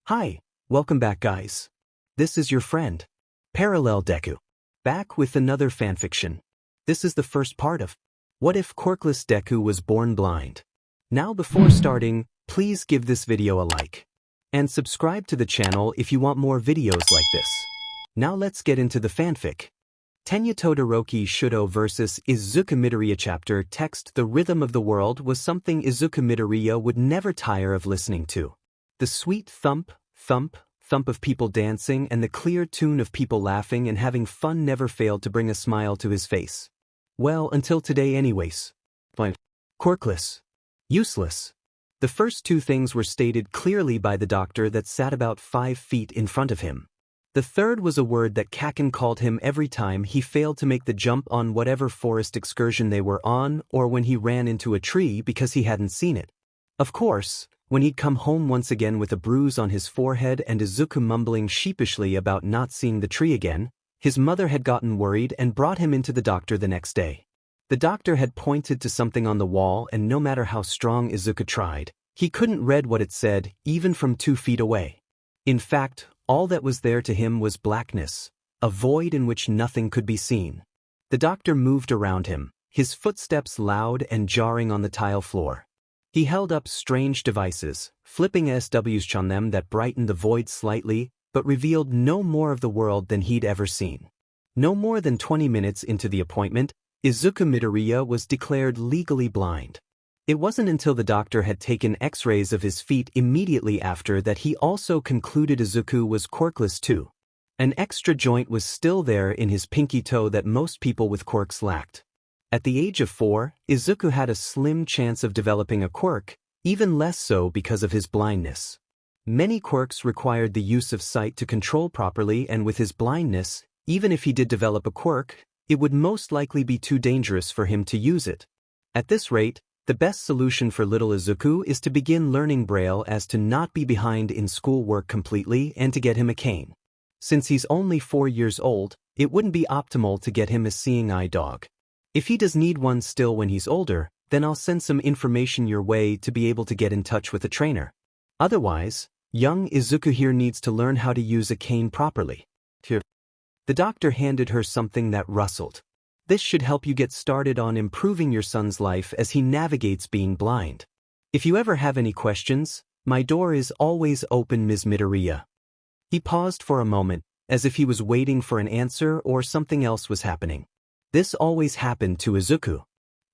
Hi, welcome back guys. This is your friend, Parallel Deku, back with another fanfiction. This is the first part of What If Quirkless Deku Was Born Blind? Now before starting, please give this video a like. And subscribe to the channel if you want more videos like this. Now let's get into the fanfic. Tenya Todoroki Shudo vs. Izuku Midoriya chapter text. The rhythm of the world was something Izuku Midoriya would never tire of listening to. The sweet thump, thump, thump of people dancing and the clear tune of people laughing and having fun never failed to bring a smile to his face. Well, until today anyways. Quirkless. Useless. The first two things were stated clearly by the doctor that sat about 5 feet in front of him. The third was a word that Kacchan called him every time he failed to make the jump on whatever forest excursion they were on or when he ran into a tree because he hadn't seen it. Of course, when he'd come home once again with a bruise on his forehead and Izuku mumbling sheepishly about not seeing the tree again, his mother had gotten worried and brought him into the doctor the next day. The doctor had pointed to something on the wall and no matter how strong Izuku tried, he couldn't read what it said even from 2 feet away. In fact, all that was there to him was blackness, a void in which nothing could be seen. The doctor moved around him, his footsteps loud and jarring on the tile floor. He held up strange devices, flipping SWs on them that brightened the void slightly, but revealed no more of the world than he'd ever seen. No more than 20 minutes into the appointment, Izuku Midoriya was declared legally blind. It wasn't until the doctor had taken x-rays of his feet immediately after that he also concluded Izuku was quirkless too. An extra joint was still there in his pinky toe that most people with quirks lacked. At the age of 4, Izuku had a slim chance of developing a quirk, even less so because of his blindness. Many quirks required the use of sight to control properly, and with his blindness, even if he did develop a quirk, it would most likely be too dangerous for him to use it. At this rate, the best solution for little Izuku is to begin learning Braille as to not be behind in schoolwork completely and to get him a cane. Since he's only 4 years old, it wouldn't be optimal to get him a seeing eye dog. If he does need one still when he's older, then I'll send some information your way to be able to get in touch with a trainer. Otherwise, young Izuku here needs to learn how to use a cane properly. Here. The doctor handed her something that rustled. This should help you get started on improving your son's life as he navigates being blind. If you ever have any questions, my door is always open, Ms. Midoriya. He paused for a moment, as if he was waiting for an answer or something else was happening. This always happened to Izuku.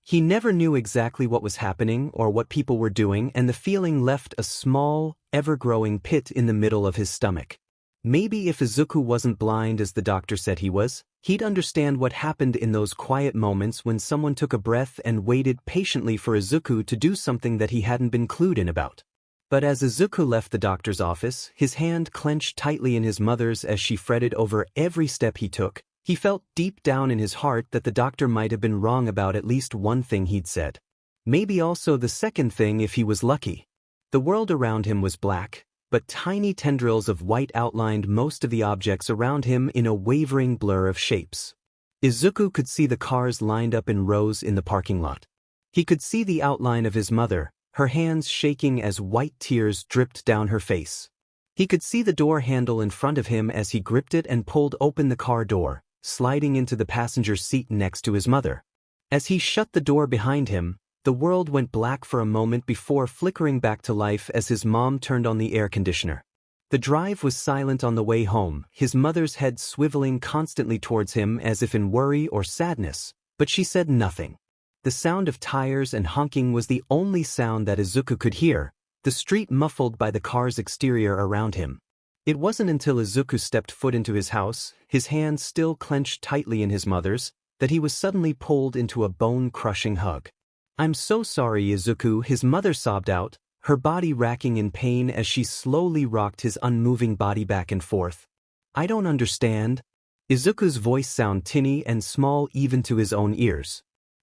He never knew exactly what was happening or what people were doing, and the feeling left a small, ever-growing pit in the middle of his stomach. Maybe if Izuku wasn't blind as the doctor said he was, he'd understand what happened in those quiet moments when someone took a breath and waited patiently for Izuku to do something that he hadn't been clued in about. But as Izuku left the doctor's office, his hand clenched tightly in his mother's as she fretted over every step he took. He felt deep down in his heart that the doctor might have been wrong about at least one thing he'd said. Maybe also the second thing if he was lucky. The world around him was black, but tiny tendrils of white outlined most of the objects around him in a wavering blur of shapes. Izuku could see the cars lined up in rows in the parking lot. He could see the outline of his mother, her hands shaking as white tears dripped down her face. He could see the door handle in front of him as he gripped it and pulled open the car door, sliding into the passenger seat next to his mother. As he shut the door behind him, the world went black for a moment before flickering back to life as his mom turned on the air conditioner. The drive was silent on the way home, his mother's head swiveling constantly towards him as if in worry or sadness, but she said nothing. The sound of tires and honking was the only sound that Izuku could hear, the street muffled by the car's exterior around him. It wasn't until Izuku stepped foot into his house, his hands still clenched tightly in his mother's, that he was suddenly pulled into a bone-crushing hug. "I'm so sorry, Izuku," his mother sobbed out, her body racking in pain as she slowly rocked his unmoving body back and forth. "I don't understand." Izuku's voice sounded tinny and small even to his own ears.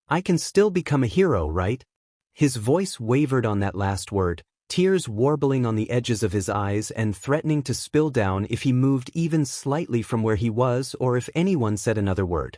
"I can still become a hero, right?" His voice wavered on that last word, tears warbling on the edges of his eyes and threatening to spill down if he moved even slightly from where he was or if anyone said another word.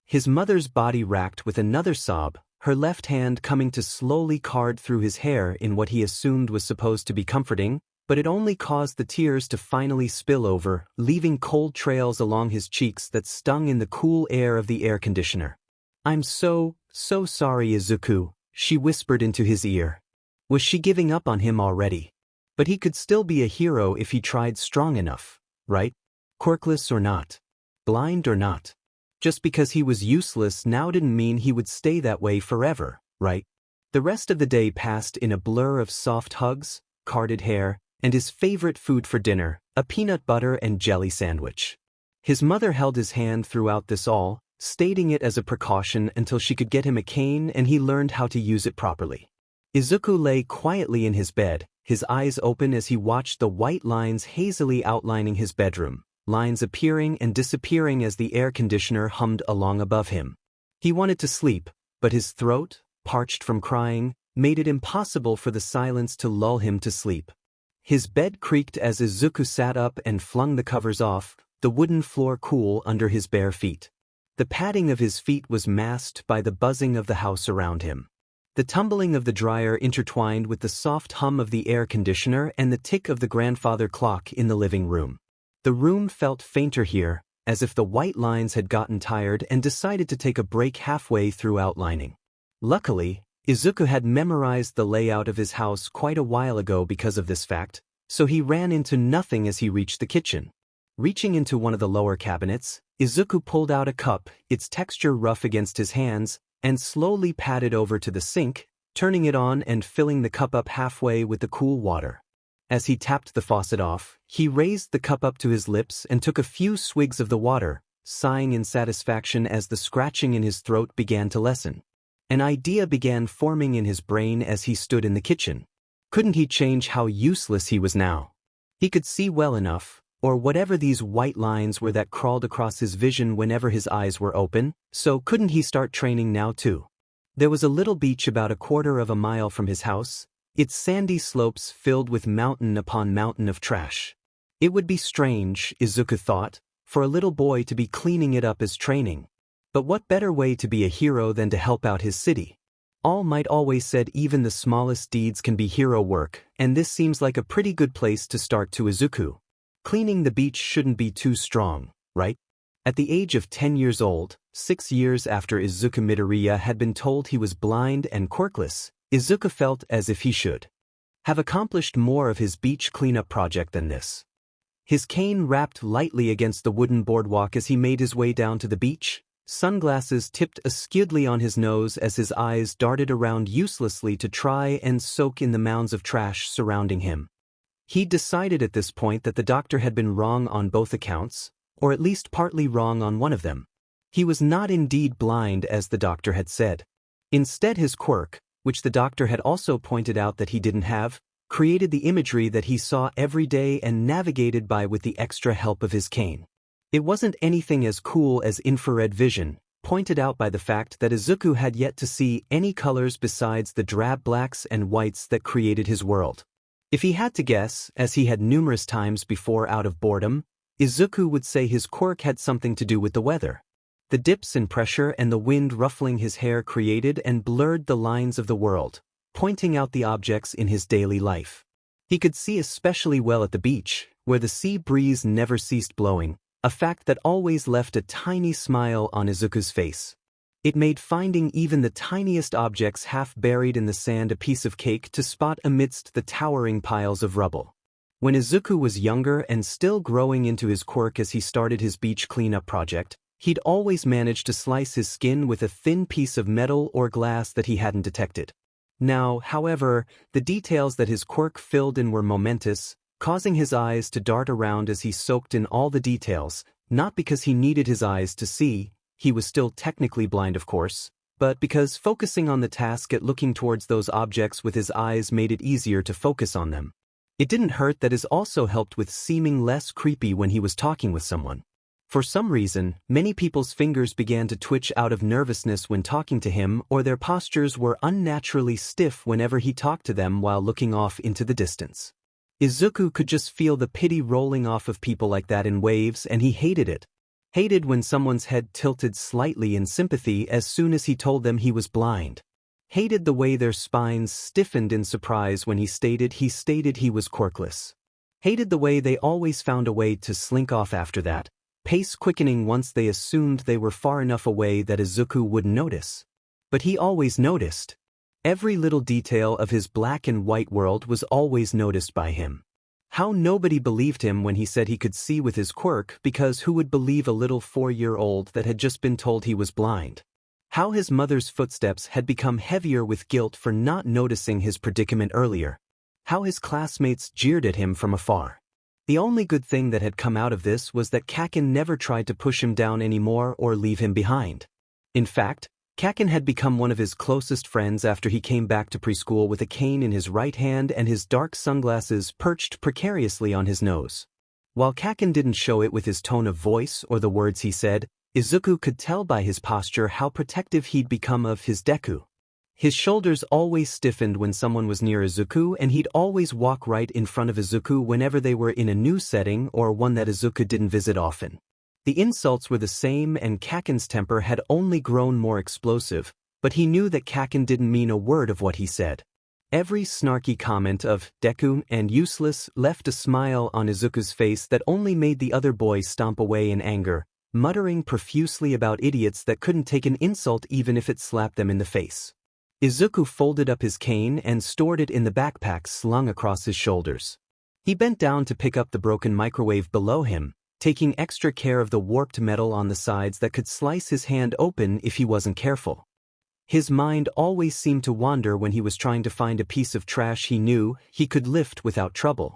His mother's body racked with another sob, her left hand coming to slowly card through his hair in what he assumed was supposed to be comforting, but it only caused the tears to finally spill over, leaving cold trails along his cheeks that stung in the cool air of the air conditioner. "I'm so sorry, Izuku," she whispered into his ear. Was she giving up on him already? But he could still be a hero if he tried strong enough, right? Quirkless or not. Blind or not. Just because he was useless now didn't mean he would stay that way forever, right? The rest of the day passed in a blur of soft hugs, carded hair, and his favorite food for dinner, a peanut butter and jelly sandwich. His mother held his hand throughout this all, stating it as a precaution until she could get him a cane and he learned how to use it properly. Izuku lay quietly in his bed, his eyes open as he watched the white lines hazily outlining his bedroom, lines appearing and disappearing as the air conditioner hummed along above him. He wanted to sleep, but his throat, parched from crying, made it impossible for the silence to lull him to sleep. His bed creaked as Izuku sat up and flung the covers off, the wooden floor cool under his bare feet. The padding of his feet was masked by the buzzing of the house around him. The tumbling of the dryer intertwined with the soft hum of the air conditioner and the tick of the grandfather clock in the living room. The room felt fainter here, as if the white lines had gotten tired and decided to take a break halfway through outlining. Luckily, Izuku had memorized the layout of his house quite a while ago because of this fact, so he ran into nothing as he reached the kitchen. Reaching into one of the lower cabinets, Izuku pulled out a cup, its texture rough against his hands, and slowly padded over to the sink, turning it on and filling the cup up halfway with the cool water. As he tapped the faucet off, he raised the cup up to his lips and took a few swigs of the water, sighing in satisfaction as the scratching in his throat began to lessen. An idea began forming in his brain as he stood in the kitchen. Couldn't he change how useless he was now? He could see well enough, or whatever these white lines were that crawled across his vision whenever his eyes were open, so couldn't he start training now too? There was a little beach about a quarter of a mile from his house, its sandy slopes filled with mountain upon mountain of trash. It would be strange, Izuku thought, for a little boy to be cleaning it up as training. But what better way to be a hero than to help out his city? All Might always said even the smallest deeds can be hero work, and this seems like a pretty good place to start to Izuku. Cleaning the beach shouldn't be too strong, right? At the age of 10 years old, 6 years after Izuku Midoriya had been told he was blind and quirkless, Izuku felt as if he should have accomplished more of his beach cleanup project than this. His cane rapped lightly against the wooden boardwalk as he made his way down to the beach, sunglasses tipped askewedly on his nose as his eyes darted around uselessly to try and soak in the mounds of trash surrounding him. He decided at this point that the doctor had been wrong on both accounts, or at least partly wrong on one of them. He was not indeed blind as the doctor had said. Instead, his quirk, which the doctor had also pointed out that he didn't have, created the imagery that he saw every day and navigated by with the extra help of his cane. It wasn't anything as cool as infrared vision, pointed out by the fact that Izuku had yet to see any colors besides the drab blacks and whites that created his world. If he had to guess, as he had numerous times before out of boredom, Izuku would say his quirk had something to do with the weather. The dips in pressure and the wind ruffling his hair created and blurred the lines of the world, pointing out the objects in his daily life. He could see especially well at the beach, where the sea breeze never ceased blowing, a fact that always left a tiny smile on Izuku's face. It made finding even the tiniest objects half buried in the sand a piece of cake to spot amidst the towering piles of rubble. When Izuku was younger and still growing into his quirk as he started his beach cleanup project, he'd always managed to slice his skin with a thin piece of metal or glass that he hadn't detected. Now, however, the details that his quirk filled in were momentous, causing his eyes to dart around as he soaked in all the details, not because he needed his eyes to see, he was still technically blind of course, but because focusing on the task at looking towards those objects with his eyes made it easier to focus on them. It didn't hurt that it also helped with seeming less creepy when he was talking with someone. For some reason, many people's fingers began to twitch out of nervousness when talking to him, or their postures were unnaturally stiff whenever he talked to them while looking off into the distance. Izuku could just feel the pity rolling off of people like that in waves, and he hated it. Hated when someone's head tilted slightly in sympathy as soon as he told them he was blind. Hated the way their spines stiffened in surprise when he stated he was quirkless. Hated the way they always found a way to slink off after that, pace quickening once they assumed they were far enough away that Izuku wouldn't notice. But he always noticed. Every little detail of his black and white world was always noticed by him. How nobody believed him when he said he could see with his quirk, because who would believe a little 4-year-old that had just been told he was blind? How his mother's footsteps had become heavier with guilt for not noticing his predicament earlier. How his classmates jeered at him from afar. The only good thing that had come out of this was that Kacchan never tried to push him down anymore or leave him behind. In fact, Kacchan had become one of his closest friends after he came back to preschool with a cane in his right hand and his dark sunglasses perched precariously on his nose. While Kacchan didn't show it with his tone of voice or the words he said, Izuku could tell by his posture how protective he'd become of his Deku. His shoulders always stiffened when someone was near Izuku, and he'd always walk right in front of Izuku whenever they were in a new setting or one that Izuku didn't visit often. The insults were the same, and Kacchan's temper had only grown more explosive, but he knew that Kacchan didn't mean a word of what he said. Every snarky comment of Deku and useless left a smile on Izuku's face that only made the other boys stomp away in anger, muttering profusely about idiots that couldn't take an insult even if it slapped them in the face. Izuku folded up his cane and stored it in the backpack slung across his shoulders. He bent down to pick up the broken microwave below him, taking extra care of the warped metal on the sides that could slice his hand open if he wasn't careful. His mind always seemed to wander when he was trying to find a piece of trash he knew he could lift without trouble.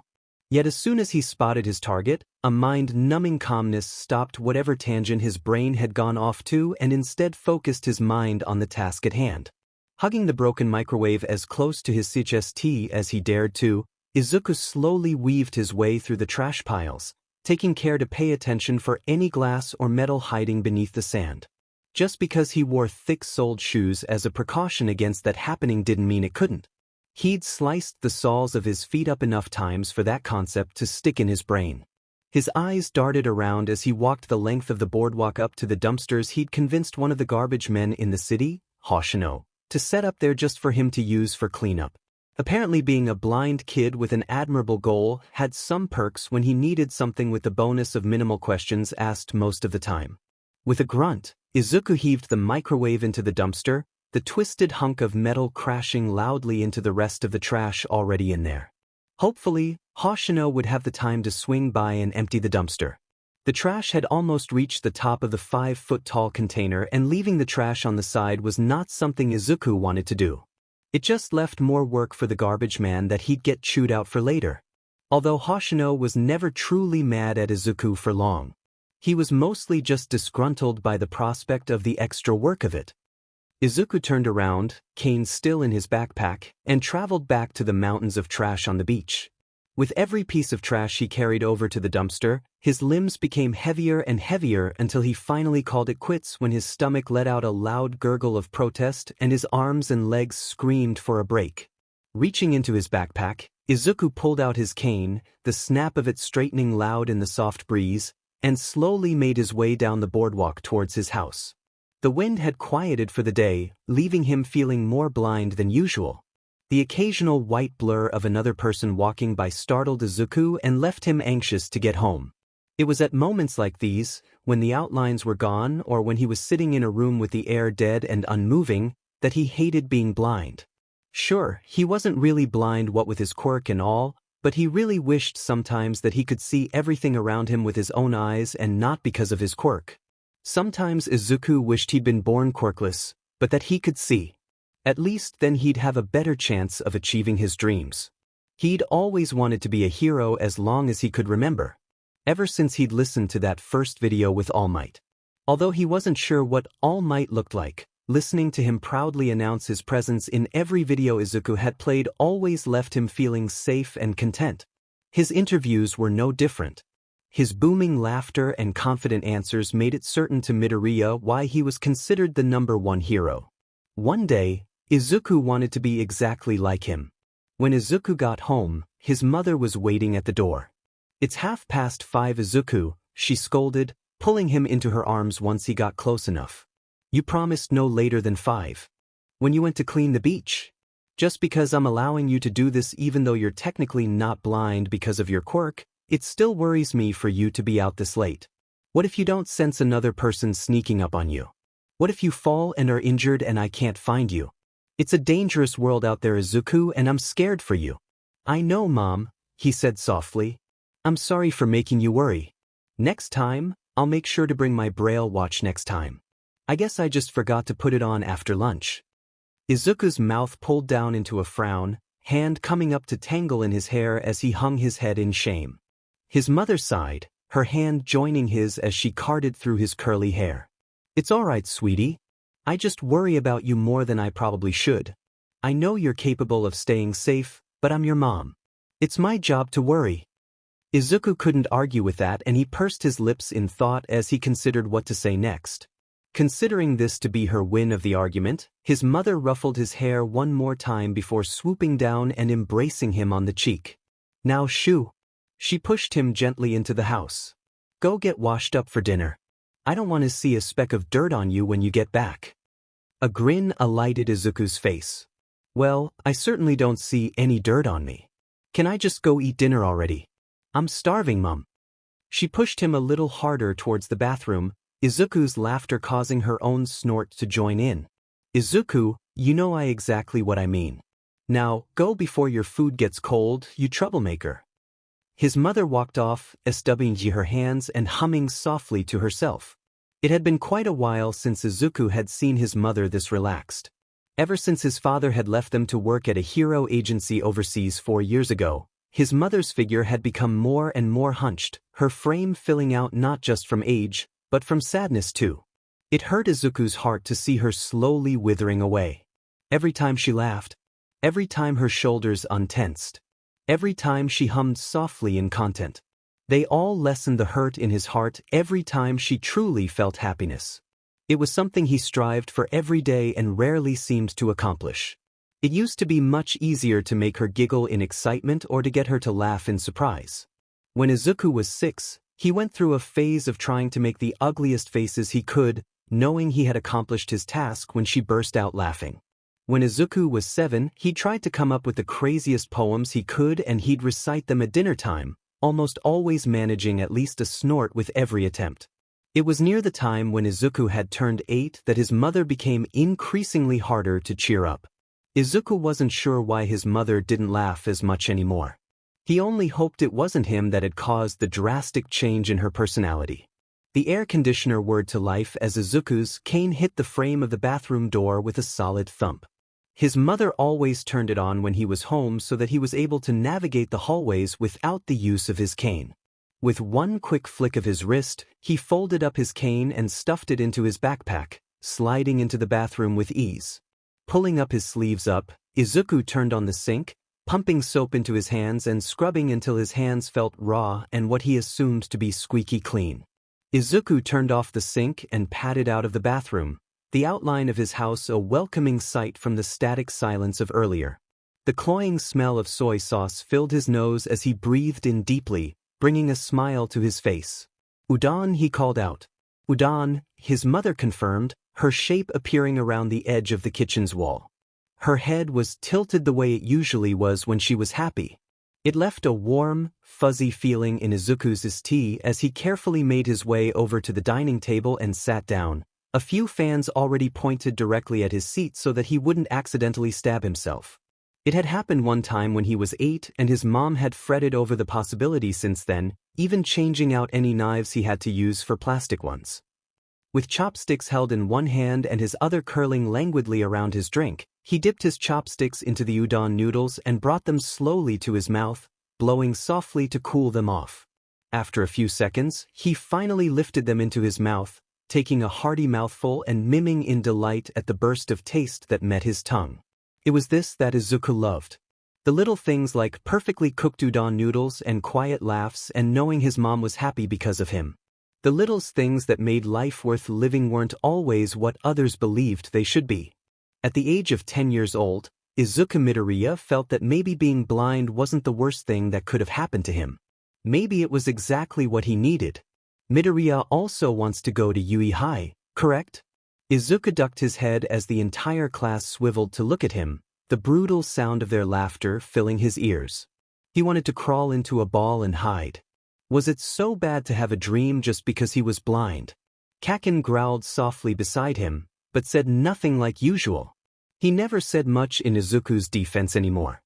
Yet as soon as he spotted his target, a mind-numbing calmness stopped whatever tangent his brain had gone off to and instead focused his mind on the task at hand. Hugging the broken microwave as close to his chest as he dared to, Izuku slowly weaved his way through the trash piles, taking care to pay attention for any glass or metal hiding beneath the sand. Just because he wore thick-soled shoes as a precaution against that happening didn't mean it couldn't. He'd sliced the soles of his feet up enough times for that concept to stick in his brain. His eyes darted around as he walked the length of the boardwalk up to the dumpsters he'd convinced one of the garbage men in the city, Hoshino, to set up there just for him to use for cleanup. Apparently being a blind kid with an admirable goal had some perks when he needed something, with the bonus of minimal questions asked most of the time. With a grunt, Izuku heaved the microwave into the dumpster, the twisted hunk of metal crashing loudly into the rest of the trash already in there. Hopefully, Hoshino would have the time to swing by and empty the dumpster. The trash had almost reached the top of the 5-foot-tall container, and leaving the trash on the side was not something Izuku wanted to do. It just left more work for the garbage man that he'd get chewed out for later. Although Hoshino was never truly mad at Izuku for long. He was mostly just disgruntled by the prospect of the extra work of it. Izuku turned around, cane still in his backpack, and traveled back to the mountains of trash on the beach. With every piece of trash he carried over to the dumpster, his limbs became heavier and heavier until he finally called it quits when his stomach let out a loud gurgle of protest and his arms and legs screamed for a break. Reaching into his backpack, Izuku pulled out his cane, the snap of it straightening loud in the soft breeze, and slowly made his way down the boardwalk towards his house. The wind had quieted for the day, leaving him feeling more blind than usual. The occasional white blur of another person walking by startled Izuku and left him anxious to get home. It was at moments like these, when the outlines were gone or when he was sitting in a room with the air dead and unmoving, that he hated being blind. Sure, he wasn't really blind what with his quirk and all, but he really wished sometimes that he could see everything around him with his own eyes and not because of his quirk. Sometimes Izuku wished he'd been born quirkless, but that he could see. At least then he'd have a better chance of achieving his dreams. He'd always wanted to be a hero as long as he could remember. Ever since he'd listened to that first video with All Might. Although he wasn't sure what All Might looked like, listening to him proudly announce his presence in every video Izuku had played always left him feeling safe and content. His interviews were no different. His booming laughter and confident answers made it certain to Midoriya why he was considered the #1 hero. One day, Izuku wanted to be exactly like him. When Izuku got home, his mother was waiting at the door. "It's 5:30, Izuku," she scolded, pulling him into her arms once he got close enough. "You promised no later than 5. When you went to clean the beach." Just because I'm allowing you to do this even though you're technically not blind because of your quirk, it still worries me for you to be out this late. What if you don't sense another person sneaking up on you? What if you fall and are injured and I can't find you? It's a dangerous world out there, Izuku, and I'm scared for you. I know, Mom, he said softly. I'm sorry for making you worry. Next time, I'll make sure to bring my braille watch next time. I guess I just forgot to put it on after lunch. Izuku's mouth pulled down into a frown, hand coming up to tangle in his hair as he hung his head in shame. His mother sighed, her hand joining his as she carded through his curly hair. It's all right, sweetie. I just worry about you more than I probably should. I know you're capable of staying safe, but I'm your mom. It's my job to worry. Izuku couldn't argue with that, and he pursed his lips in thought as he considered what to say next. Considering this to be her win of the argument, his mother ruffled his hair one more time before swooping down and embracing him on the cheek. Now shoo. She pushed him gently into the house. Go get washed up for dinner. I don't want to see a speck of dirt on you when you get back. A grin alighted Izuku's face. Well, I certainly don't see any dirt on me. Can I just go eat dinner already? I'm starving, Mum. She pushed him a little harder towards the bathroom, Izuku's laughter causing her own snort to join in. Izuku, you know exactly what I mean. Now, go before your food gets cold, you troublemaker. His mother walked off, stubbing her hands and humming softly to herself. It had been quite a while since Izuku had seen his mother this relaxed. Ever since his father had left them to work at a hero agency overseas 4 years ago, his mother's figure had become more and more hunched, her frame filling out not just from age, but from sadness too. It hurt Izuku's heart to see her slowly withering away. Every time she laughed, every time her shoulders untensed, every time she hummed softly in content, they all lessened the hurt in his heart every time she truly felt happiness. It was something he strived for every day and rarely seemed to accomplish. It used to be much easier to make her giggle in excitement or to get her to laugh in surprise. When Izuku was 6, he went through a phase of trying to make the ugliest faces he could, knowing he had accomplished his task when she burst out laughing. When Izuku was 7, he tried to come up with the craziest poems he could and he'd recite them at dinner time, almost always managing at least a snort with every attempt. It was near the time when Izuku had turned 8 that his mother became increasingly harder to cheer up. Izuku wasn't sure why his mother didn't laugh as much anymore. He only hoped it wasn't him that had caused the drastic change in her personality. The air conditioner whirred to life as Izuku's cane hit the frame of the bathroom door with a solid thump. His mother always turned it on when he was home so that he was able to navigate the hallways without the use of his cane. With one quick flick of his wrist, he folded up his cane and stuffed it into his backpack, sliding into the bathroom with ease. Pulling up his sleeves up, Izuku turned on the sink, pumping soap into his hands and scrubbing until his hands felt raw and what he assumed to be squeaky clean. Izuku turned off the sink and padded out of the bathroom, the outline of his house a welcoming sight from the static silence of earlier. The cloying smell of soy sauce filled his nose as he breathed in deeply, bringing a smile to his face. Udon, he called out. Udon, his mother confirmed, her shape appearing around the edge of the kitchen's wall. Her head was tilted the way it usually was when she was happy. It left a warm, fuzzy feeling in Izuku's tea as he carefully made his way over to the dining table and sat down, a few fans already pointed directly at his seat so that he wouldn't accidentally stab himself. It had happened one time when he was 8 and his mom had fretted over the possibility since then, even changing out any knives he had to use for plastic ones. With chopsticks held in one hand and his other curling languidly around his drink, he dipped his chopsticks into the udon noodles and brought them slowly to his mouth, blowing softly to cool them off. After a few seconds, he finally lifted them into his mouth, taking a hearty mouthful and miming in delight at the burst of taste that met his tongue. It was this that Izuku loved. The little things like perfectly cooked udon noodles and quiet laughs and knowing his mom was happy because of him. The little things that made life worth living weren't always what others believed they should be. At the age of 10 years old, Izuku Midoriya felt that maybe being blind wasn't the worst thing that could have happened to him. Maybe it was exactly what he needed. Midoriya also wants to go to Yui High, correct? Izuku ducked his head as the entire class swiveled to look at him, the brutal sound of their laughter filling his ears. He wanted to crawl into a ball and hide. Was it so bad to have a dream just because he was blind? Kacchan growled softly beside him, but said nothing like usual. He never said much in Izuku's defense anymore.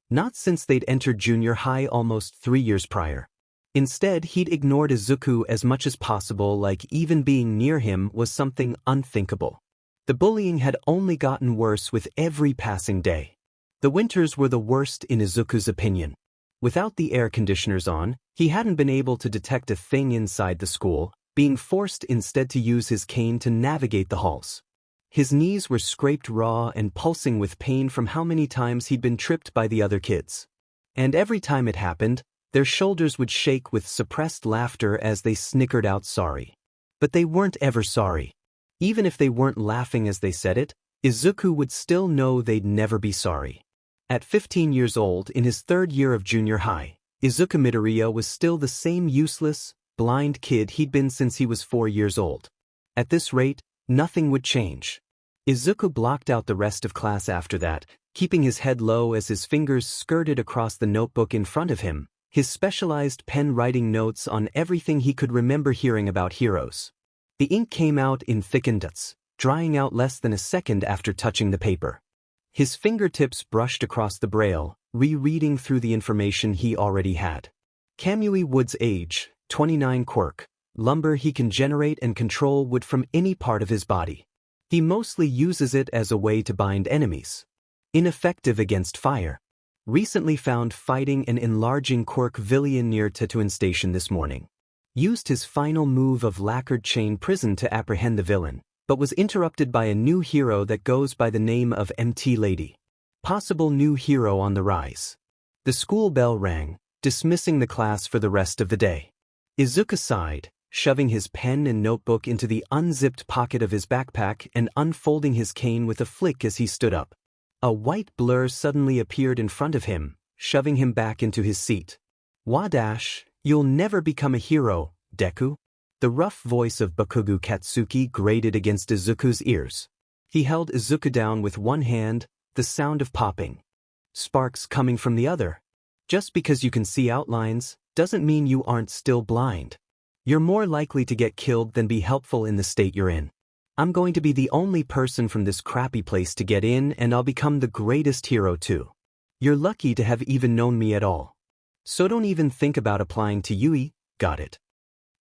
Not since they'd entered junior high almost 3 years prior. Instead, he'd ignored Izuku as much as possible, like even being near him was something unthinkable. The bullying had only gotten worse with every passing day. The winters were the worst in Izuku's opinion. Without the air conditioners on, he hadn't been able to detect a thing inside the school, being forced instead to use his cane to navigate the halls. His knees were scraped raw and pulsing with pain from how many times he'd been tripped by the other kids. And every time it happened, their shoulders would shake with suppressed laughter as they snickered out sorry. But they weren't ever sorry. Even if they weren't laughing as they said it, Izuku would still know they'd never be sorry. At 15 years old, in his 3rd year of junior high, Izuku Midoriya was still the same useless, blind kid he'd been since he was 4 years old. At this rate, nothing would change. Izuku blocked out the rest of class after that, keeping his head low as his fingers skirted across the notebook in front of him, his specialized pen writing notes on everything he could remember hearing about heroes. The ink came out in thickened dots, drying out less than a second after touching the paper. His fingertips brushed across the braille, rereading through the information he already had. Kamui Wood's age, 29 Quirk, lumber he can generate and control wood from any part of his body. He mostly uses it as a way to bind enemies. Ineffective against fire. Recently found fighting an enlarging Quirk villain near Tatooine Station this morning. Used his final move of lacquered chain prison to apprehend the villain, but was interrupted by a new hero that goes by the name of MT Lady. Possible new hero on the rise. The school bell rang, dismissing the class for the rest of the day. Izuku sighed, shoving his pen and notebook into the unzipped pocket of his backpack and unfolding his cane with a flick as he stood up. A white blur suddenly appeared in front of him, shoving him back into his seat. Wadash, you'll never become a hero, Deku. The rough voice of Bakugo Katsuki grated against Izuku's ears. He held Izuku down with one hand, the sound of popping. Sparks coming from the other. Just because you can see outlines, doesn't mean you aren't still blind. You're more likely to get killed than be helpful in the state you're in. I'm going to be the only person from this crappy place to get in, and I'll become the greatest hero too. You're lucky to have even known me at all. So don't even think about applying to UE, got it?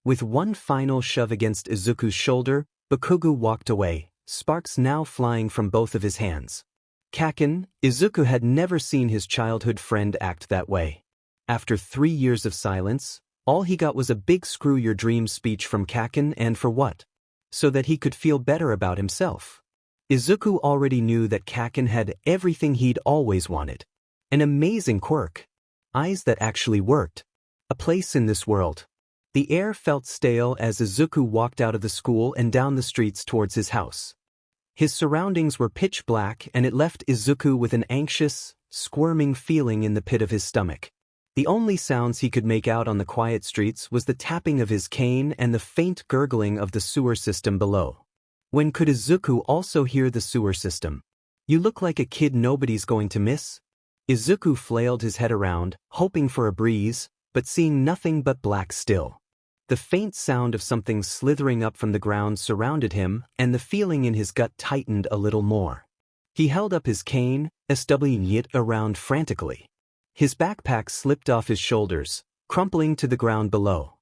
With one final shove against Izuku's shoulder, Bakugo walked away, sparks now flying from both of his hands. Kacchan, Izuku had never seen his childhood friend act that way. After 3 years of silence, all he got was a big screw your dreams speech from Kacchan, and for what? So that he could feel better about himself. Izuku already knew that Kacchan had everything he'd always wanted. An amazing quirk. Eyes that actually worked. A place in this world. The air felt stale as Izuku walked out of the school and down the streets towards his house. His surroundings were pitch black, and it left Izuku with an anxious, squirming feeling in the pit of his stomach. The only sounds he could make out on the quiet streets was the tapping of his cane and the faint gurgling of the sewer system below. When could Izuku also hear the sewer system? You look like a kid nobody's going to miss. Izuku flailed his head around, hoping for a breeze, but seeing nothing but black still. The faint sound of something slithering up from the ground surrounded him, and the feeling in his gut tightened a little more. He held up his cane, swinging it around frantically. His backpack slipped off his shoulders, crumpling to the ground below.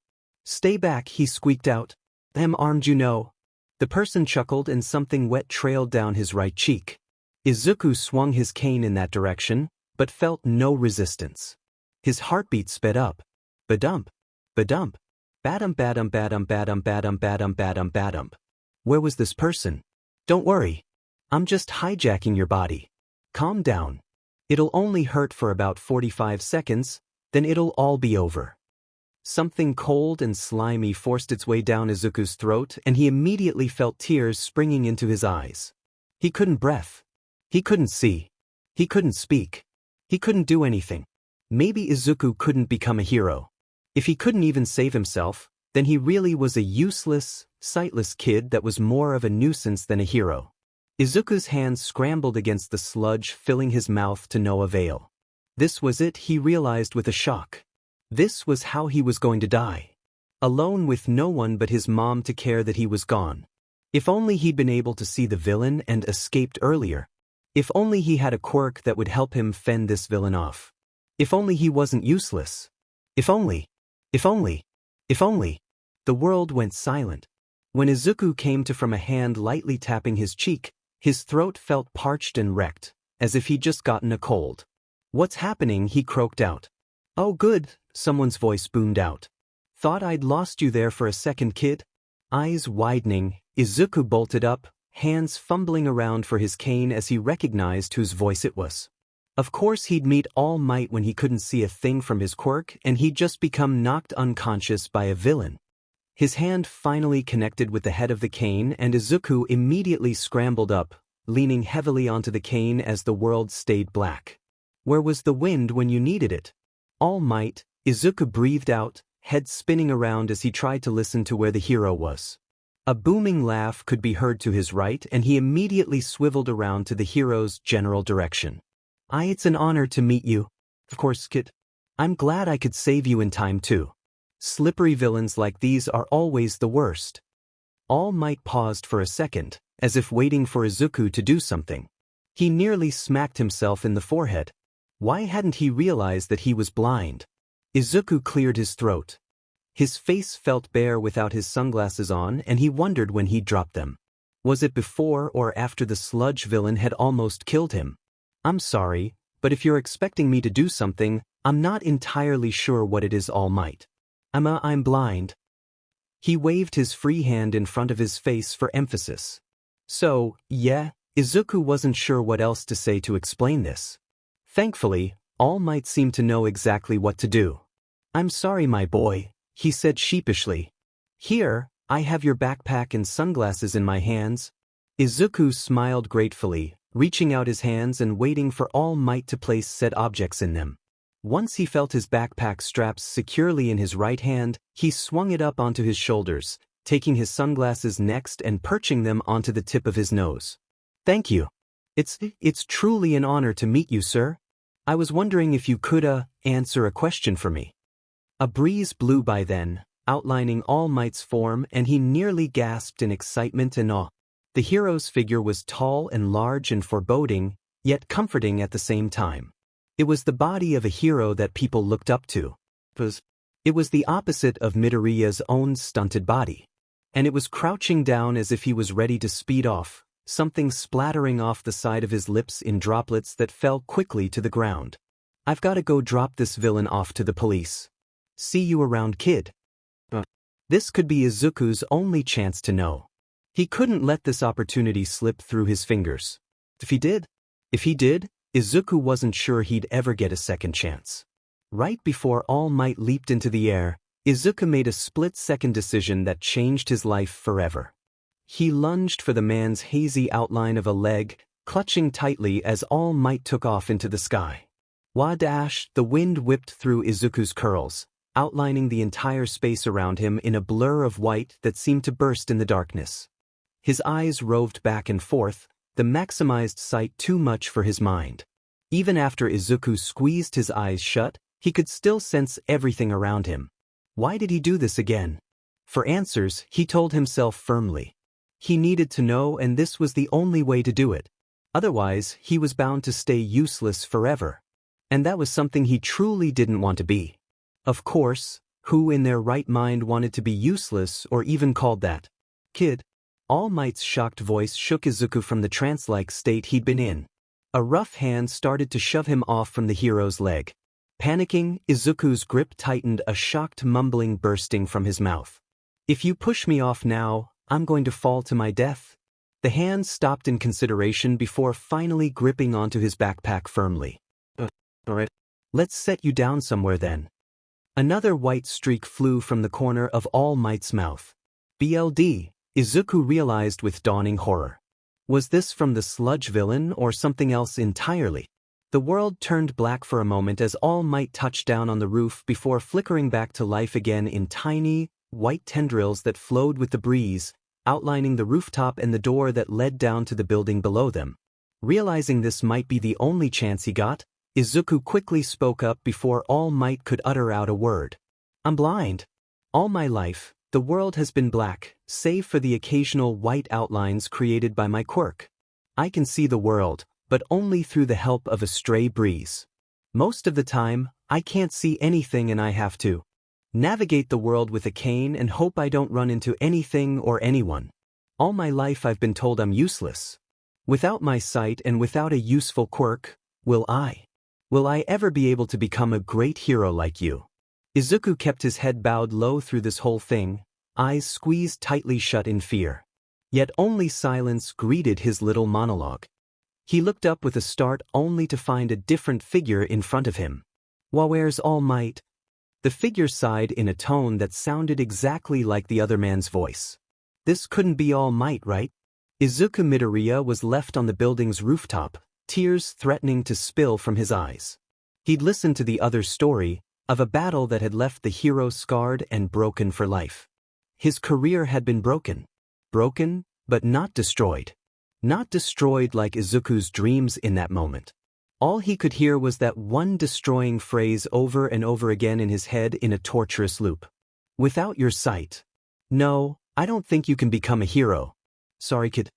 "Stay back," he squeaked out. "I'm armed, you know." The person chuckled and something wet trailed down his right cheek. Izuku swung his cane in that direction, but felt no resistance. His heartbeat sped up. Badump. Badump. Badum badum badum badum badum badum badum badum. Where was this person? "Don't worry. I'm just hijacking your body. Calm down. It'll only hurt for about 45 seconds, then it'll all be over." Something cold and slimy forced its way down Izuku's throat, and he immediately felt tears springing into his eyes. He couldn't breathe. He couldn't see. He couldn't speak. He couldn't do anything. Maybe Izuku couldn't become a hero. If he couldn't even save himself, then he really was a useless, sightless kid that was more of a nuisance than a hero. Izuku's hands scrambled against the sludge, filling his mouth to no avail. This was it, he realized with a shock. This was how he was going to die. Alone with no one but his mom to care that he was gone. If only he'd been able to see the villain and escaped earlier. If only he had a quirk that would help him fend this villain off. If only he wasn't useless. If only. If only. If only. The world went silent. When Izuku came to from a hand lightly tapping his cheek, his throat felt parched and wrecked, as if he'd just gotten a cold. "What's happening?" he croaked out. "Oh good," someone's voice boomed out. "Thought I'd lost you there for a second, kid." Eyes widening, Izuku bolted up, hands fumbling around for his cane as he recognized whose voice it was. Of course he'd meet All Might when he couldn't see a thing from his quirk, and he'd just become knocked unconscious by a villain. His hand finally connected with the head of the cane, and Izuku immediately scrambled up, leaning heavily onto the cane as the world stayed black. Where was the wind when you needed it? All Might, Izuku breathed out, head spinning around as he tried to listen to where the hero was. A booming laugh could be heard to his right, and he immediately swiveled around to the hero's general direction. It's an honor to meet you. Of course, kid. I'm glad I could save you in time too. Slippery villains like these are always the worst." All Might paused for a second, as if waiting for Izuku to do something. He nearly smacked himself in the forehead. Why hadn't he realized that he was blind? Izuku cleared his throat. His face felt bare without his sunglasses on, and he wondered when he'd dropped them. Was it before or after the sludge villain had almost killed him? "I'm sorry, but if you're expecting me to do something, I'm not entirely sure what it is, All Might. I'm blind." He waved his free hand in front of his face for emphasis. "So, yeah," Izuku wasn't sure what else to say to explain this. Thankfully, All Might seemed to know exactly what to do. "I'm sorry, my boy," he said sheepishly. "Here, I have your backpack and sunglasses in my hands." Izuku smiled gratefully, reaching out his hands and waiting for All Might to place said objects in them. Once he felt his backpack straps securely in his right hand, he swung it up onto his shoulders, taking his sunglasses next and perching them onto the tip of his nose. "Thank you. It's truly an honor to meet you, sir. I was wondering if you could, answer a question for me." A breeze blew by then, outlining All Might's form, and he nearly gasped in excitement and awe. The hero's figure was tall and large and foreboding, yet comforting at the same time. It was the body of a hero that people looked up to. It was the opposite of Midoriya's own stunted body. And it was crouching down as if he was ready to speed off, something splattering off the side of his lips in droplets that fell quickly to the ground. "I've got to go drop this villain off to the police. See you around, kid." This could be Izuku's only chance to know. He couldn't let this opportunity slip through his fingers. If he did, Izuku wasn't sure he'd ever get a second chance. Right before All Might leaped into the air, Izuku made a split-second decision that changed his life forever. He lunged for the man's hazy outline of a leg, clutching tightly as All Might took off into the sky. Wadash, the wind whipped through Izuku's curls, outlining the entire space around him in a blur of white that seemed to burst in the darkness. His eyes roved back and forth, the maximized sight too much for his mind. Even after Izuku squeezed his eyes shut, he could still sense everything around him. Why did he do this again? For answers, he told himself firmly. He needed to know, and this was the only way to do it. Otherwise, he was bound to stay useless forever. And that was something he truly didn't want to be. Of course, who in their right mind wanted to be useless or even called that? Kid. All Might's shocked voice shook Izuku from the trance-like state he'd been in. A rough hand started to shove him off from the hero's leg. Panicking, Izuku's grip tightened, a shocked mumbling bursting from his mouth. "If you push me off now, I'm going to fall to my death." The hand stopped in consideration before finally gripping onto his backpack firmly. Alright. "Let's set you down somewhere then." Another white streak flew from the corner of All Might's mouth. BLD, Izuku realized with dawning horror. Was this from the sludge villain or something else entirely? The world turned black for a moment as All Might touched down on the roof before flickering back to life again in tiny, white tendrils that flowed with the breeze, outlining the rooftop and the door that led down to the building below them. Realizing this might be the only chance he got, Izuku quickly spoke up before All Might could utter out a word. "I'm blind. All my life, the world has been black, save for the occasional white outlines created by my quirk. I can see the world, but only through the help of a stray breeze. Most of the time, I can't see anything and I have to navigate the world with a cane and hope I don't run into anything or anyone. All my life I've been told I'm useless. Without my sight and without a useful quirk, will I ever be able to become a great hero like you?" Izuku kept his head bowed low through this whole thing, eyes squeezed tightly shut in fear. Yet only silence greeted his little monologue. He looked up with a start only to find a different figure in front of him. "Where's All Might?" The figure sighed in a tone that sounded exactly like the other man's voice. "This couldn't be All Might, right?" Izuku Midoriya was left on the building's rooftop, tears threatening to spill from his eyes. He'd listened to the other's story, of a battle that had left the hero scarred and broken for life. His career had been broken. Broken, but not destroyed. Not destroyed like Izuku's dreams in that moment. All he could hear was that one destroying phrase over and over again in his head in a torturous loop. "Without your sight. No, I don't think you can become a hero. Sorry, kid."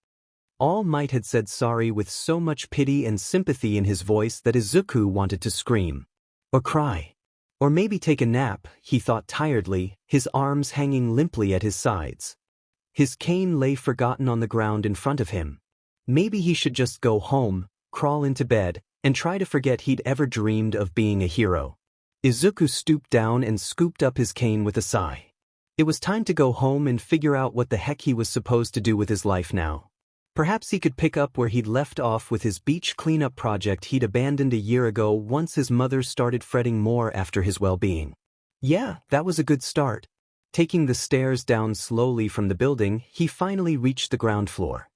All Might had said sorry with so much pity and sympathy in his voice that Izuku wanted to scream. Or cry. Or maybe take a nap, he thought tiredly, his arms hanging limply at his sides. His cane lay forgotten on the ground in front of him. Maybe he should just go home, crawl into bed, and try to forget he'd ever dreamed of being a hero. Izuku stooped down and scooped up his cane with a sigh. It was time to go home and figure out what the heck he was supposed to do with his life now. Perhaps he could pick up where he'd left off with his beach cleanup project he'd abandoned a year ago once his mother started fretting more after his well-being. Yeah, that was a good start. Taking the stairs down slowly from the building, he finally reached the ground floor.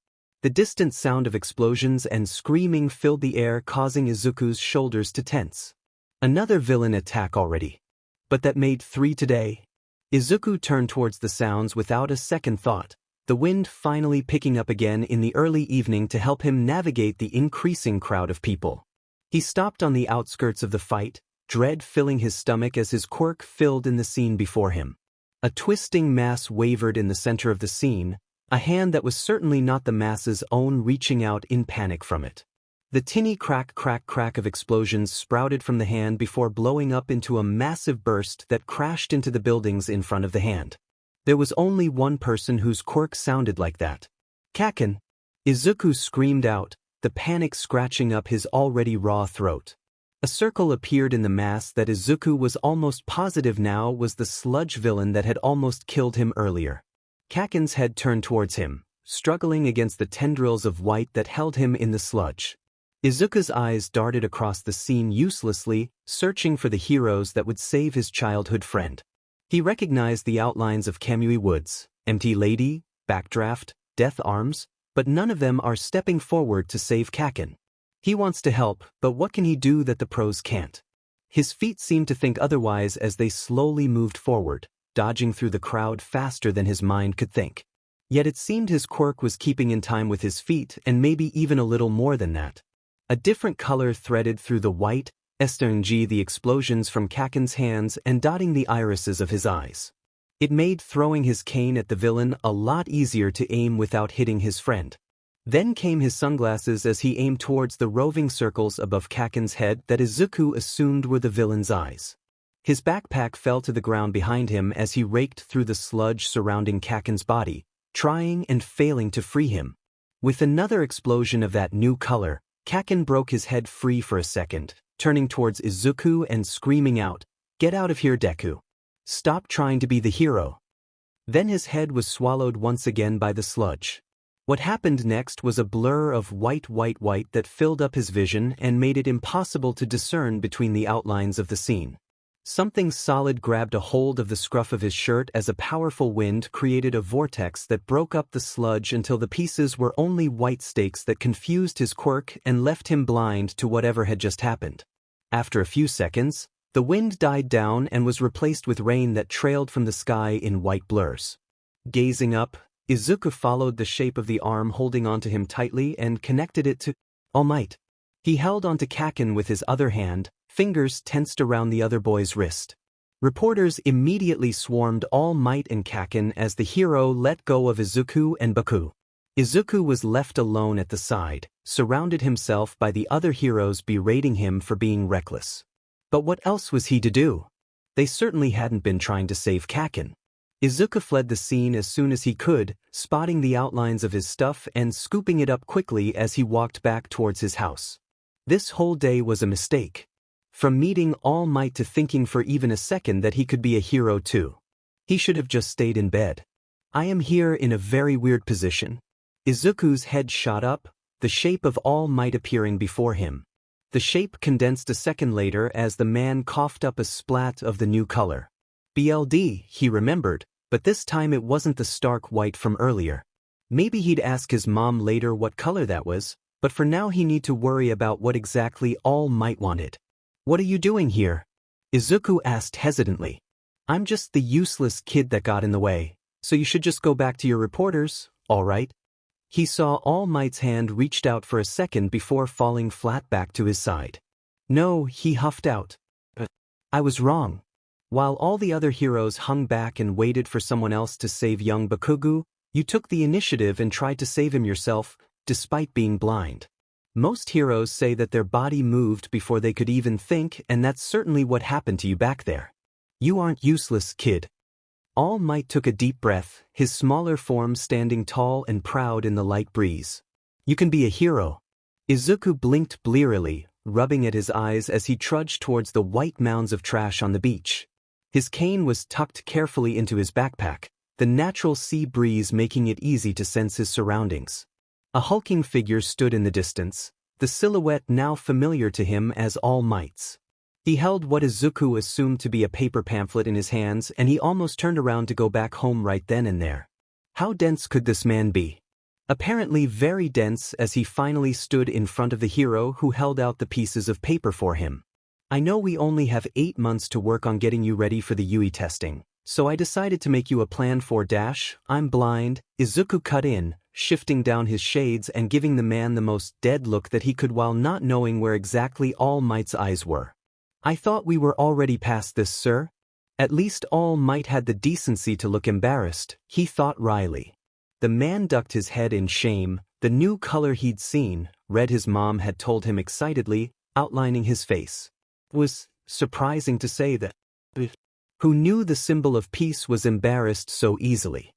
The distant sound of explosions and screaming filled the air, causing Izuku's shoulders to tense. Another villain attack already. But that made 3 today. Izuku turned towards the sounds without a second thought, the wind finally picking up again in the early evening to help him navigate the increasing crowd of people. He stopped on the outskirts of the fight, dread filling his stomach as his quirk filled in the scene before him. A twisting mass wavered in the center of the scene, a hand that was certainly not the mass's own reaching out in panic from it. The tinny crack crack crack of explosions sprouted from the hand before blowing up into a massive burst that crashed into the buildings in front of the hand. There was only one person whose quirk sounded like that. "Kacchan!" Izuku screamed out, the panic scratching up his already raw throat. A circle appeared in the mass that Izuku was almost positive now was the sludge villain that had almost killed him earlier. Kacchan's head turned towards him, struggling against the tendrils of white that held him in the sludge. Izuku's eyes darted across the scene uselessly, searching for the heroes that would save his childhood friend. He recognized the outlines of Kamui Woods, Empty Lady, Backdraft, Death Arms, but none of them are stepping forward to save Kacchan. He wants to help, but what can he do that the pros can't? His feet seemed to think otherwise as they slowly moved forward, dodging through the crowd faster than his mind could think. Yet it seemed his quirk was keeping in time with his feet and maybe even a little more than that. A different color threaded through the white, the explosions from Kacchan's hands and dotting the irises of his eyes. It made throwing his cane at the villain a lot easier to aim without hitting his friend. Then came his sunglasses as he aimed towards the roving circles above Kacchan's head that Izuku assumed were the villain's eyes. His backpack fell to the ground behind him as he raked through the sludge surrounding Kacchan's body, trying and failing to free him. With another explosion of that new color, Kacchan broke his head free for a second, turning towards Izuku and screaming out, "Get out of here, Deku. Stop trying to be the hero." Then his head was swallowed once again by the sludge. What happened next was a blur of white that filled up his vision and made it impossible to discern between the outlines of the scene. Something solid grabbed a hold of the scruff of his shirt as a powerful wind created a vortex that broke up the sludge until the pieces were only white stakes that confused his quirk and left him blind to whatever had just happened. After a few seconds, the wind died down and was replaced with rain that trailed from the sky in white blurs. Gazing up, Izuku followed the shape of the arm holding onto him tightly and connected it to All Might. He held onto Kacchan with his other hand, fingers tensed around the other boy's wrist. Reporters immediately swarmed All Might and Kacchan as the hero let go of Izuku and Bakugo. Izuku was left alone at the side, surrounded himself by the other heroes berating him for being reckless. But what else was he to do? They certainly hadn't been trying to save Kacchan. Izuku fled the scene as soon as he could, spotting the outlines of his stuff and scooping it up quickly as he walked back towards his house. This whole day was a mistake. From meeting All Might to thinking for even a second that he could be a hero too. He should have just stayed in bed. I am here in a very weird position. Izuku's head shot up, the shape of All Might appearing before him. The shape condensed a second later as the man coughed up a splat of the new color. BLD, he remembered, but this time it wasn't the stark white from earlier. Maybe he'd ask his mom later what color that was, but for now he need to worry about what exactly All Might wanted. What are you doing here? Izuku asked hesitantly. I'm just the useless kid that got in the way, so you should just go back to your reporters, all right? He saw All Might's hand reached out for a second before falling flat back to his side. No, he huffed out. I was wrong. While all the other heroes hung back and waited for someone else to save young Bakugo, you took the initiative and tried to save him yourself, despite being blind. Most heroes say that their body moved before they could even think, and that's certainly what happened to you back there. You aren't useless, kid. All Might took a deep breath, his smaller form standing tall and proud in the light breeze. You can be a hero. Izuku blinked blearily, rubbing at his eyes as he trudged towards the white mounds of trash on the beach. His cane was tucked carefully into his backpack, the natural sea breeze making it easy to sense his surroundings. A hulking figure stood in the distance, the silhouette now familiar to him as All Might's. He held what Izuku assumed to be a paper pamphlet in his hands, and he almost turned around to go back home right then and there. How dense could this man be? Apparently very dense, as he finally stood in front of the hero who held out the pieces of paper for him. I know we only have 8 months to work on getting you ready for the UE testing, so I decided to make you a plan for I'm blind. Izuku cut in, shifting down his shades and giving the man the most dead look that he could while not knowing where exactly All Might's eyes were. I thought we were already past this, sir. At least All Might had the decency to look embarrassed, he thought wryly. The man ducked his head in shame, the new color he'd seen, red his mom had told him excitedly, outlining his face. Was surprising to say that who knew the symbol of peace was embarrassed so easily.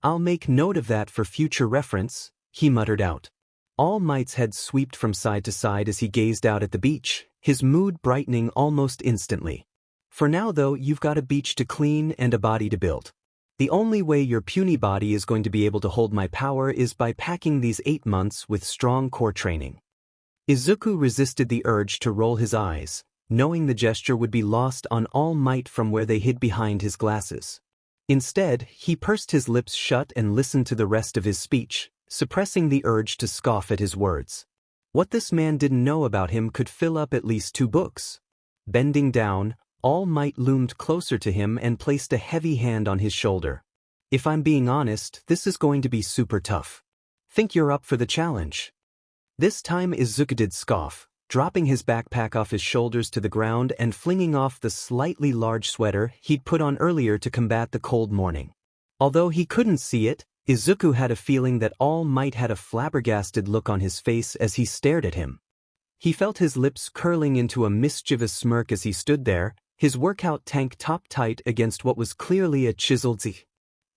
I'll make note of that for future reference, he muttered out. All Might's head swept from side to side as he gazed out at the beach, his mood brightening almost instantly. For now though, you've got a beach to clean and a body to build. The only way your puny body is going to be able to hold my power is by packing these 8 months with strong core training. Izuku resisted the urge to roll his eyes, knowing the gesture would be lost on All Might from where they hid behind his glasses. Instead, he pursed his lips shut and listened to the rest of his speech, suppressing the urge to scoff at his words. What this man didn't know about him could fill up at least 2 books. Bending down, All Might loomed closer to him and placed a heavy hand on his shoulder. If I'm being honest, this is going to be super tough. Think you're up for the challenge? This time Izuku did scoff, dropping his backpack off his shoulders to the ground and flinging off the slightly large sweater he'd put on earlier to combat the cold morning. Although he couldn't see it, Izuku had a feeling that All Might had a flabbergasted look on his face as he stared at him. He felt his lips curling into a mischievous smirk as he stood there, his workout tank top tight against what was clearly a chiseled Z.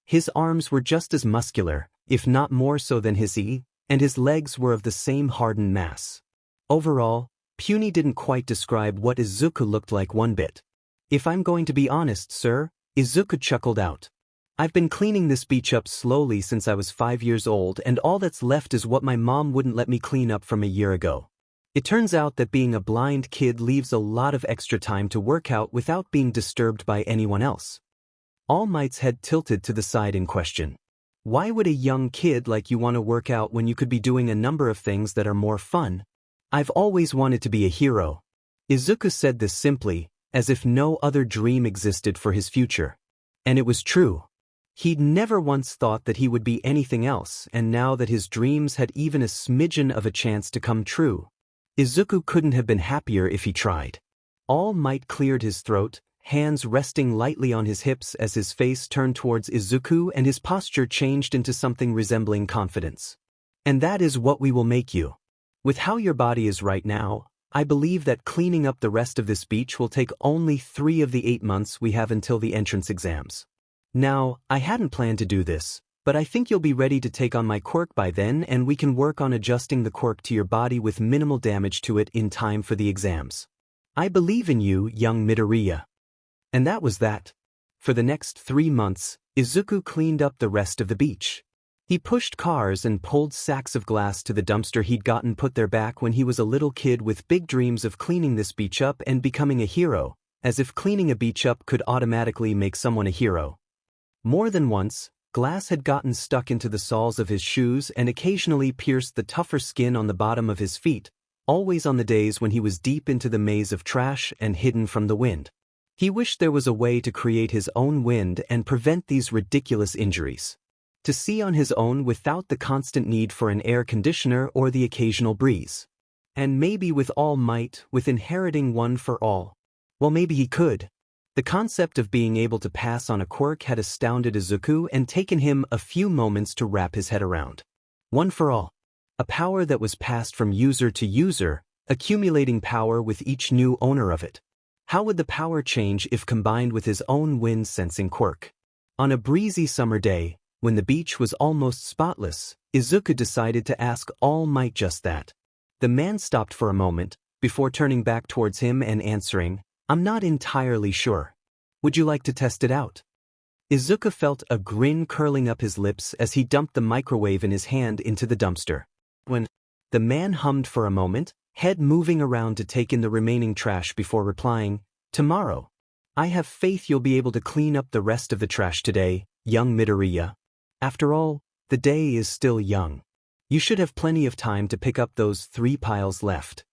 His arms were just as muscular, if not more so than his E, and his legs were of the same hardened mass. Overall, puny didn't quite describe what Izuku looked like one bit. If I'm going to be honest, sir, Izuku chuckled out. I've been cleaning this beach up slowly since I was 5 years old, and all that's left is what my mom wouldn't let me clean up from a year ago. It turns out that being a blind kid leaves a lot of extra time to work out without being disturbed by anyone else. All Might's head tilted to the side in question. Why would a young kid like you want to work out when you could be doing a number of things that are more fun? I've always wanted to be a hero. Izuku said this simply, as if no other dream existed for his future. And it was true. He'd never once thought that he would be anything else, and now that his dreams had even a smidgen of a chance to come true, Izuku couldn't have been happier if he tried. All Might cleared his throat, hands resting lightly on his hips as his face turned towards Izuku and his posture changed into something resembling confidence. And that is what we will make you. With how your body is right now, I believe that cleaning up the rest of this beach will take only 3 of the 8 months we have until the entrance exams. Now, I hadn't planned to do this, but I think you'll be ready to take on my quirk by then and we can work on adjusting the quirk to your body with minimal damage to it in time for the exams. I believe in you, young Midoriya. And that was that. For the next 3 months, Izuku cleaned up the rest of the beach. He pushed cars and pulled sacks of glass to the dumpster he'd gotten put there back when he was a little kid with big dreams of cleaning this beach up and becoming a hero, as if cleaning a beach up could automatically make someone a hero. More than once, glass had gotten stuck into the soles of his shoes and occasionally pierced the tougher skin on the bottom of his feet, always on the days when he was deep into the maze of trash and hidden from the wind. He wished there was a way to create his own wind and prevent these ridiculous injuries. To see on his own without the constant need for an air conditioner or the occasional breeze. And maybe with All Might, with inheriting one for all. Well, maybe he could. The concept of being able to pass on a quirk had astounded Izuku and taken him a few moments to wrap his head around. One for all. A power that was passed from user to user, accumulating power with each new owner of it. How would the power change if combined with his own wind-sensing quirk? On a breezy summer day, when the beach was almost spotless, Izuku decided to ask All Might just that. The man stopped for a moment, before turning back towards him and answering, "I'm not entirely sure. Would you like to test it out?" Izuku felt a grin curling up his lips as he dumped the microwave in his hand into the dumpster. When the man hummed for a moment, head moving around to take in the remaining trash before replying, "Tomorrow. I have faith you'll be able to clean up the rest of the trash today, young Midoriya. After all, the day is still young. You should have plenty of time to pick up those 3 piles left."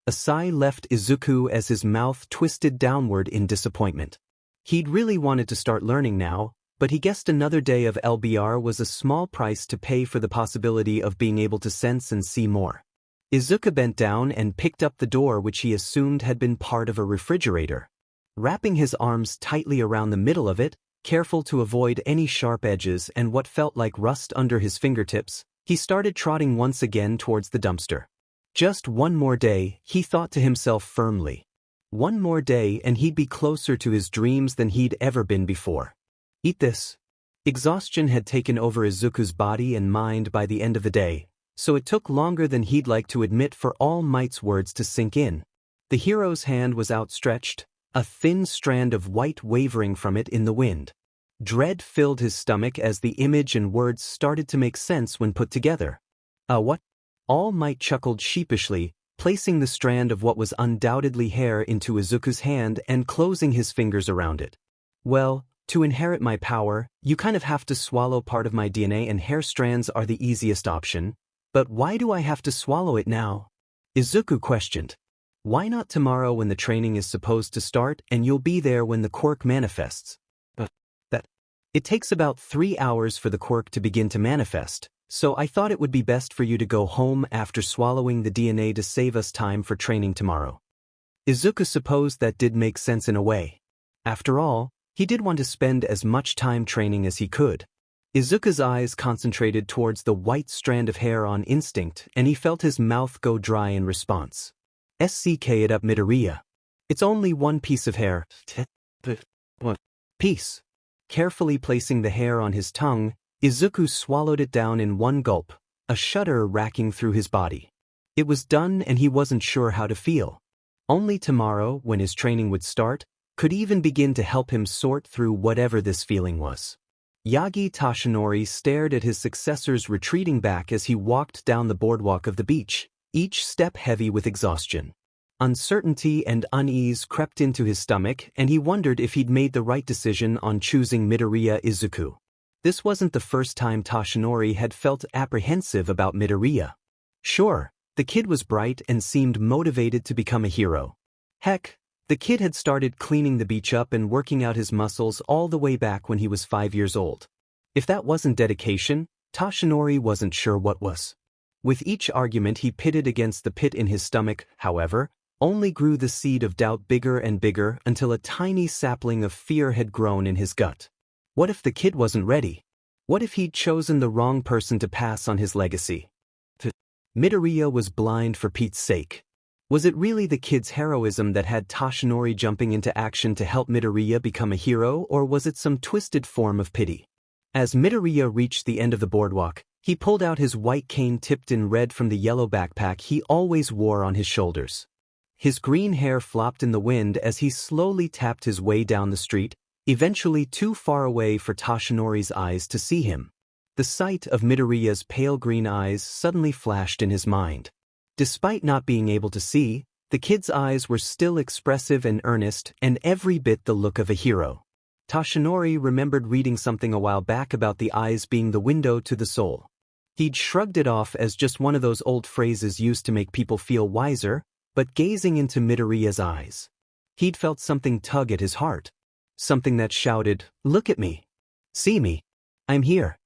A sigh left Izuku as his mouth twisted downward in disappointment. He'd really wanted to start learning now, but he guessed another day of LBR was a small price to pay for the possibility of being able to sense and see more. Izuku bent down and picked up the door which he assumed had been part of a refrigerator. Wrapping his arms tightly around the middle of it, careful to avoid any sharp edges and what felt like rust under his fingertips, he started trotting once again towards the dumpster. Just one more day, he thought to himself firmly. One more day and he'd be closer to his dreams than he'd ever been before. Eat this. Exhaustion had taken over Izuku's body and mind by the end of the day, so it took longer than he'd like to admit for All Might's words to sink in. The hero's hand was outstretched, a thin strand of white wavering from it in the wind. Dread filled his stomach as the image and words started to make sense when put together. What? All Might chuckled sheepishly, placing the strand of what was undoubtedly hair into Izuku's hand and closing his fingers around it. Well, to inherit my power, you kind of have to swallow part of my DNA and hair strands are the easiest option. But why do I have to swallow it now? Izuku questioned. Why not tomorrow when the training is supposed to start and you'll be there when the quirk manifests? It takes about 3 hours for the quirk to begin to manifest, so I thought it would be best for you to go home after swallowing the DNA to save us time for training tomorrow. Izuku supposed that did make sense in a way. After all, he did want to spend as much time training as he could. Izuku's eyes concentrated towards the white strand of hair on instinct and he felt his mouth go dry in response. SCK it up Midoriya. It's only one piece of hair. What? Piece. Carefully placing the hair on his tongue, Izuku swallowed it down in one gulp, a shudder racking through his body. It was done and he wasn't sure how to feel. Only tomorrow, when his training would start, could even begin to help him sort through whatever this feeling was. Yagi Toshinori stared at his successor's retreating back as he walked down the boardwalk of the beach, each step heavy with exhaustion. Uncertainty and unease crept into his stomach and he wondered if he'd made the right decision on choosing Midoriya Izuku. This wasn't the first time Toshinori had felt apprehensive about Midoriya. Sure, the kid was bright and seemed motivated to become a hero. Heck, the kid had started cleaning the beach up and working out his muscles all the way back when he was 5 years old. If that wasn't dedication, Toshinori wasn't sure what was. With each argument he pitted against the pit in his stomach, however, only grew the seed of doubt bigger and bigger until a tiny sapling of fear had grown in his gut. What if the kid wasn't ready? What if he'd chosen the wrong person to pass on his legacy? Midoriya was blind for Pete's sake. Was it really the kid's heroism that had Toshinori jumping into action to help Midoriya become a hero, or was it some twisted form of pity? As Midoriya reached the end of the boardwalk, he pulled out his white cane tipped in red from the yellow backpack he always wore on his shoulders. His green hair flopped in the wind as he slowly tapped his way down the street, eventually too far away for Toshinori's eyes to see him. The sight of Midoriya's pale green eyes suddenly flashed in his mind. Despite not being able to see, the kid's eyes were still expressive and earnest and every bit the look of a hero. Toshinori remembered reading something a while back about the eyes being the window to the soul. He'd shrugged it off as just one of those old phrases used to make people feel wiser, but gazing into Midoriya's eyes, he'd felt something tug at his heart. Something that shouted, "Look at me. See me. I'm here."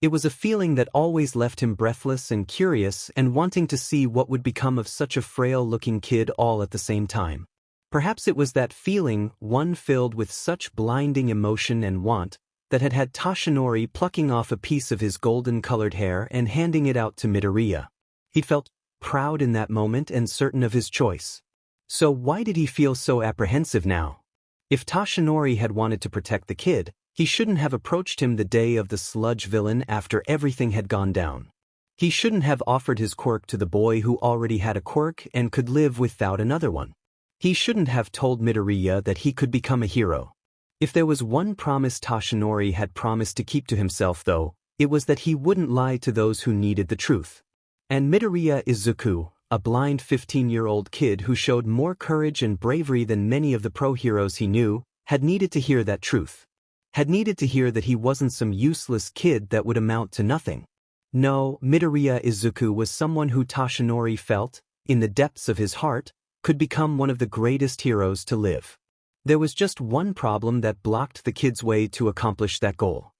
It was a feeling that always left him breathless and curious and wanting to see what would become of such a frail-looking kid all at the same time. Perhaps it was that feeling, one filled with such blinding emotion and want, that had Toshinori plucking off a piece of his golden-colored hair and handing it out to Midoriya. He felt proud in that moment and certain of his choice. So why did he feel so apprehensive now? If Toshinori had wanted to protect the kid, he shouldn't have approached him the day of the sludge villain after everything had gone down. He shouldn't have offered his quirk to the boy who already had a quirk and could live without another one. He shouldn't have told Midoriya that he could become a hero. If there was one promise Toshinori had promised to keep to himself though, it was that he wouldn't lie to those who needed the truth. And Midoriya Izuku, a blind 15-year-old kid who showed more courage and bravery than many of the pro-heroes he knew, had needed to hear that truth. Had needed to hear that he wasn't some useless kid that would amount to nothing. No, Midoriya Izuku was someone who Toshinori felt, in the depths of his heart, could become one of the greatest heroes to live. There was just one problem that blocked the kid's way to accomplish that goal.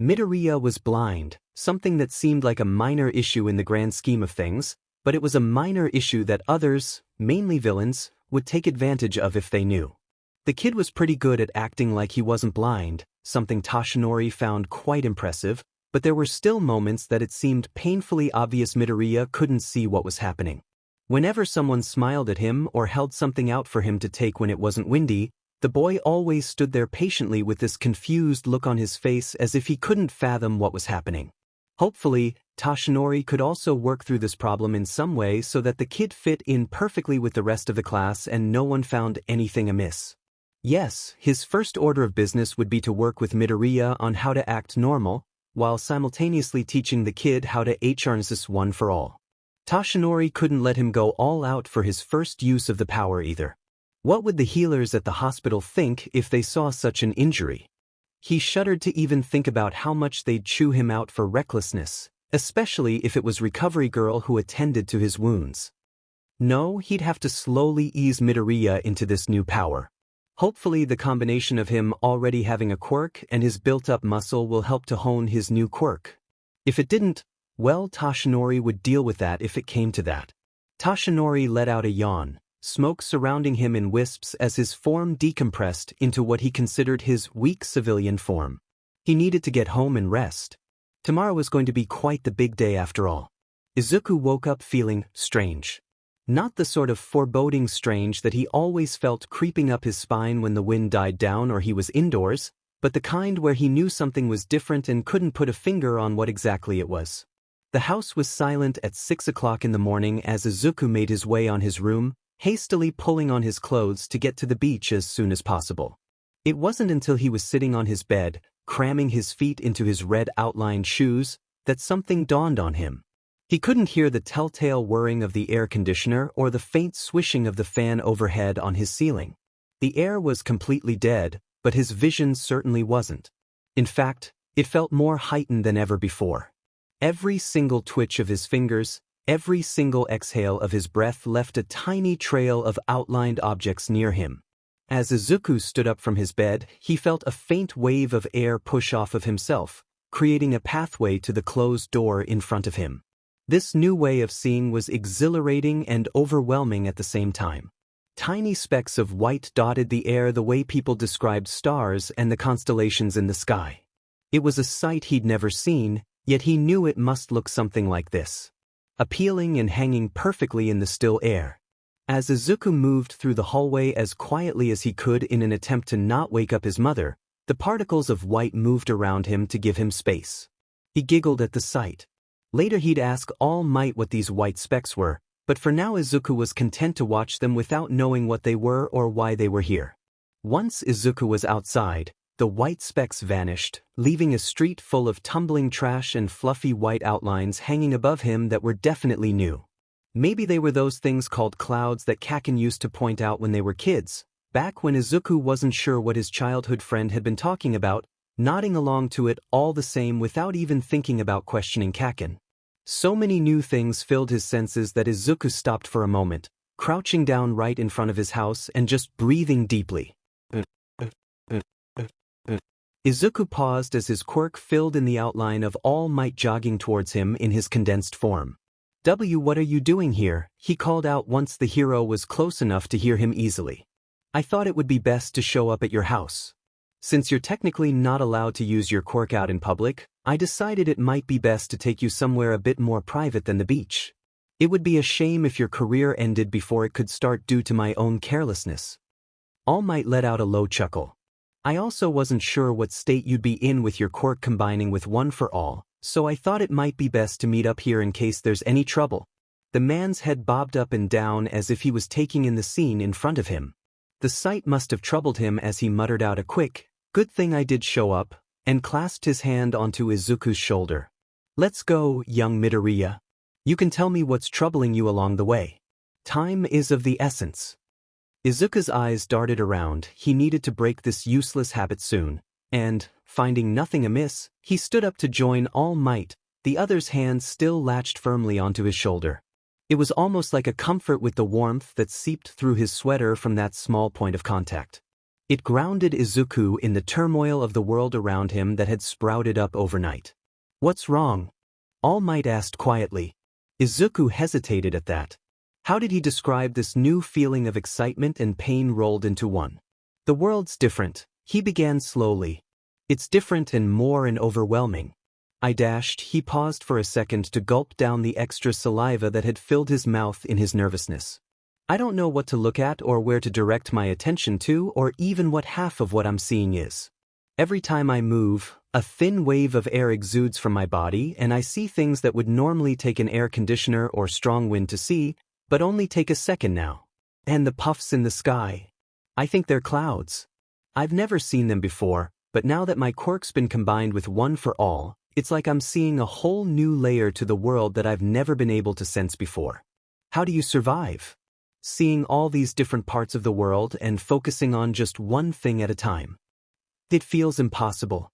Midoriya was blind, something that seemed like a minor issue in the grand scheme of things, but it was a minor issue that others, mainly villains, would take advantage of if they knew. The kid was pretty good at acting like he wasn't blind, something Toshinori found quite impressive, but there were still moments that it seemed painfully obvious Midoriya couldn't see what was happening. Whenever someone smiled at him or held something out for him to take when it wasn't windy, the boy always stood there patiently with this confused look on his face as if he couldn't fathom what was happening. Hopefully, Toshinori could also work through this problem in some way so that the kid fit in perfectly with the rest of the class and no one found anything amiss. Yes, his first order of business would be to work with Midoriya on how to act normal, while simultaneously teaching the kid how to harness one for all. Toshinori couldn't let him go all out for his first use of the power either. What would the healers at the hospital think if they saw such an injury? He shuddered to even think about how much they'd chew him out for recklessness, especially if it was Recovery Girl who attended to his wounds. No, he'd have to slowly ease Midoriya into this new power. Hopefully the combination of him already having a quirk and his built-up muscle will help to hone his new quirk. If it didn't, well, Toshinori would deal with that if it came to that. Toshinori let out a yawn, smoke surrounding him in wisps as his form decompressed into what he considered his weak civilian form. He needed to get home and rest. Tomorrow was going to be quite the big day after all. Izuku woke up feeling strange. Not the sort of foreboding strange that he always felt creeping up his spine when the wind died down or he was indoors, but the kind where he knew something was different and couldn't put a finger on what exactly it was. The house was silent at 6 o'clock in the morning as Izuku made his way on his room, hastily pulling on his clothes to get to the beach as soon as possible. It wasn't until he was sitting on his bed, cramming his feet into his red outlined shoes, that something dawned on him. He couldn't hear the telltale whirring of the air conditioner or the faint swishing of the fan overhead on his ceiling. The air was completely dead, but his vision certainly wasn't. In fact, it felt more heightened than ever before. Every single twitch of his fingers, every single exhale of his breath left a tiny trail of outlined objects near him. As Izuku stood up from his bed, he felt a faint wave of air push off of himself, creating a pathway to the closed door in front of him. This new way of seeing was exhilarating and overwhelming at the same time. Tiny specks of white dotted the air the way people described stars and the constellations in the sky. It was a sight he'd never seen, yet he knew it must look something like this. Appealing and hanging perfectly in the still air. As Izuku moved through the hallway as quietly as he could in an attempt to not wake up his mother, the particles of white moved around him to give him space. He giggled at the sight. Later he'd ask All Might what these white specks were, but for now Izuku was content to watch them without knowing what they were or why they were here. Once Izuku was outside, the white specks vanished, leaving a street full of tumbling trash and fluffy white outlines hanging above him that were definitely new. Maybe they were those things called clouds that Kacchan used to point out when they were kids, back when Izuku wasn't sure what his childhood friend had been talking about, nodding along to it all the same without even thinking about questioning Kacchan. So many new things filled his senses that Izuku stopped for a moment, crouching down right in front of his house and just breathing deeply. Izuku paused as his quirk filled in the outline of All Might jogging towards him in his condensed form. What are you doing here? He called out once the hero was close enough to hear him easily. I thought it would be best to show up at your house. Since you're technically not allowed to use your quirk out in public, I decided it might be best to take you somewhere a bit more private than the beach. It would be a shame if your career ended before it could start due to my own carelessness. All Might let out a low chuckle. I also wasn't sure what state you'd be in with your quirk combining with One for All, so I thought it might be best to meet up here in case there's any trouble. The man's head bobbed up and down as if he was taking in the scene in front of him. The sight must have troubled him as he muttered out a quick, "Good thing I did show up," and clasped his hand onto Izuku's shoulder. "Let's go, young Midoriya. You can tell me what's troubling you along the way. Time is of the essence." Izuku's eyes darted around. He needed to break this useless habit soon, and, finding nothing amiss, he stood up to join All Might, the other's hand still latched firmly onto his shoulder. It was almost like a comfort with the warmth that seeped through his sweater from that small point of contact. It grounded Izuku in the turmoil of the world around him that had sprouted up overnight. "What's wrong?" All Might asked quietly. Izuku hesitated at that. How did he describe this new feeling of excitement and pain rolled into one? "The world's different," he began slowly. "It's different and more and overwhelming." He paused for a second to gulp down the extra saliva that had filled his mouth in his nervousness. "I don't know what to look at or where to direct my attention to or even what half of what I'm seeing is. Every time I move, a thin wave of air exudes from my body and I see things that would normally take an air conditioner or strong wind to see, but only take a second now. And the puffs in the sky. I think they're clouds. I've never seen them before, but now that my quirk's been combined with One for All, it's like I'm seeing a whole new layer to the world that I've never been able to sense before. How do you survive? Seeing all these different parts of the world and focusing on just one thing at a time. It feels impossible."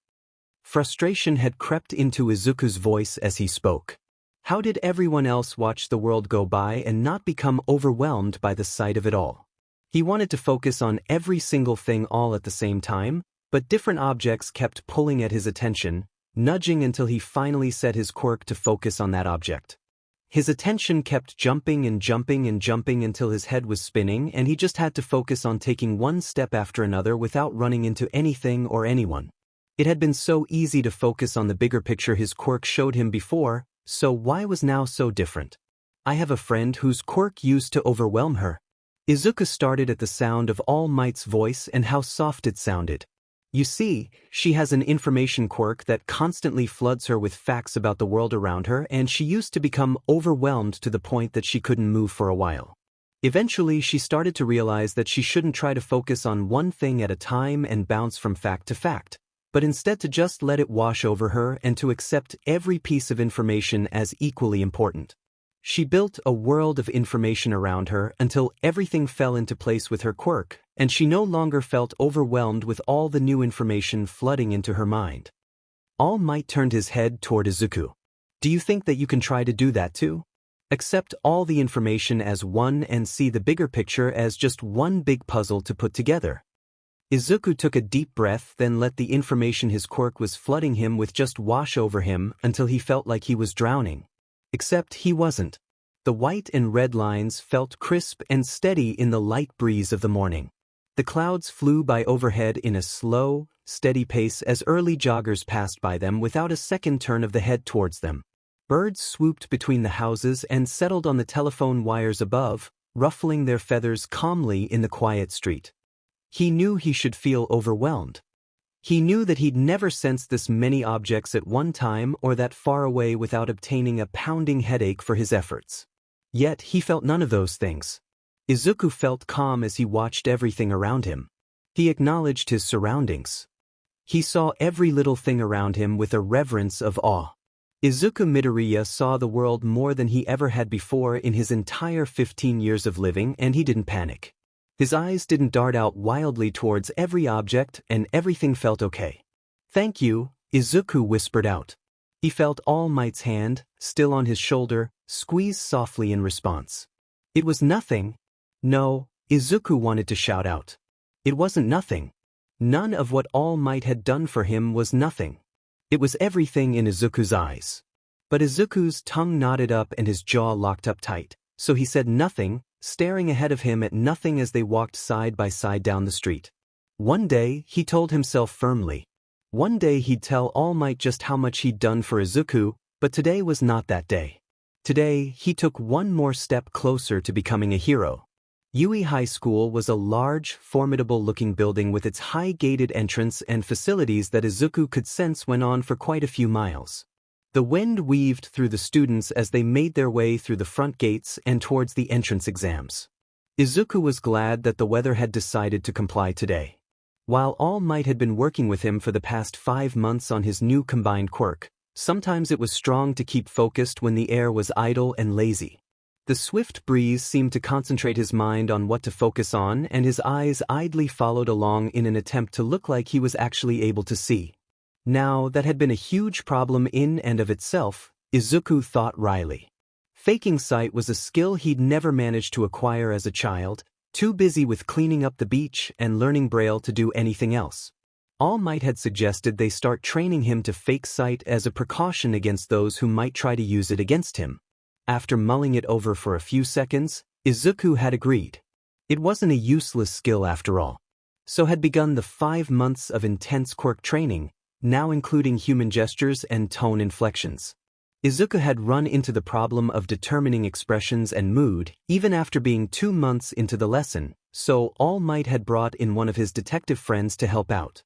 Frustration had crept into Izuku's voice as he spoke. How did everyone else watch the world go by and not become overwhelmed by the sight of it all? He wanted to focus on every single thing all at the same time, but different objects kept pulling at his attention, nudging until he finally set his quirk to focus on that object. His attention kept jumping and jumping and jumping until his head was spinning and he just had to focus on taking one step after another without running into anything or anyone. It had been so easy to focus on the bigger picture his quirk showed him before, so why was now so different? "I have a friend whose quirk used to overwhelm her." Izuku started at the sound of All Might's voice and how soft it sounded. "You see, she has an information quirk that constantly floods her with facts about the world around her and she used to become overwhelmed to the point that she couldn't move for a while. Eventually she started to realize that she shouldn't try to focus on one thing at a time and bounce from fact to fact, but instead to just let it wash over her and to accept every piece of information as equally important. She built a world of information around her until everything fell into place with her quirk, and she no longer felt overwhelmed with all the new information flooding into her mind." All Might turned his head toward Izuku. "Do you think that you can try to do that too? Accept all the information as one and see the bigger picture as just one big puzzle to put together?" Izuku took a deep breath, then let the information his quirk was flooding him with just wash over him until he felt like he was drowning. Except he wasn't. The white and red lines felt crisp and steady in the light breeze of the morning. The clouds flew by overhead in a slow, steady pace as early joggers passed by them without a second turn of the head towards them. Birds swooped between the houses and settled on the telephone wires above, ruffling their feathers calmly in the quiet street. He knew he should feel overwhelmed. He knew that he'd never sensed this many objects at one time or that far away without obtaining a pounding headache for his efforts. Yet he felt none of those things. Izuku felt calm as he watched everything around him. He acknowledged his surroundings. He saw every little thing around him with a reverence of awe. Izuku Midoriya saw the world more than he ever had before in his entire 15 years of living, and he didn't panic. His eyes didn't dart out wildly towards every object, and everything felt okay. "Thank you," Izuku whispered out. He felt All Might's hand, still on his shoulder, squeeze softly in response. It was nothing. No, Izuku wanted to shout out. It wasn't nothing. None of what All Might had done for him was nothing. It was everything in Izuku's eyes. But Izuku's tongue knotted up and his jaw locked up tight, so he said nothing, staring ahead of him at nothing as they walked side by side down the street. One day, he told himself firmly. One day he'd tell All Might just how much he'd done for Izuku, but today was not that day. Today, he took one more step closer to becoming a hero. Yui High School was a large, formidable-looking building with its high gated entrance and facilities that Izuku could sense went on for quite a few miles. The wind weaved through the students as they made their way through the front gates and towards the entrance exams. Izuku was glad that the weather had decided to comply today. While All Might had been working with him for the past 5 months on his new combined quirk, sometimes it was strong to keep focused when the air was idle and lazy. The swift breeze seemed to concentrate his mind on what to focus on, and his eyes idly followed along in an attempt to look like he was actually able to see. Now, that had been a huge problem in and of itself, Izuku thought wryly. Faking sight was a skill he'd never managed to acquire as a child, too busy with cleaning up the beach and learning Braille to do anything else. All Might had suggested they start training him to fake sight as a precaution against those who might try to use it against him. After mulling it over for a few seconds, Izuku had agreed. It wasn't a useless skill after all. So had begun the 5 months of intense quirk training, now including human gestures and tone inflections. Izuku had run into the problem of determining expressions and mood even after being 2 months into the lesson, so All Might had brought in one of his detective friends to help out.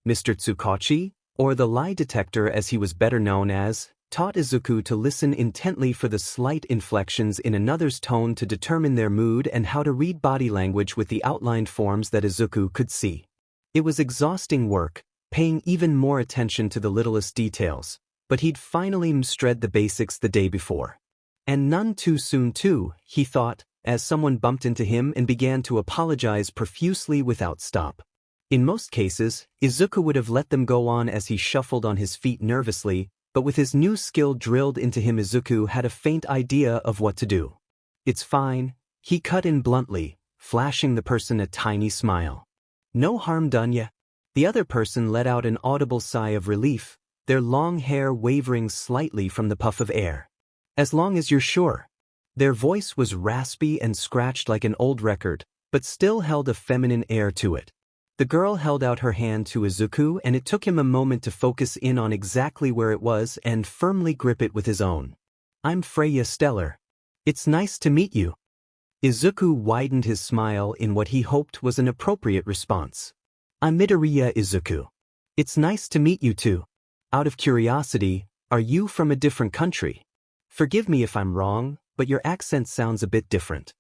Mr. Tsukachi, or the lie detector as he was better known as, taught Izuku to listen intently for the slight inflections in another's tone to determine their mood and how to read body language with the outlined forms that Izuku could see. It was exhausting work, paying even more attention to the littlest details, but he'd finally mastered the basics the day before. And none too soon too, he thought, as someone bumped into him and began to apologize profusely without stop. In most cases, Izuku would have let them go on as he shuffled on his feet nervously, but with his new skill drilled into him, Izuku had a faint idea of what to do. "It's fine," he cut in bluntly, flashing the person a tiny smile. "No harm done ya." The other person let out an audible sigh of relief, their long hair wavering slightly from the puff of air. "As long as you're sure." Their voice was raspy and scratched like an old record, but still held a feminine air to it. The girl held out her hand to Izuku, and it took him a moment to focus in on exactly where it was and firmly grip it with his own. "I'm Freya Stellar. It's nice to meet you." Izuku widened his smile in what he hoped was an appropriate response. "I'm Midoriya Izuku. It's nice to meet you too. Out of curiosity, are you from a different country? Forgive me if I'm wrong, but your accent sounds a bit different."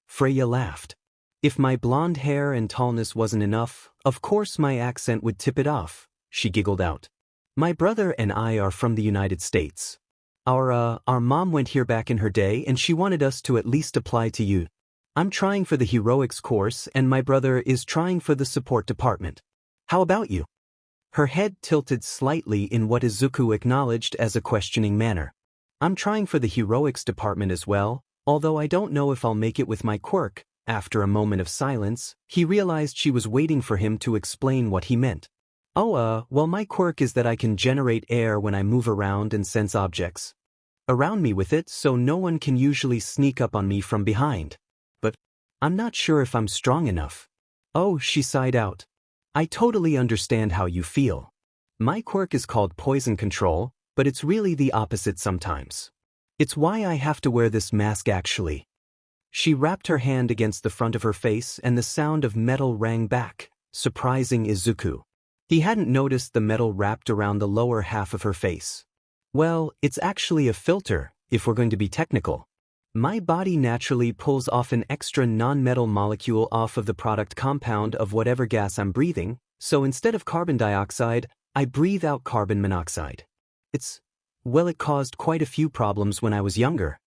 Freya laughed. "If my blonde hair and tallness wasn't enough, of course my accent would tip it off," she giggled out. "My brother and I are from the United States. Our mom went here back in her day and she wanted us to at least apply to you. I'm trying for the heroics course and my brother is trying for the support department. How about you?" Her head tilted slightly in what Izuku acknowledged as a questioning manner. "I'm trying for the heroics department as well, although I don't know if I'll make it with my quirk, After a moment of silence, he realized she was waiting for him to explain what he meant. Oh, well, my quirk is that I can generate air when I move around and sense objects around me with it, so no one can usually sneak up on me from behind. But I'm not sure if I'm strong enough. Oh, she sighed out. I totally understand how you feel. My quirk is called poison control, but it's really the opposite sometimes. It's why I have to wear this mask actually. She wrapped her hand against the front of her face and the sound of metal rang back, surprising Izuku. He hadn't noticed the metal wrapped around the lower half of her face. Well, it's actually a filter, if we're going to be technical. My body naturally pulls off an extra non-metal molecule off of the product compound of whatever gas I'm breathing, so instead of carbon dioxide, I breathe out carbon monoxide. It caused quite a few problems when I was younger.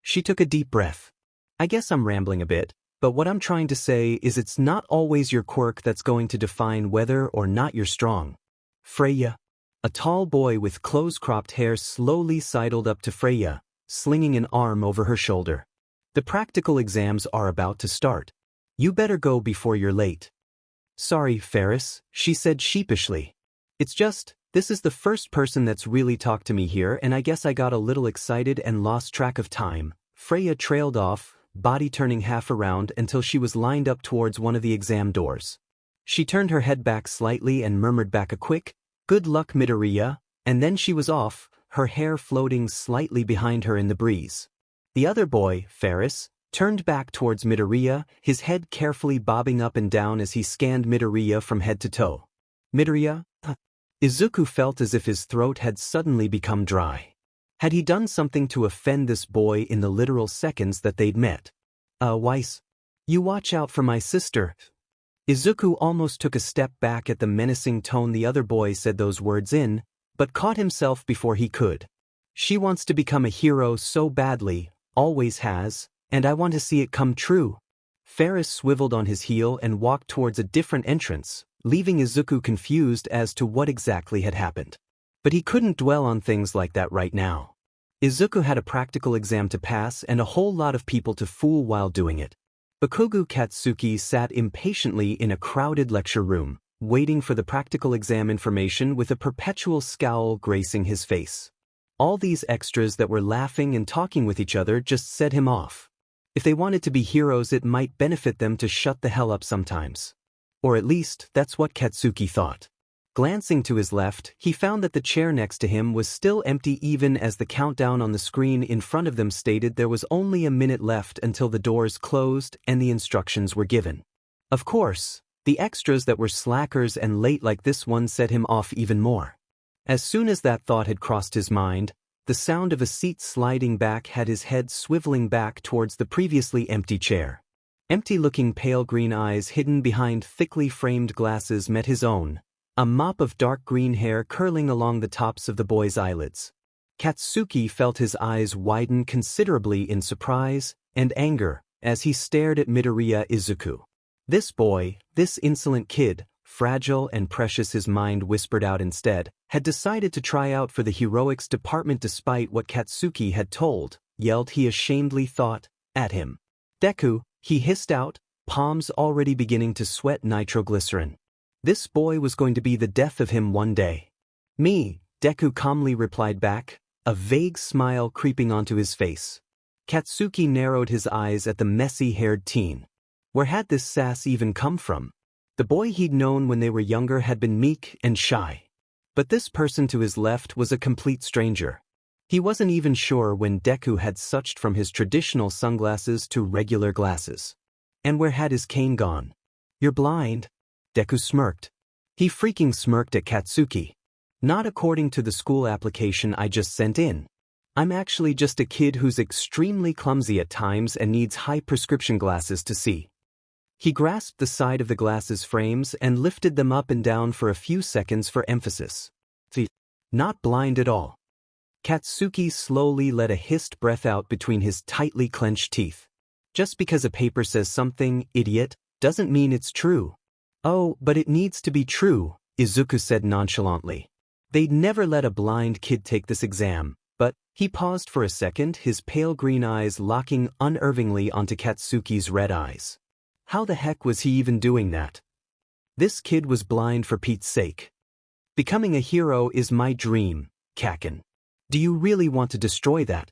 She took a deep breath. I guess I'm rambling a bit, but what I'm trying to say is it's not always your quirk that's going to define whether or not you're strong. Freya. A tall boy with close-cropped hair slowly sidled up to Freya, slinging an arm over her shoulder. The practical exams are about to start. You better go before you're late. Sorry, Ferris, she said sheepishly. It's just, this is the first person that's really talked to me here and I guess I got a little excited and lost track of time. Freya trailed off, body turning half around until she was lined up towards one of the exam doors. She turned her head back slightly and murmured back a quick, "Good luck, Midoriya," and then she was off, her hair floating slightly behind her in the breeze. The other boy, Ferris, turned back towards Midoriya, his head carefully bobbing up and down as he scanned Midoriya from head to toe. Midoriya? Izuku felt as if his throat had suddenly become dry. Had he done something to offend this boy in the literal seconds that they'd met? Weiss. You watch out for my sister. Izuku almost took a step back at the menacing tone the other boy said those words in, but caught himself before he could. She wants to become a hero so badly, always has, and I want to see it come true. Ferris swiveled on his heel and walked towards a different entrance, leaving Izuku confused as to what exactly had happened. But he couldn't dwell on things like that right now. Izuku had a practical exam to pass and a whole lot of people to fool while doing it. Bakugo Katsuki sat impatiently in a crowded lecture room, waiting for the practical exam information with a perpetual scowl gracing his face. All these extras that were laughing and talking with each other just set him off. If they wanted to be heroes, it might benefit them to shut the hell up sometimes. Or at least, that's what Katsuki thought. Glancing to his left, he found that the chair next to him was still empty even as the countdown on the screen in front of them stated there was only a minute left until the doors closed and the instructions were given. Of course, the extras that were slackers and late like this one set him off even more. As soon as that thought had crossed his mind, the sound of a seat sliding back had his head swiveling back towards the previously empty chair. Empty-looking pale green eyes hidden behind thickly framed glasses met his own, a mop of dark green hair curling along the tops of the boy's eyelids. Katsuki felt his eyes widen considerably in surprise and anger as he stared at Midoriya Izuku. This boy, this insolent kid, fragile and precious his mind whispered out instead, had decided to try out for the heroics department despite what Katsuki had yelled he ashamedly thought, at him. Deku, he hissed out, palms already beginning to sweat nitroglycerin. This boy was going to be the death of him one day. Me, Deku calmly replied back, a vague smile creeping onto his face. Katsuki narrowed his eyes at the messy-haired teen. Where had this sass even come from? The boy he'd known when they were younger had been meek and shy. But this person to his left was a complete stranger. He wasn't even sure when Deku had switched from his traditional sunglasses to regular glasses. And where had his cane gone? You're blind. Deku smirked. He freaking smirked at Katsuki. Not according to the school application I just sent in. I'm actually just a kid who's extremely clumsy at times and needs high prescription glasses to see. He grasped the side of the glasses frames and lifted them up and down for a few seconds for emphasis. Not blind at all. Katsuki slowly let a hissed breath out between his tightly clenched teeth. Just because a paper says something, idiot, doesn't mean it's true. Oh, but it needs to be true, Izuku said nonchalantly. They'd never let a blind kid take this exam, But he paused for a second, his pale green eyes locking unnervingly onto Katsuki's red eyes. How the heck was he even doing that? This kid was blind for Pete's sake. Becoming a hero is my dream, Kacchan. Do you really want to destroy that?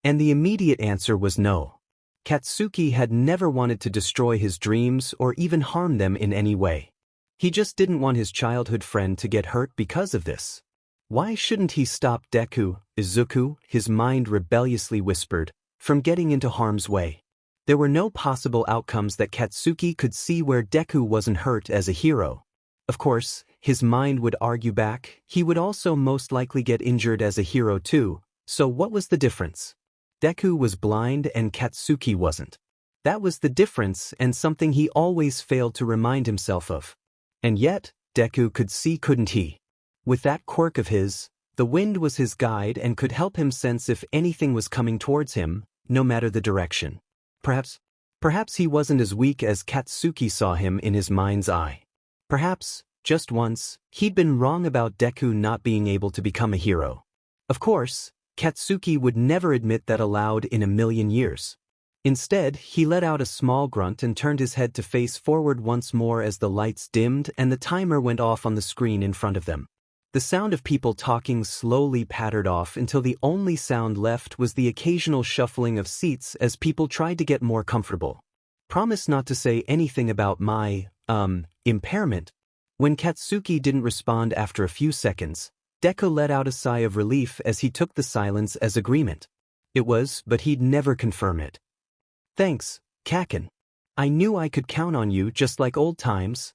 And the immediate answer was no. Katsuki had never wanted to destroy his dreams or even harm them in any way. He just didn't want his childhood friend to get hurt because of this. Why shouldn't he stop Deku, Izuku, his mind rebelliously whispered, from getting into harm's way? There were no possible outcomes that Katsuki could see where Deku wasn't hurt as a hero. Of course, his mind would argue back, he would also most likely get injured as a hero too, so what was the difference? Deku was blind and Katsuki wasn't. That was the difference and something he always failed to remind himself of. And yet, Deku could see, couldn't he? With that quirk of his, the wind was his guide and could help him sense if anything was coming towards him, no matter the direction. Perhaps he wasn't as weak as Katsuki saw him in his mind's eye. Perhaps, just once, he'd been wrong about Deku not being able to become a hero. Of course, Katsuki would never admit that aloud in a million years. Instead, he let out a small grunt and turned his head to face forward once more as the lights dimmed and the timer went off on the screen in front of them. The sound of people talking slowly pattered off until the only sound left was the occasional shuffling of seats as people tried to get more comfortable. Promise not to say anything about my, impairment. When Katsuki didn't respond after a few seconds, Deku let out a sigh of relief as he took the silence as agreement. It was, but he'd never confirm it. Thanks, Kacchan. I knew I could count on you just like old times.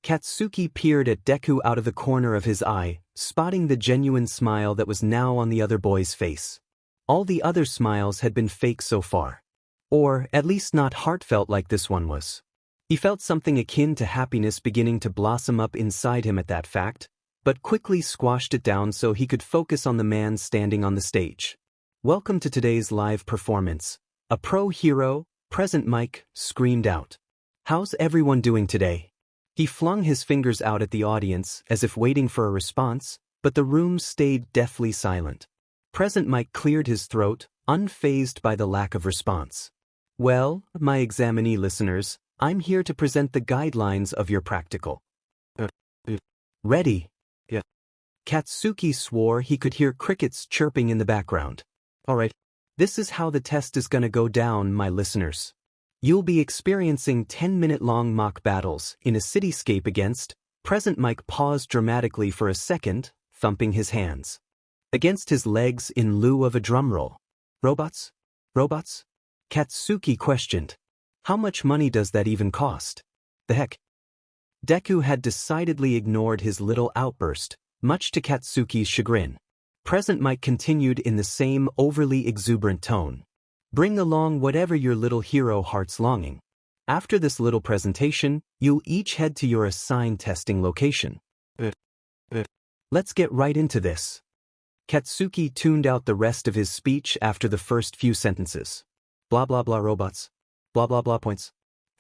Katsuki peered at Deku out of the corner of his eye, spotting the genuine smile that was now on the other boy's face. All the other smiles had been fake so far. Or, at least not heartfelt like this one was. He felt something akin to happiness beginning to blossom up inside him at that fact, but quickly squashed it down so he could focus on the man standing on the stage. Welcome to today's live performance. A pro hero, Present Mike, screamed out. How's everyone doing today? He flung his fingers out at the audience as if waiting for a response, but the room stayed deathly silent. Present Mike cleared his throat, unfazed by the lack of response. Well, my examinee listeners, I'm here to present the guidelines of your practical. Ready? Yeah. Katsuki swore he could hear crickets chirping in the background. Alright. This is how the test is gonna go down, my listeners. You'll be experiencing 10-minute-long mock battles in a cityscape against. Present Mike paused dramatically for a second, thumping his hands against his legs in lieu of a drumroll. Robots? Robots? Katsuki questioned. How much money does that even cost? The heck? Deku had decidedly ignored his little outburst, much to Katsuki's chagrin. Present Mike continued in the same overly exuberant tone. Bring along whatever your little hero heart's longing. After this little presentation, you'll each head to your assigned testing location. Let's get right into this. Katsuki tuned out the rest of his speech after the first few sentences. Blah blah blah robots. Blah blah blah points.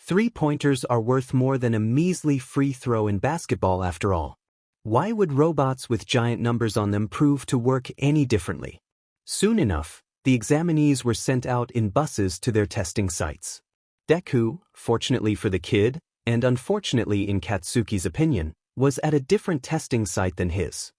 3-pointers are worth more than a measly free throw in basketball after all. Why would robots with giant numbers on them prove to work any differently? Soon enough, the examinees were sent out in buses to their testing sites. Deku, fortunately for the kid, and unfortunately in Katsuki's opinion, was at a different testing site than his.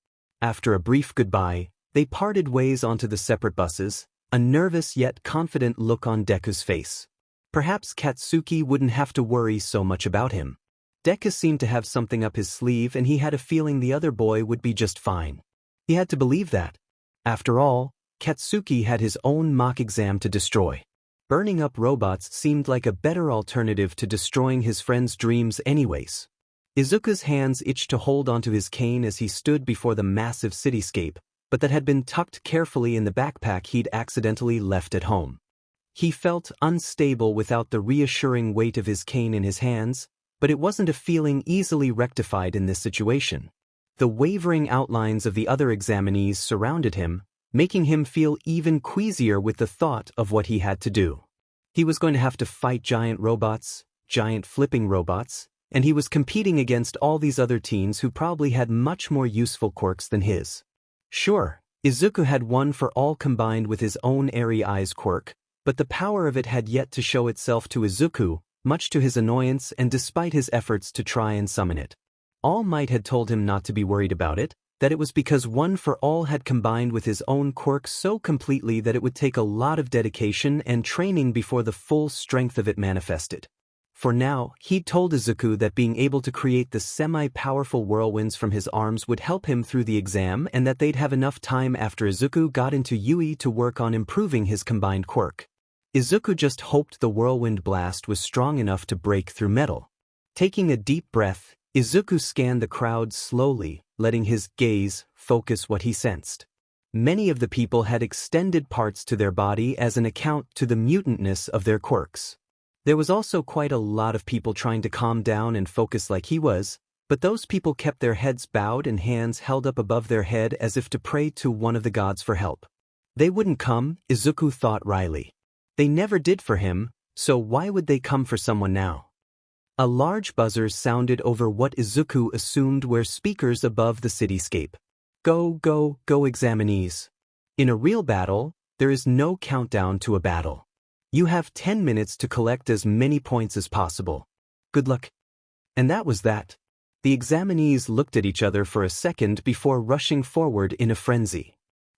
After a brief goodbye, they parted ways onto the separate buses, a nervous yet confident look on Deku's face. Perhaps Katsuki wouldn't have to worry so much about him. Deku seemed to have something up his sleeve and he had a feeling the other boy would be just fine. He had to believe that. After all, Katsuki had his own mock exam to destroy. Burning up robots seemed like a better alternative to destroying his friend's dreams anyways. Izuku's hands itched to hold onto his cane as he stood before the massive cityscape, but that had been tucked carefully in the backpack he'd accidentally left at home. He felt unstable without the reassuring weight of his cane in his hands, but it wasn't a feeling easily rectified in this situation. The wavering outlines of the other examinees surrounded him, making him feel even queasier with the thought of what he had to do. He was going to have to fight giant robots, giant flipping robots, and he was competing against all these other teens who probably had much more useful quirks than his. Sure, Izuku had one for all combined with his own airy eyes quirk, but the power of it had yet to show itself to Izuku, much to his annoyance and despite his efforts to try and summon it. All Might had told him not to be worried about it, that it was because one for all had combined with his own quirk so completely that it would take a lot of dedication and training before the full strength of it manifested. For now, he'd told Izuku that being able to create the semi-powerful whirlwinds from his arms would help him through the exam and that they'd have enough time after Izuku got into UE to work on improving his combined quirk. Izuku just hoped the whirlwind blast was strong enough to break through metal. Taking a deep breath, Izuku scanned the crowd slowly, letting his gaze focus what he sensed. Many of the people had extended parts to their body as an account to the mutantness of their quirks. There was also quite a lot of people trying to calm down and focus like he was, but those people kept their heads bowed and hands held up above their head as if to pray to one of the gods for help. They wouldn't come, Izuku thought wryly. They never did for him, so why would they come for someone now? A large buzzer sounded over what Izuku assumed were speakers above the cityscape. Go, go, go examinees. In a real battle, there is no countdown to a battle. You have 10 minutes to collect as many points as possible. Good luck. And that was that. The examinees looked at each other for a second before rushing forward in a frenzy.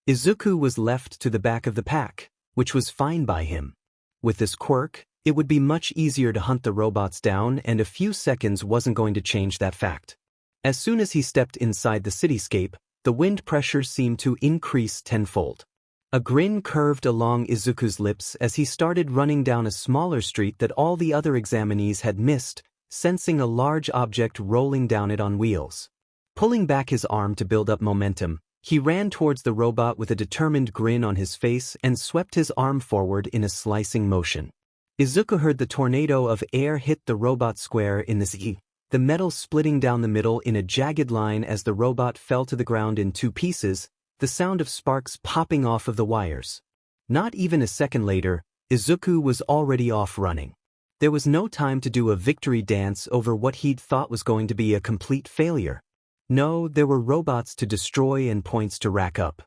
Izuku was left to the back of the pack, which was fine by him. With this quirk, it would be much easier to hunt the robots down, and a few seconds wasn't going to change that fact. As soon as he stepped inside the cityscape, the wind pressure seemed to increase tenfold. A grin curved along Izuku's lips as he started running down a smaller street that all the other examinees had missed, sensing a large object rolling down it on wheels. Pulling back his arm to build up momentum, he ran towards the robot with a determined grin on his face and swept his arm forward in a slicing motion. Izuku heard the tornado of air hit the robot square in the Z, the metal splitting down the middle in a jagged line as the robot fell to the ground in two pieces, the sound of sparks popping off of the wires. Not even a second later, Izuku was already off running. There was no time to do a victory dance over what he'd thought was going to be a complete failure. No, there were robots to destroy and points to rack up.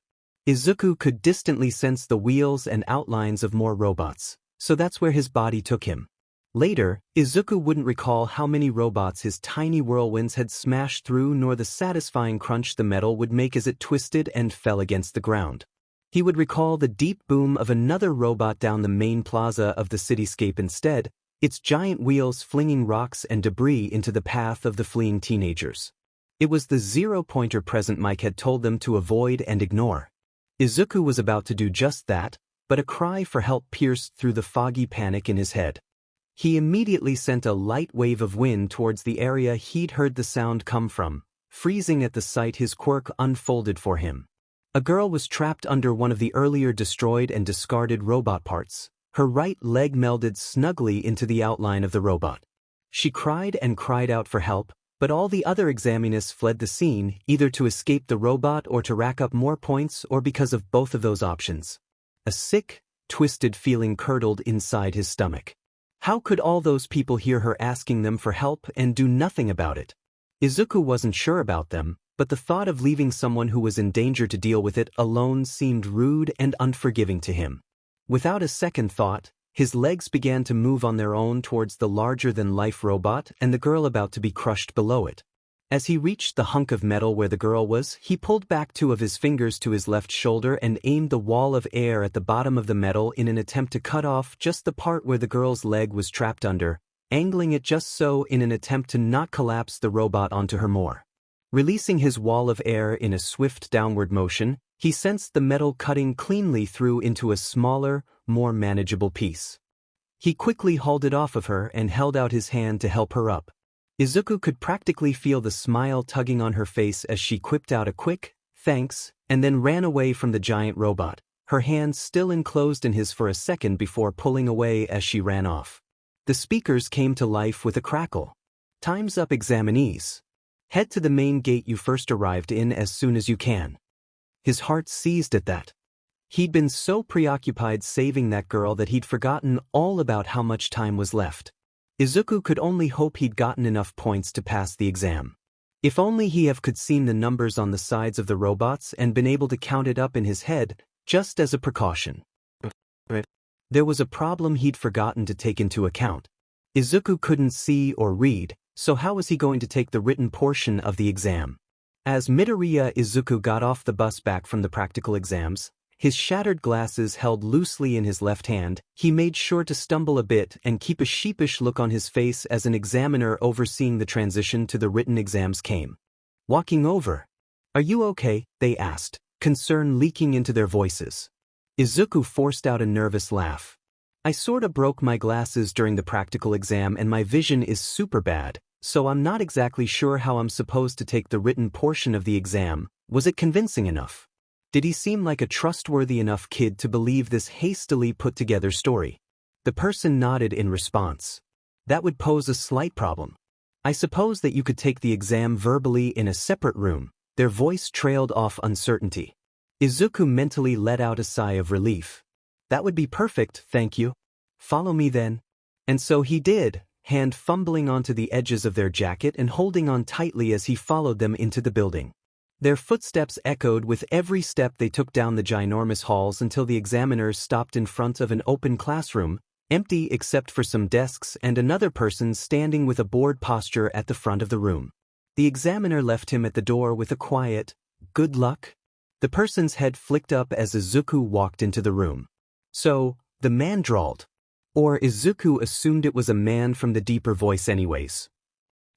Izuku could distantly sense the wheels and outlines of more robots, so that's where his body took him. Later, Izuku wouldn't recall how many robots his tiny whirlwinds had smashed through nor the satisfying crunch the metal would make as it twisted and fell against the ground. He would recall the deep boom of another robot down the main plaza of the cityscape instead, its giant wheels flinging rocks and debris into the path of the fleeing teenagers. It was the zero-pointer present Mike had told them to avoid and ignore. Izuku was about to do just that, but a cry for help pierced through the foggy panic in his head. He immediately sent a light wave of wind towards the area he'd heard the sound come from, freezing at the sight his quirk unfolded for him. A girl was trapped under one of the earlier destroyed and discarded robot parts. Her right leg melded snugly into the outline of the robot. She cried and cried out for help, but all the other examinees fled the scene, either to escape the robot or to rack up more points or because of both of those options. A sick, twisted feeling curdled inside his stomach. How could all those people hear her asking them for help and do nothing about it? Izuku wasn't sure about them, but the thought of leaving someone who was in danger to deal with it alone seemed rude and unforgiving to him. Without a second thought, his legs began to move on their own towards the larger-than-life robot and the girl about to be crushed below it. As he reached the hunk of metal where the girl was, he pulled back two of his fingers to his left shoulder and aimed the wall of air at the bottom of the metal in an attempt to cut off just the part where the girl's leg was trapped under, angling it just so in an attempt to not collapse the robot onto her more. Releasing his wall of air in a swift downward motion, he sensed the metal cutting cleanly through into a smaller, more manageable piece. He quickly hauled it off of her and held out his hand to help her up. Izuku could practically feel the smile tugging on her face as she quipped out a quick, thanks, and then ran away from the giant robot, her hands still enclosed in his for a second before pulling away as she ran off. The speakers came to life with a crackle. Time's up examinees. Head to the main gate you first arrived in as soon as you can. His heart seized at that. He'd been so preoccupied saving that girl that he'd forgotten all about how much time was left. Izuku could only hope he'd gotten enough points to pass the exam. If only he could seen the numbers on the sides of the robots and been able to count it up in his head, just as a precaution. But there was a problem he'd forgotten to take into account. Izuku couldn't see or read, so how was he going to take the written portion of the exam? As Midoriya Izuku got off the bus back from the practical exams, his shattered glasses held loosely in his left hand, he made sure to stumble a bit and keep a sheepish look on his face as an examiner overseeing the transition to the written exams came. Walking over. "Are you okay?" they asked, concern leaking into their voices. Izuku forced out a nervous laugh. "I sorta broke my glasses during the practical exam and my vision is super bad, so I'm not exactly sure how I'm supposed to take the written portion of the exam. Was it convincing enough? Did he seem like a trustworthy enough kid to believe this hastily put-together story?" The person nodded in response. "That would pose a slight problem. I suppose that you could take the exam verbally in a separate room." Their voice trailed off uncertainty. Izuku mentally let out a sigh of relief. "That would be perfect, thank you. Follow me then." And so he did, hand fumbling onto the edges of their jacket and holding on tightly as he followed them into the building. Their footsteps echoed with every step they took down the ginormous halls until the examiners stopped in front of an open classroom, empty except for some desks and another person standing with a bored posture at the front of the room. The examiner left him at the door with a quiet, "Good luck?" The person's head flicked up as Izuku walked into the room. "So," the man drawled. Or Izuku assumed it was a man from the deeper voice anyways.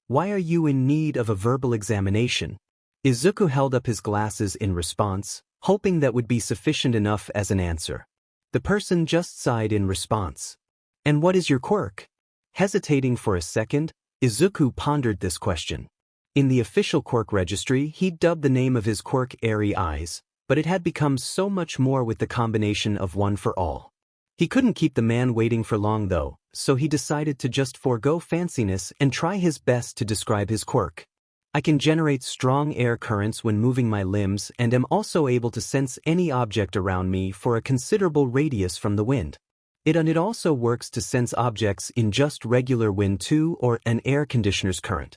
"Why are you in need of a verbal examination?" Izuku held up his glasses in response, hoping that would be sufficient enough as an answer. The person just sighed in response. "And what is your quirk?" Hesitating for a second, Izuku pondered this question. In the official quirk registry, he'd dubbed the name of his quirk Airy Eyes, but it had become so much more with the combination of one for all. He couldn't keep the man waiting for long though, so he decided to just forego fanciness and try his best to describe his quirk. "I can generate strong air currents when moving my limbs and am also able to sense any object around me for a considerable radius from the wind. It also works to sense objects in just regular wind too, or an air conditioner's current."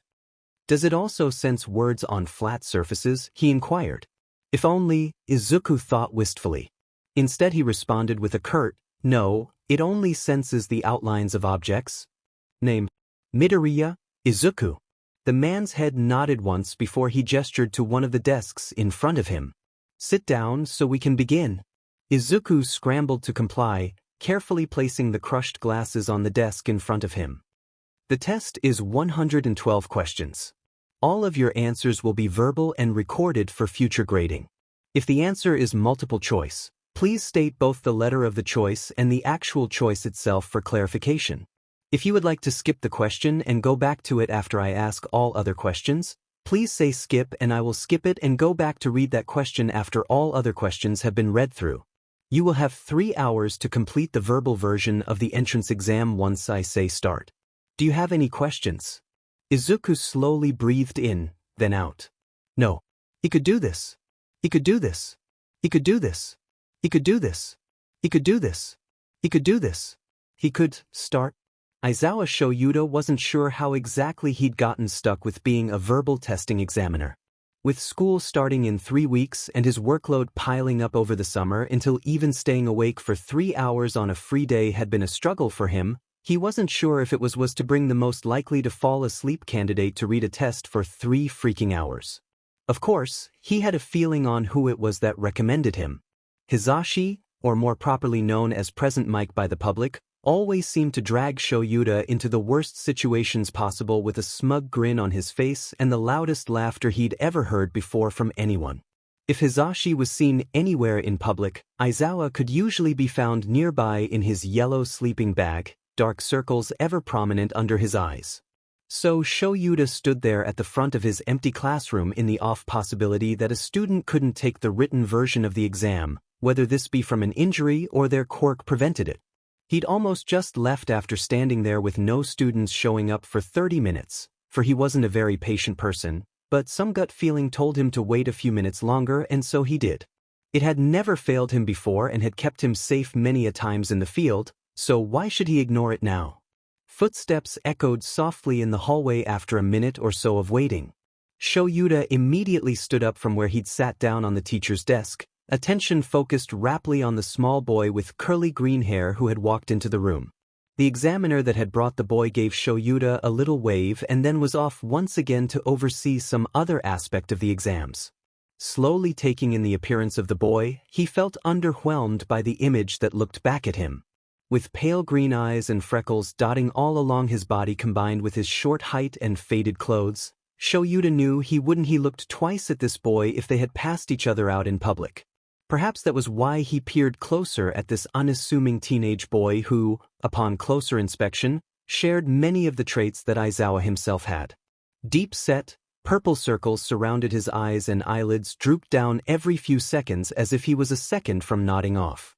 "Does it also sense words on flat surfaces?" he inquired. If only, Izuku thought wistfully. Instead he responded with a curt, "No, it only senses the outlines of objects." "Name?" "Midoriya Izuku." The man's head nodded once before he gestured to one of the desks in front of him. "Sit down so we can begin." Izuku scrambled to comply, carefully placing the crushed glasses on the desk in front of him. "The test is 112 questions. All of your answers will be verbal and recorded for future grading. If the answer is multiple choice, please state both the letter of the choice and the actual choice itself for clarification. If you would like to skip the question and go back to it after I ask all other questions, please say skip and I will skip it and go back to read that question after all other questions have been read through. You will have 3 hours to complete the verbal version of the entrance exam once I say start. Do you have any questions?" Izuku slowly breathed in, then out. No. He could do this. He could do this. He could do this. He could do this. He could do this. He could do this. He could start. Aizawa Shoyuda wasn't sure how exactly he'd gotten stuck with being a verbal testing examiner. With school starting in 3 weeks and his workload piling up over the summer until even staying awake for 3 hours on a free day had been a struggle for him, he wasn't sure if it was to bring the most likely to fall asleep candidate to read a test for 3 freaking hours. Of course, he had a feeling on who it was that recommended him. Hizashi, or more properly known as Present Mic by the public, always seemed to drag Shoyuda into the worst situations possible with a smug grin on his face and the loudest laughter he'd ever heard before from anyone. If Hizashi was seen anywhere in public, Aizawa could usually be found nearby in his yellow sleeping bag, dark circles ever prominent under his eyes. So Shoyuda stood there at the front of his empty classroom in the off possibility that a student couldn't take the written version of the exam, whether this be from an injury or their quirk prevented it. He'd almost just left after standing there with no students showing up for 30 minutes, for he wasn't a very patient person, but some gut feeling told him to wait a few minutes longer and so he did. It had never failed him before and had kept him safe many a times in the field, so why should he ignore it now? Footsteps echoed softly in the hallway after a minute or so of waiting. Shoyuda immediately stood up from where he'd sat down on the teacher's desk, attention focused raptly on the small boy with curly green hair who had walked into the room. The examiner that had brought the boy gave Shoyuda a little wave and then was off once again to oversee some other aspect of the exams. Slowly taking in the appearance of the boy, he felt underwhelmed by the image that looked back at him. With pale green eyes and freckles dotting all along his body combined with his short height and faded clothes, Shoyuda knew he looked twice at this boy if they had passed each other out in public. Perhaps that was why he peered closer at this unassuming teenage boy who, upon closer inspection, shared many of the traits that Aizawa himself had. Deep-set, purple circles surrounded his eyes and eyelids drooped down every few seconds as if he was a second from nodding off.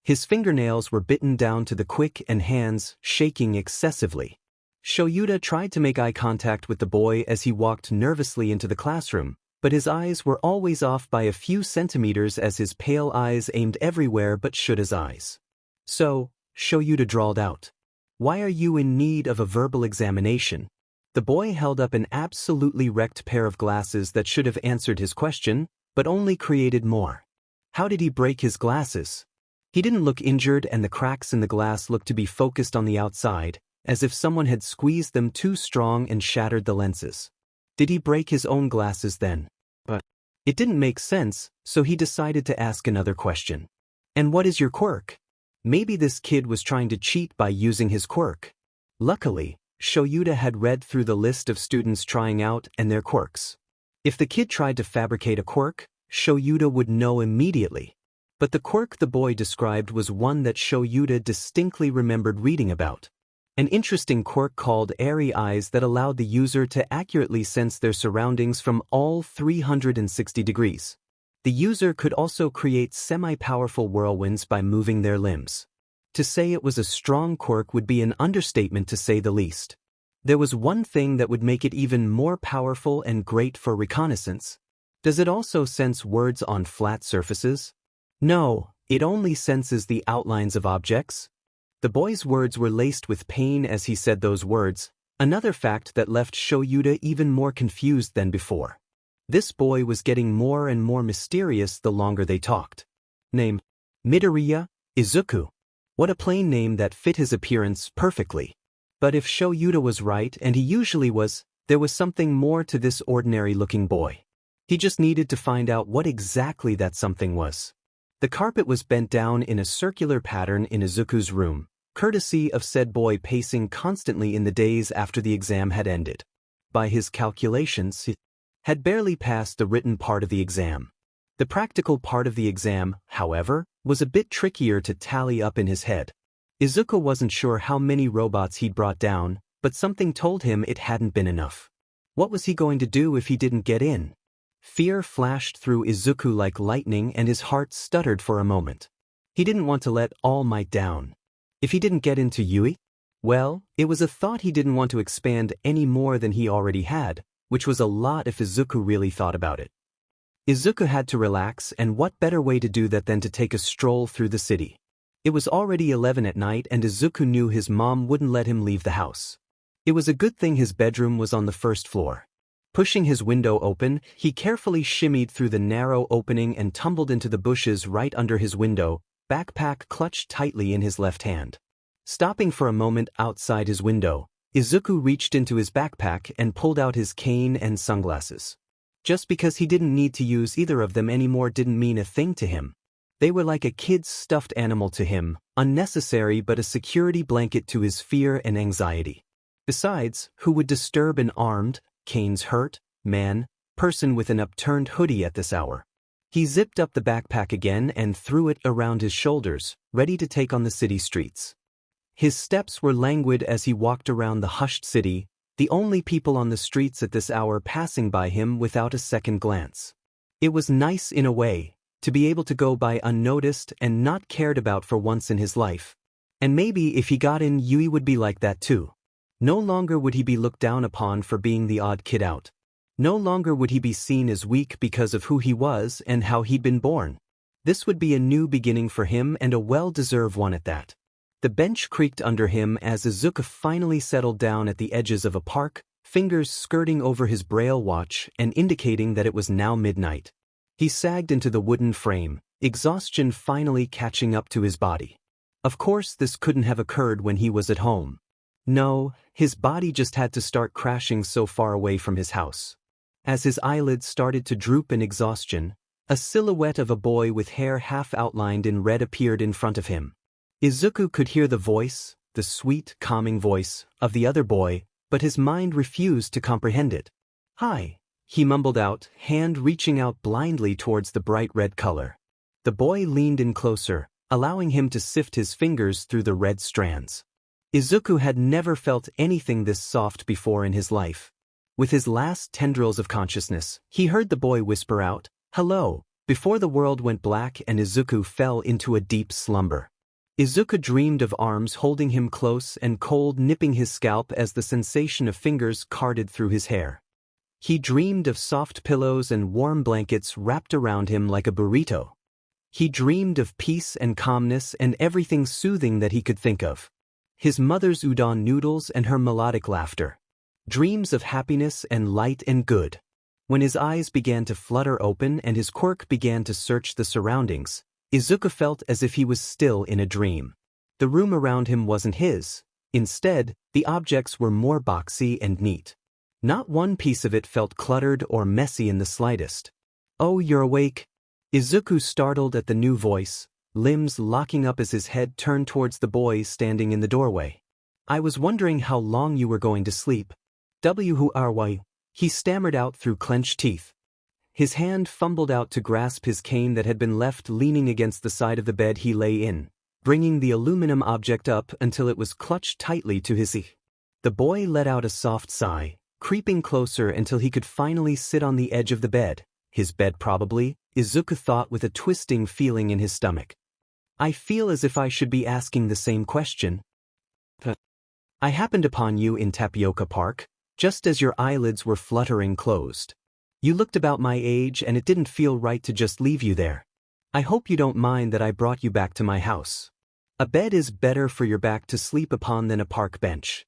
His fingernails were bitten down to the quick and hands shaking excessively. Shoyuda tried to make eye contact with the boy as he walked nervously into the classroom, but his eyes were always off by a few centimeters as his pale eyes aimed everywhere but shut his eyes. So, Shoyuda drawled out, "Why are you in need of a verbal examination?" The boy held up an absolutely wrecked pair of glasses that should have answered his question, but only created more. How did he break his glasses? He didn't look injured and the cracks in the glass looked to be focused on the outside, as if someone had squeezed them too strong and shattered the lenses. Did he break his own glasses then? But it didn't make sense, so he decided to ask another question. "And what is your quirk?" Maybe this kid was trying to cheat by using his quirk. Luckily, Shoyuda had read through the list of students trying out and their quirks. If the kid tried to fabricate a quirk, Shoyuda would know immediately. But the quirk the boy described was one that Shoyuda distinctly remembered reading about. An interesting quirk called airy eyes that allowed the user to accurately sense their surroundings from all 360 degrees. The user could also create semi-powerful whirlwinds by moving their limbs. To say it was a strong quirk would be an understatement to say the least. There was one thing that would make it even more powerful and great for reconnaissance. Does it also sense words on flat surfaces? No, it only senses the outlines of objects. The boy's words were laced with pain as he said those words, another fact that left Shoyuda even more confused than before. This boy was getting more and more mysterious the longer they talked. Name: Midoriya, Izuku. What a plain name that fit his appearance perfectly. But if Shoyuda was right, and he usually was, there was something more to this ordinary-looking boy. He just needed to find out what exactly that something was. The carpet was bent down in a circular pattern in Izuku's room, courtesy of said boy pacing constantly in the days after the exam had ended. By his calculations, he had barely passed the written part of the exam. The practical part of the exam, however, was a bit trickier to tally up in his head. Izuku wasn't sure how many robots he'd brought down, but something told him it hadn't been enough. What was he going to do if he didn't get in? Fear flashed through Izuku like lightning and his heart stuttered for a moment. He didn't want to let All Might down. If he didn't get into Yui? Well, it was a thought he didn't want to expand any more than he already had, which was a lot if Izuku really thought about it. Izuku had to relax, and what better way to do that than to take a stroll through the city. It was already 11 at night and Izuku knew his mom wouldn't let him leave the house. It was a good thing his bedroom was on the first floor. Pushing his window open, he carefully shimmied through the narrow opening and tumbled into the bushes right under his window, backpack clutched tightly in his left hand. Stopping for a moment outside his window, Izuku reached into his backpack and pulled out his cane and sunglasses. Just because he didn't need to use either of them anymore didn't mean a thing to him. They were like a kid's stuffed animal to him, unnecessary but a security blanket to his fear and anxiety. Besides, who would disturb an armed, canes hurt, person with an upturned hoodie at this hour? He zipped up the backpack again and threw it around his shoulders, ready to take on the city streets. His steps were languid as he walked around the hushed city, the only people on the streets at this hour passing by him without a second glance. It was nice in a way, to be able to go by unnoticed and not cared about for once in his life. And maybe if he got in, Yui would be like that too. No longer would he be looked down upon for being the odd kid out. No longer would he be seen as weak because of who he was and how he'd been born. This would be a new beginning for him and a well-deserved one at that. The bench creaked under him as Izuku finally settled down at the edges of a park, fingers skirting over his braille watch and indicating that it was now midnight. He sagged into the wooden frame, exhaustion finally catching up to his body. Of course this couldn't have occurred when he was at home. No, his body just had to start crashing so far away from his house. As his eyelids started to droop in exhaustion, a silhouette of a boy with hair half outlined in red appeared in front of him. Izuku could hear the voice, the sweet, calming voice, of the other boy, but his mind refused to comprehend it. "Hi," he mumbled out, hand reaching out blindly towards the bright red color. The boy leaned in closer, allowing him to sift his fingers through the red strands. Izuku had never felt anything this soft before in his life. With his last tendrils of consciousness, he heard the boy whisper out, "Hello," before the world went black and Izuku fell into a deep slumber. Izuku dreamed of arms holding him close and cold nipping his scalp as the sensation of fingers carded through his hair. He dreamed of soft pillows and warm blankets wrapped around him like a burrito. He dreamed of peace and calmness and everything soothing that he could think of. His mother's udon noodles and her melodic laughter. Dreams of happiness and light and good. When his eyes began to flutter open and his quirk began to search the surroundings, Izuku felt as if he was still in a dream. The room around him wasn't his. Instead, the objects were more boxy and neat. Not one piece of it felt cluttered or messy in the slightest. "Oh, you're awake?" Izuku startled at the new voice, limbs locking up as his head turned towards the boy standing in the doorway. "I was wondering how long you were going to sleep." "Who are you?" he stammered out through clenched teeth. His hand fumbled out to grasp his cane that had been left leaning against the side of the bed he lay in, bringing the aluminum object up until it was clutched tightly to his ear. The boy let out a soft sigh, creeping closer until he could finally sit on the edge of the bed. His bed probably, Izuku thought with a twisting feeling in his stomach. "I feel as if I should be asking the same question. I happened upon you in Tapioca Park, just as your eyelids were fluttering closed. You looked about my age and it didn't feel right to just leave you there. I hope you don't mind that I brought you back to my house. A bed is better for your back to sleep upon than a park bench."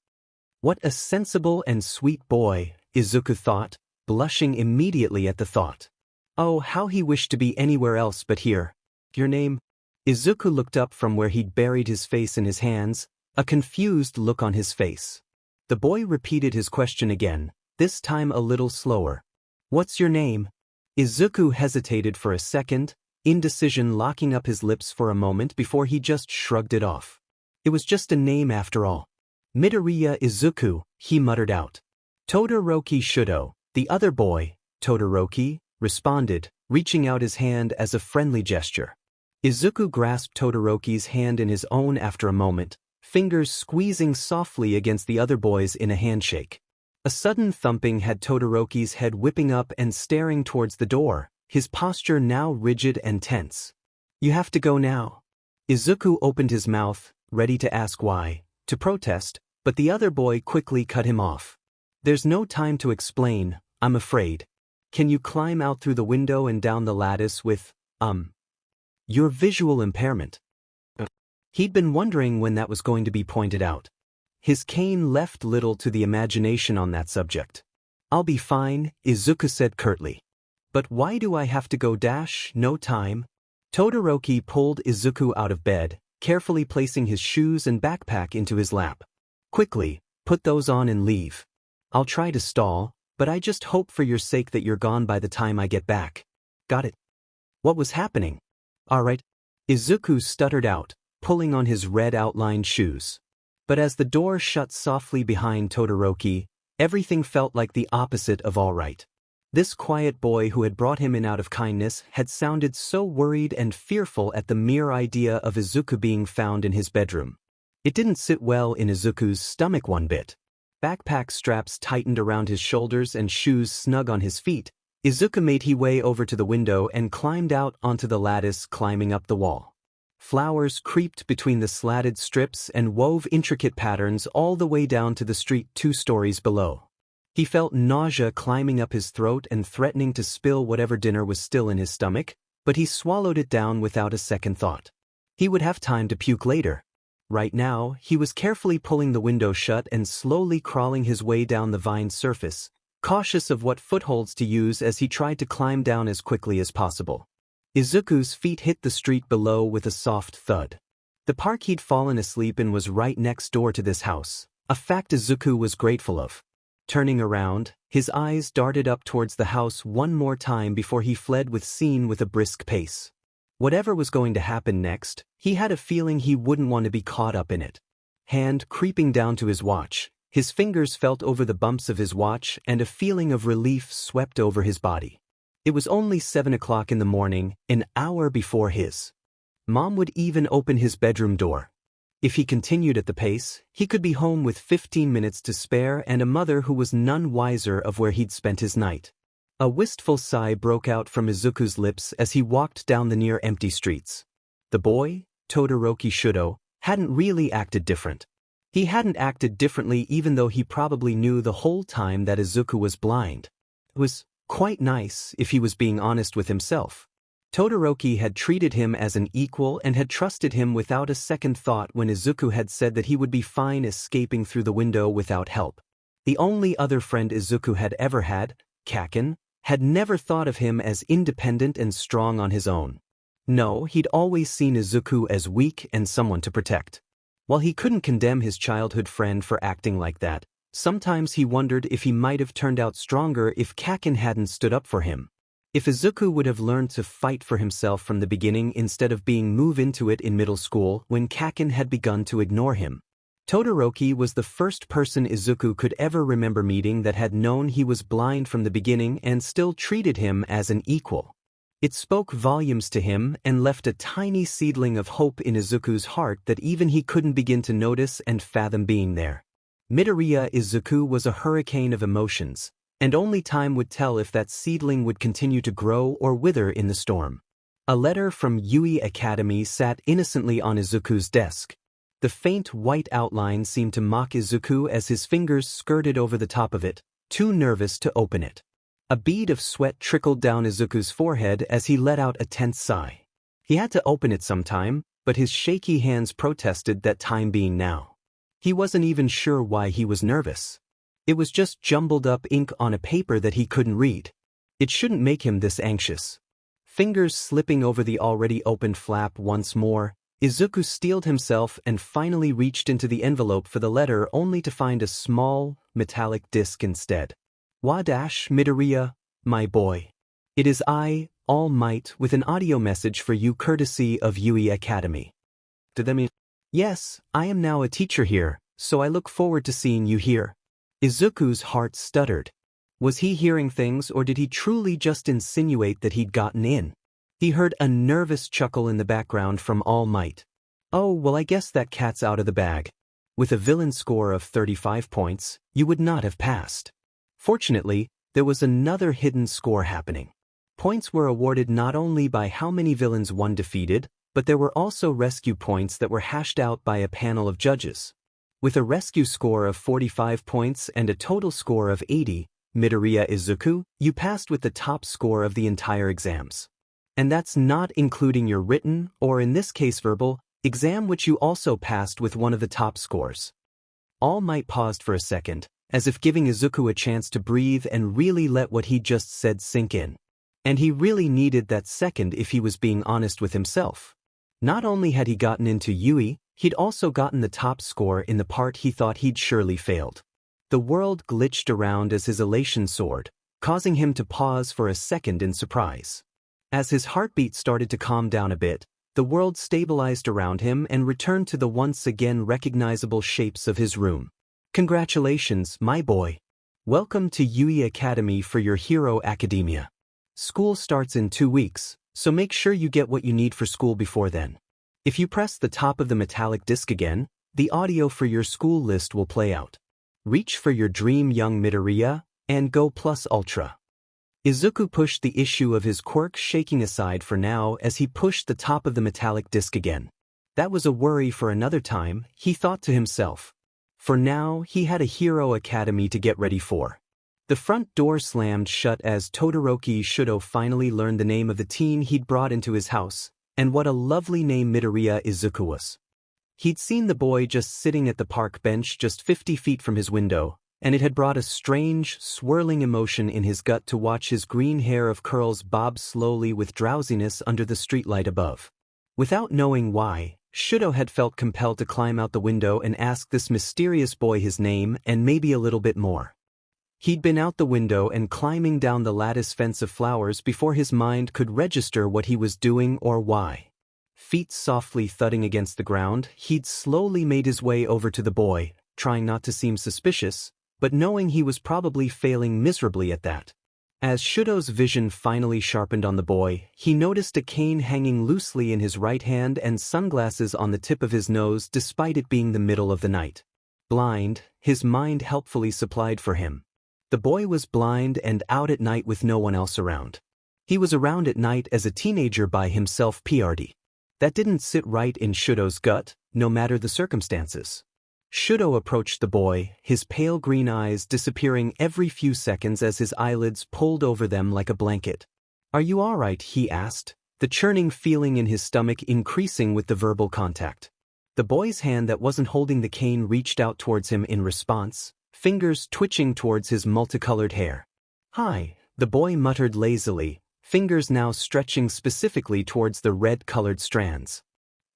What a sensible and sweet boy, Izuku thought, blushing immediately at the thought. Oh, how he wished to be anywhere else but here. "Your name?" Izuku looked up from where he'd buried his face in his hands, a confused look on his face. The boy repeated his question again, this time a little slower. "What's your name?" Izuku hesitated for a second, indecision locking up his lips for a moment before he just shrugged it off. It was just a name after all. "Midoriya Izuku," he muttered out. "Todoroki Shudo," the other boy, Todoroki, responded, reaching out his hand as a friendly gesture. Izuku grasped Todoroki's hand in his own after a moment, fingers squeezing softly against the other boy's in a handshake. A sudden thumping had Todoroki's head whipping up and staring towards the door, his posture now rigid and tense. "You have to go now." Izuku opened his mouth, ready to ask why, to protest, but the other boy quickly cut him off. "There's no time to explain, I'm afraid. Can you climb out through the window and down the lattice with, your visual impairment?" He'd been wondering when that was going to be pointed out. His cane left little to the imagination on that subject. "I'll be fine," Izuku said curtly. "But why do I have to go dash, no time?" Todoroki pulled Izuku out of bed, carefully placing his shoes and backpack into his lap. "Quickly, put those on and leave. I'll try to stall, but I just hope for your sake that you're gone by the time I get back." "Got it." What was happening? "All right," Izuku stuttered out, pulling on his red outlined shoes. But as the door shut softly behind Todoroki, everything felt like the opposite of all right. This quiet boy who had brought him in out of kindness had sounded so worried and fearful at the mere idea of Izuku being found in his bedroom. It didn't sit well in Izuku's stomach one bit. Backpack straps tightened around his shoulders and shoes snug on his feet, Izuku made his way over to the window and climbed out onto the lattice, climbing up the wall. Flowers creeped between the slatted strips and wove intricate patterns all the way down to the street 2 stories below. He felt nausea climbing up his throat and threatening to spill whatever dinner was still in his stomach, but he swallowed it down without a second thought. He would have time to puke later. Right now, he was carefully pulling the window shut and slowly crawling his way down the vine's surface, cautious of what footholds to use as he tried to climb down as quickly as possible. Izuku's feet hit the street below with a soft thud. The park he'd fallen asleep in was right next door to this house, a fact Izuku was grateful of. Turning around, his eyes darted up towards the house one more time before he fled with a brisk pace. Whatever was going to happen next, he had a feeling he wouldn't want to be caught up in it. Hand creeping down to his watch, his fingers felt over the bumps of his watch and a feeling of relief swept over his body. It was only 7 o'clock in the morning, an hour before his mom would even open his bedroom door. If he continued at the pace, he could be home with 15 minutes to spare and a mother who was none wiser of where he'd spent his night. A wistful sigh broke out from Izuku's lips as he walked down the near-empty streets. The boy, Todoroki Shudo, hadn't really acted different. He hadn't acted differently even though he probably knew the whole time that Izuku was blind. It was quite nice if he was being honest with himself. Todoroki had treated him as an equal and had trusted him without a second thought when Izuku had said that he would be fine escaping through the window without help. The only other friend Izuku had ever had, Kacchan, had never thought of him as independent and strong on his own. No, he'd always seen Izuku as weak and someone to protect. While he couldn't condemn his childhood friend for acting like that, sometimes he wondered if he might have turned out stronger if Kacchan hadn't stood up for him. If Izuku would have learned to fight for himself from the beginning instead of being moved into it in middle school when Kacchan had begun to ignore him. Todoroki was the first person Izuku could ever remember meeting that had known he was blind from the beginning and still treated him as an equal. It spoke volumes to him and left a tiny seedling of hope in Izuku's heart that even he couldn't begin to notice and fathom being there. Midoriya Izuku was a hurricane of emotions, and only time would tell if that seedling would continue to grow or wither in the storm. A letter from Yui Academy sat innocently on Izuku's desk. The faint white outline seemed to mock Izuku as his fingers skirted over the top of it, too nervous to open it. A bead of sweat trickled down Izuku's forehead as he let out a tense sigh. He had to open it sometime, but his shaky hands protested that time being now. He wasn't even sure why he was nervous. It was just jumbled up ink on a paper that he couldn't read. It shouldn't make him this anxious. Fingers slipping over the already opened flap once more, Izuku steeled himself and finally reached into the envelope for the letter only to find a small, metallic disc instead. Midoriya, my boy. It is I, All Might, with an audio message for you courtesy of Yui Academy. Did that mean? Yes, I am now a teacher here, so I look forward to seeing you here. Izuku's heart stuttered. Was he hearing things or did he truly just insinuate that he'd gotten in? He heard a nervous chuckle in the background from All Might. Oh, well, I guess that cat's out of the bag. With a villain score of 35 points, you would not have passed. Fortunately, there was another hidden score happening. Points were awarded not only by how many villains one defeated, but there were also rescue points that were hashed out by a panel of judges. With a rescue score of 45 points and a total score of 80, Midoriya Izuku, you passed with the top score of the entire exams. And that's not including your written, or in this case verbal, exam which you also passed with one of the top scores. All Might paused for a second, as if giving Izuku a chance to breathe and really let what he just said sink in. And he really needed that second if he was being honest with himself. Not only had he gotten into Yui, he'd also gotten the top score in the part he thought he'd surely failed. The world glitched around as his elation soared, causing him to pause for a second in surprise. As his heartbeat started to calm down a bit, the world stabilized around him and returned to the once again recognizable shapes of his room. Congratulations, my boy. Welcome to Yui Academy for your hero academia. School starts in 2 weeks, so make sure you get what you need for school before then. If you press the top of the metallic disc again, the audio for your school list will play out. Reach for your dream, young Midoriya, and go plus ultra. Izuku pushed the issue of his quirk shaking aside for now as he pushed the top of the metallic disc again. That was a worry for another time, he thought to himself. For now, he had a hero academy to get ready for. The front door slammed shut as Todoroki Shudo finally learned the name of the teen he'd brought into his house, and what a lovely name Midoriya Izuku was. He'd seen the boy just sitting at the park bench just 50 feet from his window, and it had brought a strange, swirling emotion in his gut to watch his green hair of curls bob slowly with drowsiness under the streetlight above. Without knowing why, Shudo had felt compelled to climb out the window and ask this mysterious boy his name and maybe a little bit more. He'd been out the window and climbing down the lattice fence of flowers before his mind could register what he was doing or why. Feet softly thudding against the ground, he'd slowly made his way over to the boy, trying not to seem suspicious, but knowing he was probably failing miserably at that. As Shudo's vision finally sharpened on the boy, he noticed a cane hanging loosely in his right hand and sunglasses on the tip of his nose despite it being the middle of the night. Blind, his mind helpfully supplied for him. The boy was blind and out at night with no one else around. He was around at night as a teenager by himself PRD. That didn't sit right in Shudo's gut, no matter the circumstances. Shudo approached the boy, his pale green eyes disappearing every few seconds as his eyelids pulled over them like a blanket. "Are you all right?" he asked, the churning feeling in his stomach increasing with the verbal contact. The boy's hand that wasn't holding the cane reached out towards him in response, fingers twitching towards his multicolored hair. "Hi," the boy muttered lazily, fingers now stretching specifically towards the red-colored strands.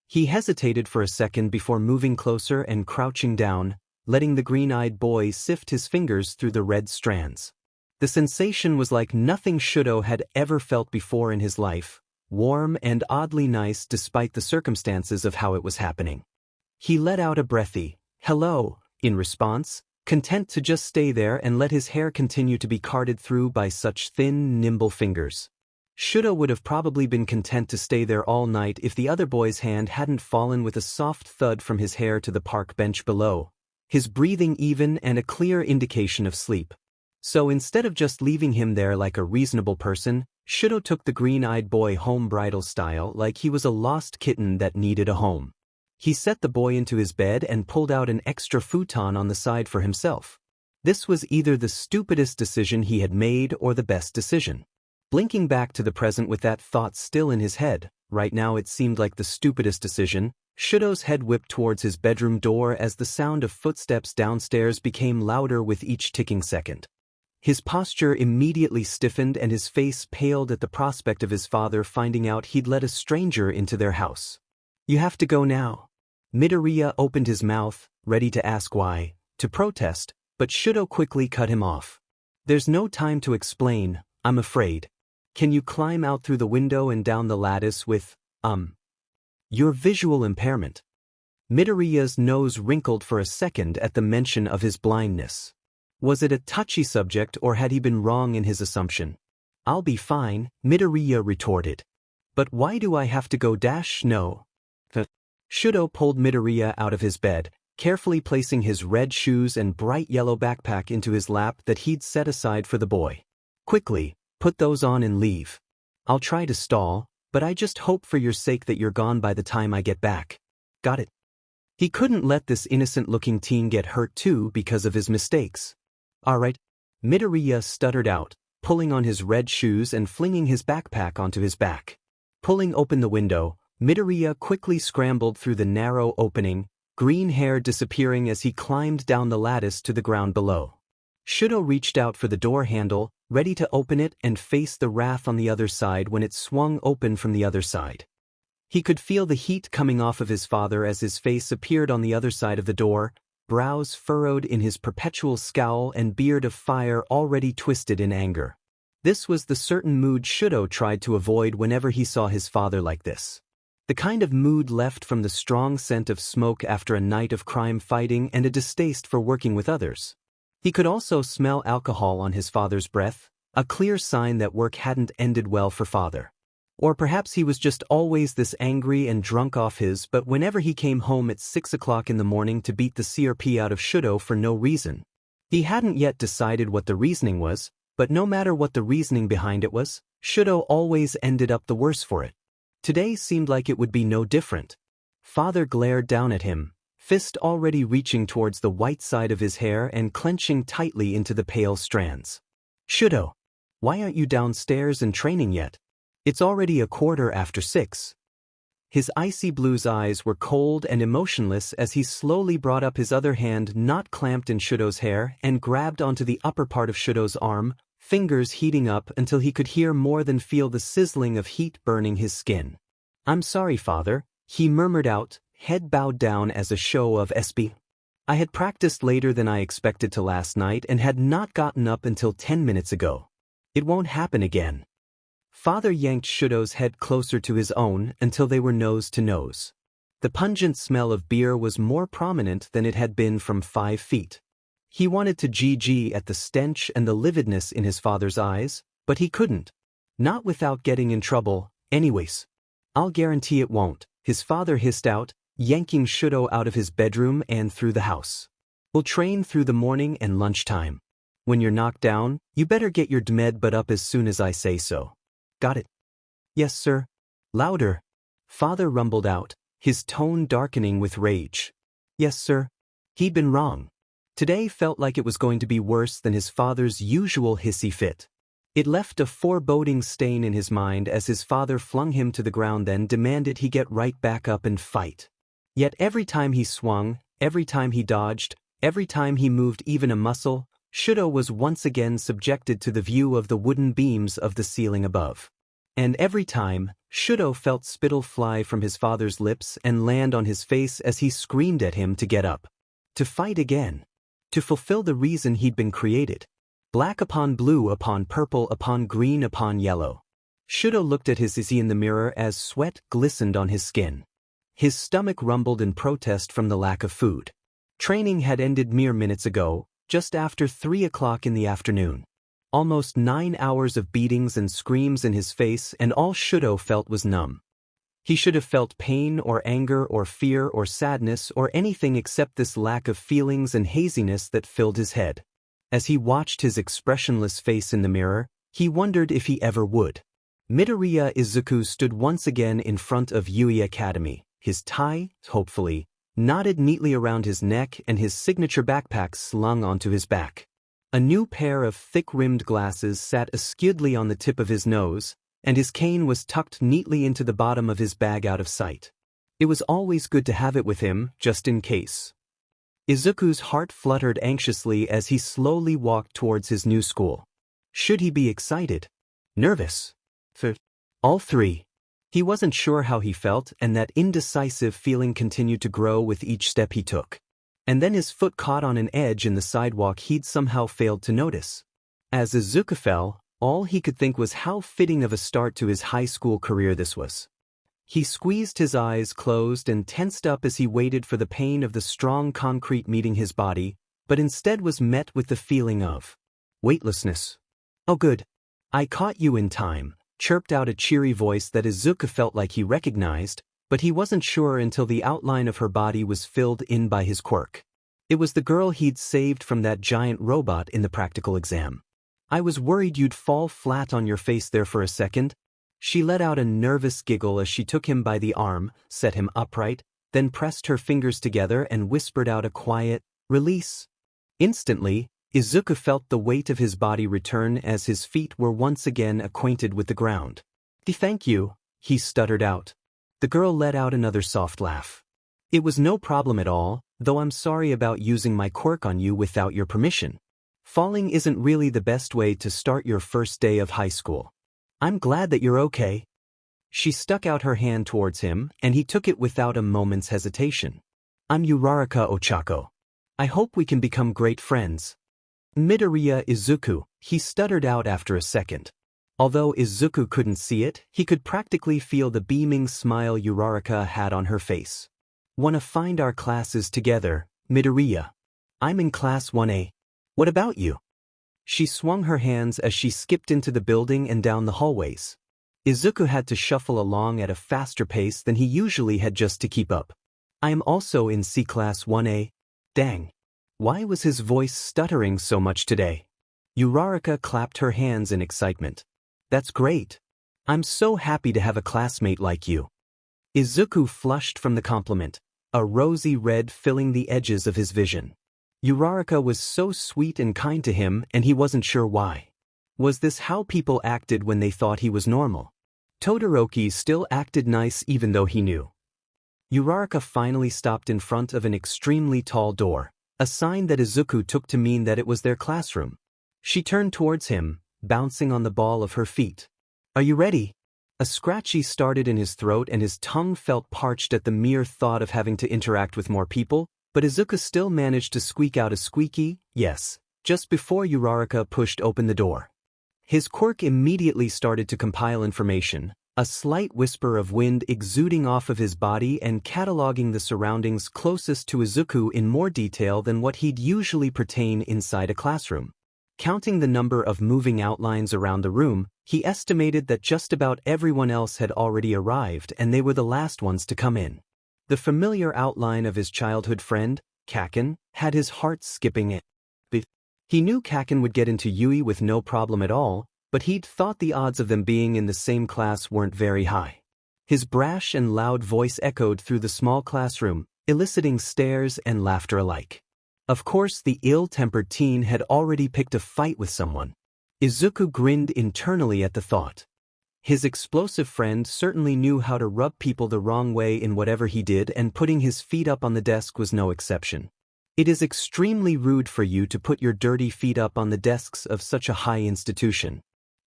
He hesitated for a second before moving closer and crouching down, letting the green-eyed boy sift his fingers through the red strands. The sensation was like nothing Shudo had ever felt before in his life, warm and oddly nice despite the circumstances of how it was happening. He let out a breathy, "Hello," in response, content to just stay there and let his hair continue to be carded through by such thin, nimble fingers. Shudo would have probably been content to stay there all night if the other boy's hand hadn't fallen with a soft thud from his hair to the park bench below, his breathing even and a clear indication of sleep. So instead of just leaving him there like a reasonable person, Shudo took the green-eyed boy home bridal style like he was a lost kitten that needed a home. He set the boy into his bed and pulled out an extra futon on the side for himself. This was either the stupidest decision he had made or the best decision. Blinking back to the present with that thought still in his head, right now it seemed like the stupidest decision, Shudo's head whipped towards his bedroom door as the sound of footsteps downstairs became louder with each ticking second. His posture immediately stiffened and his face paled at the prospect of his father finding out he'd let a stranger into their house. "You have to go now." Midoriya opened his mouth, ready to ask why, to protest, but Shudo quickly cut him off. "There's no time to explain, I'm afraid. Can you climb out through the window and down the lattice with, your visual impairment?" Midoriya's nose wrinkled for a second at the mention of his blindness. Was it a touchy subject or had he been wrong in his assumption? "I'll be fine," Midoriya retorted. "But why do I have to go no?" Shudo pulled Midoriya out of his bed, carefully placing his red shoes and bright yellow backpack into his lap that he'd set aside for the boy. "Quickly, put those on and leave. I'll try to stall, but I just hope for your sake that you're gone by the time I get back. Got it?" He couldn't let this innocent-looking teen get hurt too because of his mistakes. "All right," Midoriya stuttered out, pulling on his red shoes and flinging his backpack onto his back. Pulling open the window, Midoriya quickly scrambled through the narrow opening, green hair disappearing as he climbed down the lattice to the ground below. Shudo reached out for the door handle, ready to open it and face the wrath on the other side when it swung open from the other side. He could feel the heat coming off of his father as his face appeared on the other side of the door, brows furrowed in his perpetual scowl and beard of fire already twisted in anger. This was the certain mood Shudo tried to avoid whenever he saw his father like this. The kind of mood left from the strong scent of smoke after a night of crime fighting and a distaste for working with others. He could also smell alcohol on his father's breath, a clear sign that work hadn't ended well for father. Or perhaps he was just always this angry and drunk off his but whenever he came home at 6 o'clock in the morning to beat the CRP out of Shudo for no reason. He hadn't yet decided what the reasoning was, but no matter what the reasoning behind it was, Shudo always ended up the worse for it. Today seemed like it would be no different. Father glared down at him, fist already reaching towards the white side of his hair and clenching tightly into the pale strands. "Shudo, why aren't you downstairs and training yet? It's already 6:15. His icy blue's eyes were cold and emotionless as he slowly brought up his other hand not clamped in Shudo's hair and grabbed onto the upper part of Shudo's arm, fingers heating up until he could hear more than feel the sizzling of heat burning his skin. "I'm sorry, father," he murmured out, head bowed down as a show of SB. "I had practiced later than I expected to last night and had not gotten up until 10 minutes ago. It won't happen again." Father yanked Shudo's head closer to his own until they were nose to nose. The pungent smell of beer was more prominent than it had been from 5 feet. He wanted to GG at the stench and the lividness in his father's eyes, but he couldn't. Not without getting in trouble, anyways. "I'll guarantee it won't," his father hissed out, yanking Shudo out of his bedroom and through the house. "We'll train through the morning and lunchtime. When you're knocked down, you better get your dmed butt up as soon as I say so. Got it?" "Yes, sir." "Louder." Father rumbled out, his tone darkening with rage. "Yes, sir." He'd been wrong. Today felt like it was going to be worse than his father's usual hissy fit. It left a foreboding stain in his mind as his father flung him to the ground, then demanded he get right back up and fight. Yet every time he swung, every time he dodged, every time he moved even a muscle, Shudo was once again subjected to the view of the wooden beams of the ceiling above. And every time, Shudo felt spittle fly from his father's lips and land on his face as he screamed at him to get up. To fight again. To fulfill the reason he'd been created. Black upon blue upon purple upon green upon yellow. Shudo looked at his Izzy in the mirror as sweat glistened on his skin. His stomach rumbled in protest from the lack of food. Training had ended mere minutes ago, just after 3 o'clock in the afternoon. Almost 9 hours of beatings and screams in his face, and all Shudo felt was numb. He should have felt pain or anger or fear or sadness or anything except this lack of feelings and haziness that filled his head. As he watched his expressionless face in the mirror, he wondered if he ever would. Midoriya Izuku stood once again in front of Yui Academy, his tie, hopefully, knotted neatly around his neck and his signature backpack slung onto his back. A new pair of thick-rimmed glasses sat askewly on the tip of his nose, and his cane was tucked neatly into the bottom of his bag out of sight. It was always good to have it with him, just in case. Izuku's heart fluttered anxiously as he slowly walked towards his new school. Should he be excited? Nervous? For all three. He wasn't sure how he felt, and that indecisive feeling continued to grow with each step he took. And then his foot caught on an edge in the sidewalk he'd somehow failed to notice. As Izuku fell, all he could think was how fitting of a start to his high school career this was. He squeezed his eyes closed and tensed up as he waited for the pain of the strong concrete meeting his body, but instead was met with the feeling of weightlessness. "Oh good. I caught you in time," chirped out a cheery voice that Izuku felt like he recognized, but he wasn't sure until the outline of her body was filled in by his quirk. It was the girl he'd saved from that giant robot in the practical exam. "I was worried you'd fall flat on your face there for a second." She let out a nervous giggle as she took him by the arm, set him upright, then pressed her fingers together and whispered out a quiet, "Release." Instantly, Izuku felt the weight of his body return as his feet were once again acquainted with the ground. "Thank you," he stuttered out. The girl let out another soft laugh. "It was no problem at all, though I'm sorry about using my quirk on you without your permission. Falling isn't really the best way to start your first day of high school. I'm glad that you're okay." She stuck out her hand towards him, and he took it without a moment's hesitation. "I'm Uraraka Ochako. I hope we can become great friends." "Midoriya Izuku," he stuttered out after a second. Although Izuku couldn't see it, he could practically feel the beaming smile Uraraka had on her face. "Wanna find our classes together, Midoriya? I'm in class 1A. What about you?" She swung her hands as she skipped into the building and down the hallways. Izuku had to shuffle along at a faster pace than he usually had just to keep up. "I am also in C class 1A. Dang. Why was his voice stuttering so much today?" Uraraka clapped her hands in excitement. "That's great. I'm so happy to have a classmate like you." Izuku flushed from the compliment, a rosy red filling the edges of his vision. Uraraka was so sweet and kind to him, and he wasn't sure why. Was this how people acted when they thought he was normal? Todoroki still acted nice even though he knew. Uraraka finally stopped in front of an extremely tall door, a sign that Izuku took to mean that it was their classroom. She turned towards him, bouncing on the ball of her feet. "Are you ready?" A scratchy started in his throat and his tongue felt parched at the mere thought of having to interact with more people, but Izuku still managed to squeak out a squeaky yes, just before Uraraka pushed open the door. His quirk immediately started to compile information, a slight whisper of wind exuding off of his body and cataloging the surroundings closest to Izuku in more detail than what he'd usually pertain inside a classroom. Counting the number of moving outlines around the room, he estimated that just about everyone else had already arrived and they were the last ones to come in. The familiar outline of his childhood friend, Kacchan, had his heart skipping it. He knew Kacchan would get into UE with no problem at all, but he'd thought the odds of them being in the same class weren't very high. His brash and loud voice echoed through the small classroom, eliciting stares and laughter alike. Of course, the ill-tempered teen had already picked a fight with someone. Izuku grinned internally at the thought. His explosive friend certainly knew how to rub people the wrong way in whatever he did, and putting his feet up on the desk was no exception. "It is extremely rude for you to put your dirty feet up on the desks of such a high institution.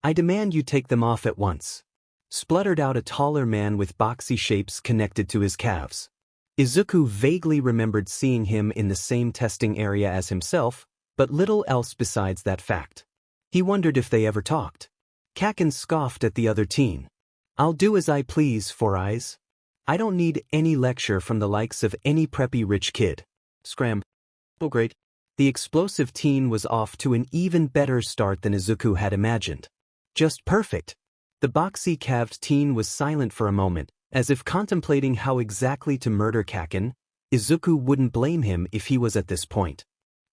I demand you take them off at once," spluttered out a taller man with boxy shapes connected to his calves. Izuku vaguely remembered seeing him in the same testing area as himself, but little else besides that fact. He wondered if they ever talked. Kacchan scoffed at the other teen. "I'll do as I please, Four Eyes. I don't need any lecture from the likes of any preppy rich kid." Scram. Oh great. The explosive teen was off to an even better start than Izuku had imagined. Just perfect. The boxy-calved teen was silent for a moment, as if contemplating how exactly to murder Kacchan. Izuku wouldn't blame him if he was at this point.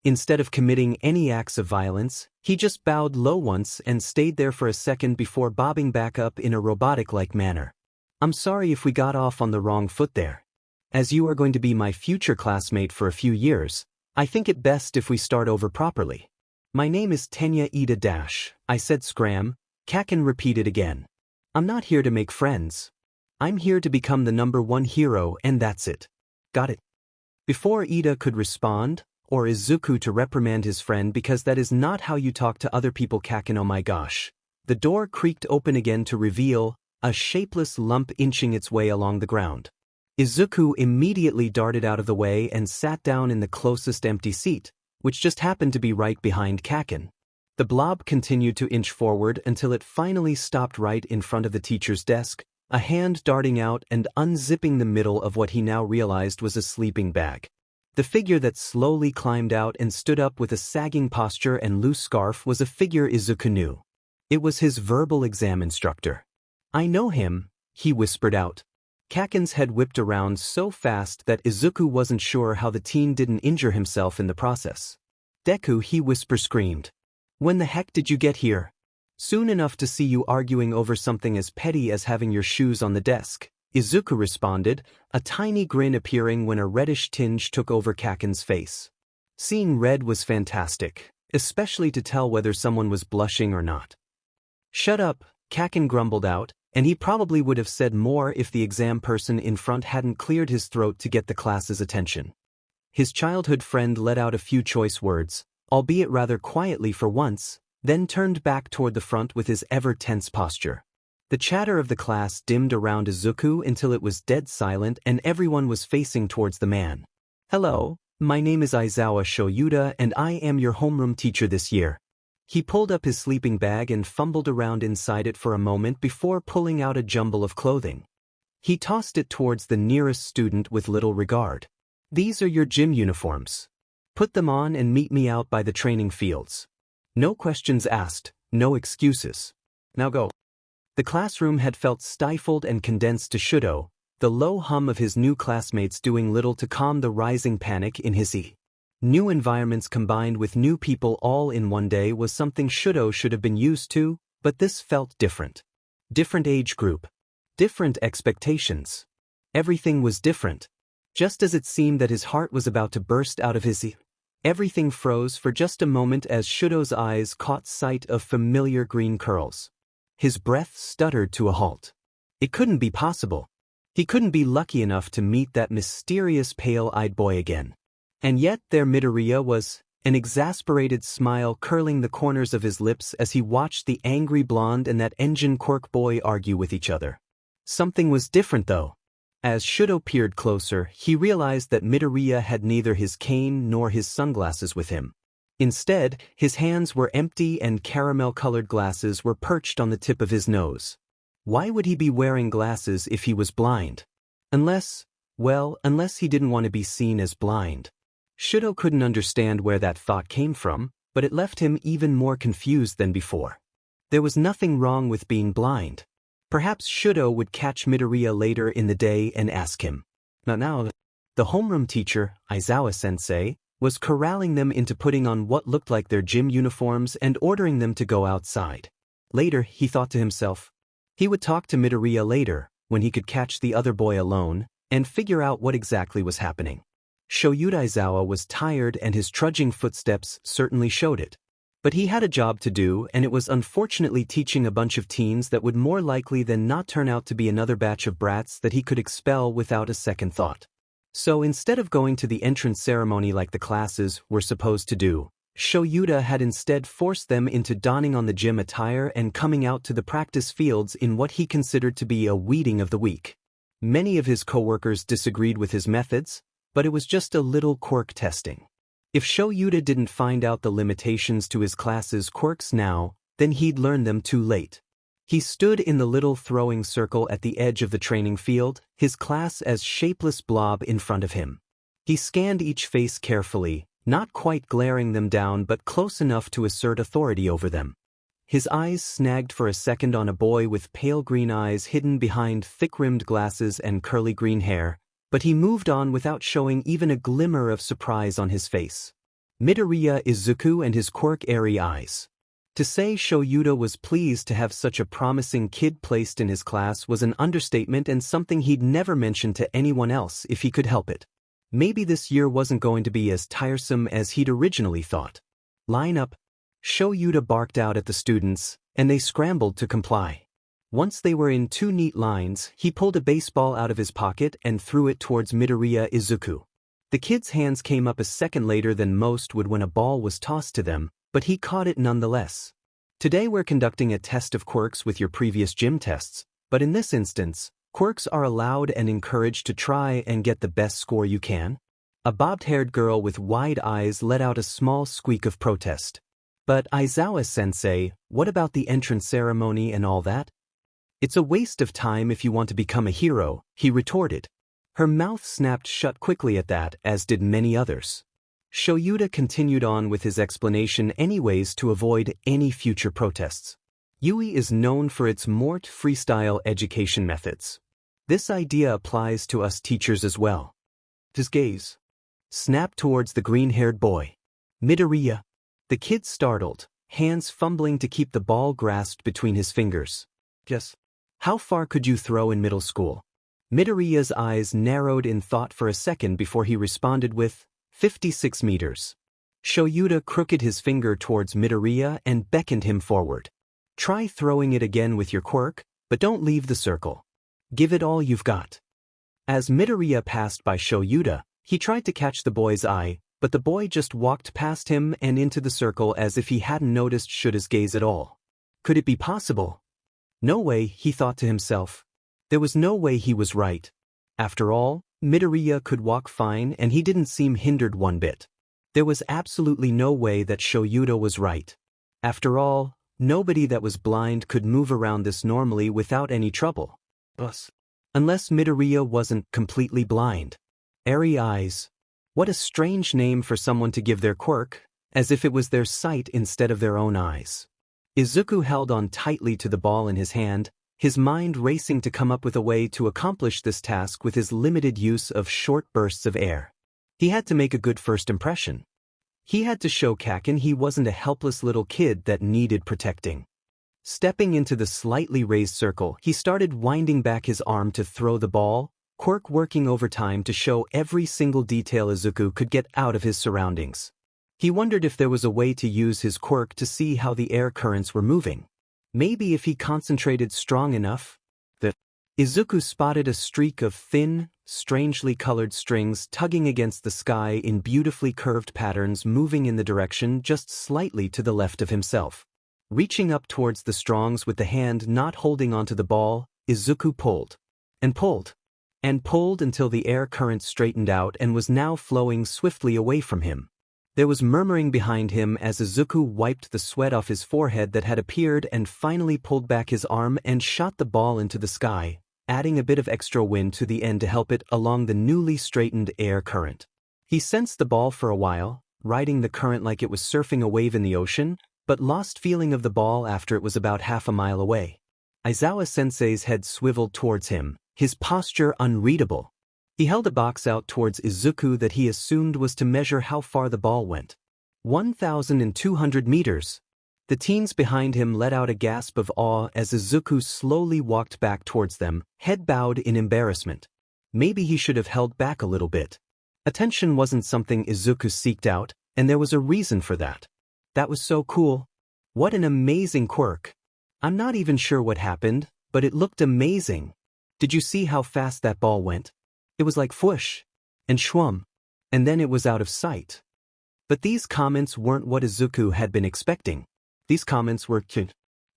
Instead of committing any acts of violence, he just bowed low once and stayed there for a second before bobbing back up in a robotic-like manner. "I'm sorry if we got off on the wrong foot there. As you are going to be my future classmate for a few years, I think it best if we start over properly. My name is Tenya Ida Dash," I said. Scram. Kacchan repeated again. "I'm not here to make friends. I'm here to become the #1 hero, and that's it. Got it?" Before Ida could respond, or Izuku to reprimand his friend because that is not how you talk to other people, Kacchan, oh my gosh. The door creaked open again to reveal a shapeless lump inching its way along the ground. Izuku immediately darted out of the way and sat down in the closest empty seat, which just happened to be right behind Kacchan. The blob continued to inch forward until it finally stopped right in front of the teacher's desk, a hand darting out and unzipping the middle of what he now realized was a sleeping bag. The figure that slowly climbed out and stood up with a sagging posture and loose scarf was a figure Izuku knew. It was his verbal exam instructor. "I know him," he whispered out. Kacchan's head whipped around so fast that Izuku wasn't sure how the teen didn't injure himself in the process. "Deku," he screamed. "When the heck did you get here?" "Soon enough to see you arguing over something as petty as having your shoes on the desk," Izuku responded, a tiny grin appearing when a reddish tinge took over Kacchan's face. Seeing red was fantastic, especially to tell whether someone was blushing or not. "Shut up," Kacchan grumbled out, and he probably would have said more if the exam person in front hadn't cleared his throat to get the class's attention. His childhood friend let out a few choice words, albeit rather quietly for once, then turned back toward the front with his ever-tense posture. The chatter of the class dimmed around Izuku until it was dead silent and everyone was facing towards the man. "Hello, my name is Aizawa Shoyuda and I am your homeroom teacher this year." He pulled up his sleeping bag and fumbled around inside it for a moment before pulling out a jumble of clothing. He tossed it towards the nearest student with little regard. "These are your gym uniforms. Put them on and meet me out by the training fields. No questions asked, no excuses. Now go." The classroom had felt stifled and condensed to Shudo, the low hum of his new classmates doing little to calm the rising panic in his New environments combined with new people all in one day was something Shudo should have been used to, but this felt different. Different age group. Different expectations. Everything was different. Just as it seemed that his heart was about to burst out of his everything froze for just a moment as Shudo's eyes caught sight of familiar green curls. His breath stuttered to a halt. It couldn't be possible. He couldn't be lucky enough to meet that mysterious pale-eyed boy again. And yet there Midoriya was, an exasperated smile curling the corners of his lips as he watched the angry blonde and that engine Quirk boy argue with each other. Something was different though. As Shudo peered closer, he realized that Midoriya had neither his cane nor his sunglasses with him. Instead, his hands were empty and caramel-colored glasses were perched on the tip of his nose. Why would he be wearing glasses if he was blind? Unless he didn't want to be seen as blind. Shudo couldn't understand where that thought came from, but it left him even more confused than before. There was nothing wrong with being blind. Perhaps Shudo would catch Midoriya later in the day and ask him. Now, the homeroom teacher, Aizawa-sensei, was corralling them into putting on what looked like their gym uniforms and ordering them to go outside. Later, he thought to himself, he would talk to Midoriya later, when he could catch the other boy alone, and figure out what exactly was happening. Shoyuda Aizawa was tired and his trudging footsteps certainly showed it. But he had a job to do, and it was unfortunately teaching a bunch of teens that would more likely than not turn out to be another batch of brats that he could expel without a second thought. So instead of going to the entrance ceremony like the classes were supposed to do, Shoyuda had instead forced them into donning on the gym attire and coming out to the practice fields in what he considered to be a weeding of the week. Many of his coworkers disagreed with his methods, but it was just a little quirk testing. If Shoyuda didn't find out the limitations to his class's quirks now, then he'd learn them too late. He stood in the little throwing circle at the edge of the training field, his class as shapeless blob in front of him. He scanned each face carefully, not quite glaring them down but close enough to assert authority over them. His eyes snagged for a second on a boy with pale green eyes hidden behind thick-rimmed glasses and curly green hair, but he moved on without showing even a glimmer of surprise on his face. Midoriya Izuku and his quirk-airy eyes. To say Shoyuda was pleased to have such a promising kid placed in his class was an understatement and something he'd never mention to anyone else if he could help it. Maybe this year wasn't going to be as tiresome as he'd originally thought. Line up. Shoyuda barked out at the students, and they scrambled to comply. Once they were in two neat lines, he pulled a baseball out of his pocket and threw it towards Midoriya Izuku. The kid's hands came up a second later than most would when a ball was tossed to them, but he caught it nonetheless. Today we're conducting a test of quirks with your previous gym tests, but in this instance, quirks are allowed and encouraged to try and get the best score you can. A bobbed-haired girl with wide eyes let out a small squeak of protest. But Aizawa-sensei, what about the entrance ceremony and all that? It's a waste of time if you want to become a hero, he retorted. Her mouth snapped shut quickly at that, as did many others. Shoyuda continued on with his explanation anyways to avoid any future protests. Yui is known for its mort freestyle education methods. This idea applies to us teachers as well. His gaze snapped towards the green-haired boy. Midoriya. The kid startled, hands fumbling to keep the ball grasped between his fingers. Yes. How far could you throw in middle school? Midoriya's eyes narrowed in thought for a second before he responded with, 56 meters. Shoyuda crooked his finger towards Midoriya and beckoned him forward. Try throwing it again with your quirk, but don't leave the circle. Give it all you've got. As Midoriya passed by Shoyuda, he tried to catch the boy's eye, but the boy just walked past him and into the circle as if he hadn't noticed Shuda's gaze at all. Could it be possible? No way, he thought to himself. There was no way he was right. After all, Midoriya could walk fine and he didn't seem hindered one bit. There was absolutely no way that Shoyuda was right. After all, nobody that was blind could move around this normally without any trouble. Unless Midoriya wasn't completely blind. Airy eyes. What a strange name for someone to give their quirk, as if it was their sight instead of their own eyes. Izuku held on tightly to the ball in his hand, his mind racing to come up with a way to accomplish this task with his limited use of short bursts of air. He had to make a good first impression. He had to show Kacchan he wasn't a helpless little kid that needed protecting. Stepping into the slightly raised circle, he started winding back his arm to throw the ball, Quirk working overtime to show every single detail Izuku could get out of his surroundings. He wondered if there was a way to use his quirk to see how the air currents were moving. Maybe if he concentrated strong enough. Izuku spotted a streak of thin, strangely colored strings tugging against the sky in beautifully curved patterns moving in the direction just slightly to the left of himself. Reaching up towards the strongs with the hand not holding onto the ball, Izuku pulled. And pulled. And pulled until the air current straightened out and was now flowing swiftly away from him. There was murmuring behind him as Izuku wiped the sweat off his forehead that had appeared and finally pulled back his arm and shot the ball into the sky, adding a bit of extra wind to the end to help it along the newly straightened air current. He sensed the ball for a while, riding the current like it was surfing a wave in the ocean, but lost feeling of the ball after it was about half a mile away. Aizawa-sensei's head swiveled towards him, his posture unreadable. He held a box out towards Izuku that he assumed was to measure how far the ball went. 1,200 meters. The teens behind him let out a gasp of awe as Izuku slowly walked back towards them, head bowed in embarrassment. Maybe he should have held back a little bit. Attention wasn't something Izuku seeked out, and there was a reason for that. That was so cool. What an amazing quirk. I'm not even sure what happened, but it looked amazing. Did you see how fast that ball went? It was like whoosh, and shwum, and then it was out of sight. But these comments weren't what Izuku had been expecting. These comments were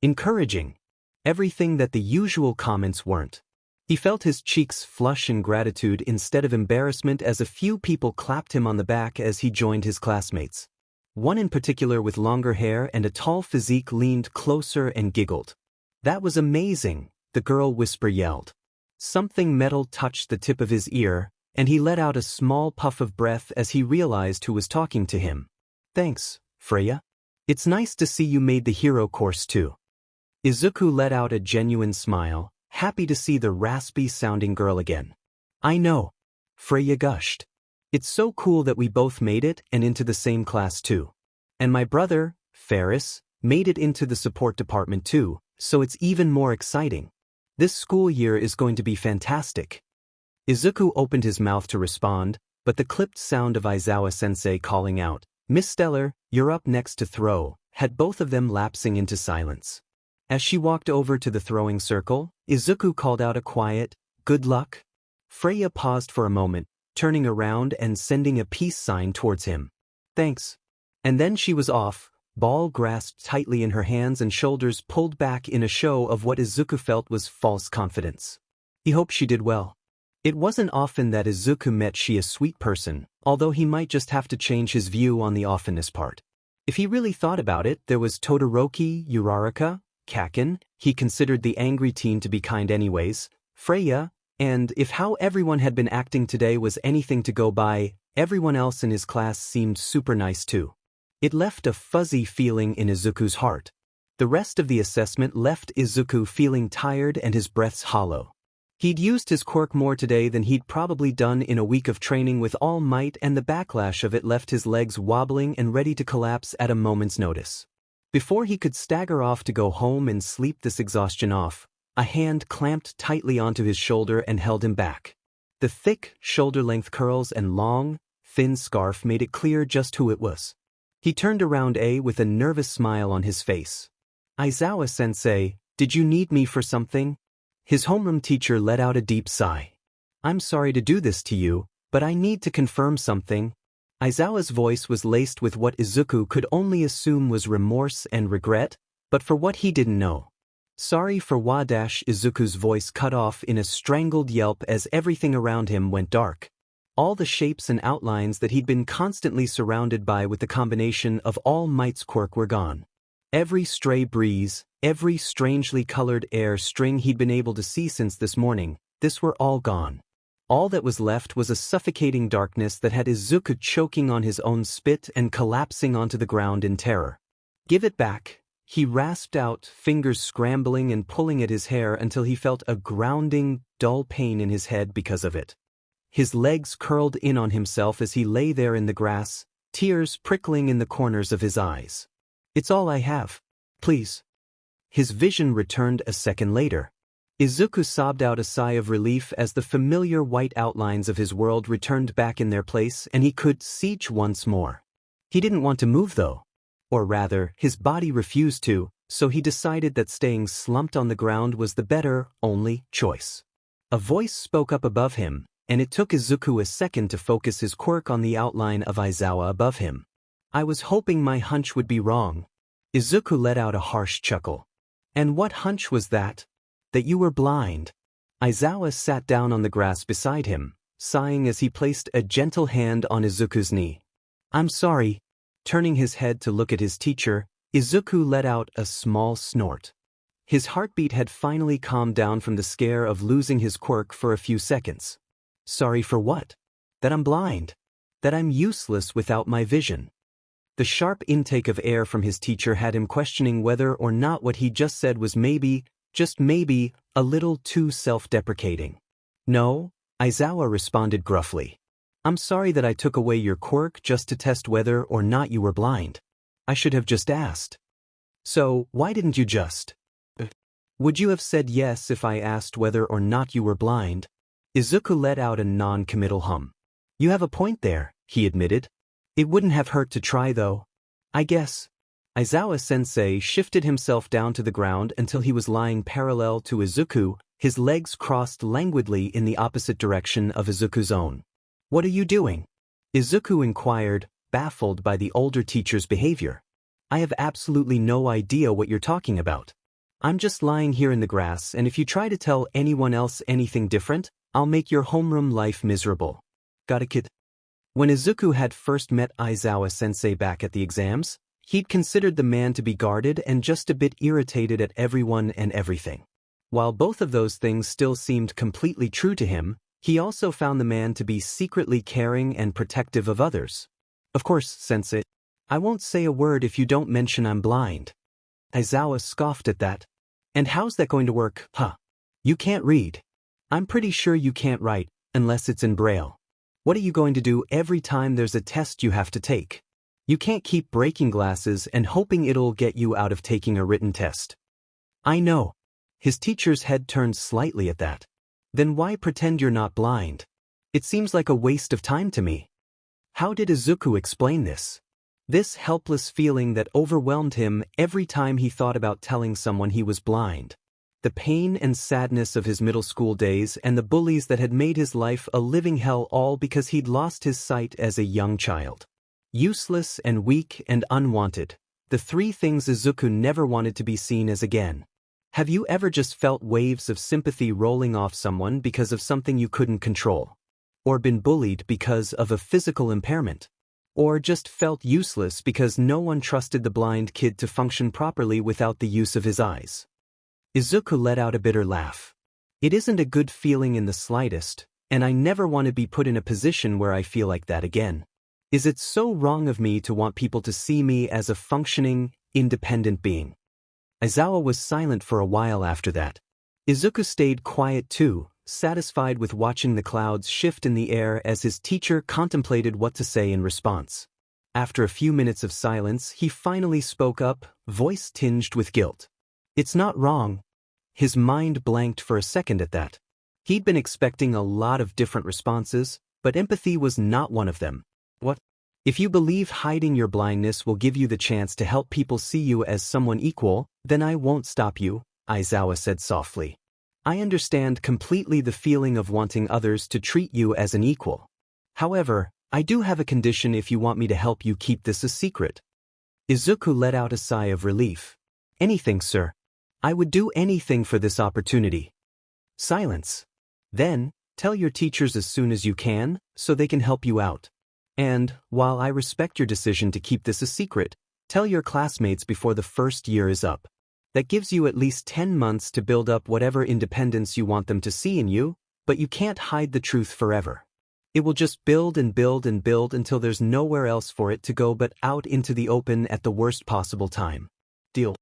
encouraging. Everything that the usual comments weren't. He felt his cheeks flush in gratitude instead of embarrassment as a few people clapped him on the back as he joined his classmates. One in particular with longer hair and a tall physique leaned closer and giggled. "That was amazing," the girl whisper yelled. Something metal touched the tip of his ear, and he let out a small puff of breath as he realized who was talking to him. "Thanks, Freya. It's nice to see you made the hero course too." Izuku let out a genuine smile, happy to see the raspy-sounding girl again. "I know," Freya gushed. "It's so cool that we both made it and into the same class too. And my brother, Ferris, made it into the support department too, so it's even more exciting. This school year is going to be fantastic." Izuku opened his mouth to respond, but the clipped sound of Aizawa-sensei calling out, "Miss Stellar, you're up next to throw," had both of them lapsing into silence. As she walked over to the throwing circle, Izuku called out a quiet, "Good luck." Freya paused for a moment, turning around and sending a peace sign towards him. "Thanks." And then she was off, ball grasped tightly in her hands and shoulders pulled back in a show of what Izuku felt was false confidence. He hoped she did well. It wasn't often that Izuku met she a sweet person, although he might just have to change his view on the often-ness part. If he really thought about it, there was Todoroki, Uraraka, Kacchan, he considered the angry teen to be kind anyways, Freya, and if how everyone had been acting today was anything to go by, everyone else in his class seemed super nice too. It left a fuzzy feeling in Izuku's heart. The rest of the assessment left Izuku feeling tired and his breaths hollow. He'd used his quirk more today than he'd probably done in a week of training with all might, and the backlash of it left his legs wobbling and ready to collapse at a moment's notice. Before he could stagger off to go home and sleep this exhaustion off, a hand clamped tightly onto his shoulder and held him back. The thick, shoulder-length curls and long, thin scarf made it clear just who it was. He turned around with a nervous smile on his face. "Aizawa-sensei, did you need me for something?" His homeroom teacher let out a deep sigh. "I'm sorry to do this to you, but I need to confirm something." Aizawa's voice was laced with what Izuku could only assume was remorse and regret, but for what he didn't know. "Sorry for Wadash," Izuku's voice cut off in a strangled yelp as everything around him went dark. All the shapes and outlines that he'd been constantly surrounded by with the combination of All Might's quirk were gone. Every stray breeze, every strangely colored air string he'd been able to see since this morning, this were all gone. All that was left was a suffocating darkness that had Izuku choking on his own spit and collapsing onto the ground in terror. "Give it back," he rasped out, fingers scrambling and pulling at his hair until he felt a grounding, dull pain in his head because of it. His legs curled in on himself as he lay there in the grass, tears prickling in the corners of his eyes. "It's all I have. Please." His vision returned a second later. Izuku sobbed out a sigh of relief as the familiar white outlines of his world returned back in their place and he could siege once more. He didn't want to move though. Or rather, his body refused to, so he decided that staying slumped on the ground was the better, only choice. A voice spoke up above him, and it took Izuku a second to focus his quirk on the outline of Aizawa above him. I was hoping my hunch would be wrong. Izuku let out a harsh chuckle. And what hunch was that? That you were blind. Aizawa sat down on the grass beside him, sighing as he placed a gentle hand on Izuku's knee. I'm sorry. Turning his head to look at his teacher, Izuku let out a small snort. His heartbeat had finally calmed down from the scare of losing his quirk for a few seconds. Sorry for what? That I'm blind. That I'm useless without my vision. The sharp intake of air from his teacher had him questioning whether or not what he just said was maybe, just maybe, a little too self-deprecating. No, Aizawa responded gruffly. I'm sorry that I took away your quirk just to test whether or not you were blind. I should have just asked. So, why didn't you just? Would you have said yes if I asked whether or not you were blind? Izuku let out a non-committal hum. You have a point there, he admitted. It wouldn't have hurt to try though. I guess. Aizawa-sensei shifted himself down to the ground until he was lying parallel to Izuku, his legs crossed languidly in the opposite direction of Izuku's own. What are you doing? Izuku inquired, baffled by the older teacher's behavior. I have absolutely no idea what you're talking about. I'm just lying here in the grass, and if you try to tell anyone else anything different, I'll make your homeroom life miserable. Got a kid? When Izuku had first met Aizawa-sensei back at the exams, he'd considered the man to be guarded and just a bit irritated at everyone and everything. While both of those things still seemed completely true to him, he also found the man to be secretly caring and protective of others. Of course, sensei. I won't say a word if you don't mention I'm blind. Aizawa scoffed at that. And how's that going to work, huh? You can't read. I'm pretty sure you can't write, unless it's in Braille. What are you going to do every time there's a test you have to take? You can't keep breaking glasses and hoping it'll get you out of taking a written test. I know. His teacher's head turned slightly at that. Then why pretend you're not blind? It seems like a waste of time to me. How did Izuku explain this? This helpless feeling that overwhelmed him every time he thought about telling someone he was blind. The pain and sadness of his middle school days and the bullies that had made his life a living hell, all because he'd lost his sight as a young child. Useless and weak and unwanted, the three things Izuku never wanted to be seen as again. Have you ever just felt waves of sympathy rolling off someone because of something you couldn't control? Or been bullied because of a physical impairment? Or just felt useless because no one trusted the blind kid to function properly without the use of his eyes? Izuku let out a bitter laugh. It isn't a good feeling in the slightest, and I never want to be put in a position where I feel like that again. Is it so wrong of me to want people to see me as a functioning, independent being? Aizawa was silent for a while after that. Izuku stayed quiet too, satisfied with watching the clouds shift in the air as his teacher contemplated what to say in response. After a few minutes of silence, he finally spoke up, voice tinged with guilt. It's not wrong. His mind blanked for a second at that. He'd been expecting a lot of different responses, but empathy was not one of them. What? If you believe hiding your blindness will give you the chance to help people see you as someone equal, then I won't stop you, Aizawa said softly. I understand completely the feeling of wanting others to treat you as an equal. However, I do have a condition if you want me to help you keep this a secret. Izuku let out a sigh of relief. Anything, sir. I would do anything for this opportunity. Silence. Then, tell your teachers as soon as you can, so they can help you out. And, while I respect your decision to keep this a secret, tell your classmates before the first year is up. That gives you at least 10 months to build up whatever independence you want them to see in you, but you can't hide the truth forever. It will just build and build and build until there's nowhere else for it to go but out into the open at the worst possible time. Deal.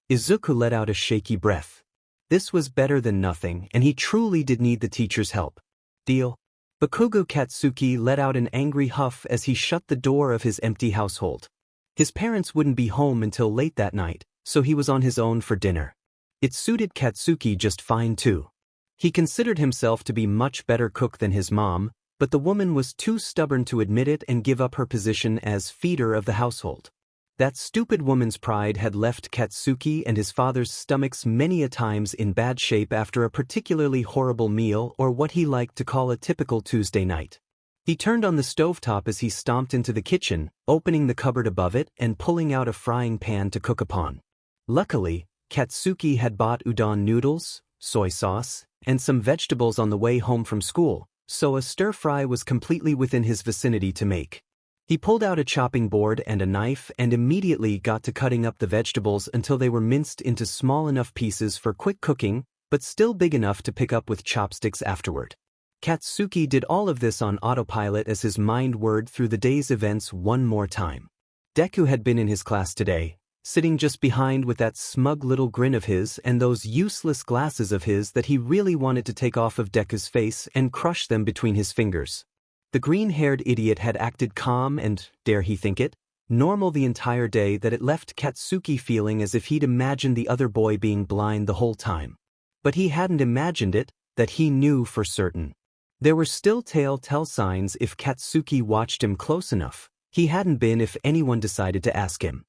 Izuku let out a shaky breath. This was better than nothing, and he truly did need the teacher's help. Deal. Bakugo Katsuki let out an angry huff as he shut the door of his empty household. His parents wouldn't be home until late that night, so he was on his own for dinner. It suited Katsuki just fine too. He considered himself to be much better cook than his mom, but the woman was too stubborn to admit it and give up her position as feeder of the household. That stupid woman's pride had left Katsuki and his father's stomachs many a times in bad shape after a particularly horrible meal or what he liked to call a typical Tuesday night. He turned on the stovetop as he stomped into the kitchen, opening the cupboard above it and pulling out a frying pan to cook upon. Luckily, Katsuki had bought udon noodles, soy sauce, and some vegetables on the way home from school, so a stir-fry was completely within his vicinity to make. He pulled out a chopping board and a knife and immediately got to cutting up the vegetables until they were minced into small enough pieces for quick cooking, but still big enough to pick up with chopsticks afterward. Katsuki did all of this on autopilot as his mind whirred through the day's events one more time. Deku had been in his class today, sitting just behind with that smug little grin of his and those useless glasses of his that he really wanted to take off of Deku's face and crush them between his fingers. The green-haired idiot had acted calm and, dare he think it, normal the entire day that it left Katsuki feeling as if he'd imagined the other boy being blind the whole time. But he hadn't imagined it, that he knew for certain. There were still telltale signs if Katsuki watched him close enough. He hadn't been if anyone decided to ask him.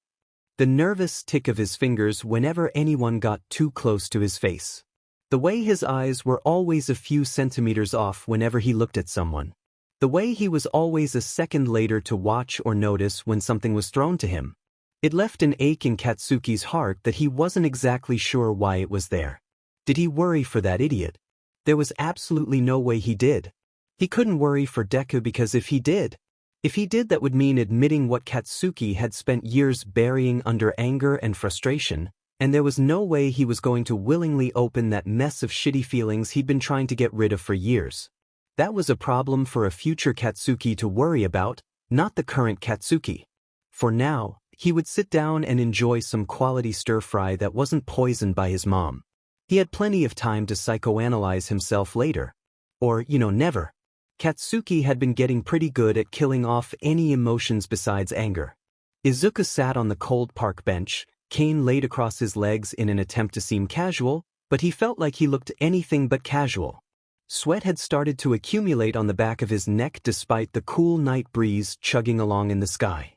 The nervous tick of his fingers whenever anyone got too close to his face. The way his eyes were always a few centimeters off whenever he looked at someone. The way he was always a second later to watch or notice when something was thrown to him. It left an ache in Katsuki's heart that he wasn't exactly sure why it was there. Did he worry for that idiot? There was absolutely no way he did. He couldn't worry for Deku because if he did, that would mean admitting what Katsuki had spent years burying under anger and frustration, and there was no way he was going to willingly open that mess of shitty feelings he'd been trying to get rid of for years. That was a problem for a future Katsuki to worry about, not the current Katsuki. For now, he would sit down and enjoy some quality stir-fry that wasn't poisoned by his mom. He had plenty of time to psychoanalyze himself later. Or, never. Katsuki had been getting pretty good at killing off any emotions besides anger. Izuku sat on the cold park bench, cane laid across his legs in an attempt to seem casual, but he felt like he looked anything but casual. Sweat had started to accumulate on the back of his neck despite the cool night breeze chugging along in the sky.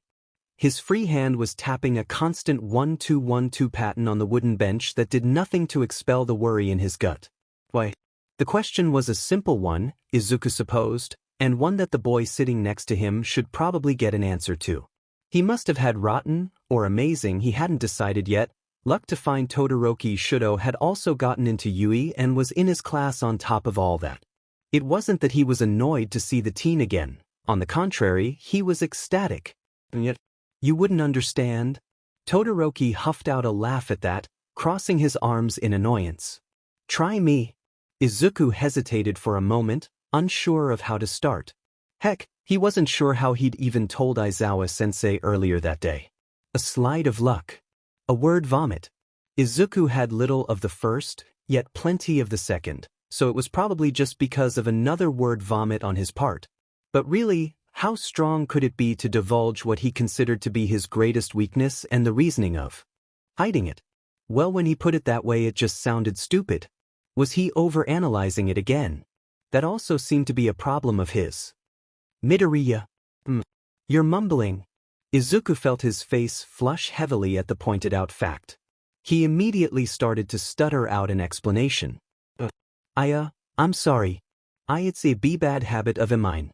His free hand was tapping a constant 1-2-1-2 pattern on the wooden bench that did nothing to expel the worry in his gut. Why? The question was a simple one, Izuku supposed, and one that the boy sitting next to him should probably get an answer to. He must have had rotten, or amazing, he hadn't decided yet, luck to find Todoroki Shudo had also gotten into Yui and was in his class on top of all that. It wasn't that he was annoyed to see the teen again, on the contrary, he was ecstatic. And yet, you wouldn't understand? Todoroki huffed out a laugh at that, crossing his arms in annoyance. Try me. Izuku hesitated for a moment, unsure of how to start. Heck, he wasn't sure how he'd even told Aizawa-sensei earlier that day. A slide of luck. A word vomit. Izuku had little of the first, yet plenty of the second, so it was probably just because of another word vomit on his part. But really, how strong could it be to divulge what he considered to be his greatest weakness and the reasoning of hiding it? Well, when he put it that way, it just sounded stupid. Was he overanalyzing it again? That also seemed to be a problem of his. Midoriya. You're mumbling. Izuku felt his face flush heavily at the pointed out fact. He immediately started to stutter out an explanation. I'm sorry. It's a bad habit of mine.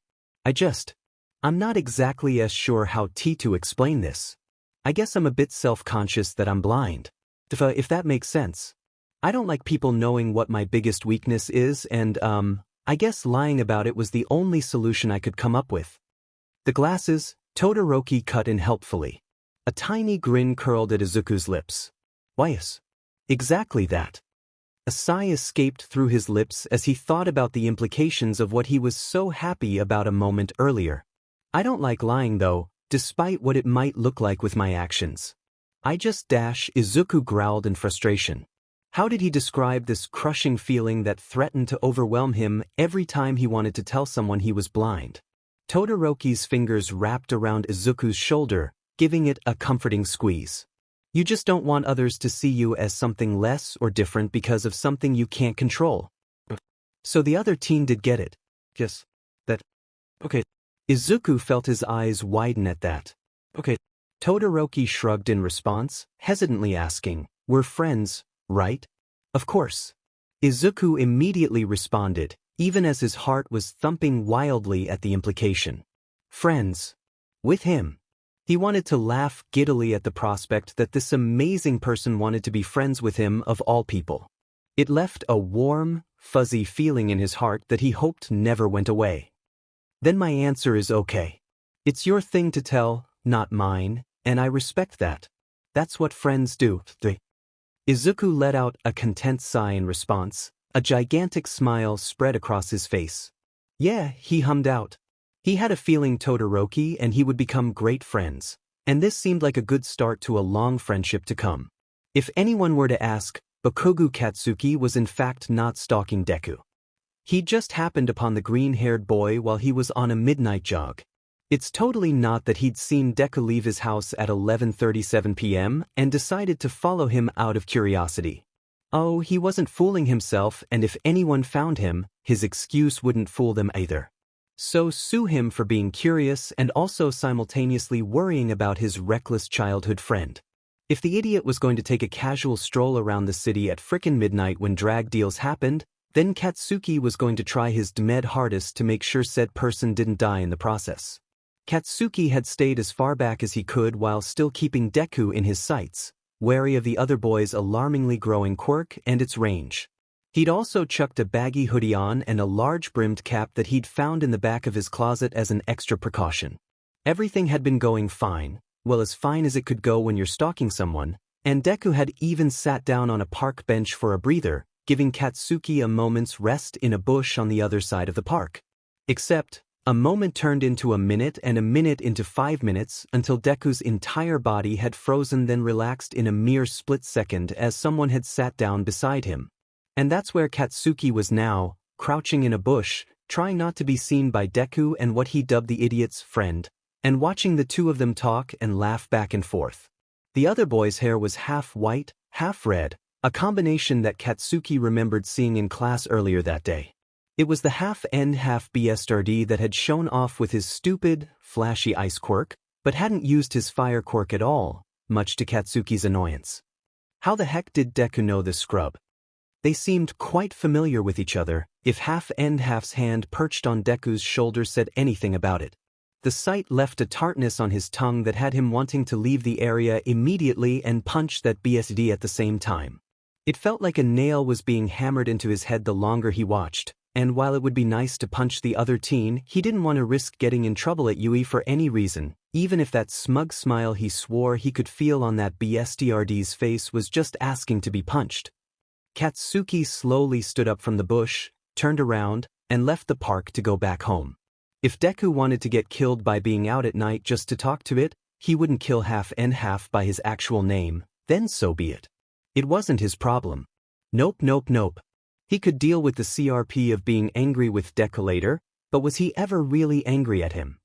I'm not exactly as sure how to explain this. I guess I'm a bit self-conscious that I'm blind. If that makes sense. I don't like people knowing what my biggest weakness is and, I guess lying about it was the only solution I could come up with. The glasses, Todoroki cut in helpfully. A tiny grin curled at Izuku's lips. Yes. Exactly that. A sigh escaped through his lips as he thought about the implications of what he was so happy about a moment earlier. I don't like lying though, despite what it might look like with my actions. Izuku growled in frustration. How did he describe this crushing feeling that threatened to overwhelm him every time he wanted to tell someone he was blind? Todoroki's fingers wrapped around Izuku's shoulder, giving it a comforting squeeze. You just don't want others to see you as something less or different because of something you can't control. So the other teen did get it. Yes. That. Okay. Izuku felt his eyes widen at that. Okay. Todoroki shrugged in response, hesitantly asking, "We're friends, right?" "Of course." Izuku immediately responded, even as his heart was thumping wildly at the implication. Friends. With him. He wanted to laugh giddily at the prospect that this amazing person wanted to be friends with him of all people. It left a warm, fuzzy feeling in his heart that he hoped never went away. "Then my answer is okay. It's your thing to tell, not mine, and I respect that. That's what friends do." Izuku let out a content sigh in response. A gigantic smile spread across his face. "Yeah," he hummed out. He had a feeling Todoroki and he would become great friends, and this seemed like a good start to a long friendship to come. If anyone were to ask, Bakugo Katsuki was in fact not stalking Deku. He just happened upon the green-haired boy while he was on a midnight jog. It's totally not that he'd seen Deku leave his house at 11:37 p.m. and decided to follow him out of curiosity. Oh, he wasn't fooling himself, and if anyone found him, his excuse wouldn't fool them either. So sue him for being curious and also simultaneously worrying about his reckless childhood friend. If the idiot was going to take a casual stroll around the city at frickin' midnight when drag deals happened, then Katsuki was going to try his dead hardest to make sure said person didn't die in the process. Katsuki had stayed as far back as he could while still keeping Deku in his sights, wary of the other boy's alarmingly growing quirk and its range. He'd also chucked a baggy hoodie on and a large-brimmed cap that he'd found in the back of his closet as an extra precaution. Everything had been going fine, well as fine as it could go when you're stalking someone, and Deku had even sat down on a park bench for a breather, giving Katsuki a moment's rest in a bush on the other side of the park. Except, a moment turned into a minute and a minute into 5 minutes until Deku's entire body had frozen then relaxed in a mere split second as someone had sat down beside him. And that's where Katsuki was now, crouching in a bush, trying not to be seen by Deku and what he dubbed the idiot's friend, and watching the two of them talk and laugh back and forth. The other boy's hair was half white, half red, a combination that Katsuki remembered seeing in class earlier that day. It was the half-N half-BSRD that had shown off with his stupid, flashy ice quirk, but hadn't used his fire quirk at all, much to Katsuki's annoyance. How the heck did Deku know this scrub? They seemed quite familiar with each other, if half-N half's hand perched on Deku's shoulder said anything about it. The sight left a tartness on his tongue that had him wanting to leave the area immediately and punch that BSD at the same time. It felt like a nail was being hammered into his head the longer he watched, and while it would be nice to punch the other teen, he didn't want to risk getting in trouble at Yui for any reason, even if that smug smile he swore he could feel on that BSDRD's face was just asking to be punched. Katsuki slowly stood up from the bush, turned around, and left the park to go back home. If Deku wanted to get killed by being out at night just to talk to it, he wouldn't kill half-N half by his actual name, then so be it. It wasn't his problem. Nope. He could deal with the CRP of being angry with Deku later, but was he ever really angry at him?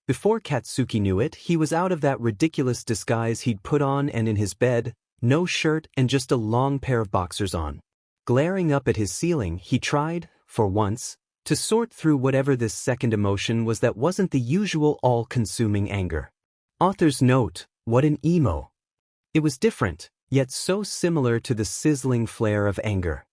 Before Katsuki knew it, he was out of that ridiculous disguise he'd put on and in his bed, no shirt and just a long pair of boxers on. Glaring up at his ceiling, he tried, for once, to sort through whatever this second emotion was that wasn't the usual all-consuming anger. Author's note, what an emo. It was different, yet so similar to the sizzling flare of anger.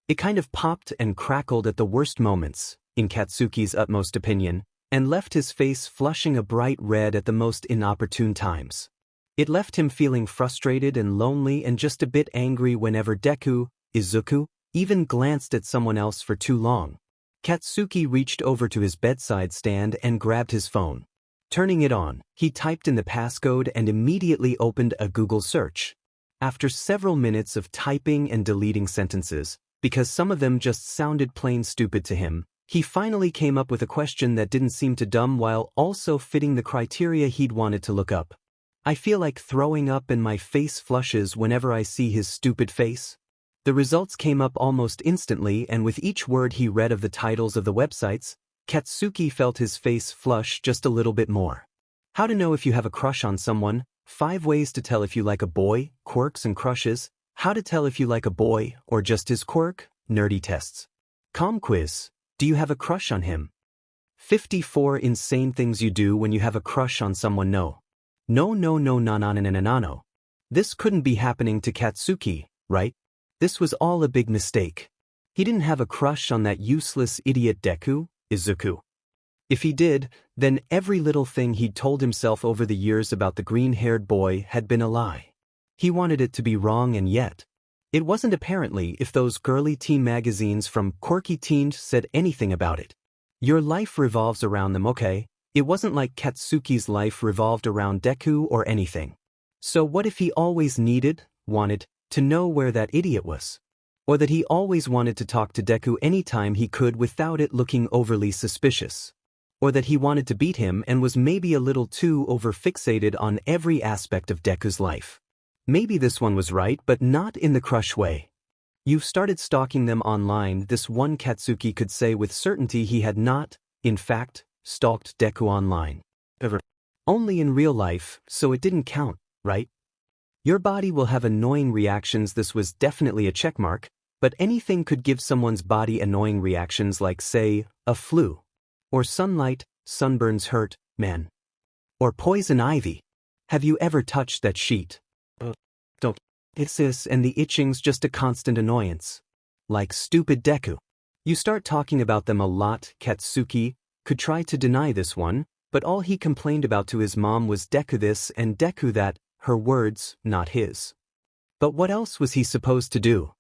It kind of popped and crackled at the worst moments, in Katsuki's utmost opinion, and left his face flushing a bright red at the most inopportune times. It left him feeling frustrated and lonely and just a bit angry whenever Deku, Izuku, even glanced at someone else for too long. Katsuki reached over to his bedside stand and grabbed his phone. Turning it on, he typed in the passcode and immediately opened a Google search. After several minutes of typing and deleting sentences, because some of them just sounded plain stupid to him, he finally came up with a question that didn't seem too dumb while also fitting the criteria he'd wanted to look up. I feel like throwing up and my face flushes whenever I see his stupid face. The results came up almost instantly, and with each word he read of the titles of the websites, Katsuki felt his face flush just a little bit more. How to know if you have a crush on someone, 5 ways to tell if you like a boy, quirks and crushes, how to tell if you like a boy or just his quirk, nerdy tests. Com quiz, do you have a crush on him? 54 insane things you do when you have a crush on someone. No. No no no no no no no no no. This couldn't be happening to Katsuki, right? This was all a big mistake. He didn't have a crush on that useless idiot Deku, Izuku. If he did, then every little thing he'd told himself over the years about the green-haired boy had been a lie. He wanted it to be wrong, and yet it wasn't. Apparently, if those girly teen magazines from Quirky Teen said anything about it. Your life revolves around them, okay? It wasn't like Katsuki's life revolved around Deku or anything. So what if he always wanted, to know where that idiot was? Or that he always wanted to talk to Deku anytime he could without it looking overly suspicious? Or that he wanted to beat him and was maybe a little too over-fixated on every aspect of Deku's life? Maybe this one was right, but not in the crush way. You've started stalking them online. This one Katsuki could say with certainty he had not, in fact, stalked Deku online. Ever. Only in real life, so it didn't count, right? Your body will have annoying reactions. This was definitely a checkmark, but anything could give someone's body annoying reactions, like, say, a flu. Or sunlight, sunburns hurt, man. Or poison ivy. Have you ever touched that sheet? Don't. It's this, and the itching's just a constant annoyance. Like stupid Deku. You start talking about them a lot. Katsuki could try to deny this one, but all he complained about to his mom was Deku this and Deku that, her words, not his. But what else was he supposed to do?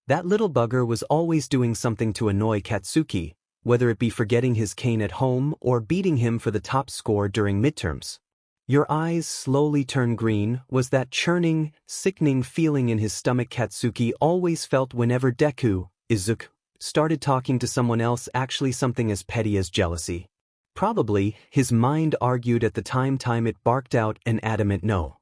That little bugger was always doing something to annoy Katsuki, whether it be forgetting his cane at home or beating him for the top score during midterms. Your eyes slowly turn green was that churning, sickening feeling in his stomach Katsuki always felt whenever Deku, Izuku, started talking to someone else, actually something as petty as jealousy. Probably, his mind argued at the time it barked out an adamant no.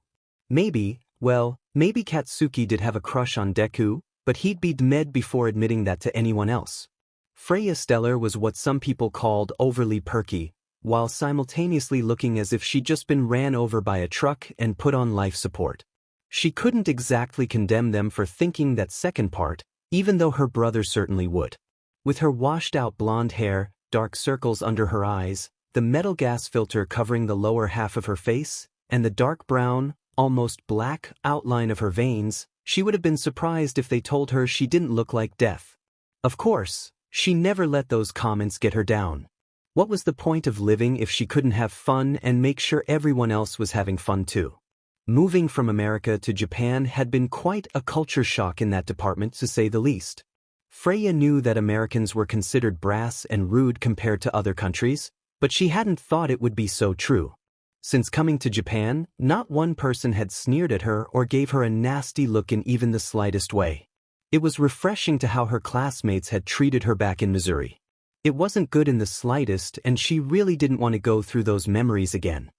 Maybe Katsuki did have a crush on Deku, but he'd be dead before admitting that to anyone else. Freya Stellar was what some people called overly perky, while simultaneously looking as if she'd just been ran over by a truck and put on life support. She couldn't exactly condemn them for thinking that second part, even though her brother certainly would. With her washed-out blonde hair, dark circles under her eyes, the metal gas filter covering the lower half of her face, and the dark brown, almost black outline of her veins, she would have been surprised if they told her she didn't look like death. Of course, she never let those comments get her down. What was the point of living if she couldn't have fun and make sure everyone else was having fun too? Moving from America to Japan had been quite a culture shock in that department, to say the least. Freya knew that Americans were considered brass and rude compared to other countries, but she hadn't thought it would be so true. Since coming to Japan, not one person had sneered at her or gave her a nasty look in even the slightest way. It was refreshing to how her classmates had treated her back in Missouri. It wasn't good in the slightest, and she really didn't want to go through those memories again.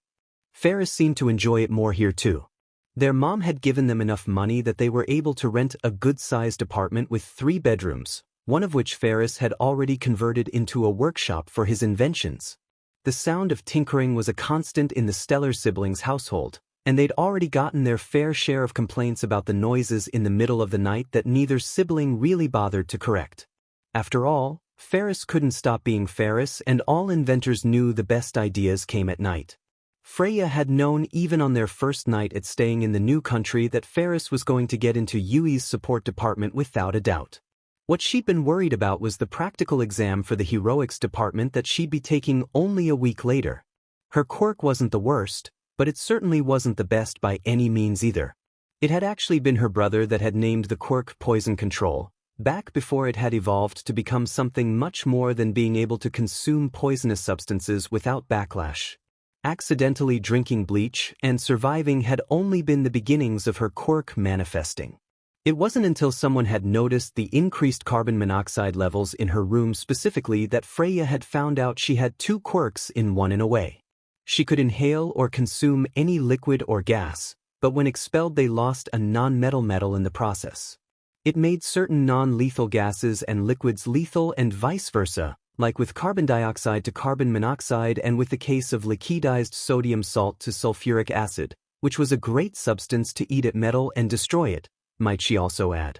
Ferris seemed to enjoy it more here too. Their mom had given them enough money that they were able to rent a good-sized apartment with 3 bedrooms, one of which Ferris had already converted into a workshop for his inventions. The sound of tinkering was a constant in the Stellar siblings' household, and they'd already gotten their fair share of complaints about the noises in the middle of the night that neither sibling really bothered to correct. After all, Ferris couldn't stop being Ferris, and all inventors knew the best ideas came at night. Freya had known even on their first night at staying in the new country that Ferris was going to get into Yui's support department without a doubt. What she'd been worried about was the practical exam for the heroics department that she'd be taking only a week later. Her quirk wasn't the worst, but it certainly wasn't the best by any means either. It had actually been her brother that had named the quirk Poison Control, back before it had evolved to become something much more than being able to consume poisonous substances without backlash. Accidentally drinking bleach and surviving had only been the beginnings of her quirk manifesting. It wasn't until someone had noticed the increased carbon monoxide levels in her room specifically that Freya had found out she had 2 quirks in one. In a way, she could inhale or consume any liquid or gas, but when expelled they lost a non-metal metal in the process. It made certain non-lethal gases and liquids lethal and vice versa, like with carbon dioxide to carbon monoxide and with the case of liquidized sodium salt to sulfuric acid, which was a great substance to eat at metal and destroy it, might she also add.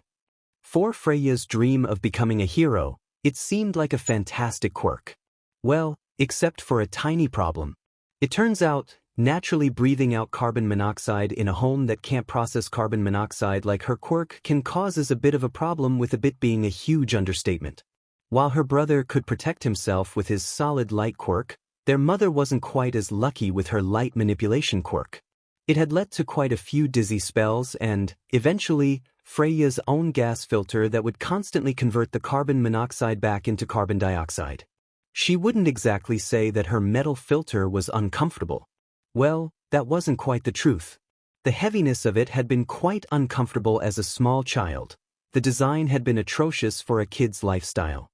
For Freya's dream of becoming a hero, it seemed like a fantastic quirk. Well, except for a tiny problem. It turns out, Naturally, breathing out carbon monoxide in a home that can't process carbon monoxide like her quirk can cause a bit of a problem, with a bit being a huge understatement. While her brother could protect himself with his solid light quirk, their mother wasn't quite as lucky with her light manipulation quirk. It had led to quite a few dizzy spells and, eventually, Freya's own gas filter that would constantly convert the carbon monoxide back into carbon dioxide. She wouldn't exactly say that her metal filter was uncomfortable. Well, that wasn't quite the truth. The heaviness of it had been quite uncomfortable as a small child. The design had been atrocious for a kid's lifestyle.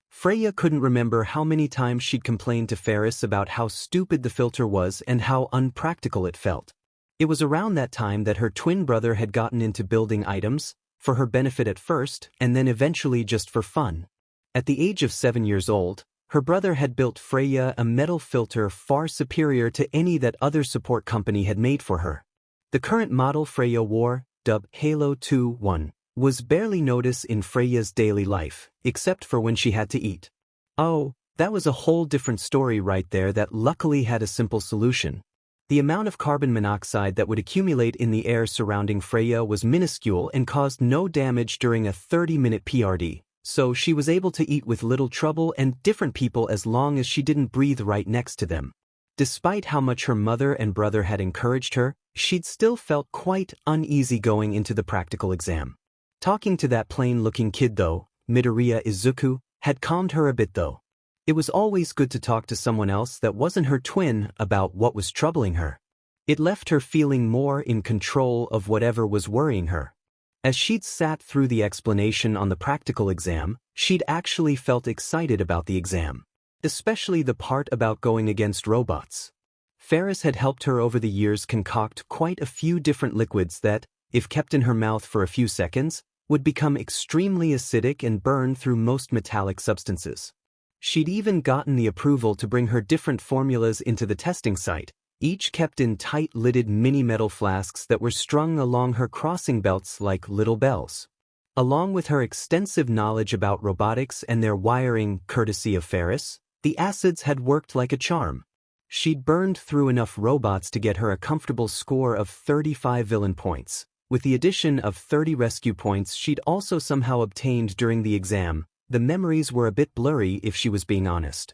Freya couldn't remember how many times she'd complained to Ferris about how stupid the filter was and how unpractical it felt. It was around that time that her twin brother had gotten into building items, for her benefit at first, and then eventually just for fun. At the age of 7 years old, her brother had built Freya a metal filter far superior to any that other support company had made for her. The current model Freya wore, dubbed Halo 2-1, was barely noticed in Freya's daily life, except for when she had to eat. Oh, that was a whole different story right there that luckily had a simple solution. The amount of carbon monoxide that would accumulate in the air surrounding Freya was minuscule and caused no damage during a 30-minute PRD, so she was able to eat with little trouble and different people as long as she didn't breathe right next to them. Despite how much her mother and brother had encouraged her, she'd still felt quite uneasy going into the practical exam. Talking to that plain-looking kid though, Midoriya Izuku, had calmed her a bit though. It was always good to talk to someone else that wasn't her twin about what was troubling her. It left her feeling more in control of whatever was worrying her. As she'd sat through the explanation on the practical exam, she'd actually felt excited about the exam. Especially the part about going against robots. Ferris had helped her over the years concoct quite a few different liquids that, if kept in her mouth for a few seconds, would become extremely acidic and burn through most metallic substances. She'd even gotten the approval to bring her different formulas into the testing site, each kept in tight-lidded mini-metal flasks that were strung along her crossing belts like little bells. Along with her extensive knowledge about robotics and their wiring, courtesy of Ferris, the acids had worked like a charm. She'd burned through enough robots to get her a comfortable score of 35 villain points. With the addition of 30 rescue points she'd also somehow obtained during the exam, the memories were a bit blurry if she was being honest.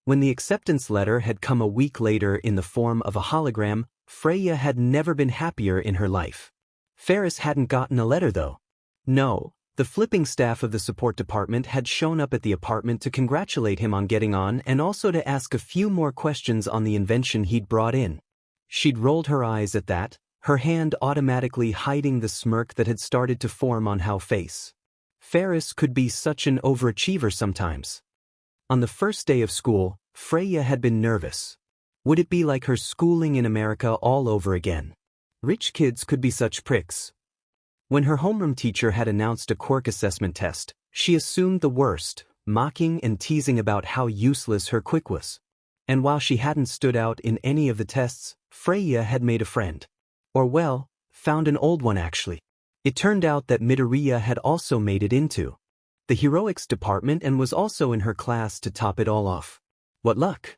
When the acceptance letter had come a week later in the form of a hologram, Freya had never been happier in her life. Ferris hadn't gotten a letter though. No, the flipping staff of the support department had shown up at the apartment to congratulate him on getting on and also to ask a few more questions on the invention he'd brought in. She'd rolled her eyes at that, her hand automatically hiding the smirk that had started to form on her face. Ferris could be such an overachiever sometimes. On the first day of school, Freya had been nervous. Would it be like her schooling in America all over again? Rich kids could be such pricks. When her homeroom teacher had announced a quirk assessment test, she assumed the worst, mocking and teasing about how useless her quirk was. And while she hadn't stood out in any of the tests, Freya had made a friend. Or well, found an old one actually. It turned out that Midoriya had also made it into the heroics department and was also in her class to top it all off. What luck!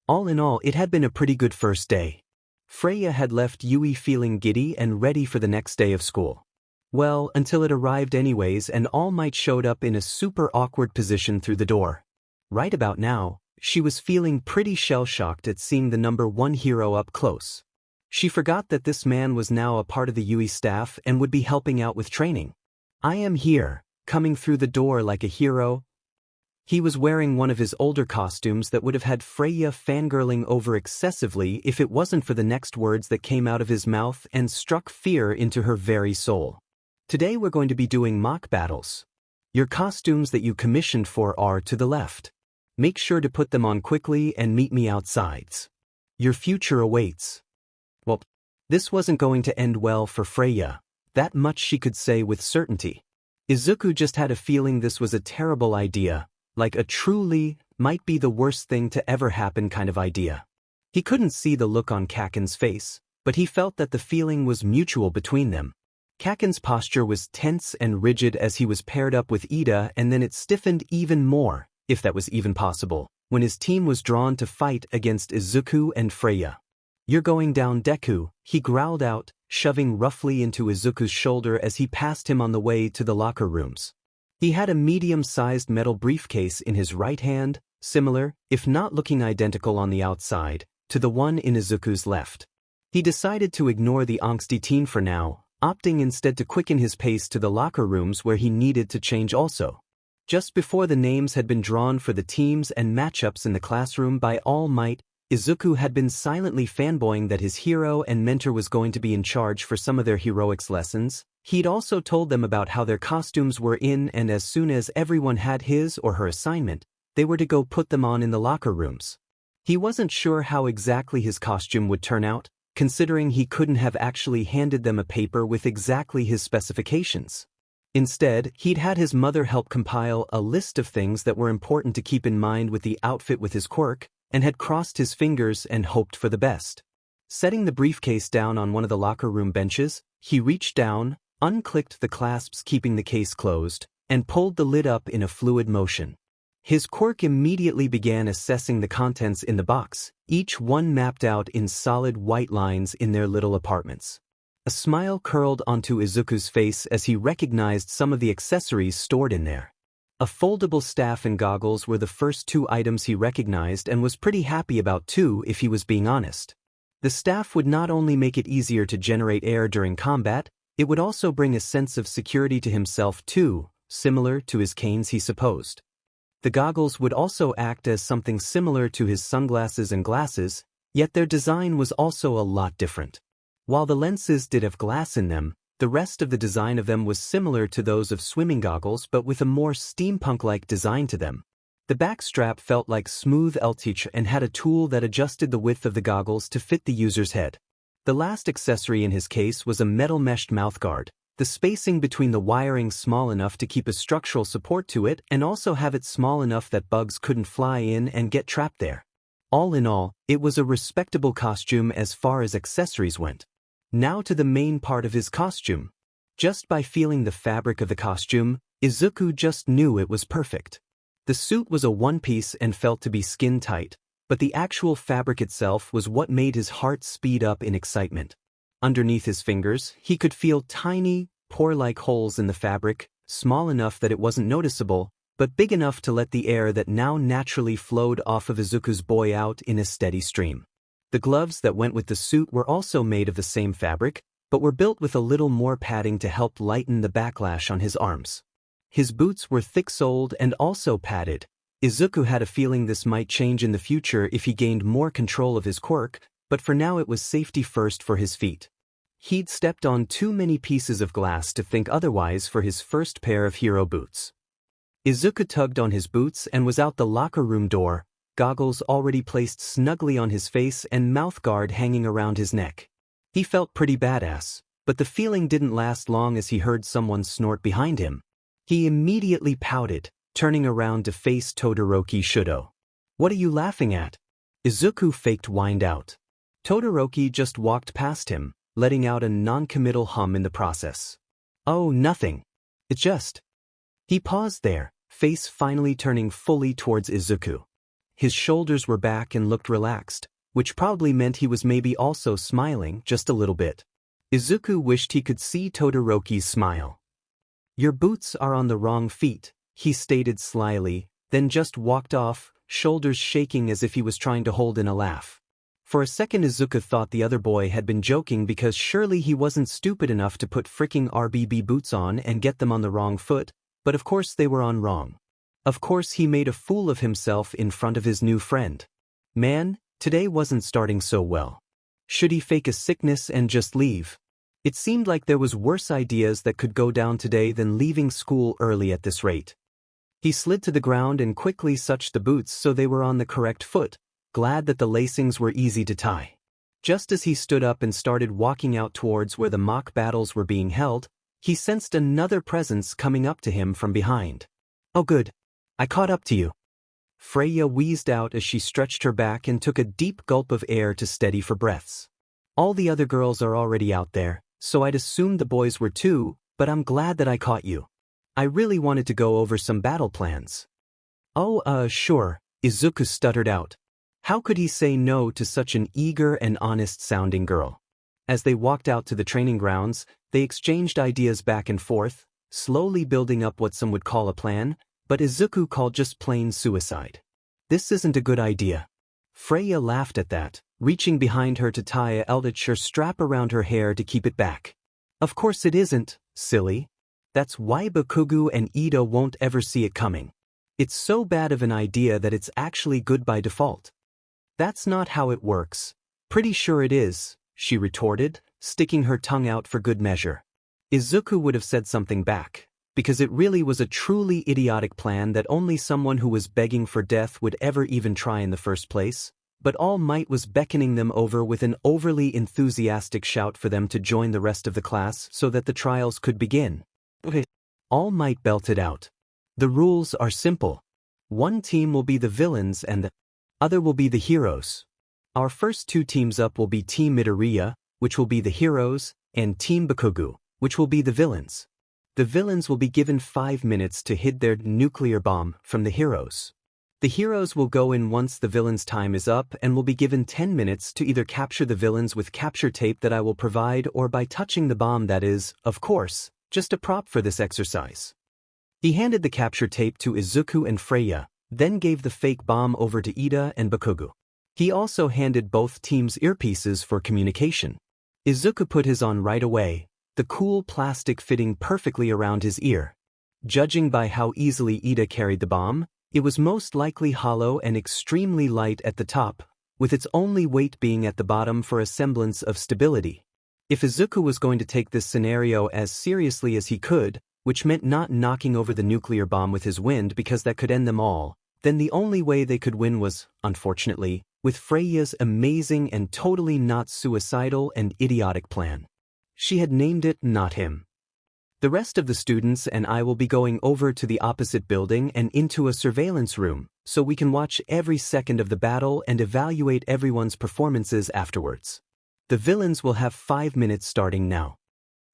All in all, it had been a pretty good first day. Freya had left Yui feeling giddy and ready for the next day of school. Well, until it arrived anyways and All Might showed up in a super awkward position through the door. Right about now, she was feeling pretty shell-shocked at seeing the #1 hero up close. She forgot that this man was now a part of the Yui staff and would be helping out with training. I am here, coming through the door like a hero. He was wearing one of his older costumes that would have had Freya fangirling over excessively if it wasn't for the next words that came out of his mouth and struck fear into her very soul. Today we're going to be doing mock battles. Your costumes that you commissioned for are to the left. Make sure to put them on quickly and meet me outside. Your future awaits. Well, this wasn't going to end well for Freya. That much she could say with certainty. Izuku just had a feeling this was a terrible idea, like a truly, might be the worst thing to ever happen kind of idea. He couldn't see the look on Kacchan's face, but he felt that the feeling was mutual between them. Kacchan's posture was tense and rigid as he was paired up with Ida, and then it stiffened even more, if that was even possible, when his team was drawn to fight against Izuku and Freya. "You're going down, Deku," he growled out, shoving roughly into Izuku's shoulder as he passed him on the way to the locker rooms. He had a medium-sized metal briefcase in his right hand, similar, if not looking identical on the outside, to the one in Izuku's left. He decided to ignore the angsty teen for now, opting instead to quicken his pace to the locker rooms where he needed to change also. Just before the names had been drawn for the teams and matchups in the classroom by All Might, Izuku had been silently fanboying that his hero and mentor was going to be in charge for some of their heroics lessons. He'd also told them about how their costumes were in, and as soon as everyone had his or her assignment, they were to go put them on in the locker rooms. He wasn't sure how exactly his costume would turn out, considering he couldn't have actually handed them a paper with exactly his specifications. Instead, he'd had his mother help compile a list of things that were important to keep in mind with the outfit with his quirk, and had crossed his fingers and hoped for the best. Setting the briefcase down on one of the locker room benches, he reached down, unclicked the clasps keeping the case closed, and pulled the lid up in a fluid motion. His quirk immediately began assessing the contents in the box, each one mapped out in solid white lines in their little apartments. A smile curled onto Izuku's face as he recognized some of the accessories stored in there. A foldable staff and goggles were the first two items he recognized and was pretty happy about too, if he was being honest. The staff would not only make it easier to generate air during combat, it would also bring a sense of security to himself too, similar to his canes he supposed. The goggles would also act as something similar to his sunglasses and glasses, yet their design was also a lot different. While the lenses did have glass in them, the rest of the design of them was similar to those of swimming goggles but with a more steampunk-like design to them. The back strap felt like smooth elastic and had a tool that adjusted the width of the goggles to fit the user's head. The last accessory in his case was a metal meshed mouthguard, the spacing between the wiring small enough to keep a structural support to it and also have it small enough that bugs couldn't fly in and get trapped there. All in all, it was a respectable costume as far as accessories went. Now to the main part of his costume. Just by feeling the fabric of the costume, Izuku just knew it was perfect. The suit was a one-piece and felt to be skin-tight, but the actual fabric itself was what made his heart speed up in excitement. Underneath his fingers, he could feel tiny, pore-like holes in the fabric, small enough that it wasn't noticeable, but big enough to let the air that now naturally flowed off of Izuku's boy out in a steady stream. The gloves that went with the suit were also made of the same fabric, but were built with a little more padding to help lighten the backlash on his arms. His boots were thick-soled and also padded. Izuku had a feeling this might change in the future if he gained more control of his quirk, but for now it was safety first for his feet. He'd stepped on too many pieces of glass to think otherwise for his first pair of hero boots. Izuku tugged on his boots and was out the locker room door, goggles already placed snugly on his face and mouthguard hanging around his neck. He felt pretty badass, but the feeling didn't last long as he heard someone snort behind him. He immediately pouted, turning around to face Todoroki Shudo. "What are you laughing at?" Izuku faked whined out. Todoroki just walked past him, letting out a non-committal hum in the process. "Oh, nothing. It's just..." He paused there, face finally turning fully towards Izuku. His shoulders were back and looked relaxed, which probably meant he was maybe also smiling just a little bit. Izuku wished he could see Todoroki's smile. "Your boots are on the wrong feet," he stated slyly, then just walked off, shoulders shaking as if he was trying to hold in a laugh. For a second Izuku thought the other boy had been joking because surely he wasn't stupid enough to put fricking RBB boots on and get them on the wrong foot, but of course they were on wrong. Of course he made a fool of himself in front of his new friend. Man, today wasn't starting so well. Should he fake a sickness and just leave? It seemed like there was worse ideas that could go down today than leaving school early at this rate. He slid to the ground and quickly suched the boots so they were on the correct foot, glad that the lacings were easy to tie. Just as he stood up and started walking out towards where the mock battles were being held, he sensed another presence coming up to him from behind. "Oh good. I caught up to you." Freya wheezed out as she stretched her back and took a deep gulp of air to steady for breaths. "All the other girls are already out there, so I'd assumed the boys were too, but I'm glad that I caught you. I really wanted to go over some battle plans." "Oh, sure," Izuku stuttered out. How could he say no to such an eager and honest-sounding girl? As they walked out to the training grounds, they exchanged ideas back and forth, slowly building up what some would call a plan, but Izuku called just plain suicide. This isn't a good idea. Freya laughed at that, reaching behind her to tie a eldritch strap around her hair to keep it back. Of course it isn't, silly. That's why Bakugo and Ida won't ever see it coming. It's so bad of an idea that it's actually good by default. That's not how it works. Pretty sure it is, she retorted, sticking her tongue out for good measure. Izuku would have said something back, because it really was a truly idiotic plan that only someone who was begging for death would ever even try in the first place, but All Might was beckoning them over with an overly enthusiastic shout for them to join the rest of the class so that the trials could begin. All Might belted out. The rules are simple. One team will be the villains and the other will be the heroes. Our first two teams up will be Team Midoriya, which will be the heroes, and Team Bakugo, which will be the villains. The villains will be given 5 minutes to hid their nuclear bomb from the heroes. The heroes will go in once the villains' time is up and will be given 10 minutes to either capture the villains with capture tape that I will provide or by touching the bomb that is, of course, just a prop for this exercise. He handed the capture tape to Izuku and Freya, then gave the fake bomb over to Ida and Bakugo. He also handed both teams earpieces for communication. Izuku put his on right away, the cool plastic fitting perfectly around his ear. Judging by how easily Ida carried the bomb, it was most likely hollow and extremely light at the top, with its only weight being at the bottom for a semblance of stability. If Izuku was going to take this scenario as seriously as he could, which meant not knocking over the nuclear bomb with his wind because that could end them all, then the only way they could win was, unfortunately, with Freya's amazing and totally not suicidal and idiotic plan. She had named it, not him. The rest of the students and I will be going over to the opposite building and into a surveillance room, so we can watch every second of the battle and evaluate everyone's performances afterwards. The villains will have 5 minutes starting now.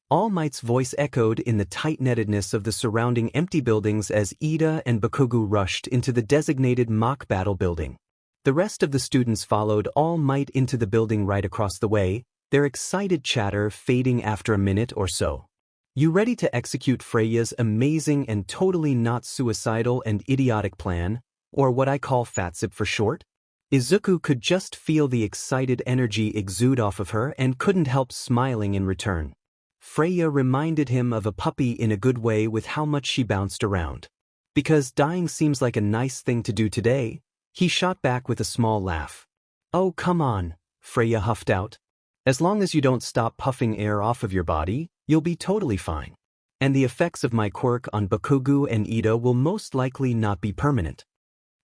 All Might's voice echoed in the tight-nettedness of the surrounding empty buildings as Ida and Bakugo rushed into the designated mock battle building. The rest of the students followed All Might into the building right across the way, their excited chatter fading after a minute or so. You ready to execute Freya's amazing and totally not suicidal and idiotic plan, or what I call FATSIP for short? Izuku could just feel the excited energy exude off of her and couldn't help smiling in return. Freya reminded him of a puppy in a good way with how much she bounced around. Because dying seems like a nice thing to do today, he shot back with a small laugh. Oh, come on, Freya huffed out. As long as you don't stop puffing air off of your body, you'll be totally fine. And the effects of my quirk on Bakugo and Ida will most likely not be permanent.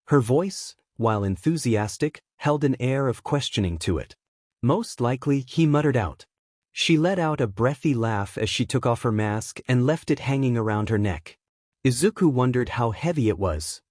Her voice, while enthusiastic, held an air of questioning to it. Most likely, he muttered out. She let out a breathy laugh as she took off her mask and left it hanging around her neck. Izuku wondered how heavy it was.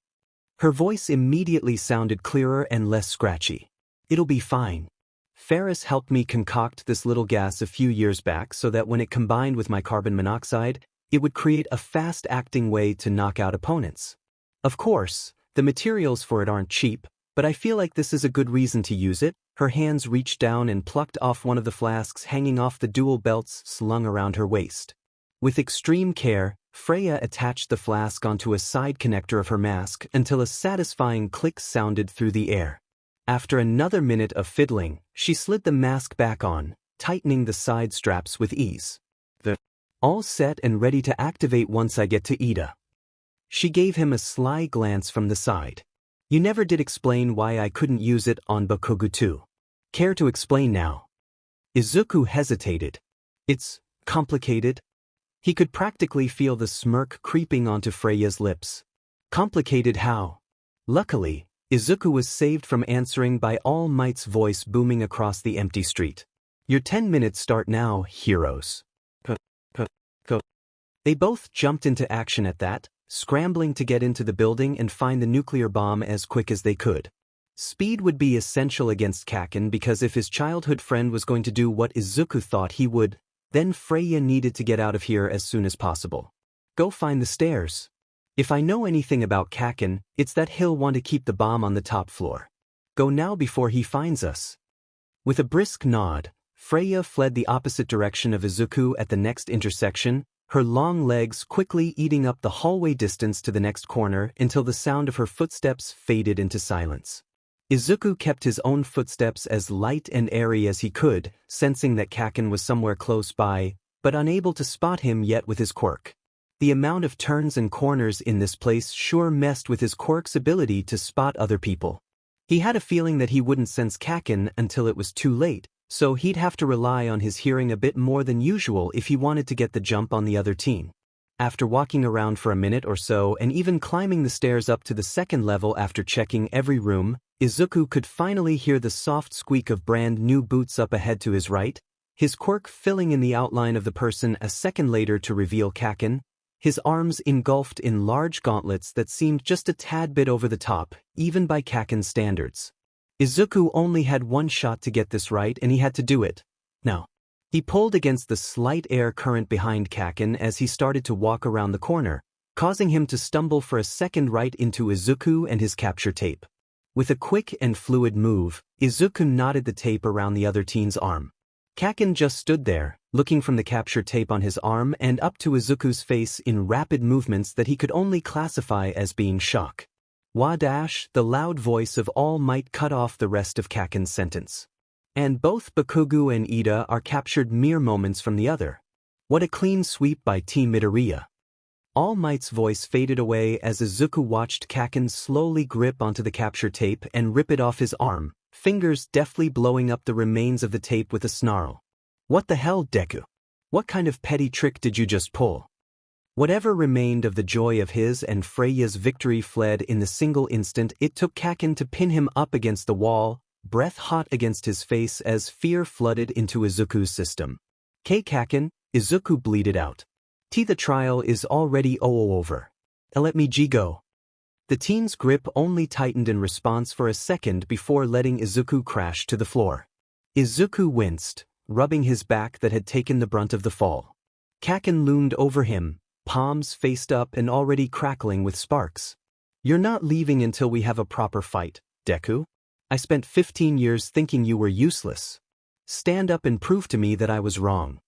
Her voice immediately sounded clearer and less scratchy. It'll be fine. Ferris helped me concoct this little gas a few years back so that when it combined with my carbon monoxide, it would create a fast-acting way to knock out opponents. Of course, the materials for it aren't cheap, but I feel like this is a good reason to use it. Her hands reached down and plucked off one of the flasks hanging off the dual belts slung around her waist. With extreme care, Freya attached the flask onto a side connector of her mask until a satisfying click sounded through the air. After another minute of fiddling, she slid the mask back on, tightening the side straps with ease. All set and ready to activate once I get to Ida. She gave him a sly glance from the side. You never did explain why I couldn't use it on Bakugo too. Care to explain now? Izuku hesitated. It's complicated. He could practically feel the smirk creeping onto Freya's lips. Complicated how? Luckily, Izuku was saved from answering by All Might's voice booming across the empty street. Your 10 minutes start now, heroes. They both jumped into action at that, scrambling to get into the building and find the nuclear bomb as quick as they could. Speed would be essential against Kacchan because if his childhood friend was going to do what Izuku thought he would, then Freya needed to get out of here as soon as possible. Go find the stairs. If I know anything about Kacchan, it's that he'll want to keep the bomb on the top floor. Go now before he finds us. With a brisk nod, Freya fled the opposite direction of Izuku at the next intersection, her long legs quickly eating up the hallway distance to the next corner until the sound of her footsteps faded into silence. Izuku kept his own footsteps as light and airy as he could, sensing that Kacchan was somewhere close by, but unable to spot him yet with his quirk. The amount of turns and corners in this place sure messed with his quirk's ability to spot other people. He had a feeling that he wouldn't sense Kacchan until it was too late, so he'd have to rely on his hearing a bit more than usual if he wanted to get the jump on the other team. After walking around for a minute or so and even climbing the stairs up to the second level after checking every room, Izuku could finally hear the soft squeak of brand new boots up ahead to his right, his quirk filling in the outline of the person a second later to reveal Kacchan, his arms engulfed in large gauntlets that seemed just a tad bit over the top, even by Kacchan's standards. Izuku only had one shot to get this right and he had to do it. Now. He pulled against the slight air current behind Kacchan as he started to walk around the corner, causing him to stumble for a second right into Izuku and his capture tape. With a quick and fluid move, Izuku knotted the tape around the other teen's arm. Kacchan just stood there, looking from the capture tape on his arm and up to Izuku's face in rapid movements that he could only classify as being shock. Wadash, the loud voice of All Might cut off the rest of Kacchan's sentence. And both Bakugo and Ida are captured mere moments from the other. What a clean sweep by Team Midoriya. All Might's voice faded away as Izuku watched Kacchan slowly grip onto the capture tape and rip it off his arm, fingers deftly blowing up the remains of the tape with a snarl. What the hell, Deku? What kind of petty trick did you just pull? Whatever remained of the joy of his and Freya's victory fled in the single instant it took Kacchan to pin him up against the wall, breath hot against his face as fear flooded into Izuku's system. Kacchan, Izuku bleated out. The trial is already over. Let me go. The teen's grip only tightened in response for a second before letting Izuku crash to the floor. Izuku winced, rubbing his back that had taken the brunt of the fall. Kacchan loomed over him, palms faced up and already crackling with sparks. You're not leaving until we have a proper fight, Deku. I spent 15 years thinking you were useless. Stand up and prove to me that I was wrong.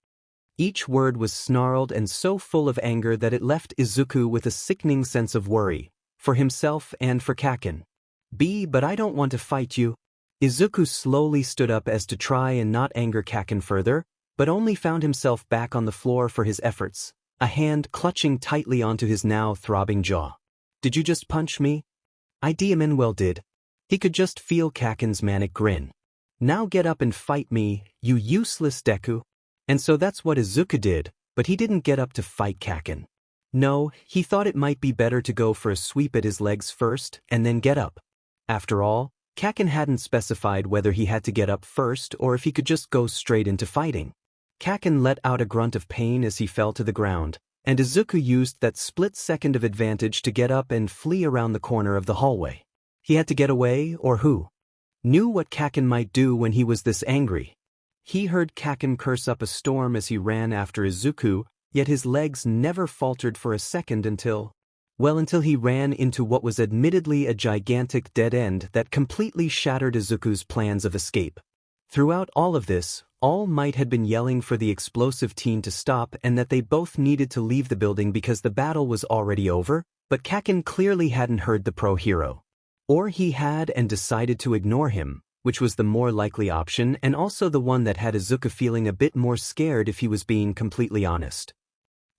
Each word was snarled and so full of anger that it left Izuku with a sickening sense of worry, for himself and for Kacchan. But I don't want to fight you. Izuku slowly stood up as to try and not anger Kacchan further, but only found himself back on the floor for his efforts, a hand clutching tightly onto his now throbbing jaw. Did you just punch me? I damn well did. He could just feel Kacchan's manic grin. Now get up and fight me, you useless Deku. And so that's what Izuku did, but he didn't get up to fight Kacchan. No, he thought it might be better to go for a sweep at his legs first and then get up. After all, Kacchan hadn't specified whether he had to get up first or if he could just go straight into fighting. Kacchan let out a grunt of pain as he fell to the ground, and Izuku used that split second of advantage to get up and flee around the corner of the hallway. He had to get away, or who knew what Kacchan might do when he was this angry? He heard Kacchan curse up a storm as he ran after Izuku, yet his legs never faltered for a second until he ran into what was admittedly a gigantic dead end that completely shattered Izuku's plans of escape. Throughout all of this, All Might had been yelling for the explosive teen to stop and that they both needed to leave the building because the battle was already over, but Kacchan clearly hadn't heard the pro-hero. Or he had and decided to ignore him, which was the more likely option and also the one that had Izuku feeling a bit more scared if he was being completely honest.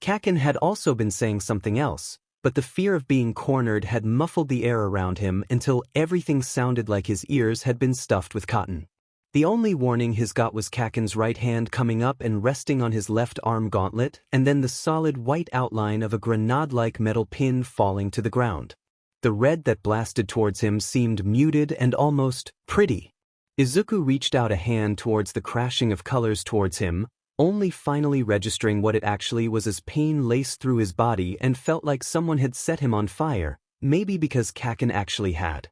Kacchan had also been saying something else, but the fear of being cornered had muffled the air around him until everything sounded like his ears had been stuffed with cotton. The only warning his got was Kacchan's right hand coming up and resting on his left arm gauntlet and then the solid white outline of a grenade-like metal pin falling to the ground. The red that blasted towards him seemed muted and almost pretty. Izuku reached out a hand towards the crashing of colors towards him, only finally registering what it actually was as pain laced through his body and felt like someone had set him on fire, maybe because Kacchan actually had.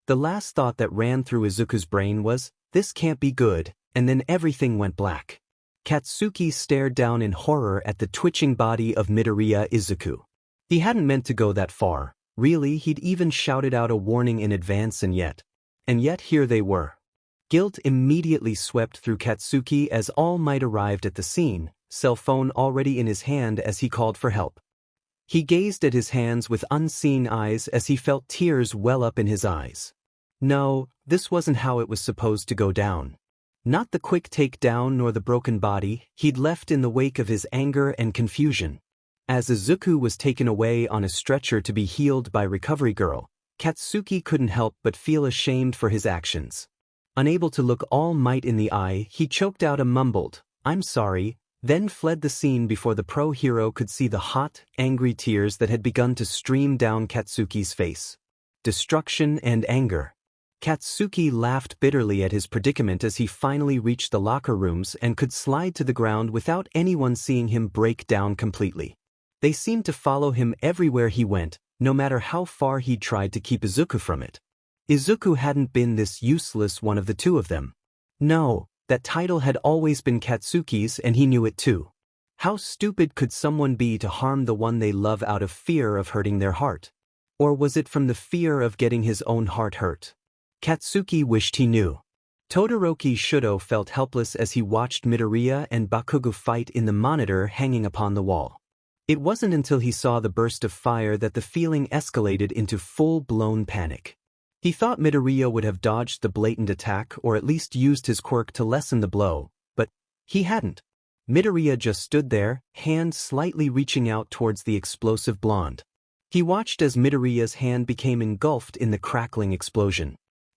The last thought that ran through Izuku's brain was, this can't be good, and then everything went black. Katsuki stared down in horror at the twitching body of Midoriya Izuku. He hadn't meant to go that far, really he'd even shouted out a warning in advance and yet. And yet here they were. Guilt immediately swept through Katsuki as All Might arrived at the scene, cell phone already in his hand as he called for help. He gazed at his hands with unseeing eyes as he felt tears well up in his eyes. No, this wasn't how it was supposed to go down. Not the quick takedown nor the broken body he'd left in the wake of his anger and confusion. As Izuku was taken away on a stretcher to be healed by Recovery Girl, Katsuki couldn't help but feel ashamed for his actions. Unable to look All Might in the eye, he choked out a mumbled, "I'm sorry," then fled the scene before the pro-hero could see the hot, angry tears that had begun to stream down Katsuki's face. Destruction and anger. Katsuki laughed bitterly at his predicament as he finally reached the locker rooms and could slide to the ground without anyone seeing him break down completely. They seemed to follow him everywhere he went, no matter how far he tried to keep Izuku from it. Izuku hadn't been this useless one of the two of them. No, that title had always been Katsuki's and he knew it too. How stupid could someone be to harm the one they love out of fear of hurting their heart? Or was it from the fear of getting his own heart hurt? Katsuki wished he knew. Todoroki Shudo felt helpless as he watched Midoriya and Bakugo fight in the monitor hanging upon the wall. It wasn't until he saw the burst of fire that the feeling escalated into full-blown panic. He thought Midoriya would have dodged the blatant attack or at least used his quirk to lessen the blow, but he hadn't. Midoriya just stood there, hand slightly reaching out towards the explosive blonde. He watched as Midoriya's hand became engulfed in the crackling explosion.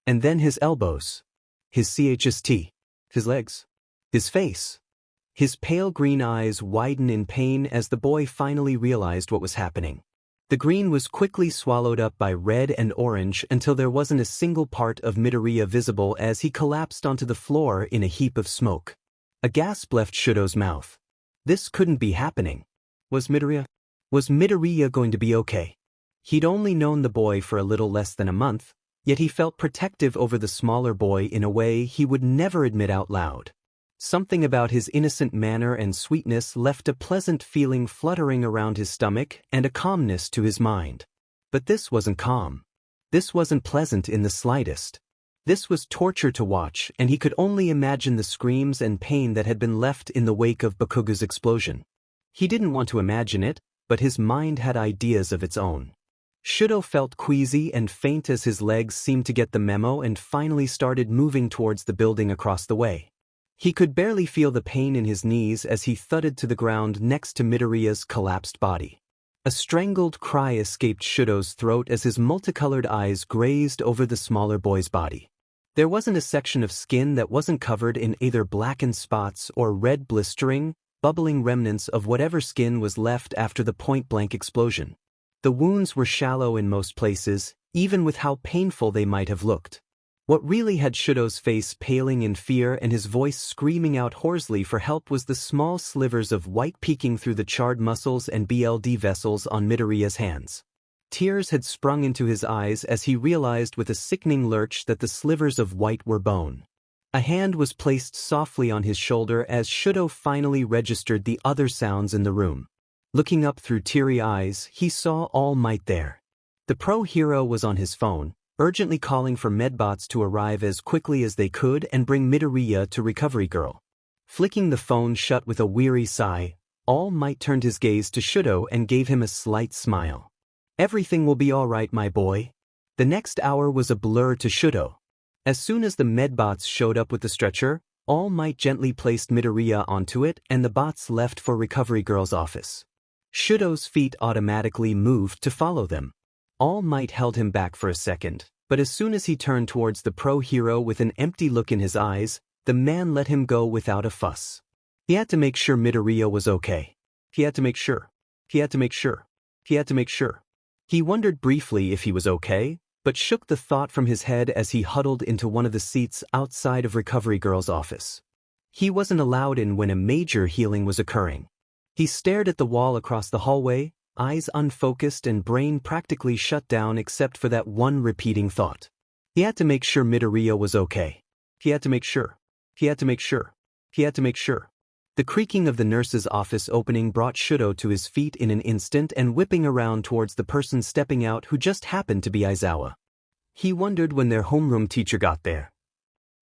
And then his elbows. His chest. His legs. His face. His pale green eyes widen in pain as the boy finally realized what was happening. The green was quickly swallowed up by red and orange until there wasn't a single part of Midoriya visible as he collapsed onto the floor in a heap of smoke. A gasp left Shudo's mouth. This couldn't be happening. Was Midoriya going to be okay? He'd only known the boy for a little less than a month, yet he felt protective over the smaller boy in a way he would never admit out loud. Something about his innocent manner and sweetness left a pleasant feeling fluttering around his stomach and a calmness to his mind. But this wasn't calm. This wasn't pleasant in the slightest. This was torture to watch, and he could only imagine the screams and pain that had been left in the wake of Bakugo's explosion. He didn't want to imagine it, but his mind had ideas of its own. Shudo felt queasy and faint as his legs seemed to get the memo and finally started moving towards the building across the way. He could barely feel the pain in his knees as he thudded to the ground next to Midoriya's collapsed body. A strangled cry escaped Shudo's throat as his multicolored eyes grazed over the smaller boy's body. There wasn't a section of skin that wasn't covered in either blackened spots or red blistering, bubbling remnants of whatever skin was left after the point-blank explosion. The wounds were shallow in most places, even with how painful they might have looked. What really had Shudo's face paling in fear and his voice screaming out hoarsely for help was the small slivers of white peeking through the charred muscles and BLD vessels on Midoriya's hands. Tears had sprung into his eyes as he realized with a sickening lurch that the slivers of white were bone. A hand was placed softly on his shoulder as Shudo finally registered the other sounds in the room. Looking up through teary eyes, he saw All Might there. The pro-hero was on his phone, urgently calling for medbots to arrive as quickly as they could and bring Midoriya to Recovery Girl. Flicking the phone shut with a weary sigh, All Might turned his gaze to Shudo and gave him a slight smile. "Everything will be all right, my boy." The next hour was a blur to Shudo. As soon as the medbots showed up with the stretcher, All Might gently placed Midoriya onto it and the bots left for Recovery Girl's office. Shudo's feet automatically moved to follow them. All Might held him back for a second, but as soon as he turned towards the pro-hero with an empty look in his eyes, the man let him go without a fuss. He had to make sure Midoriya was okay. He had to make sure. He wondered briefly if he was okay, but shook the thought from his head as he huddled into one of the seats outside of Recovery Girl's office. He wasn't allowed in when a major healing was occurring. He stared at the wall across the hallway, eyes unfocused and brain practically shut down except for that one repeating thought. He had to make sure Midoriya was okay. He had to make sure. The creaking of the nurse's office opening brought Shudo to his feet in an instant and whipping around towards the person stepping out who just happened to be Aizawa. He wondered when their homeroom teacher got there.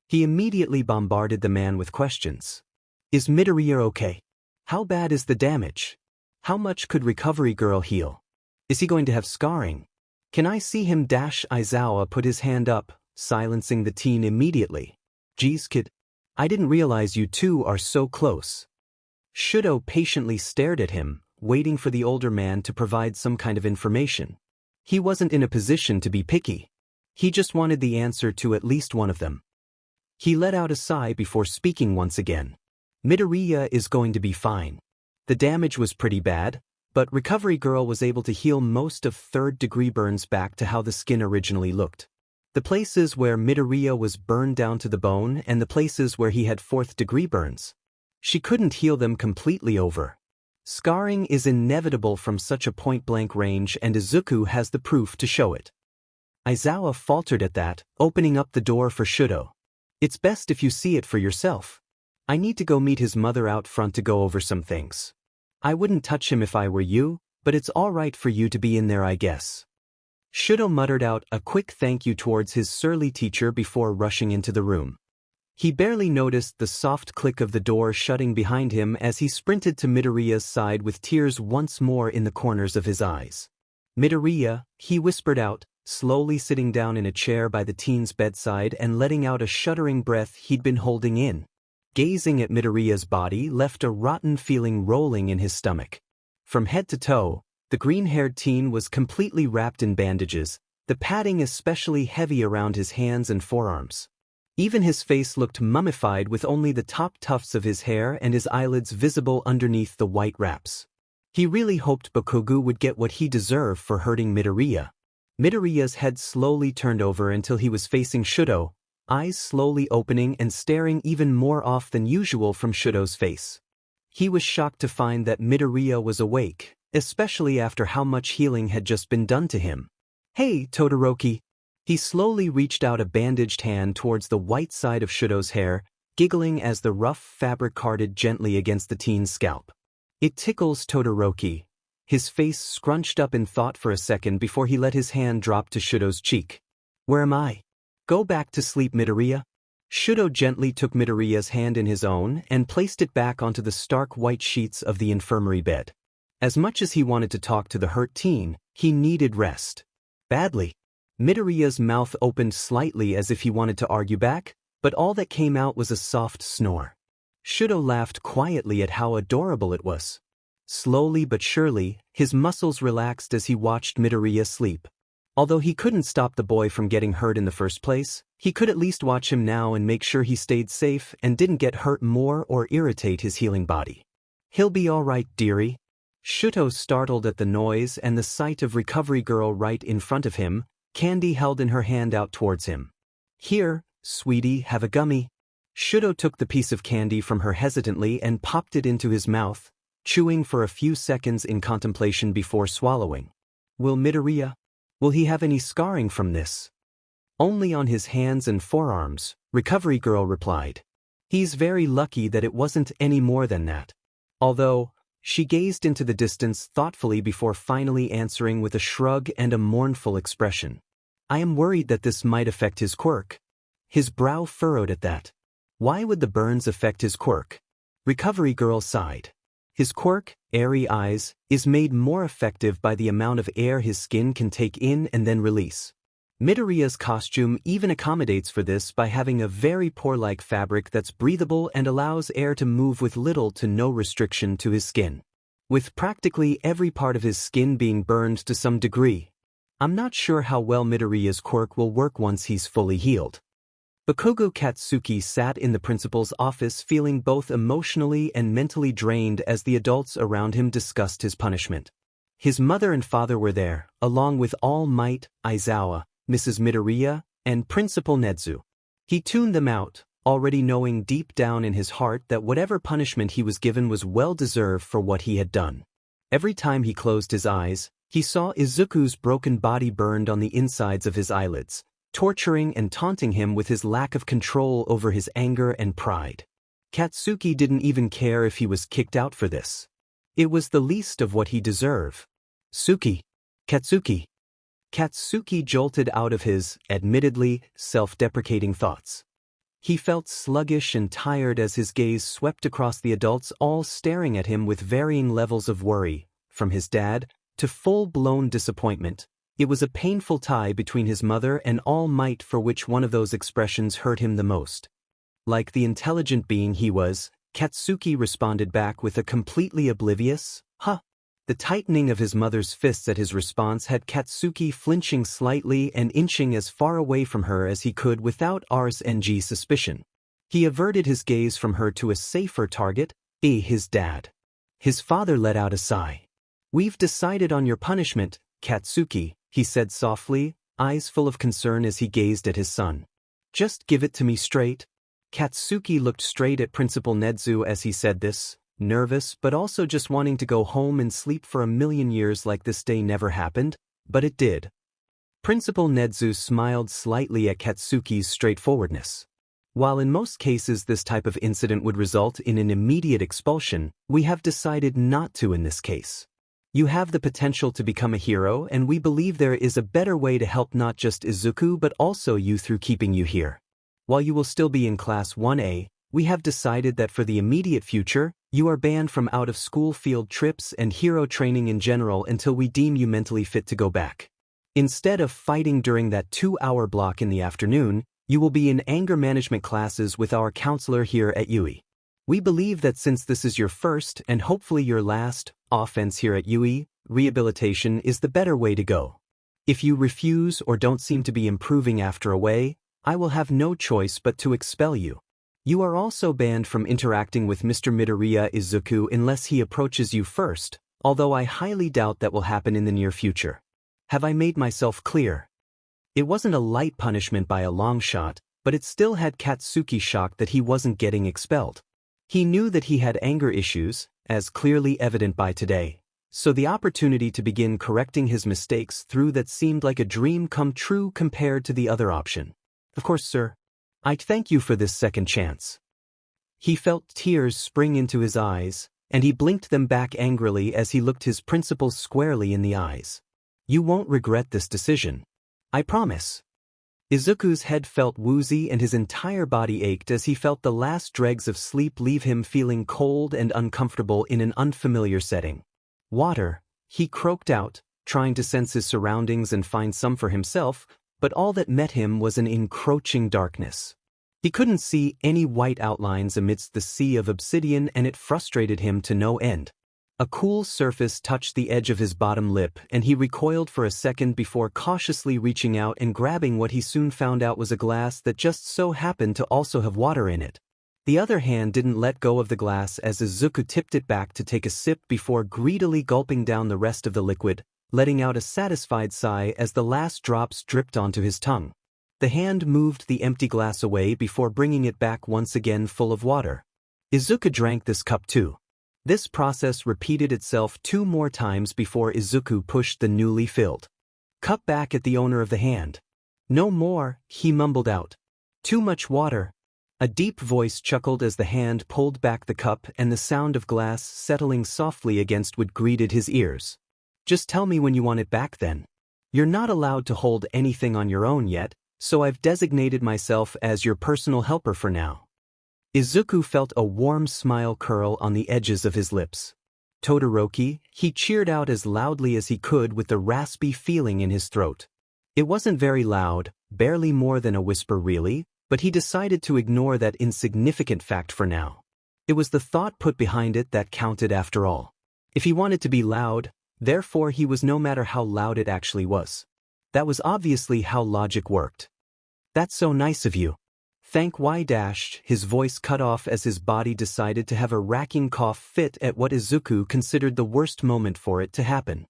He immediately bombarded the man with questions. Is Midoriya okay? How bad is the damage? How much could Recovery Girl heal? Is he going to have scarring? Can I see him? Aizawa put his hand up, silencing the teen immediately. Geez kid, I didn't realize you two are so close. Shudo patiently stared at him, waiting for the older man to provide some kind of information. He wasn't in a position to be picky. He just wanted the answer to at least one of them. He let out a sigh before speaking once again. Midoriya is going to be fine. The damage was pretty bad, but Recovery Girl was able to heal most of third-degree burns back to how the skin originally looked. The places where Midoriya was burned down to the bone and the places where he had fourth-degree burns. She couldn't heal them completely over. Scarring is inevitable from such a point-blank range, and Izuku has the proof to show it. Aizawa faltered at that, opening up the door for Shudo. It's best if you see it for yourself. I need to go meet his mother out front to go over some things. I wouldn't touch him if I were you, but it's all right for you to be in there, I guess. Shudo muttered out a quick thank you towards his surly teacher before rushing into the room. He barely noticed the soft click of the door shutting behind him as he sprinted to Midoriya's side with tears once more in the corners of his eyes. Midoriya, he whispered out, slowly sitting down in a chair by the teen's bedside and letting out a shuddering breath he'd been holding in. Gazing at Midoriya's body left a rotten feeling rolling in his stomach. From head to toe, the green-haired teen was completely wrapped in bandages, the padding especially heavy around his hands and forearms. Even his face looked mummified with only the top tufts of his hair and his eyelids visible underneath the white wraps. He really hoped Bakugo would get what he deserved for hurting Midoriya. Midoriya's head slowly turned over until he was facing Shudo, eyes slowly opening and staring even more off than usual from Shudo's face. He was shocked to find that Midoriya was awake, especially after how much healing had just been done to him. Hey, Todoroki. He slowly reached out a bandaged hand towards the white side of Shudo's hair, giggling as the rough fabric carded gently against the teen's scalp. It tickles Todoroki. His face scrunched up in thought for a second before he let his hand drop to Shudo's cheek. Where am I? Go back to sleep, Midoriya. Shudo gently took Midoriya's hand in his own and placed it back onto the stark white sheets of the infirmary bed. As much as he wanted to talk to the hurt teen, he needed rest. Badly. Midoriya's mouth opened slightly as if he wanted to argue back, but all that came out was a soft snore. Shudo laughed quietly at how adorable it was. Slowly but surely, his muscles relaxed as he watched Midoriya sleep. Although he couldn't stop the boy from getting hurt in the first place, he could at least watch him now and make sure he stayed safe and didn't get hurt more or irritate his healing body. He'll be all right, dearie. Shudo startled at the noise and the sight of Recovery Girl right in front of him, candy held in her hand out towards him. Here, sweetie, have a gummy. Shudo took the piece of candy from her hesitantly and popped it into his mouth, chewing for a few seconds in contemplation before swallowing. Will he have any scarring from this? Only on his hands and forearms, Recovery Girl replied. He's very lucky that it wasn't any more than that. Although, she gazed into the distance thoughtfully before finally answering with a shrug and a mournful expression. I am worried that this might affect his quirk. His brow furrowed at that. Why would the burns affect his quirk? Recovery Girl sighed. His quirk, airy eyes, is made more effective by the amount of air his skin can take in and then release. Midoriya's costume even accommodates for this by having a very pore-like fabric that's breathable and allows air to move with little to no restriction to his skin. With practically every part of his skin being burned to some degree. I'm not sure how well Midoriya's quirk will work once he's fully healed. Bakugo Katsuki sat in the principal's office feeling both emotionally and mentally drained as the adults around him discussed his punishment. His mother and father were there, along with All Might, Aizawa, Mrs. Midoriya, and Principal Nezu. He tuned them out, already knowing deep down in his heart that whatever punishment he was given was well-deserved for what he had done. Every time he closed his eyes, he saw Izuku's broken body burned on the insides of his eyelids, torturing and taunting him with his lack of control over his anger and pride. Katsuki didn't even care if he was kicked out for this. It was the least of what he deserved. Katsuki. Katsuki jolted out of his, admittedly, self-deprecating thoughts. He felt sluggish and tired as his gaze swept across the adults, all staring at him with varying levels of worry, from his dad to full-blown disappointment. It was a painful tie between his mother and All Might, for which one of those expressions hurt him the most. Like the intelligent being he was, Katsuki responded back with a completely oblivious, "Huh." The tightening of his mother's fists at his response had Katsuki flinching slightly and inching as far away from her as he could without RSNG suspicion. He averted his gaze from her to a safer target, his dad. His father let out a sigh. "We've decided on your punishment, Katsuki," he said softly, eyes full of concern as he gazed at his son. "Just give it to me straight." Katsuki looked straight at Principal Nedzu as he said this, nervous but also just wanting to go home and sleep for a million years like this day never happened, but it did. Principal Nedzu smiled slightly at Katsuki's straightforwardness. While in most cases this type of incident would result in an immediate expulsion, we have decided not to in this case. You have the potential to become a hero, and we believe there is a better way to help not just Izuku but also you through keeping you here. While you will still be in Class 1A, we have decided that for the immediate future, you are banned from out-of-school field trips and hero training in general until we deem you mentally fit to go back. Instead of fighting during that 2-hour block in the afternoon, you will be in anger management classes with our counselor here at UE. We believe that since this is your first and hopefully your last offense here at UE, rehabilitation is the better way to go. If you refuse or don't seem to be improving after a way, I will have no choice but to expel you. You are also banned from interacting with Mr. Midoriya Izuku unless he approaches you first, although I highly doubt that will happen in the near future. Have I made myself clear? It wasn't a light punishment by a long shot, but it still had Katsuki shocked that he wasn't getting expelled. He knew that he had anger issues, as clearly evident by today, so the opportunity to begin correcting his mistakes through that seemed like a dream come true compared to the other option. Of course, sir. I thank you for this second chance. He felt tears spring into his eyes, and he blinked them back angrily as he looked his principal squarely in the eyes. You won't regret this decision. I promise. Izuku's head felt woozy and his entire body ached as he felt the last dregs of sleep leave him feeling cold and uncomfortable in an unfamiliar setting. Water, he croaked out, trying to sense his surroundings and find some for himself, but all that met him was an encroaching darkness. He couldn't see any white outlines amidst the sea of obsidian, and it frustrated him to no end. A cool surface touched the edge of his bottom lip, and he recoiled for a second before cautiously reaching out and grabbing what he soon found out was a glass that just so happened to also have water in it. The other hand didn't let go of the glass as Izuku tipped it back to take a sip before greedily gulping down the rest of the liquid, letting out a satisfied sigh as the last drops dripped onto his tongue. The hand moved the empty glass away before bringing it back once again full of water. Izuku drank this cup too. This process repeated itself 2 more times before Izuku pushed the newly filled cup back at the owner of the hand. No more, he mumbled out. Too much water. A deep voice chuckled as the hand pulled back the cup and the sound of glass settling softly against wood greeted his ears. Just tell me when you want it back then. You're not allowed to hold anything on your own yet, so I've designated myself as your personal helper for now. Izuku felt a warm smile curl on the edges of his lips. Todoroki, he cheered out as loudly as he could with the raspy feeling in his throat. It wasn't very loud, barely more than a whisper really, but he decided to ignore that insignificant fact for now. It was the thought put behind it that counted after all. If he wanted to be loud, therefore he was no matter how loud it actually was. That was obviously how logic worked. That's so nice of you. Thank Y-. His voice cut off as his body decided to have a racking cough fit at what Izuku considered the worst moment for it to happen.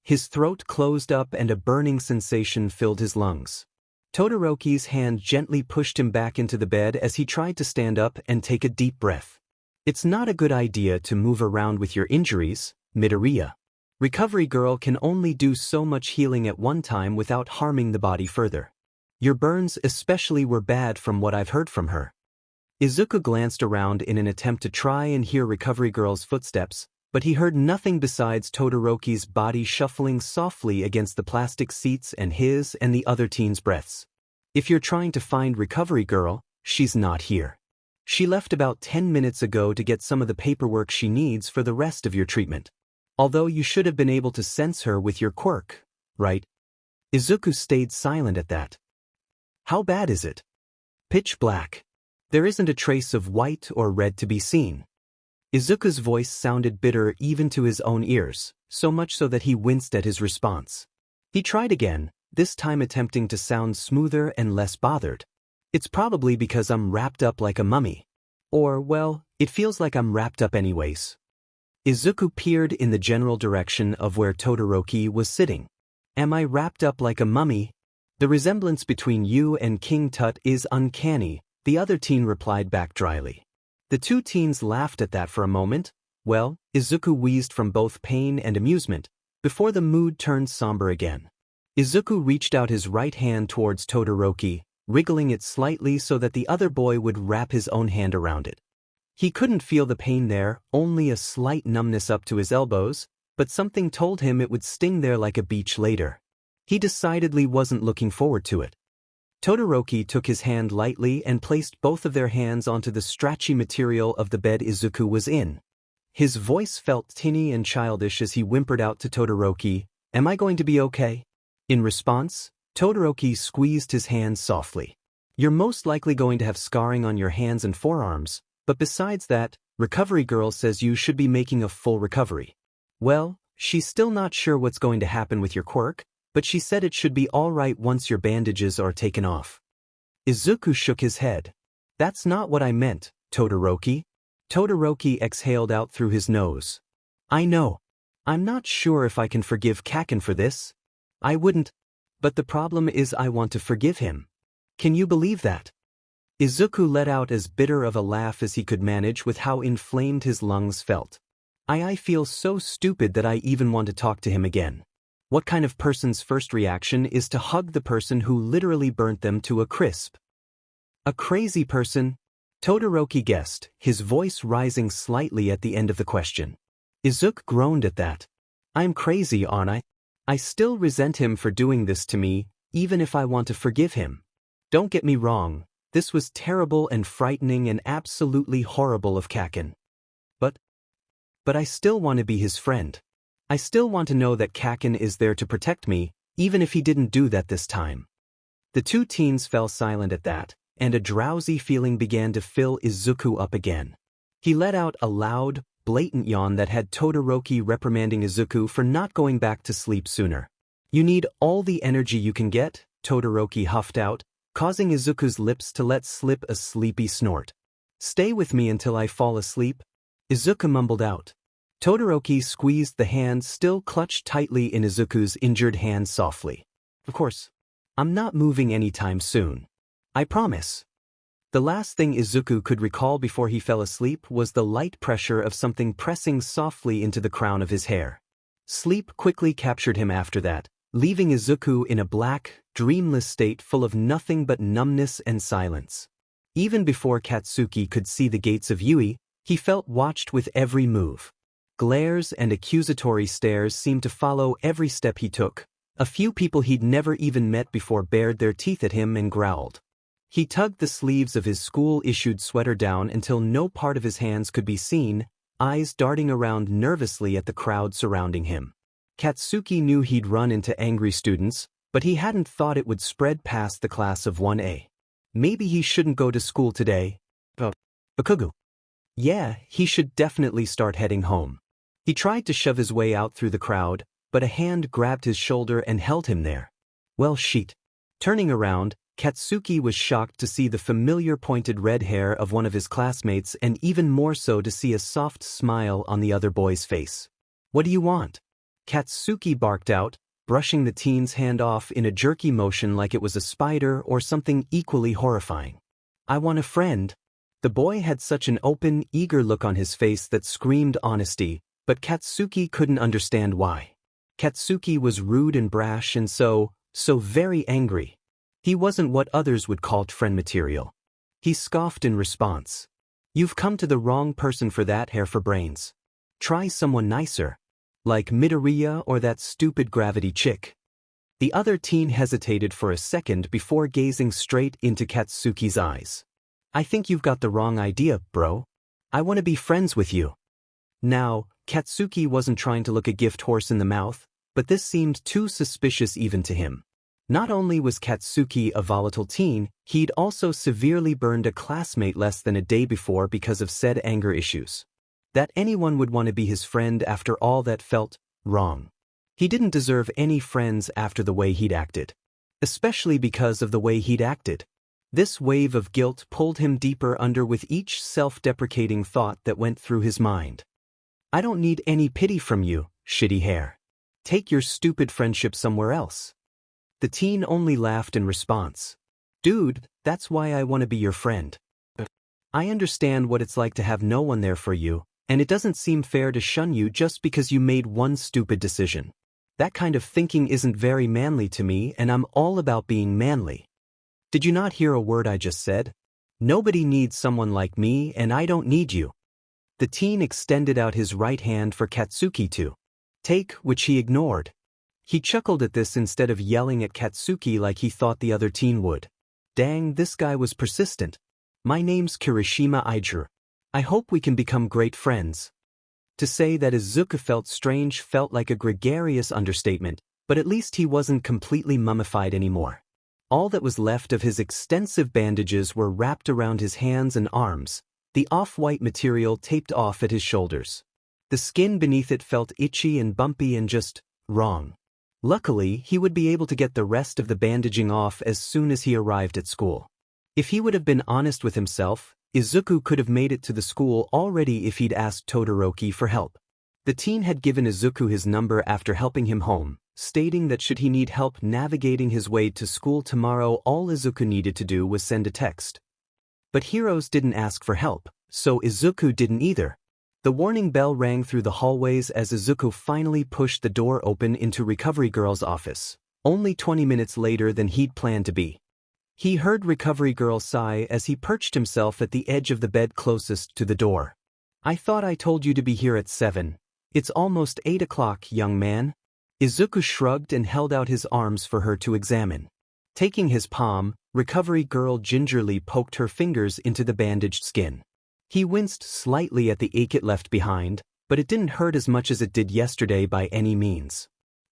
His throat closed up and a burning sensation filled his lungs. Todoroki's hand gently pushed him back into the bed as he tried to stand up and take a deep breath. It's not a good idea to move around with your injuries, Midoriya. Recovery Girl can only do so much healing at one time without harming the body further. Your burns especially were bad from what I've heard from her. Izuku glanced around in an attempt to try and hear Recovery Girl's footsteps, but he heard nothing besides Todoroki's body shuffling softly against the plastic seats and his and the other teens' breaths. If you're trying to find Recovery Girl, she's not here. She left about 10 minutes ago to get some of the paperwork she needs for the rest of your treatment. Although you should have been able to sense her with your quirk, right? Izuku stayed silent at that. How bad is it? Pitch black. There isn't a trace of white or red to be seen. Izuku's voice sounded bitter even to his own ears, so much so that he winced at his response. He tried again, this time attempting to sound smoother and less bothered. It's probably because I'm wrapped up like a mummy. Or, well, it feels like I'm wrapped up anyways. Izuku peered in the general direction of where Todoroki was sitting. Am I wrapped up like a mummy? The resemblance between you and King Tut is uncanny, the other teen replied back dryly. The two teens laughed at that for a moment. Well, Izuku wheezed from both pain and amusement, before the mood turned somber again. Izuku reached out his right hand towards Todoroki, wriggling it slightly so that the other boy would wrap his own hand around it. He couldn't feel the pain there, only a slight numbness up to his elbows, but something told him it would sting there like a beach later. He decidedly wasn't looking forward to it. Todoroki took his hand lightly and placed both of their hands onto the stretchy material of the bed Izuku was in. His voice felt tinny and childish as he whimpered out to Todoroki, "Am I going to be okay?" In response, Todoroki squeezed his hands softly. "You're most likely going to have scarring on your hands and forearms, but besides that, Recovery Girl says you should be making a full recovery." Well, she's still not sure what's going to happen with your quirk, but she said it should be all right once your bandages are taken off. Izuku shook his head. "That's not what I meant, Todoroki." Todoroki exhaled out through his nose. "I know. I'm not sure if I can forgive Kacchan for this. I wouldn't. But the problem is I want to forgive him. Can you believe that?" Izuku let out as bitter of a laugh as he could manage with how inflamed his lungs felt. I feel so stupid that I even want to talk to him again. What kind of person's first reaction is to hug the person who literally burnt them to a crisp? A crazy person? Todoroki guessed, his voice rising slightly at the end of the question. Izuku groaned at that. "I'm crazy, aren't I? I still resent him for doing this to me, even if I want to forgive him. Don't get me wrong, this was terrible and frightening and absolutely horrible of Kacchan. But I still want to be his friend. I still want to know that Kacchan is there to protect me, even if he didn't do that this time." The two teens fell silent at that, and a drowsy feeling began to fill Izuku up again. He let out a loud, blatant yawn that had Todoroki reprimanding Izuku for not going back to sleep sooner. "You need all the energy you can get," Todoroki huffed out, causing Izuku's lips to let slip a sleepy snort. "Stay with me until I fall asleep," Izuku mumbled out. Todoroki squeezed the hand still clutched tightly in Izuku's injured hand softly. "Of course. I'm not moving anytime soon. I promise." The last thing Izuku could recall before he fell asleep was the light pressure of something pressing softly into the crown of his hair. Sleep quickly captured him after that, leaving Izuku in a black, dreamless state full of nothing but numbness and silence. Even before Katsuki could see the gates of Yui, he felt watched with every move. Glares and accusatory stares seemed to follow every step he took. A few people he'd never even met before bared their teeth at him and growled. He tugged the sleeves of his school-issued sweater down until no part of his hands could be seen, eyes darting around nervously at the crowd surrounding him. Katsuki knew he'd run into angry students, but he hadn't thought it would spread past the class of 1A. Maybe he shouldn't go to school today. Bakugo. Yeah, he should definitely start heading home. He tried to shove his way out through the crowd, but a hand grabbed his shoulder and held him there. Well, shit. Turning around, Katsuki was shocked to see the familiar pointed red hair of one of his classmates and even more so to see a soft smile on the other boy's face. "What do you want?" Katsuki barked out, brushing the teen's hand off in a jerky motion like it was a spider or something equally horrifying. "I want a friend." The boy had such an open, eager look on his face that screamed honesty, but Katsuki couldn't understand why. Katsuki was rude and brash and so very angry. He wasn't what others would call friend material. He scoffed in response. "You've come to the wrong person for that hair for brains." Try someone nicer. Like Midoriya or that stupid gravity chick. The other teen hesitated for a second before gazing straight into Katsuki's eyes. I think you've got the wrong idea, bro. I want to be friends with you. Now, Katsuki wasn't trying to look a gift horse in the mouth, but this seemed too suspicious even to him. Not only was Katsuki a volatile teen, he'd also severely burned a classmate less than a day before because of said anger issues. That anyone would want to be his friend after all that felt wrong. He didn't deserve any friends after the way he'd acted. Especially because of the way he'd acted. This wave of guilt pulled him deeper under with each self-deprecating thought that went through his mind. I don't need any pity from you, shitty hair. Take your stupid friendship somewhere else. The teen only laughed in response. Dude, that's why I want to be your friend. I understand what it's like to have no one there for you, and it doesn't seem fair to shun you just because you made one stupid decision. That kind of thinking isn't very manly to me, and I'm all about being manly. Did you not hear a word I just said? Nobody needs someone like me, and I don't need you. The teen extended out his right hand for Katsuki to take, which he ignored. He chuckled at this instead of yelling at Katsuki like he thought the other teen would. Dang, this guy was persistent. My name's Kirishima Ijuru. I hope we can become great friends. To say that Izuku felt strange felt like a gregarious understatement, but at least he wasn't completely mummified anymore. All that was left of his extensive bandages were wrapped around his hands and arms, the off-white material taped off at his shoulders. The skin beneath it felt itchy and bumpy and just wrong. Luckily, he would be able to get the rest of the bandaging off as soon as he arrived at school. If he would have been honest with himself, Izuku could have made it to the school already if he'd asked Todoroki for help. The teen had given Izuku his number after helping him home, stating that should he need help navigating his way to school tomorrow, all Izuku needed to do was send a text. But heroes didn't ask for help, so Izuku didn't either. The warning bell rang through the hallways as Izuku finally pushed the door open into Recovery Girl's office, only 20 minutes later than he'd planned to be. He heard Recovery Girl sigh as he perched himself at the edge of the bed closest to the door. I thought I told you to be here at 7. It's almost 8 o'clock, young man. Izuku shrugged and held out his arms for her to examine. Taking his palm, Recovery Girl gingerly poked her fingers into the bandaged skin. He winced slightly at the ache it left behind, but it didn't hurt as much as it did yesterday by any means.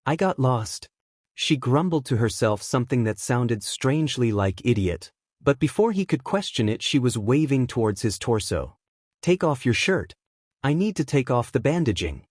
I got lost. She grumbled to herself something that sounded strangely like idiot, but before he could question it she was waving towards his torso. Take off your shirt. I need to take off the bandaging.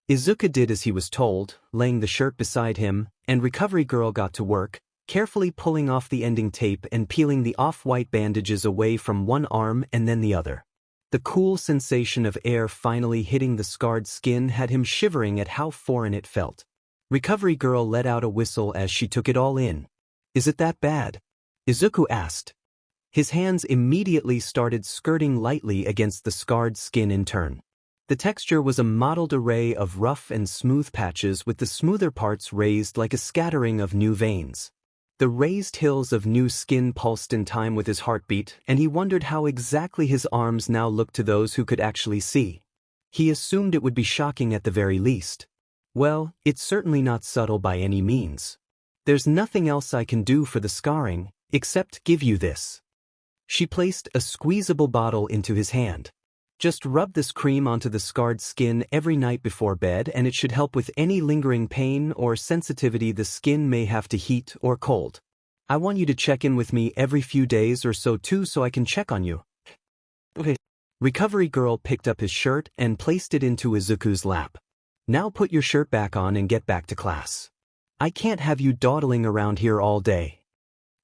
Izuku did as he was told, laying the shirt beside him, and Recovery Girl got to work, carefully pulling off the ending tape and peeling the off-white bandages away from one arm and then the other. The cool sensation of air finally hitting the scarred skin had him shivering at how foreign it felt. Recovery Girl let out a whistle as she took it all in. Is it that bad? Izuku asked. His hands immediately started skirting lightly against the scarred skin in turn. The texture was a mottled array of rough and smooth patches with the smoother parts raised like a scattering of new veins. The raised hills of new skin pulsed in time with his heartbeat, and he wondered how exactly his arms now looked to those who could actually see. He assumed it would be shocking at the very least. Well, it's certainly not subtle by any means. There's nothing else I can do for the scarring, except give you this. She placed a squeezable bottle into his hand. Just rub this cream onto the scarred skin every night before bed and it should help with any lingering pain or sensitivity the skin may have to heat or cold. I want you to check in with me every few days or so too so I can check on you. Okay. Recovery Girl picked up his shirt and placed it into Izuku's lap. Now put your shirt back on and get back to class. I can't have you dawdling around here all day.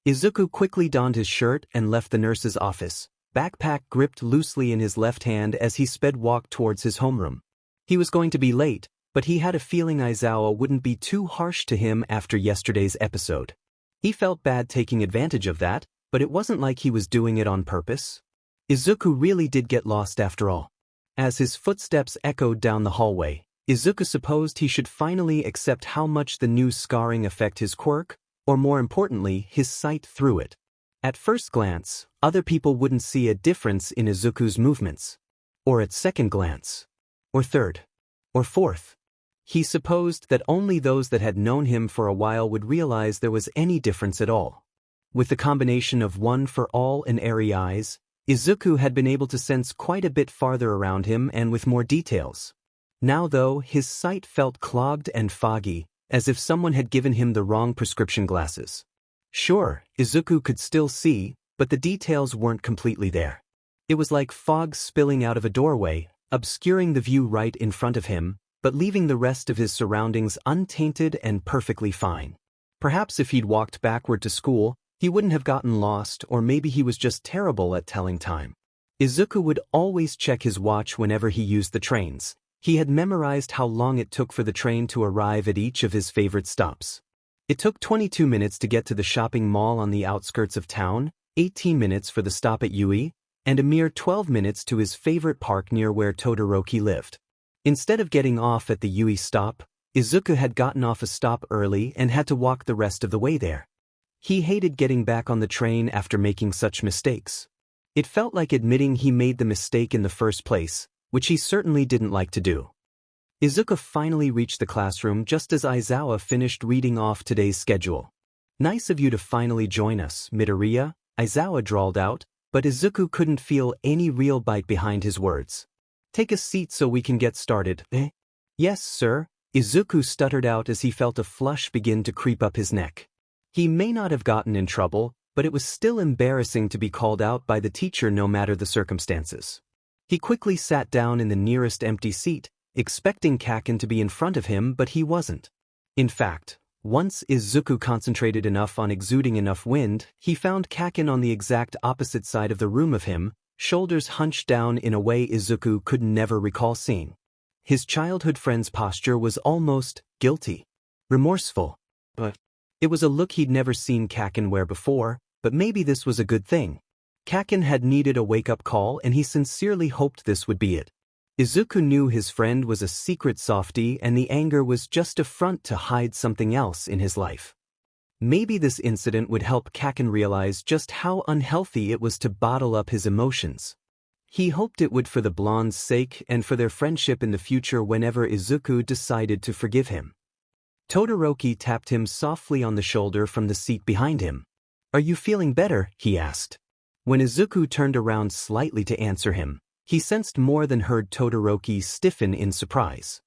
Izuku quickly donned his shirt and left the nurse's office, backpack gripped loosely in his left hand as he walked towards his homeroom. He was going to be late, but he had a feeling Aizawa wouldn't be too harsh to him after yesterday's episode. He felt bad taking advantage of that, but it wasn't like he was doing it on purpose. Izuku really did get lost after all. As his footsteps echoed down the hallway, Izuku supposed he should finally accept how much the new scarring affect his quirk, or more importantly, his sight through it. At first glance, other people wouldn't see a difference in Izuku's movements. Or at second glance. Or third? Or fourth? He supposed that only those that had known him for a while would realize there was any difference at all. With the combination of one for all and airy eyes, Izuku had been able to sense quite a bit farther around him and with more details. Now though, his sight felt clogged and foggy, as if someone had given him the wrong prescription glasses. Sure, Izuku could still see, but the details weren't completely there. It was like fog spilling out of a doorway, obscuring the view right in front of him, but leaving the rest of his surroundings untainted and perfectly fine. Perhaps if he'd walked backward to school, he wouldn't have gotten lost, or maybe he was just terrible at telling time. Izuku would always check his watch whenever he used the trains. He had memorized how long it took for the train to arrive at each of his favorite stops. It took 22 minutes to get to the shopping mall on the outskirts of town, 18 minutes for the stop at Yui, and a mere 12 minutes to his favorite park near where Todoroki lived. Instead of getting off at the Yui stop, Izuku had gotten off a stop early and had to walk the rest of the way there. He hated getting back on the train after making such mistakes. It felt like admitting he made the mistake in the first place, which he certainly didn't like to do. Izuku finally reached the classroom just as Aizawa finished reading off today's schedule. "Nice of you to finally join us, Midoriya," Aizawa drawled out, but Izuku couldn't feel any real bite behind his words. "Take a seat so we can get started, eh?" "Yes, sir," Izuku stuttered out as he felt a flush begin to creep up his neck. He may not have gotten in trouble, but it was still embarrassing to be called out by the teacher no matter the circumstances. He quickly sat down in the nearest empty seat, expecting Kacchan to be in front of him, but he wasn't. In fact, once Izuku concentrated enough on exuding enough wind, he found Kacchan on the exact opposite side of the room of him, shoulders hunched down in a way Izuku could never recall seeing. His childhood friend's posture was almost guilty, remorseful. But it was a look he'd never seen Kacchan wear before, but maybe this was a good thing. Kacchan had needed a wake-up call and he sincerely hoped this would be it. Izuku knew his friend was a secret softie and the anger was just a front to hide something else in his life. Maybe this incident would help Kacchan realize just how unhealthy it was to bottle up his emotions. He hoped it would for the blonde's sake and for their friendship in the future whenever Izuku decided to forgive him. Todoroki tapped him softly on the shoulder from the seat behind him. "Are you feeling better?" he asked. When Izuku turned around slightly to answer him, he sensed more than heard Todoroki stiffen in surprise.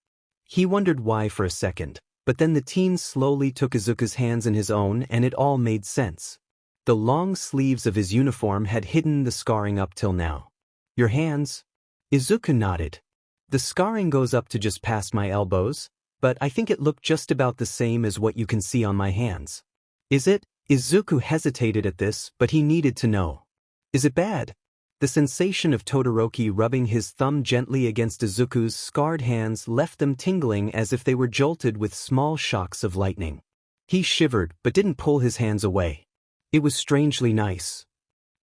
He wondered why for a second, but then the teen slowly took Izuku's hands in his own and it all made sense. The long sleeves of his uniform had hidden the scarring up till now. "Your hands?" Izuku nodded. "The scarring goes up to just past my elbows, but I think it looked just about the same as what you can see on my hands." "Is it?" Izuku hesitated at this, but he needed to know. "Is it bad?" The sensation of Todoroki rubbing his thumb gently against Izuku's scarred hands left them tingling as if they were jolted with small shocks of lightning. He shivered but didn't pull his hands away. It was strangely nice.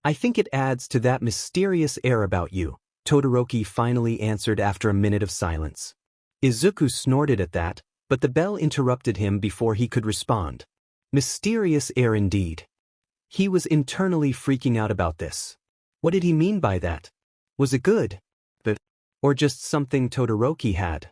"I think it adds to that mysterious air about you," Todoroki finally answered after a minute of silence. Izuku snorted at that, but the bell interrupted him before he could respond. Mysterious air indeed. He was internally freaking out about this. What did he mean by that? Was it good? Or just something Todoroki had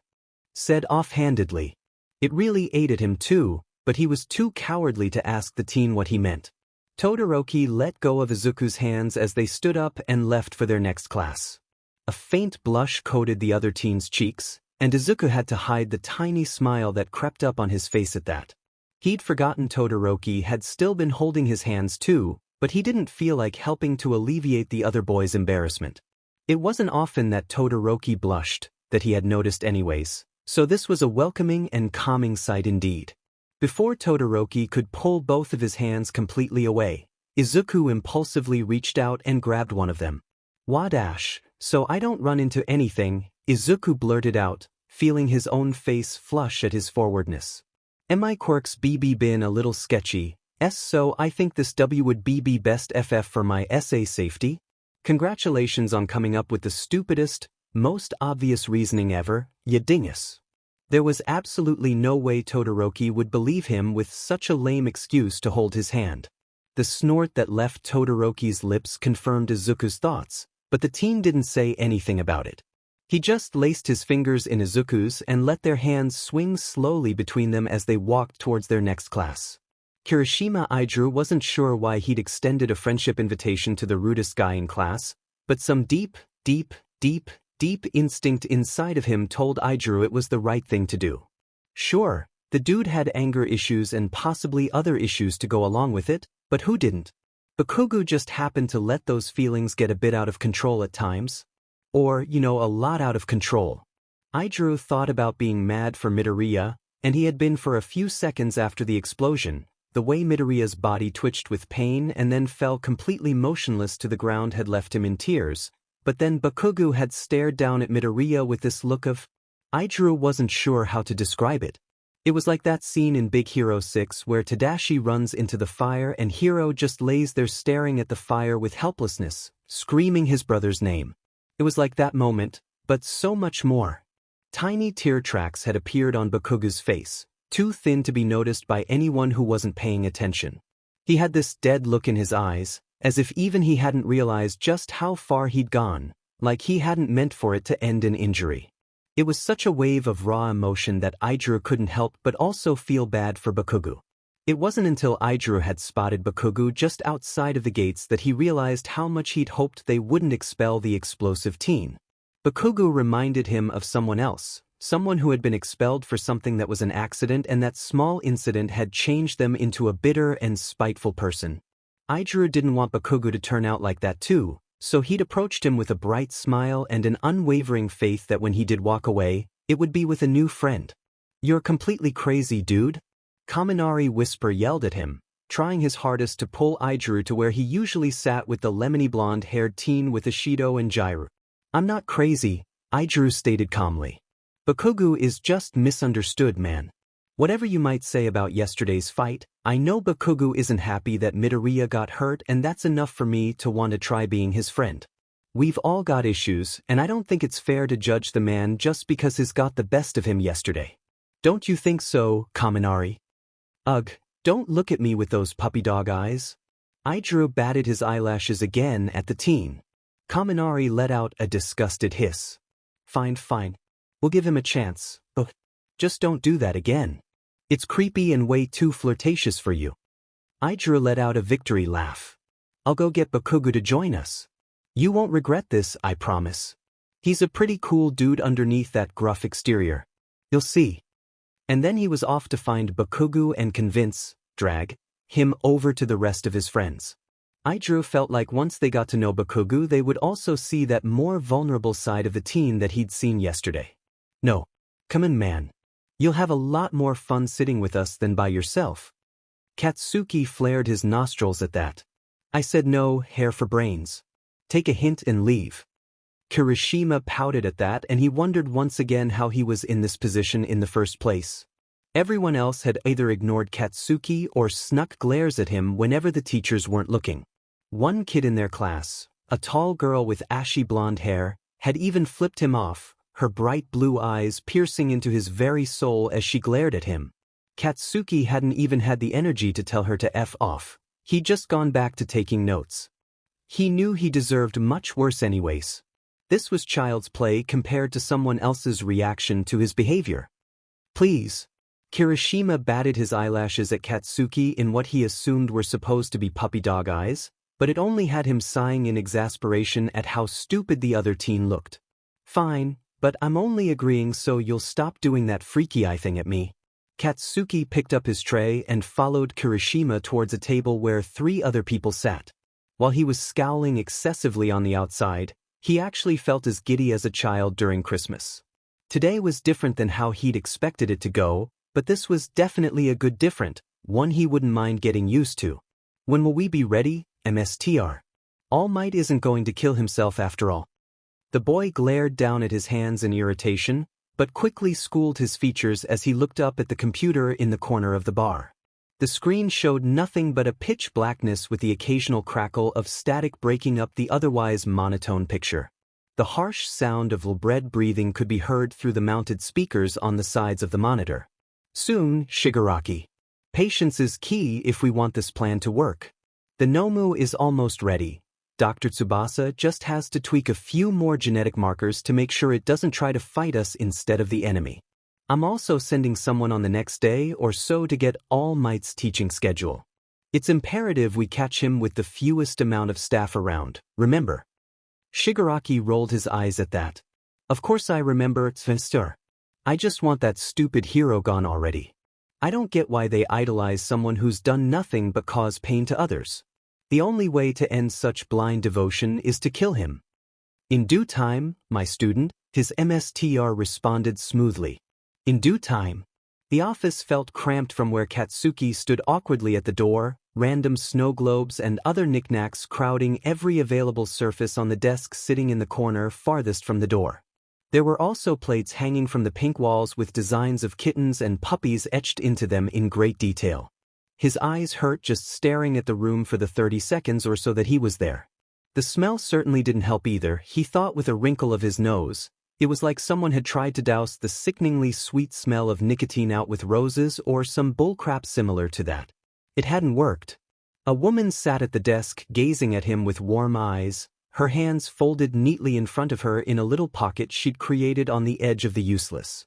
said offhandedly? It really ate at him too, but he was too cowardly to ask the teen what he meant. Todoroki let go of Izuku's hands as they stood up and left for their next class. A faint blush coated the other teen's cheeks, and Izuku had to hide the tiny smile that crept up on his face at that. He'd forgotten Todoroki had still been holding his hands too, but he didn't feel like helping to alleviate the other boy's embarrassment. It wasn't often that Todoroki blushed, that he had noticed anyways, so this was a welcoming and calming sight indeed. Before Todoroki could pull both of his hands completely away, Izuku impulsively reached out and grabbed one of them. "Wadash, so I don't run into anything," Izuku blurted out, feeling his own face flush at his forwardness. "Am I Quirk's BB been a little sketchy? So I think this W would be best FF for my essay safety? Congratulations on coming up with the stupidest, most obvious reasoning ever, ya dingus." There was absolutely no way Todoroki would believe him with such a lame excuse to hold his hand. The snort that left Todoroki's lips confirmed Izuku's thoughts, but the teen didn't say anything about it. He just laced his fingers in Izuku's and let their hands swing slowly between them as they walked towards their next class. Kirishima Izuku wasn't sure why he'd extended a friendship invitation to the rudest guy in class, but some deep instinct inside of him told Izuku it was the right thing to do. Sure, the dude had anger issues and possibly other issues to go along with it, but who didn't? Bakugo just happened to let those feelings get a bit out of control at times. Or, a lot out of control. Izuku thought about being mad for Midoriya, and he had been for a few seconds after the explosion. The way Midoriya's body twitched with pain and then fell completely motionless to the ground had left him in tears, but then Bakugo had stared down at Midoriya with this look of... Izuku wasn't sure how to describe it. It was like that scene in Big Hero 6 where Tadashi runs into the fire and Hiro just lays there staring at the fire with helplessness, screaming his brother's name. It was like that moment, but so much more. Tiny tear tracks had appeared on Bakugo's face, too thin to be noticed by anyone who wasn't paying attention. He had this dead look in his eyes, as if even he hadn't realized just how far he'd gone, like he hadn't meant for it to end in injury. It was such a wave of raw emotion that Izuku couldn't help but also feel bad for Bakugo. It wasn't until Izuku had spotted Bakugo just outside of the gates that he realized how much he'd hoped they wouldn't expel the explosive teen. Bakugo reminded him of someone else, someone who had been expelled for something that was an accident, and that small incident had changed them into a bitter and spiteful person. Izuku didn't want Bakugo to turn out like that too, so he'd approached him with a bright smile and an unwavering faith that when he did walk away, it would be with a new friend. "You're completely crazy, dude." Kaminari Whisper yelled at him, trying his hardest to pull Izuku to where he usually sat with the lemony blonde-haired teen with Ishido and Jiraiya. "I'm not crazy," Izuku stated calmly. "Bakugo is just misunderstood, man. Whatever you might say about yesterday's fight, I know Bakugo isn't happy that Midoriya got hurt, and that's enough for me to want to try being his friend. We've all got issues, and I don't think it's fair to judge the man just because he's got the best of him yesterday. Don't you think so, Kaminari?" "Ugh, don't look at me with those puppy dog eyes." Izuku batted his eyelashes again at the teen. Kaminari let out a disgusted hiss. Fine. We'll give him a chance. Ugh. Just don't do that again. It's creepy and way too flirtatious for you." Izuku let out a victory laugh. "I'll go get Bakugo to join us. You won't regret this, I promise. He's a pretty cool dude underneath that gruff exterior. You'll see." And then he was off to find Bakugo and drag him over to the rest of his friends. Izuku felt like once they got to know Bakugo, they would also see that more vulnerable side of the teen that he'd seen yesterday. "No. Come on, man. You'll have a lot more fun sitting with us than by yourself." Katsuki flared his nostrils at that. "I said no, hair for brains. Take a hint and leave." Kirishima pouted at that, and he wondered once again how he was in this position in the first place. Everyone else had either ignored Katsuki or snuck glares at him whenever the teachers weren't looking. One kid in their class, a tall girl with ashy blonde hair, had even flipped him off, her bright blue eyes piercing into his very soul as she glared at him. Katsuki hadn't even had the energy to tell her to F off. He'd just gone back to taking notes. He knew he deserved much worse anyways. This was child's play compared to someone else's reaction to his behavior. "Please." Kirishima batted his eyelashes at Katsuki in what he assumed were supposed to be puppy dog eyes, but it only had him sighing in exasperation at how stupid the other teen looked. "Fine, but I'm only agreeing so you'll stop doing that freaky eye thing at me." Katsuki picked up his tray and followed Kirishima towards a table where 3 other people sat. While he was scowling excessively on the outside, he actually felt as giddy as a child during Christmas. Today was different than how he'd expected it to go, but this was definitely a good different, one he wouldn't mind getting used to. "When will we be ready, Mstr? All Might isn't going to kill himself after all." The boy glared down at his hands in irritation, but quickly schooled his features as he looked up at the computer in the corner of the bar. The screen showed nothing but a pitch blackness with the occasional crackle of static breaking up the otherwise monotone picture. The harsh sound of labred breathing could be heard through the mounted speakers on the sides of the monitor. "Soon, Shigaraki. Patience is key if we want this plan to work. The Nomu is almost ready. Dr. Tsubasa just has to tweak a few more genetic markers to make sure it doesn't try to fight us instead of the enemy. I'm also sending someone on the next day or so to get All Might's teaching schedule. It's imperative we catch him with the fewest amount of staff around, remember? Shigaraki rolled his eyes at that. Of course I remember, Sir. I just want that stupid hero gone already. I don't get why they idolize someone who's done nothing but cause pain to others. The only way to end such blind devotion is to kill him. In due time, my student, his MSTR responded smoothly. In due time. The office felt cramped from where Katsuki stood awkwardly at the door, random snow globes and other knickknacks crowding every available surface on the desk sitting in the corner farthest from the door. There were also plates hanging from the pink walls with designs of kittens and puppies etched into them in great detail. His eyes hurt just staring at the room for the 30 seconds or so that he was there. The smell certainly didn't help either, he thought with a wrinkle of his nose. It was like someone had tried to douse the sickeningly sweet smell of nicotine out with roses or some bullcrap similar to that. It hadn't worked. A woman sat at the desk gazing at him with warm eyes, her hands folded neatly in front of her in a little pocket she'd created on the edge of the useless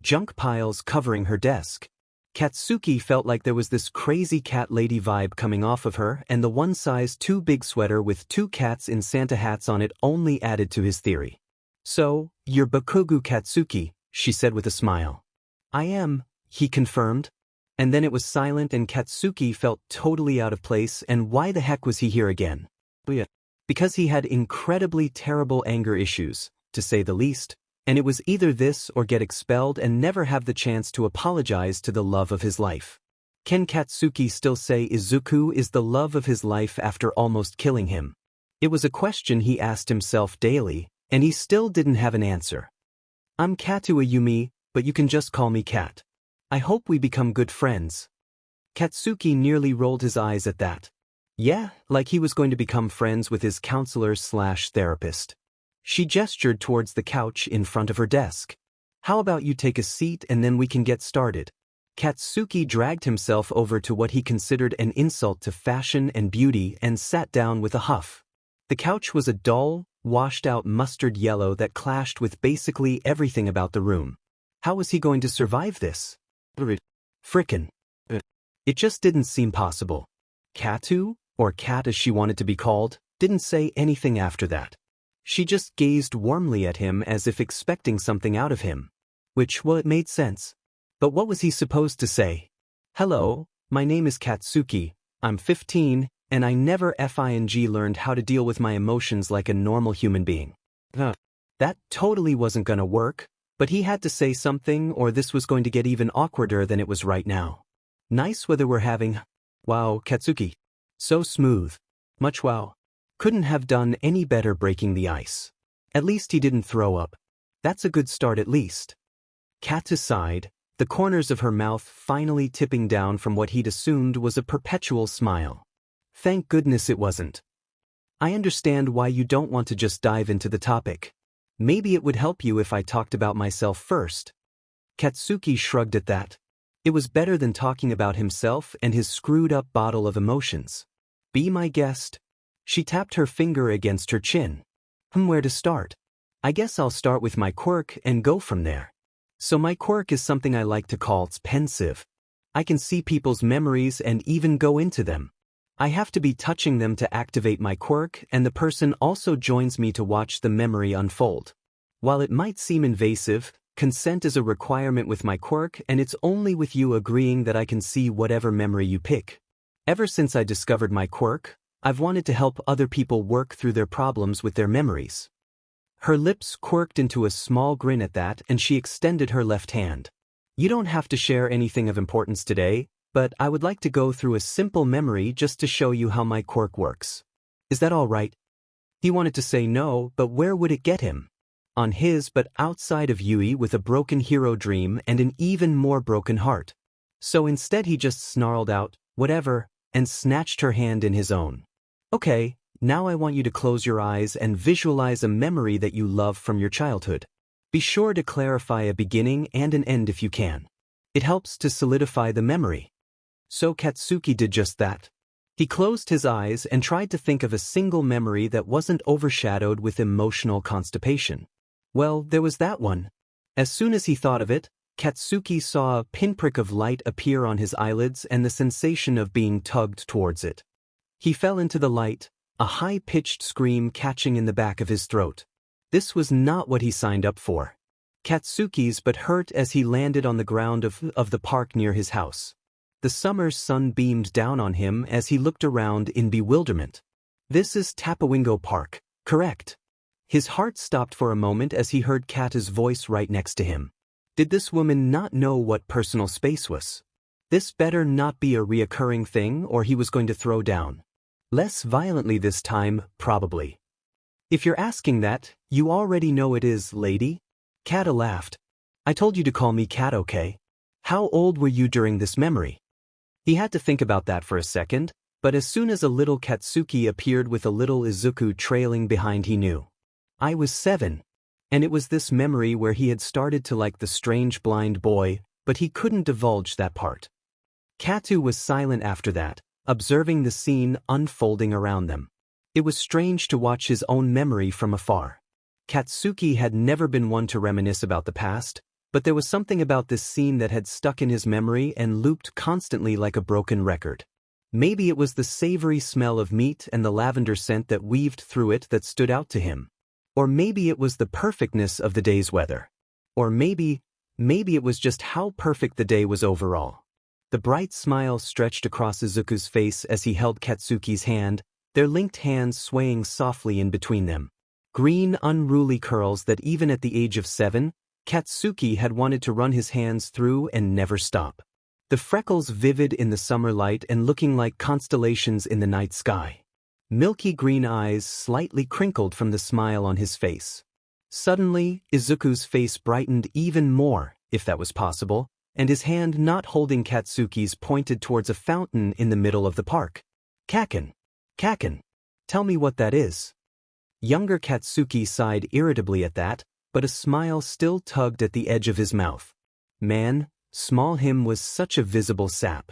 junk piles covering her desk. Katsuki felt like there was this crazy cat lady vibe coming off of her, and the one-size-too-big sweater with 2 cats in Santa hats on it only added to his theory. So, you're Bakugo Katsuki, she said with a smile. I am, he confirmed. And then it was silent and Katsuki felt totally out of place, and why the heck was he here again? Because he had incredibly terrible anger issues, to say the least, and it was either this or get expelled and never have the chance to apologize to the love of his life. Can Katsuki still say Izuku is the love of his life after almost killing him? It was a question he asked himself daily, and he still didn't have an answer. I'm Katu Ayumi, but you can just call me Kat. I hope we become good friends. Katsuki nearly rolled his eyes at that. Yeah, like he was going to become friends with his counselor/therapist. She gestured towards the couch in front of her desk. How about you take a seat and then we can get started? Katsuki dragged himself over to what he considered an insult to fashion and beauty and sat down with a huff. The couch was a dull, washed-out mustard yellow that clashed with basically everything about the room. How was he going to survive this? Frickin'. It just didn't seem possible. Katu, or Kat as she wanted to be called, didn't say anything after that. She just gazed warmly at him as if expecting something out of him. Which, well, it made sense. But what was he supposed to say? Hello, my name is Katsuki, I'm 15, and I never learned how to deal with my emotions like a normal human being. That totally wasn't gonna work, but he had to say something or this was going to get even awkwarder than it was right now. Nice weather we're having. Wow, Katsuki. So smooth. Much wow. Couldn't have done any better breaking the ice. At least he didn't throw up. That's a good start at least. Kata sighed, the corners of her mouth finally tipping down from what he'd assumed was a perpetual smile. Thank goodness it wasn't. I understand why you don't want to just dive into the topic. Maybe it would help you if I talked about myself first. Katsuki shrugged at that. It was better than talking about himself and his screwed-up bottle of emotions. Be my guest. She tapped her finger against her chin. Where to start? I guess I'll start with my quirk and go from there. So my quirk is something I like to call pensive. I can see people's memories and even go into them. I have to be touching them to activate my quirk, and the person also joins me to watch the memory unfold. While it might seem invasive, consent is a requirement with my quirk, and it's only with you agreeing that I can see whatever memory you pick. Ever since I discovered my quirk, I've wanted to help other people work through their problems with their memories. Her lips quirked into a small grin at that, and she extended her left hand. You don't have to share anything of importance today, but I would like to go through a simple memory just to show you how my quirk works. Is that all right? He wanted to say no, but where would it get him? On his but outside of Yui with a broken hero dream and an even more broken heart. So instead he just snarled out, whatever, and snatched her hand in his own. Okay, now I want you to close your eyes and visualize a memory that you love from your childhood. Be sure to clarify a beginning and an end if you can. It helps to solidify the memory. So Katsuki did just that. He closed his eyes and tried to think of a single memory that wasn't overshadowed with emotional constipation. Well, there was that one. As soon as he thought of it, Katsuki saw a pinprick of light appear on his eyelids and the sensation of being tugged towards it. He fell into the light, a high-pitched scream catching in the back of his throat. This was not what he signed up for. Katsuki's but hurt as he landed on the ground of the park near his house. The summer's sun beamed down on him as he looked around in bewilderment. This is Tapawingo Park, correct? His heart stopped for a moment as he heard Kata's voice right next to him. Did this woman not know what personal space was? This better not be a reoccurring thing or he was going to throw down. Less violently this time, probably. If you're asking that, you already know it is, lady. Kata laughed. I told you to call me Kat, okay? How old were you during this memory? He had to think about that for a second, but as soon as a little Katsuki appeared with a little Izuku trailing behind he knew. I was 7. And it was this memory where he had started to like the strange blind boy, but he couldn't divulge that part. Katu was silent after that, observing the scene unfolding around them. It was strange to watch his own memory from afar. Katsuki had never been one to reminisce about the past, but there was something about this scene that had stuck in his memory and looped constantly like a broken record. Maybe it was the savory smell of meat and the lavender scent that weaved through it that stood out to him. Or maybe it was the perfectness of the day's weather. Or maybe it was just how perfect the day was overall. The bright smile stretched across Izuku's face as he held Katsuki's hand, their linked hands swaying softly in between them. Green, unruly curls that even at the age of 7, Katsuki had wanted to run his hands through and never stop. The freckles vivid in the summer light and looking like constellations in the night sky. Milky green eyes slightly crinkled from the smile on his face. Suddenly, Izuku's face brightened even more, if that was possible, and his hand not holding Katsuki's pointed towards a fountain in the middle of the park. Kacchan. Tell me what that is. Younger Katsuki sighed irritably at that, but a smile still tugged at the edge of his mouth. Man, small him was such a visible sap.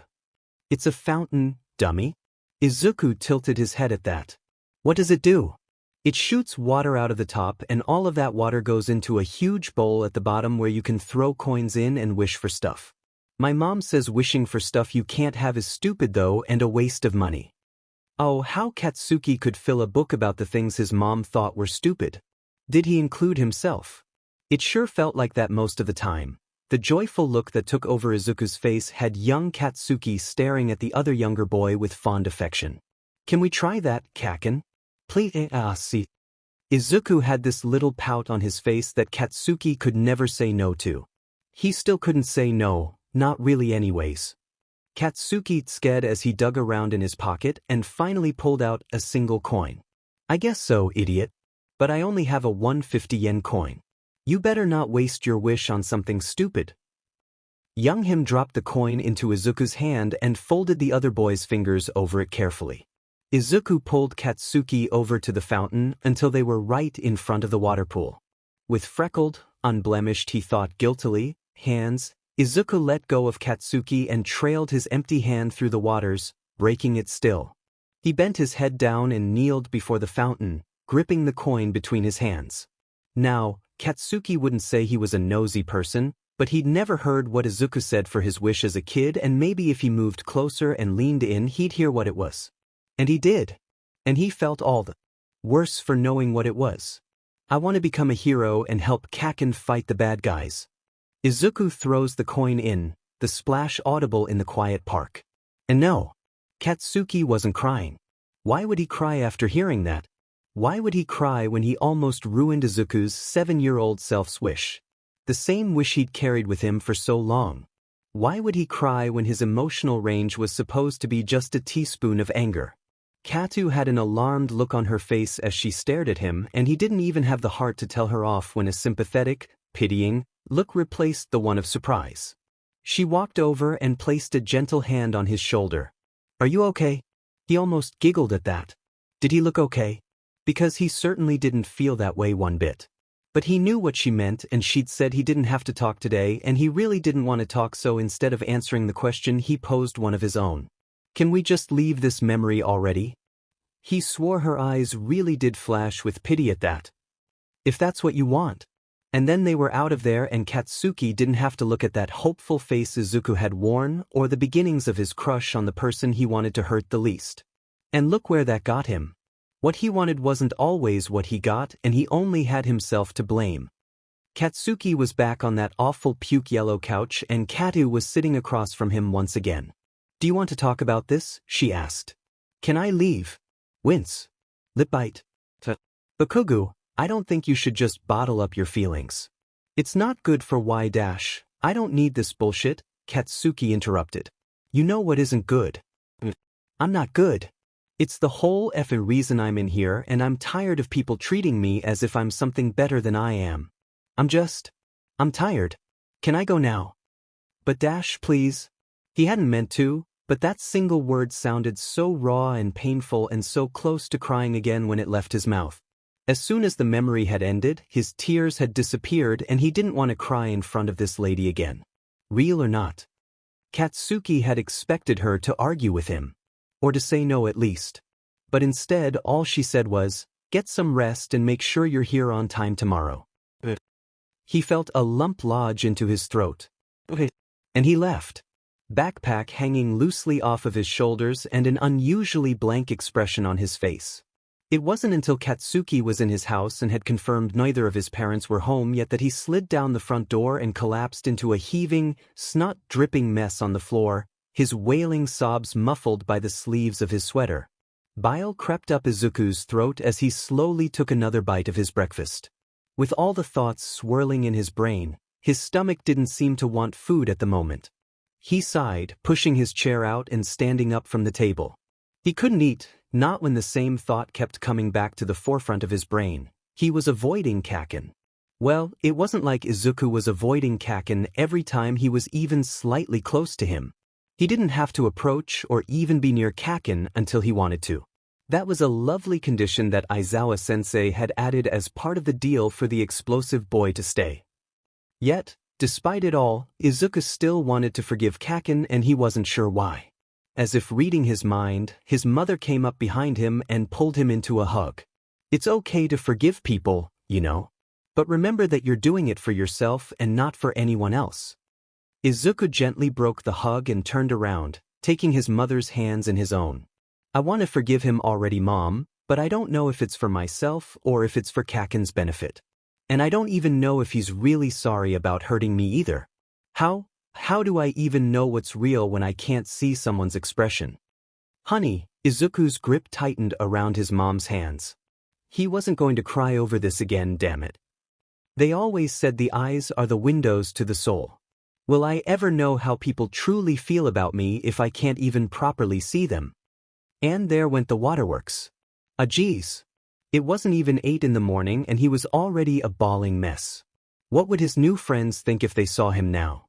It's a fountain, dummy. Izuku tilted his head at that. What does it do? It shoots water out of the top and all of that water goes into a huge bowl at the bottom where you can throw coins in and wish for stuff. My mom says wishing for stuff you can't have is stupid though and a waste of money. Oh, how Katsuki could fill a book about the things his mom thought were stupid. Did he include himself? It sure felt like that most of the time. The joyful look that took over Izuku's face had young Katsuki staring at the other younger boy with fond affection. Can we try that, Kacchan? Please, see. Izuku had this little pout on his face that Katsuki could never say no to. He still couldn't say no, not really anyways. Katsuki sked as he dug around in his pocket and finally pulled out a single coin. I guess so, idiot. But I only have a 150 yen coin. You better not waste your wish on something stupid. Young him dropped the coin into Izuku's hand and folded the other boy's fingers over it carefully. Izuku pulled Katsuki over to the fountain until they were right in front of the water pool. With freckled, unblemished, he thought guiltily, hands, Izuku let go of Katsuki and trailed his empty hand through the waters, breaking it still. He bent his head down and kneeled before the fountain, gripping the coin between his hands. Now, Katsuki wouldn't say he was a nosy person, but he'd never heard what Izuku said for his wish as a kid, and maybe if he moved closer and leaned in he'd hear what it was. And he did. And he felt all the worse for knowing what it was. I want to become a hero and help Kacchan fight the bad guys. Izuku throws the coin in, the splash audible in the quiet park. And no, Katsuki wasn't crying. Why would he cry after hearing that? Why would he cry when he almost ruined Izuku's 7-year-old self's wish? The same wish he'd carried with him for so long. Why would he cry when his emotional range was supposed to be just a teaspoon of anger? Katu had an alarmed look on her face as she stared at him, and he didn't even have the heart to tell her off when a sympathetic, pitying look replaced the one of surprise. She walked over and placed a gentle hand on his shoulder. Are you okay? He almost giggled at that. Did he look okay? Because he certainly didn't feel that way one bit. But he knew what she meant, and she'd said he didn't have to talk today, and he really didn't want to talk, so instead of answering the question he posed one of his own. Can we just leave this memory already? He swore her eyes really did flash with pity at that. If that's what you want. And then they were out of there and Katsuki didn't have to look at that hopeful face Izuku had worn or the beginnings of his crush on the person he wanted to hurt the least. And look where that got him. What he wanted wasn't always what he got and he only had himself to blame. Katsuki was back on that awful puke-yellow couch and Katu was sitting across from him once again. Do you want to talk about this? She asked. Can I leave? Wince. Lip bite. Bakugo, I don't think you should just bottle up your feelings. It's not good for Y-. I don't need this bullshit, Katsuki interrupted. You know what isn't good? I'm not good. It's the whole effing reason I'm in here and I'm tired of people treating me as if I'm something better than I am. I'm tired. Can I go now? But please. He hadn't meant to, but that single word sounded so raw and painful and so close to crying again when it left his mouth. As soon as the memory had ended, his tears had disappeared and he didn't want to cry in front of this lady again. Real or not. Katsuki had expected her to argue with him. Or to say no at least. But instead all she said was, get some rest and make sure you're here on time tomorrow. He felt a lump lodge into his throat. And he left. Backpack hanging loosely off of his shoulders and an unusually blank expression on his face. It wasn't until Katsuki was in his house and had confirmed neither of his parents were home yet that he slid down the front door and collapsed into a heaving, snot-dripping mess on the floor, his wailing sobs muffled by the sleeves of his sweater. Bile crept up Izuku's throat as he slowly took another bite of his breakfast. With all the thoughts swirling in his brain, his stomach didn't seem to want food at the moment. He sighed, pushing his chair out and standing up from the table. He couldn't eat, not when the same thought kept coming back to the forefront of his brain. He was avoiding Kacchan. Well, it wasn't like Izuku was avoiding Kacchan every time he was even slightly close to him. He didn't have to approach or even be near Kacchan until he wanted to. That was a lovely condition that Aizawa-sensei had added as part of the deal for the explosive boy to stay. Yet, despite it all, Izuku still wanted to forgive Kacchan and he wasn't sure why. As if reading his mind, his mother came up behind him and pulled him into a hug. It's okay to forgive people, you know. But remember that you're doing it for yourself and not for anyone else. Izuku gently broke the hug and turned around, taking his mother's hands in his own. I want to forgive him already, Mom, but I don't know if it's for myself or if it's for Kacchan's benefit. And I don't even know if he's really sorry about hurting me either. How do I even know what's real when I can't see someone's expression? Honey, Izuku's grip tightened around his mom's hands. He wasn't going to cry over this again, damn it. They always said the eyes are the windows to the soul. Will I ever know how people truly feel about me if I can't even properly see them? And there went the waterworks. Geez. It wasn't even 8 in the morning and he was already a bawling mess. What would his new friends think if they saw him now?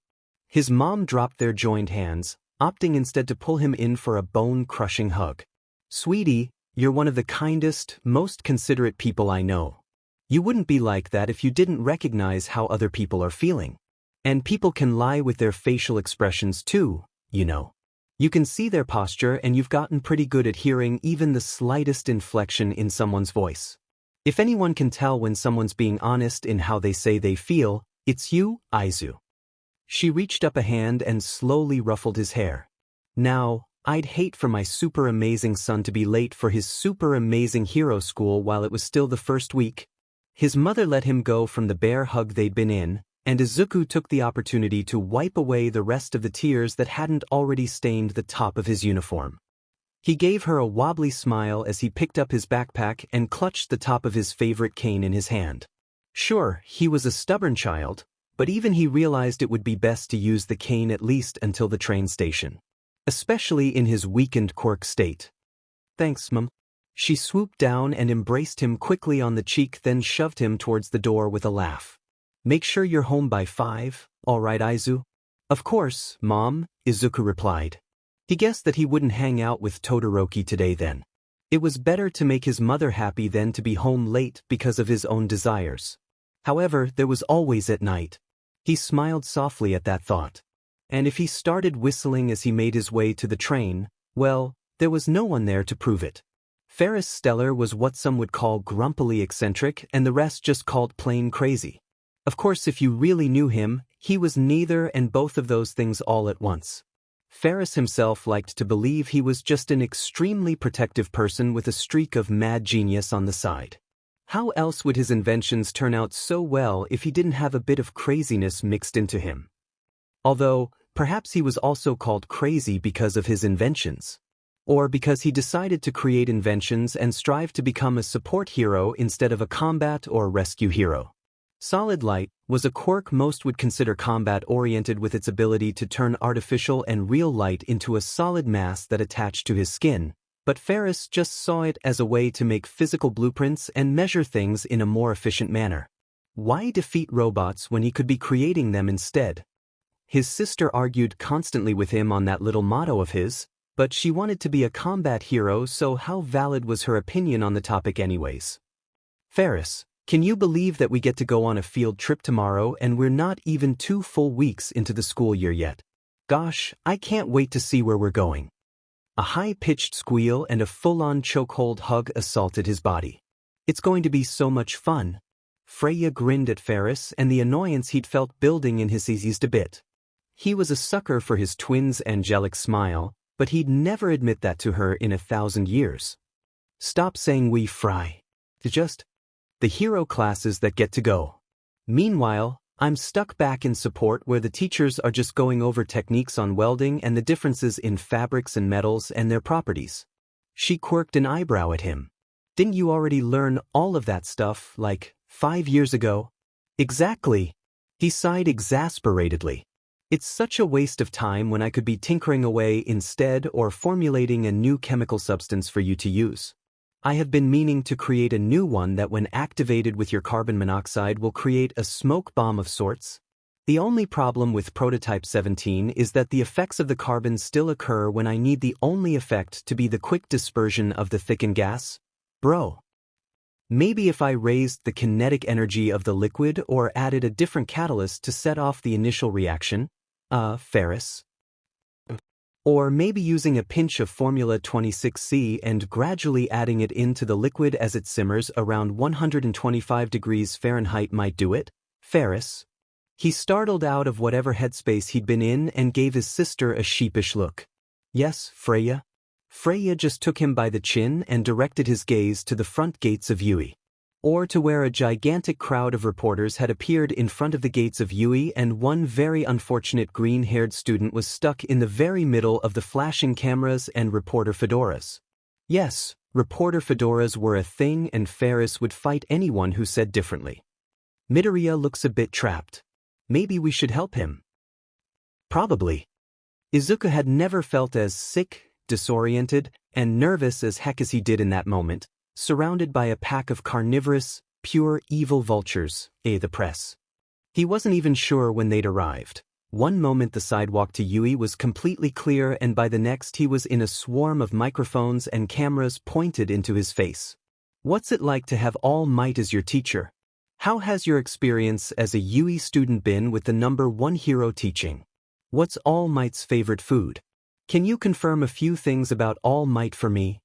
His mom dropped their joined hands, opting instead to pull him in for a bone-crushing hug. Sweetie, you're one of the kindest, most considerate people I know. You wouldn't be like that if you didn't recognize how other people are feeling. And people can lie with their facial expressions too, you know. You can see their posture and you've gotten pretty good at hearing even the slightest inflection in someone's voice. If anyone can tell when someone's being honest in how they say they feel, it's you, Aizu. She reached up a hand and slowly ruffled his hair. Now, I'd hate for my super amazing son to be late for his super amazing hero school while it was still the first week. His mother let him go from the bear hug they'd been in, and Izuku took the opportunity to wipe away the rest of the tears that hadn't already stained the top of his uniform. He gave her a wobbly smile as he picked up his backpack and clutched the top of his favorite cane in his hand. Sure, he was a stubborn child, but even he realized it would be best to use the cane at least until the train station. Especially in his weakened Quirk state. Thanks, Mom. She swooped down and embraced him quickly on the cheek, then shoved him towards the door with a laugh. Make sure you're home by 5, all right, Aizu? Of course, Mom, Izuku replied. He guessed that he wouldn't hang out with Todoroki today then. It was better to make his mother happy than to be home late because of his own desires. However, there was always at night. He smiled softly at that thought. And if he started whistling as he made his way to the train, Well, there was no one there to prove it. Ferris Stellar was what some would call grumpily eccentric and the rest just called plain crazy. Of course, if you really knew him, he was neither and both of those things all at once. Ferris himself liked to believe he was just an extremely protective person with a streak of mad genius on the side. How else would his inventions turn out so well if he didn't have a bit of craziness mixed into him? Although, perhaps he was also called crazy because of his inventions. Or because he decided to create inventions and strive to become a support hero instead of a combat or rescue hero. Solid Light was a quirk most would consider combat-oriented with its ability to turn artificial and real light into a solid mass that attached to his skin, but Ferris just saw it as a way to make physical blueprints and measure things in a more efficient manner. Why defeat robots when he could be creating them instead? His sister argued constantly with him on that little motto of his, but she wanted to be a combat hero, so how valid was her opinion on the topic anyways? Ferris, can you believe that we get to go on a field trip tomorrow and we're not even 2 full weeks into the school year yet? Gosh, I can't wait to see where we're going. A high-pitched squeal and a full-on chokehold hug assaulted his body. It's going to be so much fun. Freya grinned at Ferris and the annoyance he'd felt building in his eased a bit. He was a sucker for his twin's angelic smile, but he'd never admit that to her in 1,000 years. Stop saying we, Fry. Just the hero classes that get to go. Meanwhile, I'm stuck back in support where the teachers are just going over techniques on welding and the differences in fabrics and metals and their properties. She quirked an eyebrow at him. Didn't you already learn all of that stuff, like, 5 years ago? Exactly. He sighed exasperatedly. It's such a waste of time when I could be tinkering away instead or formulating a new chemical substance for you to use. I have been meaning to create a new one that when activated with your carbon monoxide will create a smoke bomb of sorts. The only problem with Prototype 17 is that the effects of the carbon still occur when I need the only effect to be the quick dispersion of the thickened gas. Bro. Maybe if I raised the kinetic energy of the liquid or added a different catalyst to set off the initial reaction. Ferris. Or maybe using a pinch of Formula 26C and gradually adding it into the liquid as it simmers around 125 degrees Fahrenheit might do it, Ferris. He startled out of whatever headspace he'd been in and gave his sister a sheepish look. Yes, Freya? Freya just took him by the chin and directed his gaze to the front gates of Yui. Or to where a gigantic crowd of reporters had appeared in front of the gates of Yui and one very unfortunate green-haired student was stuck in the very middle of the flashing cameras and reporter fedoras. Yes, reporter fedoras were a thing and Ferris would fight anyone who said differently. Midoriya looks a bit trapped. Maybe we should help him. Probably. Izuku had never felt as sick, disoriented, and nervous as heck as he did in that moment, surrounded by a pack of carnivorous, pure evil vultures, the press. He wasn't even sure when they'd arrived. One moment the sidewalk to Yui was completely clear and by the next he was in a swarm of microphones and cameras pointed into his face. What's it like to have All Might as your teacher? How has your experience as a Yui student been with the #1 hero teaching? What's All Might's favorite food? Can you confirm a few things about All Might for me?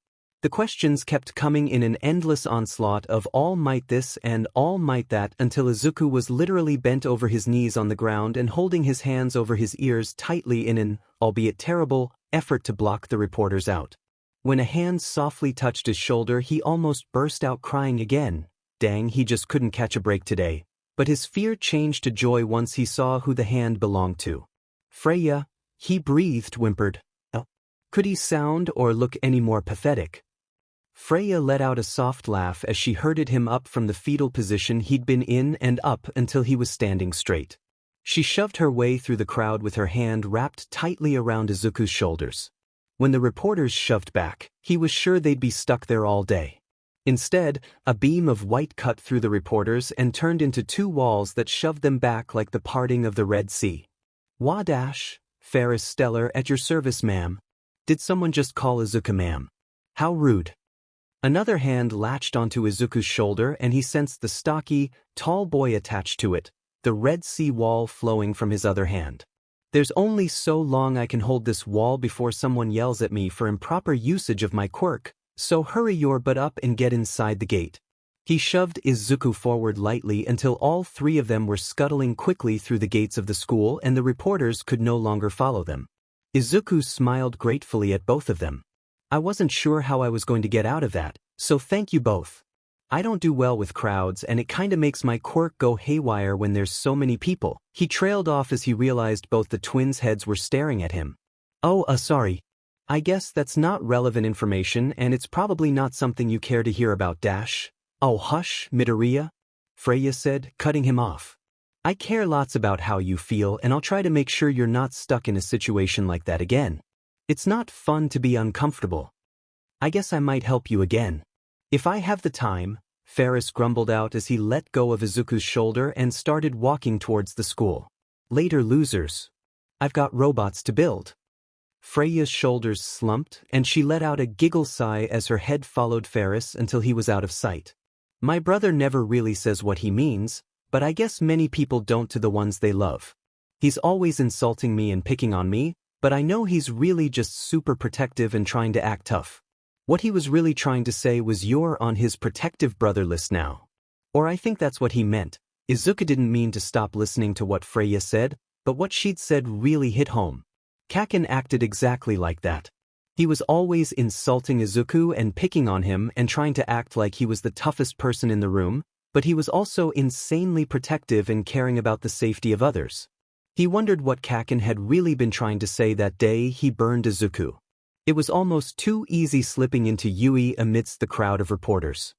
The questions kept coming in an endless onslaught of All Might this and All Might that until Izuku was literally bent over his knees on the ground and holding his hands over his ears tightly in an, albeit terrible, effort to block the reporters out. When a hand softly touched his shoulder he almost burst out crying again. Dang, he just couldn't catch a break today. But his fear changed to joy once he saw who the hand belonged to. Freya, he breathed, whimpered. Oh. Could he sound or look any more pathetic? Freya let out a soft laugh as she herded him up from the fetal position he'd been in and up until he was standing straight. She shoved her way through the crowd with her hand wrapped tightly around Izuku's shoulders. When the reporters shoved back, he was sure they'd be stuck there all day. Instead, a beam of white cut through the reporters and turned into 2 walls that shoved them back like the parting of the Red Sea. Wadash, Ferris Stellar at your service, ma'am. Did someone just call Izuku ma'am? How rude. Another hand latched onto Izuku's shoulder and he sensed the stocky, tall boy attached to it, the Red Sea wall flowing from his other hand. There's only so long I can hold this wall before someone yells at me for improper usage of my quirk, so hurry your butt up and get inside the gate. He shoved Izuku forward lightly until all three of them were scuttling quickly through the gates of the school and the reporters could no longer follow them. Izuku smiled gratefully at both of them. I wasn't sure how I was going to get out of that, so thank you both. I don't do well with crowds and it kinda makes my quirk go haywire when there's so many people. He trailed off as he realized both the twins' heads were staring at him. Oh, sorry. I guess that's not relevant information and it's probably not something you care to hear about dash. Oh hush, Midoriya, Freya said, cutting him off. I care lots about how you feel and I'll try to make sure you're not stuck in a situation like that again. It's not fun to be uncomfortable. I guess I might help you again. If I have the time, Ferris grumbled out as he let go of Izuku's shoulder and started walking towards the school. Later, losers. I've got robots to build. Freya's shoulders slumped and she let out a giggle sigh as her head followed Ferris until he was out of sight. My brother never really says what he means, but I guess many people don't to the ones they love. He's always insulting me and picking on me, but I know he's really just super protective and trying to act tough. What he was really trying to say was you're on his protective brother list now. Or I think that's what he meant. Izuku didn't mean to stop listening to what Freya said, but what she'd said really hit home. Kacchan acted exactly like that. He was always insulting Izuku and picking on him and trying to act like he was the toughest person in the room, but he was also insanely protective and caring about the safety of others. He wondered what Kacchan had really been trying to say that day he burned Izuku. It was almost too easy slipping into Yui amidst the crowd of reporters.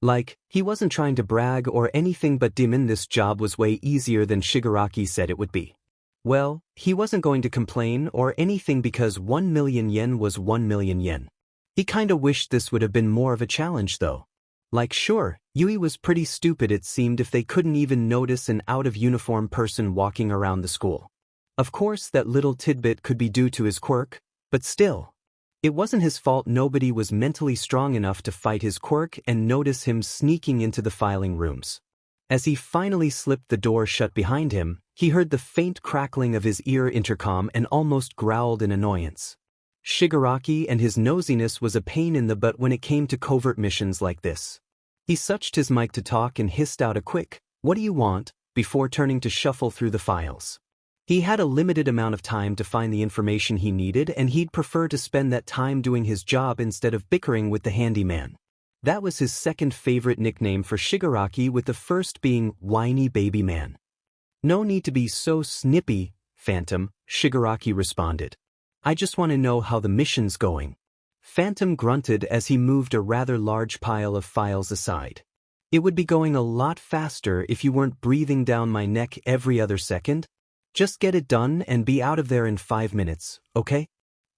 Like, he wasn't trying to brag or anything but Demon, this job was way easier than Shigaraki said it would be. Well, he wasn't going to complain or anything because 1 million yen was 1 million yen. He kinda wished this would have been more of a challenge though. Like sure, Yui was pretty stupid it seemed if they couldn't even notice an out-of-uniform person walking around the school. Of course that little tidbit could be due to his quirk, but still. It wasn't his fault nobody was mentally strong enough to fight his quirk and notice him sneaking into the filing rooms. As he finally slipped the door shut behind him, he heard the faint crackling of his ear intercom and almost growled in annoyance. Shigaraki and his nosiness was a pain in the butt when it came to covert missions like this. He suched his mic to talk and hissed out a quick, "What do you want?" before turning to shuffle through the files. He had a limited amount of time to find the information he needed and he'd prefer to spend that time doing his job instead of bickering with the handyman. That was his second favorite nickname for Shigaraki, with the first being Whiny Baby Man. No need to be so snippy, Phantom, Shigaraki responded. I just want to know how the mission's going. Phantom grunted as he moved a rather large pile of files aside. It would be going a lot faster if you weren't breathing down my neck every other second. Just get it done and be out of there in 5 minutes, okay?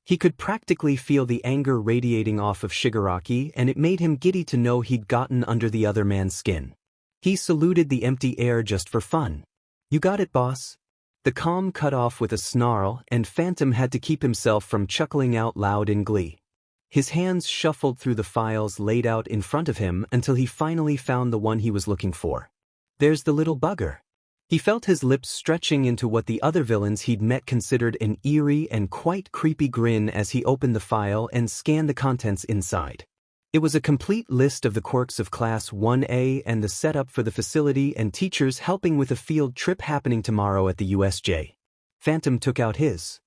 He could practically feel the anger radiating off of Shigaraki and it made him giddy to know he'd gotten under the other man's skin. He saluted the empty air just for fun. You got it, boss. The comm cut off with a snarl and Phantom had to keep himself from chuckling out loud in glee. His hands shuffled through the files laid out in front of him until he finally found the one he was looking for. There's the little bugger. He felt his lips stretching into what the other villains he'd met considered an eerie and quite creepy grin as he opened the file and scanned the contents inside. It was a complete list of the quirks of Class 1A and the setup for the facility and teachers helping with a field trip happening tomorrow at the USJ. Phantom took out his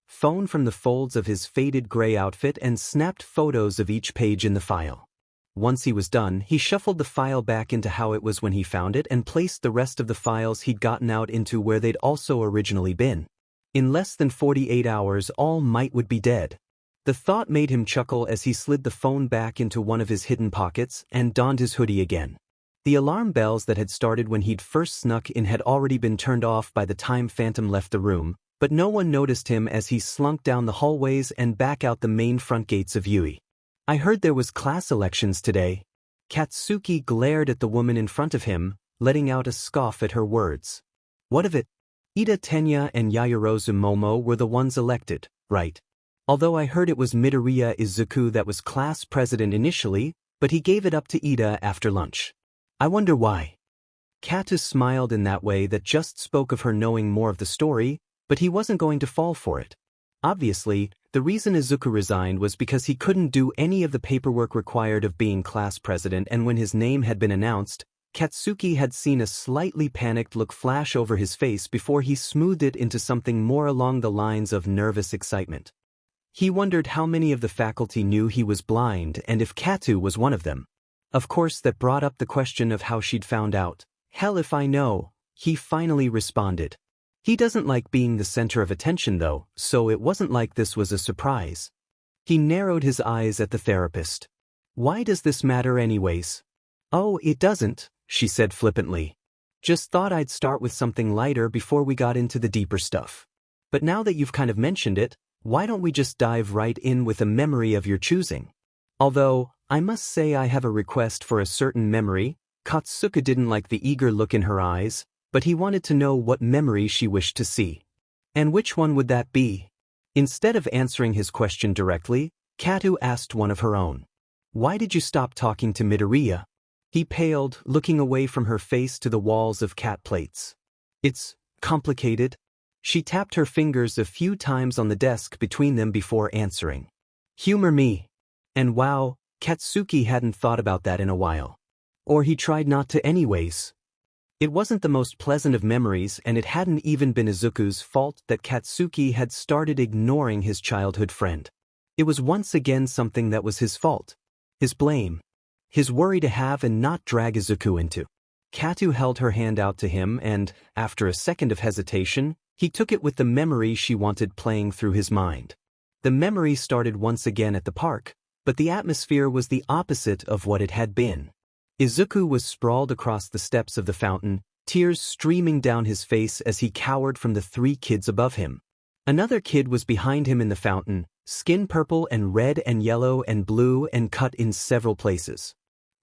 phone from the folds of his faded gray outfit and snapped photos of each page in the file. Once he was done, he shuffled the file back into how it was when he found it and placed the rest of the files he'd gotten out into where they'd also originally been. In less than 48 hours, All Might would be dead. The thought made him chuckle as he slid the phone back into one of his hidden pockets and donned his hoodie again. The alarm bells that had started when he'd first snuck in had already been turned off by the time Phantom left the room, but no one noticed him as he slunk down the hallways and back out the main front gates of Yui. I heard there was class elections today. Katsuki glared at the woman in front of him, letting out a scoff at her words. What of it? Ida Tenya and Yaoyorozu Momo were the ones elected, right? Although I heard it was Midoriya Izuku that was class president initially, but he gave it up to Ida after lunch. I wonder why. Katu smiled in that way that just spoke of her knowing more of the story, But he wasn't going to fall for it. Obviously, the reason Izuku resigned was because he couldn't do any of the paperwork required of being class president, and when his name had been announced, Katsuki had seen a slightly panicked look flash over his face before he smoothed it into something more along the lines of nervous excitement. He wondered how many of the faculty knew he was blind and if Katu was one of them. Of course, that brought up the question of how she'd found out. "Hell if I know," he finally responded. He doesn't like being the center of attention though, so it wasn't like this was a surprise. He narrowed his eyes at the therapist. "Why does this matter anyways?" "Oh, it doesn't," she said flippantly. "Just thought I'd start with something lighter before we got into the deeper stuff. But now that you've kind of mentioned it, why don't we just dive right in with a memory of your choosing? Although, I must say I have a request for a certain memory." Katsuki didn't like the eager look in her eyes, but he wanted to know what memory she wished to see. "And which one would that be?" Instead of answering his question directly, Katu asked one of her own. "Why did you stop talking to Midoriya?" He paled, looking away from her face to the walls of cat plates. "It's complicated." She tapped her fingers a few times on the desk between them before answering. "Humor me." And wow, Katsuki hadn't thought about that in a while. Or he tried not to anyways. It wasn't the most pleasant of memories, and it hadn't even been Izuku's fault that Katsuki had started ignoring his childhood friend. It was once again something that was his fault. His blame. His worry to have and not drag Izuku into. Katu held her hand out to him and, after a second of hesitation, he took it with the memory she wanted playing through his mind. The memory started once again at the park, but the atmosphere was the opposite of what it had been. Izuku was sprawled across the steps of the fountain, tears streaming down his face as he cowered from the 3 kids above him. Another kid was behind him in the fountain, skin purple and red and yellow and blue and cut in several places.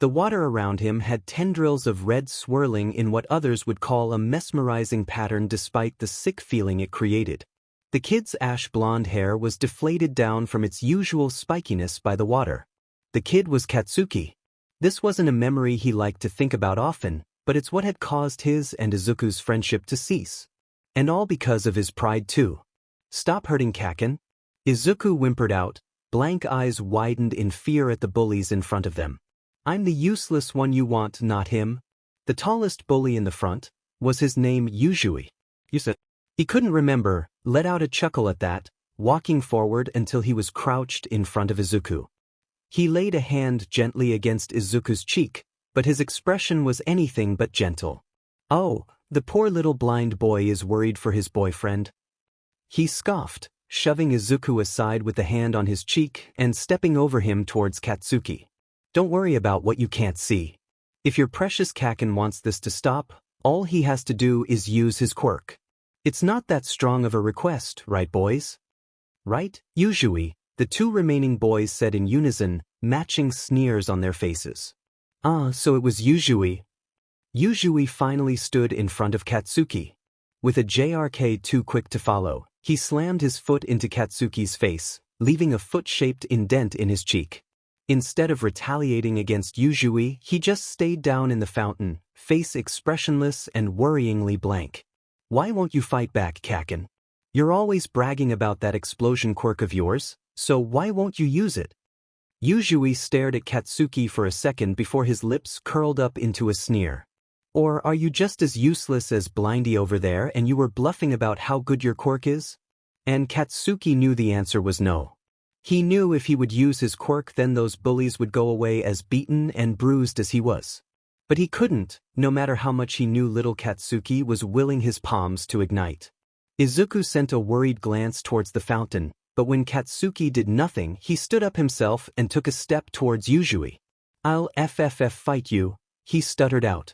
The water around him had tendrils of red swirling in what others would call a mesmerizing pattern despite the sick feeling it created. The kid's ash blonde hair was deflated down from its usual spikiness by the water. The kid was Katsuki. This wasn't a memory he liked to think about often, but it's what had caused his and Izuku's friendship to cease. And all because of his pride too. "Stop hurting Kacchan." Izuku whimpered out, blank eyes widened in fear at the bullies in front of them. "I'm the useless one you want, not him." The tallest bully in the front, was his name Yuzui? You said. He couldn't remember, let out a chuckle at that, walking forward until he was crouched in front of Izuku. He laid a hand gently against Izuku's cheek, but his expression was anything but gentle. "Oh, the poor little blind boy is worried for his boyfriend." He scoffed, shoving Izuku aside with the hand on his cheek and stepping over him towards Katsuki. "Don't worry about what you can't see. If your precious Kacchan wants this to stop, all he has to do is use his quirk. It's not that strong of a request, right boys?" "Right, Yuzui," the 2 remaining boys said in unison, matching sneers on their faces. "Ah, so it was Yuzui." Yuzui finally stood in front of Katsuki. With a JRK too quick to follow, he slammed his foot into Katsuki's face, leaving a foot-shaped indent in his cheek. Instead of retaliating against Yuzui, he just stayed down in the fountain, face expressionless and worryingly blank. "Why won't you fight back, Kacchan? You're always bragging about that explosion quirk of yours, so why won't you use it?" Yuzui stared at Katsuki for a second before his lips curled up into a sneer. "Or are you just as useless as Blindy over there and you were bluffing about how good your quirk is?" And Katsuki knew the answer was no. He knew if he would use his quirk then those bullies would go away as beaten and bruised as he was. But he couldn't, no matter how much he knew little Katsuki was willing his palms to ignite. Izuku sent a worried glance towards the fountain, but when Katsuki did nothing he stood up himself and took a step towards Yuzui. "I'll fight you," he stuttered out.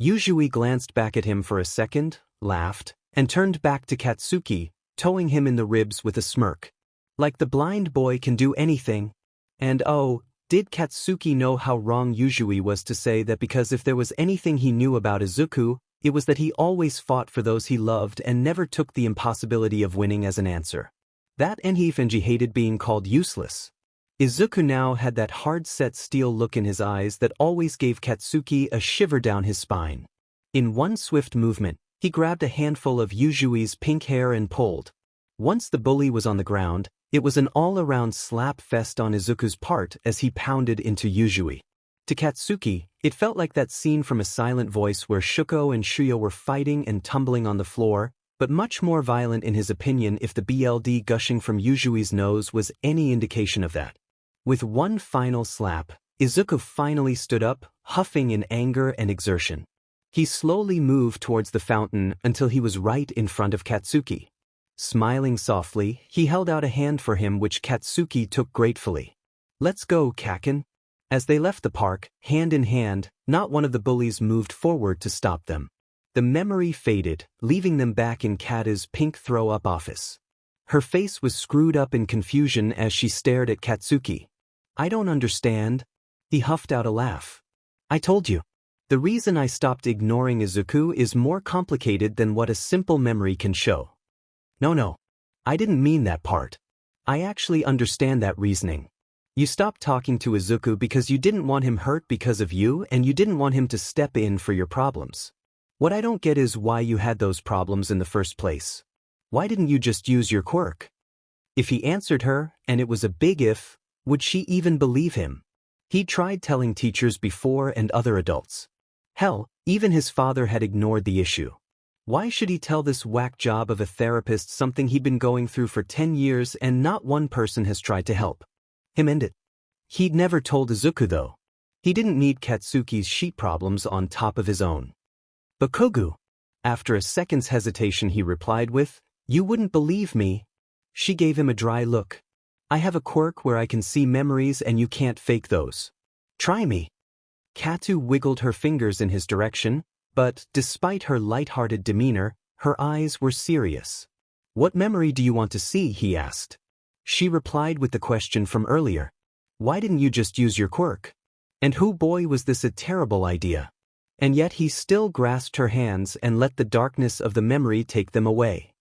Yuzui glanced back at him for a second, laughed, and turned back to Katsuki, towing him in the ribs with a smirk. "Like the blind boy can do anything." And oh, did Katsuki know how wrong Yuzui was to say that, because if there was anything he knew about Izuku, it was that he always fought for those he loved and never took the impossibility of winning as an answer. That and he hated being called useless. Izuku now had that hard-set steel look in his eyes that always gave Katsuki a shiver down his spine. In one swift movement, He grabbed a handful of Yujui's pink hair and pulled. Once the bully was on the ground, it was an all-around slap fest on Izuku's part as he pounded into Yujui. To Katsuki, it felt like that scene from A Silent Voice where Shuko and Shuyo were fighting and tumbling on the floor, but much more violent in his opinion if the BLD gushing from Yujui's nose was any indication of that. With one final slap, Izuku finally stood up, huffing in anger and exertion. He slowly moved towards the fountain until he was right in front of Katsuki. Smiling softly, he held out a hand for him which Katsuki took gratefully. "Let's go, Kacchan." As they left the park, hand in hand, not one of the bullies moved forward to stop them. The memory faded, leaving them back in Kata's pink throw-up office. Her face was screwed up in confusion as she stared at Katsuki. "I don't understand." He huffed out a laugh. "I told you. The reason I stopped ignoring Izuku is more complicated than what a simple memory can show." No, I didn't mean that part. I actually understand that reasoning. You stopped talking to Izuku because you didn't want him hurt because of you and you didn't want him to step in for your problems. What I don't get is why you had those problems in the first place. Why didn't you just use your quirk? If he answered her, and it was a big if, would she even believe him? He'd tried telling teachers before and other adults. Hell, even his father had ignored the issue. Why should he tell this whack job of a therapist something he'd been going through for 10 years and not one person has tried to help him end it? He'd never told Izuku though. He didn't need Katsuki's sheet problems on top of his own. "Bakugo." After a second's hesitation he replied with, "You wouldn't believe me." She gave him a dry look. "I have a quirk where I can see memories and you can't fake those. Try me." Katu wiggled her fingers in his direction, but, despite her light-hearted demeanor, her eyes were serious. "What memory do you want to see?" he asked. She replied with the question from earlier. "Why didn't you just use your quirk?" And who boy was this a terrible idea? And yet he still grasped her hands and let the darkness of the memory take them away.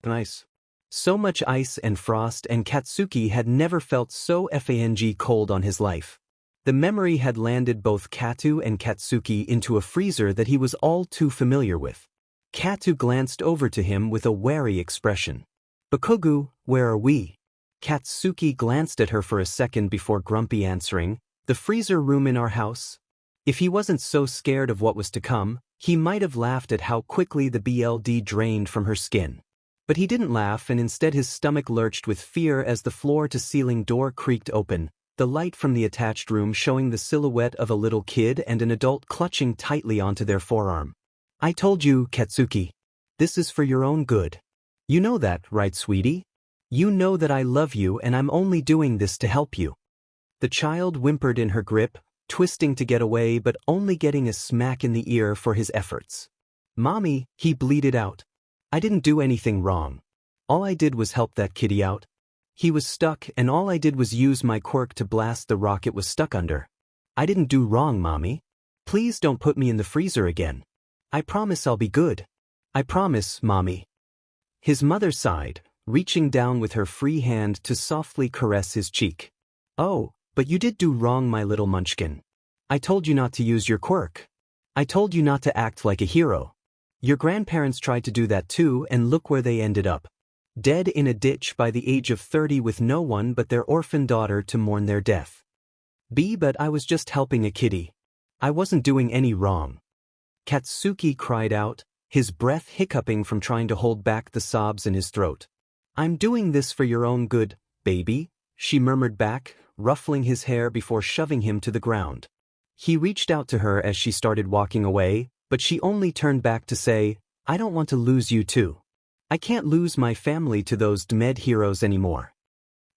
Nice. So much ice and frost and Katsuki had never felt so fang cold on his life. The memory had landed both Katu and Katsuki into a freezer that he was all too familiar with. Katu glanced over to him with a wary expression. "Bakugo, where are we?" Katsuki glanced at her for a second before grumpy answering, "The freezer room in our house." If he wasn't so scared of what was to come, he might have laughed at how quickly the BLD drained from her skin. But he didn't laugh and instead his stomach lurched with fear as the floor-to-ceiling door creaked open, the light from the attached room showing the silhouette of a little kid and an adult clutching tightly onto their forearm. "I told you, Katsuki. This is for your own good. You know that, right, sweetie? You know that I love you and I'm only doing this to help you." The child whimpered in her grip, twisting to get away but only getting a smack in the ear for his efforts. "Mommy," he bleated out. "I didn't do anything wrong. All I did was help that kitty out. He was stuck and all I did was use my quirk to blast the rock it was stuck under. I didn't do wrong, Mommy. Please don't put me in the freezer again. I promise I'll be good. I promise, Mommy." His mother sighed, reaching down with her free hand to softly caress his cheek. "Oh, but you did do wrong, my little munchkin. I told you not to use your quirk. I told you not to act like a hero. Your grandparents tried to do that too and look where they ended up. Dead in a ditch by the age of 30 with no one but their orphan daughter to mourn their death. But I was just helping a kitty. I wasn't doing any wrong." Katsuki cried out, his breath hiccuping from trying to hold back the sobs in his throat. "I'm doing this for your own good, baby," she murmured back, ruffling his hair before shoving him to the ground. He reached out to her as she started walking away, but she only turned back to say, "I don't want to lose you too. I can't lose my family to those dead heroes anymore."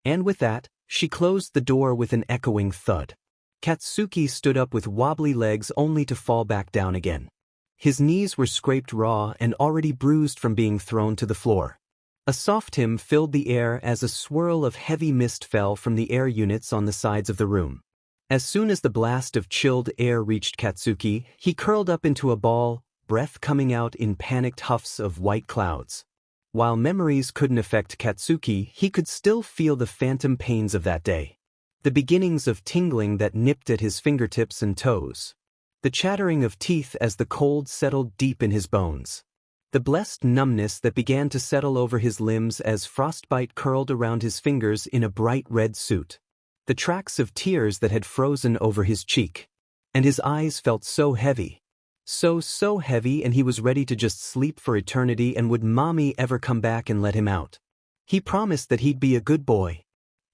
And with that, she closed the door with an echoing thud. Katsuki stood up with wobbly legs only to fall back down again. His knees were scraped raw and already bruised from being thrown to the floor. A soft hum filled the air as a swirl of heavy mist fell from the air units on the sides of the room. As soon as the blast of chilled air reached Katsuki, he curled up into a ball, breath coming out in panicked huffs of white clouds. While memories couldn't affect Katsuki, he could still feel the phantom pains of that day. The beginnings of tingling that nipped at his fingertips and toes. The chattering of teeth as the cold settled deep in his bones. The blessed numbness that began to settle over his limbs as frostbite curled around his fingers in a bright red suit. The tracks of tears that had frozen over his cheek. And his eyes felt so heavy. So heavy, and he was ready to just sleep for eternity. And would mommy ever come back and let him out? He promised that he'd be a good boy.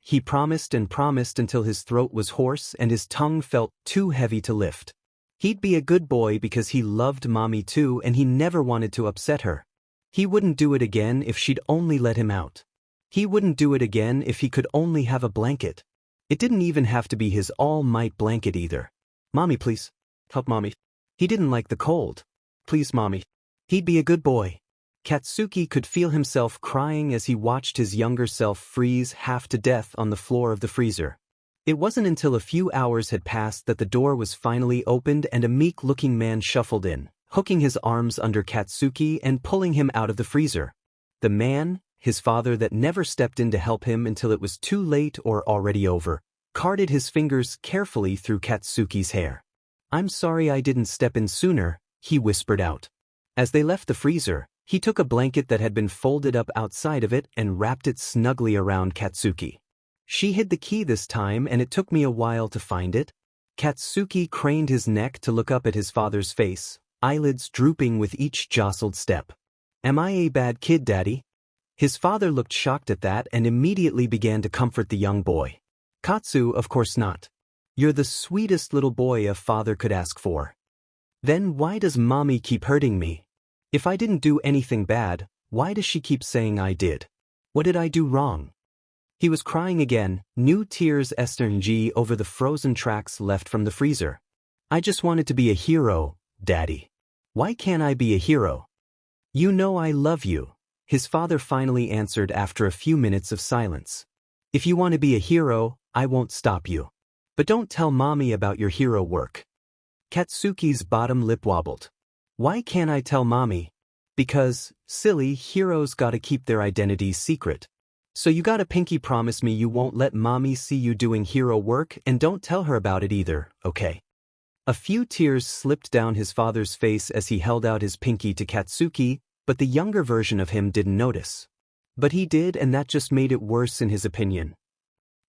He promised and promised until his throat was hoarse and his tongue felt too heavy to lift. He'd be a good boy because he loved mommy too, and he never wanted to upset her. He wouldn't do it again if she'd only let him out. He wouldn't do it again if he could only have a blanket. It didn't even have to be his all-might blanket either. Mommy, please. Help mommy. He didn't like the cold. Please, mommy. He'd be a good boy. Katsuki could feel himself crying as he watched his younger self freeze half to death on the floor of the freezer. It wasn't until a few hours had passed that the door was finally opened and a meek-looking man shuffled in, hooking his arms under Katsuki and pulling him out of the freezer. The man, his father that never stepped in to help him until it was too late or already over, carded his fingers carefully through Katsuki's hair. "I'm sorry I didn't step in sooner," he whispered out. As they left the freezer, he took a blanket that had been folded up outside of it and wrapped it snugly around Katsuki. "She hid the key this time and it took me a while to find it." Katsuki craned his neck to look up at his father's face, eyelids drooping with each jostled step. "Am I a bad kid, Daddy?" His father looked shocked at that and immediately began to comfort the young boy. "Katsu, of course not. You're the sweetest little boy a father could ask for." "Then why does mommy keep hurting me? If I didn't do anything bad, why does she keep saying I did? What did I do wrong?" He was crying again, new tears emerging over the frozen tracks left from the freezer. "I just wanted to be a hero, Daddy. Why can't I be a hero?" "You know I love you," his father finally answered after a few minutes of silence. "If you want to be a hero, I won't stop you. But don't tell mommy about your hero work." Katsuki's bottom lip wobbled. "Why can't I tell mommy?" "Because, silly, heroes gotta keep their identities secret. So you gotta pinky promise me you won't let mommy see you doing hero work and don't tell her about it either, okay?" A few tears slipped down his father's face as he held out his pinky to Katsuki, but the younger version of him didn't notice. But he did, and that just made it worse in his opinion.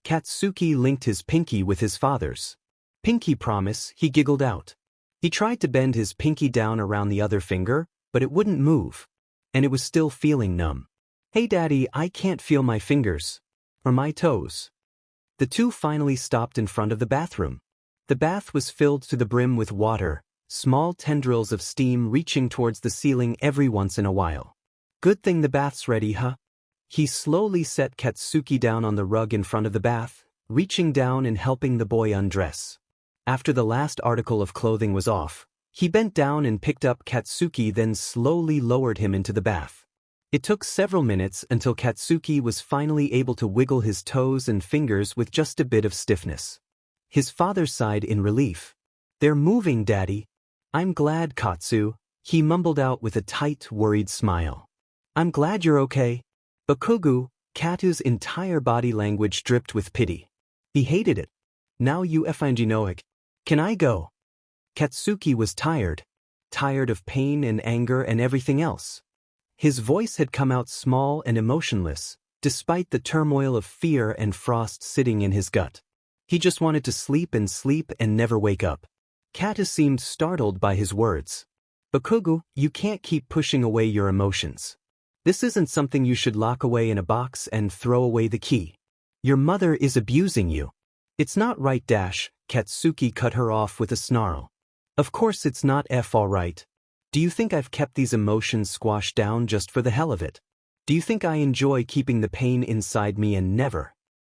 Katsuki linked his pinky with his father's. "Pinky promise," he giggled out. He tried to bend his pinky down around the other finger, but it wouldn't move. And it was still feeling numb. "Hey Daddy, I can't feel my fingers. Or my toes." The two finally stopped in front of the bathroom. The bath was filled to the brim with water, small tendrils of steam reaching towards the ceiling every once in a while. "Good thing the bath's ready, huh?" He slowly set Katsuki down on the rug in front of the bath, reaching down and helping the boy undress. After the last article of clothing was off, he bent down and picked up Katsuki, then slowly lowered him into the bath. It took several minutes until Katsuki was finally able to wiggle his toes and fingers with just a bit of stiffness. His father sighed in relief. "They're moving, Daddy." "I'm glad, Katsu," he mumbled out with a tight, worried smile. "I'm glad you're okay." Bakugo, Katu's entire body language dripped with pity. He hated it. "Now you effing know it. Can I go?" Katsuki was tired. Tired of pain and anger and everything else. His voice had come out small and emotionless, despite the turmoil of fear and frost sitting in his gut. He just wanted to sleep and never wake up. Katu seemed startled by his words. "Bakugo, you can't keep pushing away your emotions. This isn't something you should lock away in a box and throw away the key. Your mother is abusing you." "It's not right, Dash," Katsuki cut her off with a snarl. "Of course it's not all right. Do you think I've kept these emotions squashed down just for the hell of it? Do you think I enjoy keeping the pain inside me and never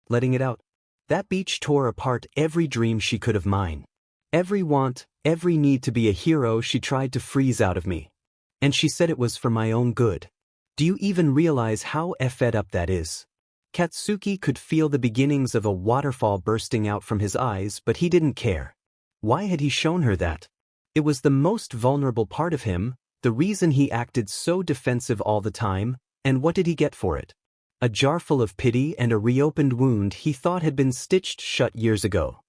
letting it out?" That beach tore apart every dream she could of mine. Every want, every need to be a hero she tried to freeze out of me. And she said it was for my own good. Do you even realize how fed up that is? Katsuki could feel the beginnings of a waterfall bursting out from his eyes, but he didn't care. Why had he shown her that? It was the most vulnerable part of him, the reason he acted so defensive all the time, and what did he get for it? A jar full of pity and a reopened wound he thought had been stitched shut years ago.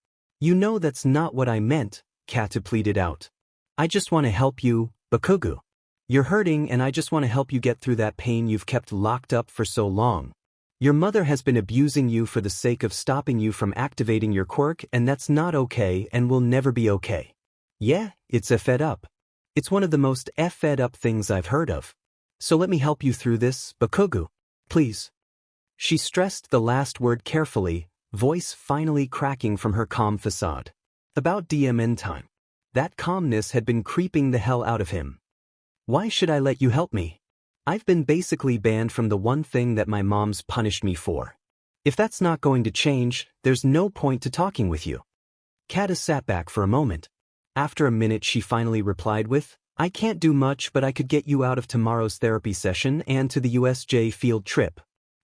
"You know that's not what I meant," Kata pleaded out. I just want to help you, Bakugo. You're hurting and I just want to help you get through that pain you've kept locked up for so long. Your mother has been abusing you for the sake of stopping you from activating your quirk, and that's not okay and will never be okay. Yeah, it's fed up. It's one of the most fed up things I've heard of. So let me help you through this, Bakugo. Please. She stressed the last word carefully, voice finally cracking from her calm facade. About DMN time. That calmness had been creeping the hell out of him. Why should I let you help me? I've been basically banned from the one thing that my mom's punished me for. If that's not going to change, there's no point to talking with you. Kata sat back for a moment. After a minute she finally replied with, I can't do much, but I could get you out of tomorrow's therapy session and to the USJ field trip.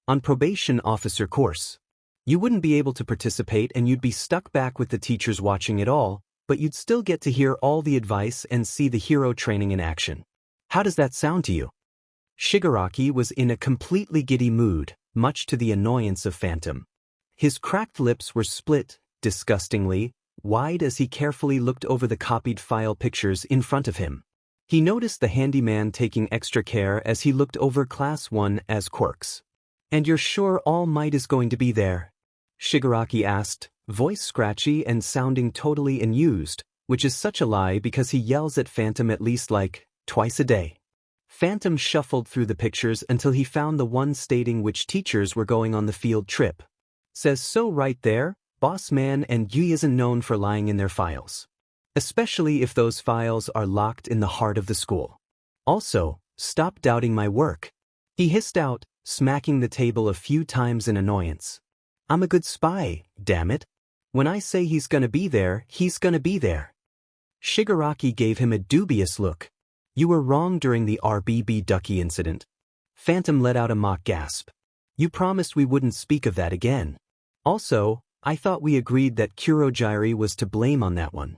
On probation officer course. You wouldn't be able to participate and you'd be stuck back with the teachers watching it all, but you'd still get to hear all the advice and see the hero training in action. How does that sound to you? Shigaraki was in a completely giddy mood, much to the annoyance of Phantom. His cracked lips were split, disgustingly, wide as he carefully looked over the copied file pictures in front of him. He noticed the handyman taking extra care as he looked over Class 1 as quirks. And you're sure All Might is going to be there? Shigaraki asked, voice scratchy and sounding totally unused, which is such a lie because he yells at Phantom at least twice a day. Phantom shuffled through the pictures until he found the one stating which teachers were going on the field trip. Says so right there, boss man, and Yui isn't known for lying in their files. Especially if those files are locked in the heart of the school. Also, stop doubting my work. He hissed out, smacking the table a few times in annoyance. I'm a good spy, damn it. When I say he's gonna be there, he's gonna be there. Shigaraki gave him a dubious look. You were wrong during the RBB Ducky incident. Phantom let out a mock gasp. You promised we wouldn't speak of that again. Also, I thought we agreed that Kurogyri was to blame on that one.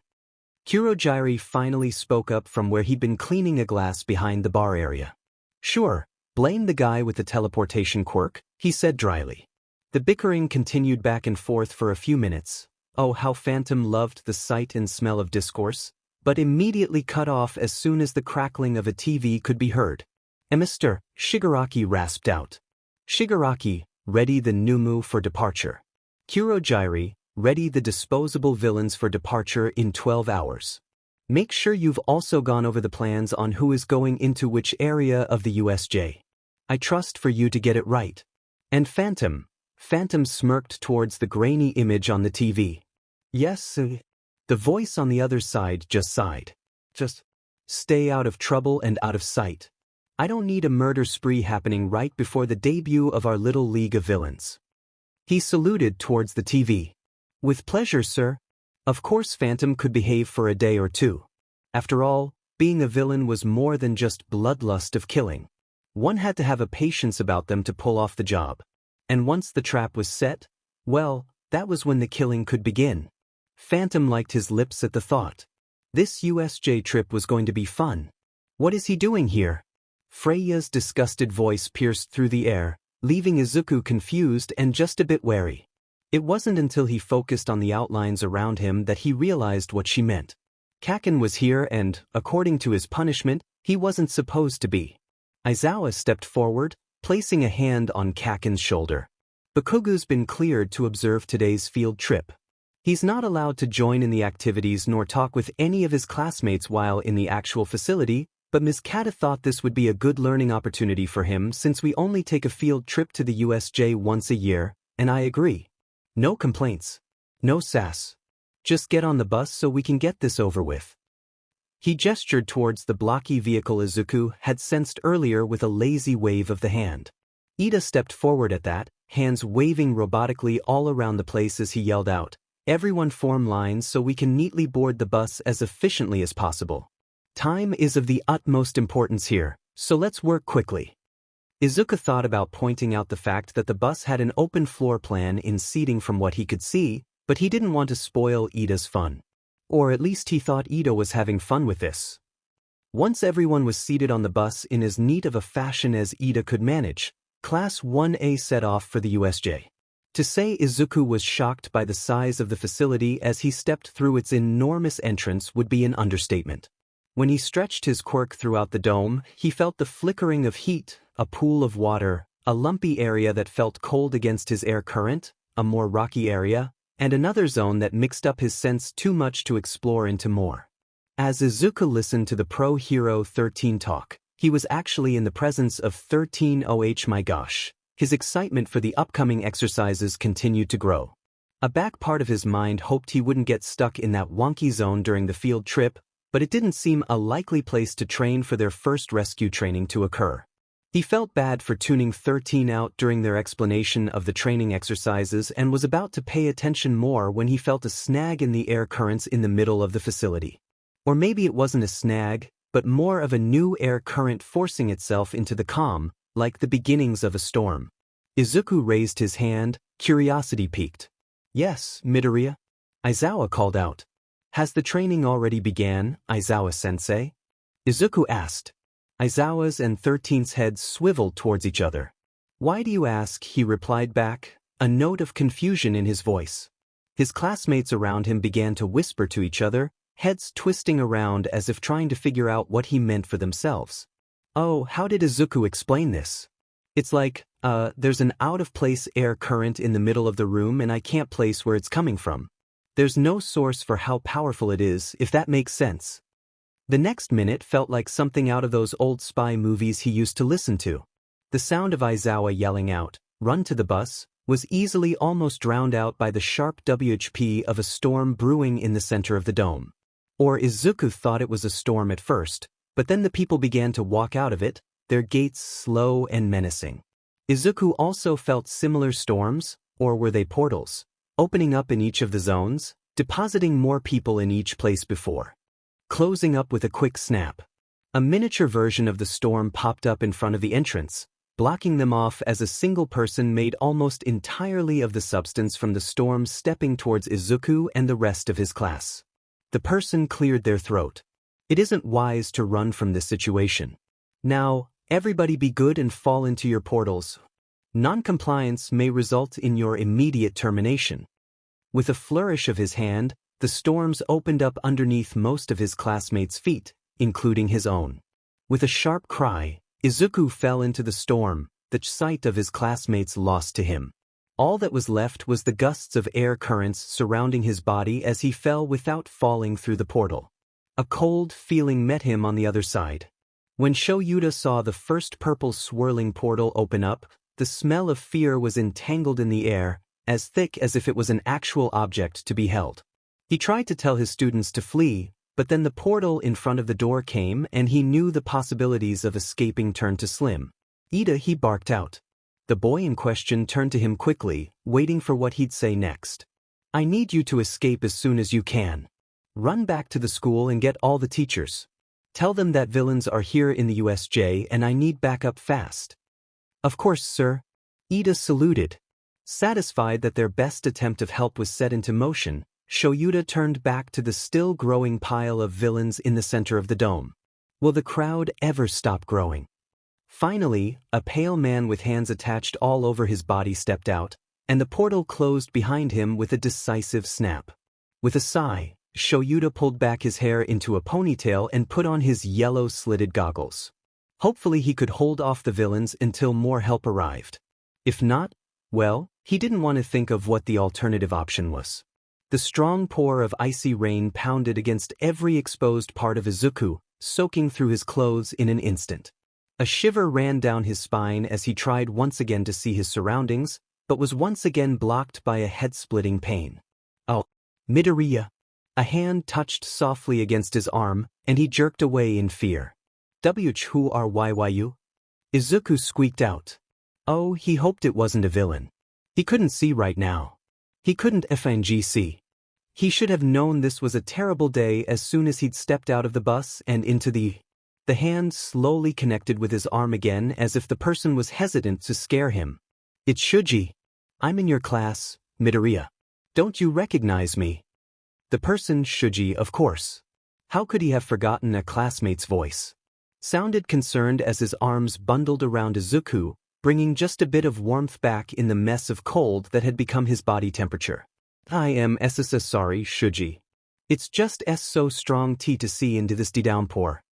Kurogyri finally spoke up from where he'd been cleaning a glass behind the bar area. Sure, blame the guy with the teleportation quirk, he said dryly. The bickering continued back and forth for a few minutes. Oh, how Phantom loved the sight and smell of discourse, but immediately cut off as soon as the crackling of a TV could be heard. Mr. Shigaraki rasped out. Shigaraki, ready the Numu for departure. Kurogyri, ready the disposable villains for departure in 12 hours. Make sure you've also gone over the plans on who is going into which area of the USJ. I trust for you to get it right. And Phantom smirked towards the grainy image on the TV. Yes, the voice on the other side just sighed. Just stay out of trouble and out of sight. I don't need a murder spree happening right before the debut of our little league of villains. He saluted towards the TV. With pleasure, sir. Of course Phantom could behave for a day or two. After all, being a villain was more than just bloodlust of killing. One had to have a patience about them to pull off the job. And once the trap was set, well, that was when the killing could begin. Phantom liked his lips at the thought. This USJ trip was going to be fun. What is he doing here? Freya's disgusted voice pierced through the air, leaving Izuku confused and just a bit wary. It wasn't until he focused on the outlines around him that he realized what she meant. Kacchan was here and, according to his punishment, he wasn't supposed to be. Aizawa stepped forward, placing a hand on Kacchan's shoulder. Bakugo's been cleared to observe today's field trip. He's not allowed to join in the activities nor talk with any of his classmates while in the actual facility, but Ms. Kata thought this would be a good learning opportunity for him since we only take a field trip to the USJ once a year, and I agree. No complaints. No sass. Just get on the bus so we can get this over with. He gestured towards the blocky vehicle Izuku had sensed earlier with a lazy wave of the hand. Ida stepped forward at that, hands waving robotically all around the place as he yelled out, "Everyone form lines so we can neatly board the bus as efficiently as possible. Time is of the utmost importance here, so let's work quickly." Izuku thought about pointing out the fact that the bus had an open floor plan in seating from what he could see, but he didn't want to spoil Ida's fun. Or at least he thought Ida was having fun with this. Once everyone was seated on the bus in as neat of a fashion as Ida could manage, Class 1A set off for the USJ. To say Izuku was shocked by the size of the facility as he stepped through its enormous entrance would be an understatement. When he stretched his quirk throughout the dome, he felt the flickering of heat, a pool of water, a lumpy area that felt cold against his air current, a more rocky area, and another zone that mixed up his sense too much to explore into more. As Izuku listened to the Pro Hero 13 talk, he was actually in the presence of 13 my gosh. His excitement for the upcoming exercises continued to grow. A back part of his mind hoped he wouldn't get stuck in that wonky zone during the field trip, but it didn't seem a likely place to train for their first rescue training to occur. He felt bad for tuning 13 out during their explanation of the training exercises and was about to pay attention more when he felt a snag in the air currents in the middle of the facility. Or maybe it wasn't a snag, but more of a new air current forcing itself into the calm, like the beginnings of a storm. Izuku raised his hand, curiosity piqued. "Yes, Midoriya?" Aizawa called out. "Has the training already began, Aizawa-sensei?" Izuku asked. Aizawa's and 13's heads swiveled towards each other. "Why do you ask?" he replied back, a note of confusion in his voice. His classmates around him began to whisper to each other, heads twisting around as if trying to figure out what he meant for themselves. "Oh, how did Izuku explain this? It's like, there's an out-of-place air current in the middle of the room and I can't place where it's coming from. There's no source for how powerful it is, if that makes sense." The next minute felt like something out of those old spy movies he used to listen to. The sound of Aizawa yelling out, "Run to the bus," was easily almost drowned out by the sharp WHP of a storm brewing in the center of the dome. Or Izuku thought it was a storm at first, but then the people began to walk out of it, their gaits slow and menacing. Izuku also felt similar storms, or were they portals, opening up in each of the zones, depositing more people in each place before, closing up with a quick snap. A miniature version of the storm popped up in front of the entrance, blocking them off as a single person made almost entirely of the substance from the storm stepping towards Izuku and the rest of his class. The person cleared their throat. "It isn't wise to run from this situation. Now, everybody be good and fall into your portals. Non-compliance may result in your immediate termination." With a flourish of his hand, the storms opened up underneath most of his classmates' feet, including his own. With a sharp cry, Izuku fell into the storm, the sight of his classmates lost to him. All that was left was the gusts of air currents surrounding his body as he fell without falling through the portal. A cold feeling met him on the other side. When Shoyuda saw the first purple swirling portal open up, the smell of fear was entangled in the air, as thick as if it was an actual object to be held. He tried to tell his students to flee, but then the portal in front of the door came and he knew the possibilities of escaping turned to slim. "Ida," he barked out. The boy in question turned to him quickly, waiting for what he'd say next. "I need you to escape as soon as you can. Run back to the school and get all the teachers. Tell them that villains are here in the USJ and I need backup fast." "Of course, sir." Ida saluted. Satisfied that their best attempt of help was set into motion, Shoyuda turned back to the still-growing pile of villains in the center of the dome. Will the crowd ever stop growing? Finally, a pale man with hands attached all over his body stepped out, and the portal closed behind him with a decisive snap. With a sigh, Shoyuda pulled back his hair into a ponytail and put on his yellow slitted goggles. Hopefully he could hold off the villains until more help arrived. If not, well, he didn't want to think of what the alternative option was. The strong pour of icy rain pounded against every exposed part of Izuku, soaking through his clothes in an instant. A shiver ran down his spine as he tried once again to see his surroundings, but was once again blocked by a head-splitting pain. "Oh, Midoriya." A hand touched softly against his arm, and he jerked away in fear. "Who are you?" Izuku squeaked out. Oh, he hoped it wasn't a villain. He couldn't see right now. He couldn't see. He should have known this was a terrible day as soon as he'd stepped out of the bus and into the hand slowly connected with his arm again as if the person was hesitant to scare him. "It's Shuji. I'm in your class, Midoriya. Don't you recognize me?" The person, Shuji, of course. How could he have forgotten a classmate's voice? Sounded concerned as his arms bundled around Izuku, bringing just a bit of warmth back in the mess of cold that had become his body temperature. I am sorry, Shuji. It's just so strong to see into this downpour.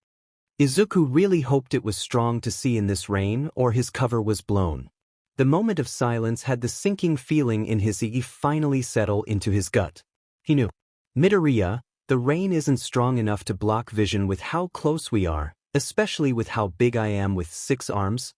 Izuku really hoped it was strong to see in this rain or his cover was blown. The moment of silence had the sinking feeling in his finally settle into his gut. He knew. Midoriya, the rain isn't strong enough to block vision with how close we are, especially with how big I am with 6 arms.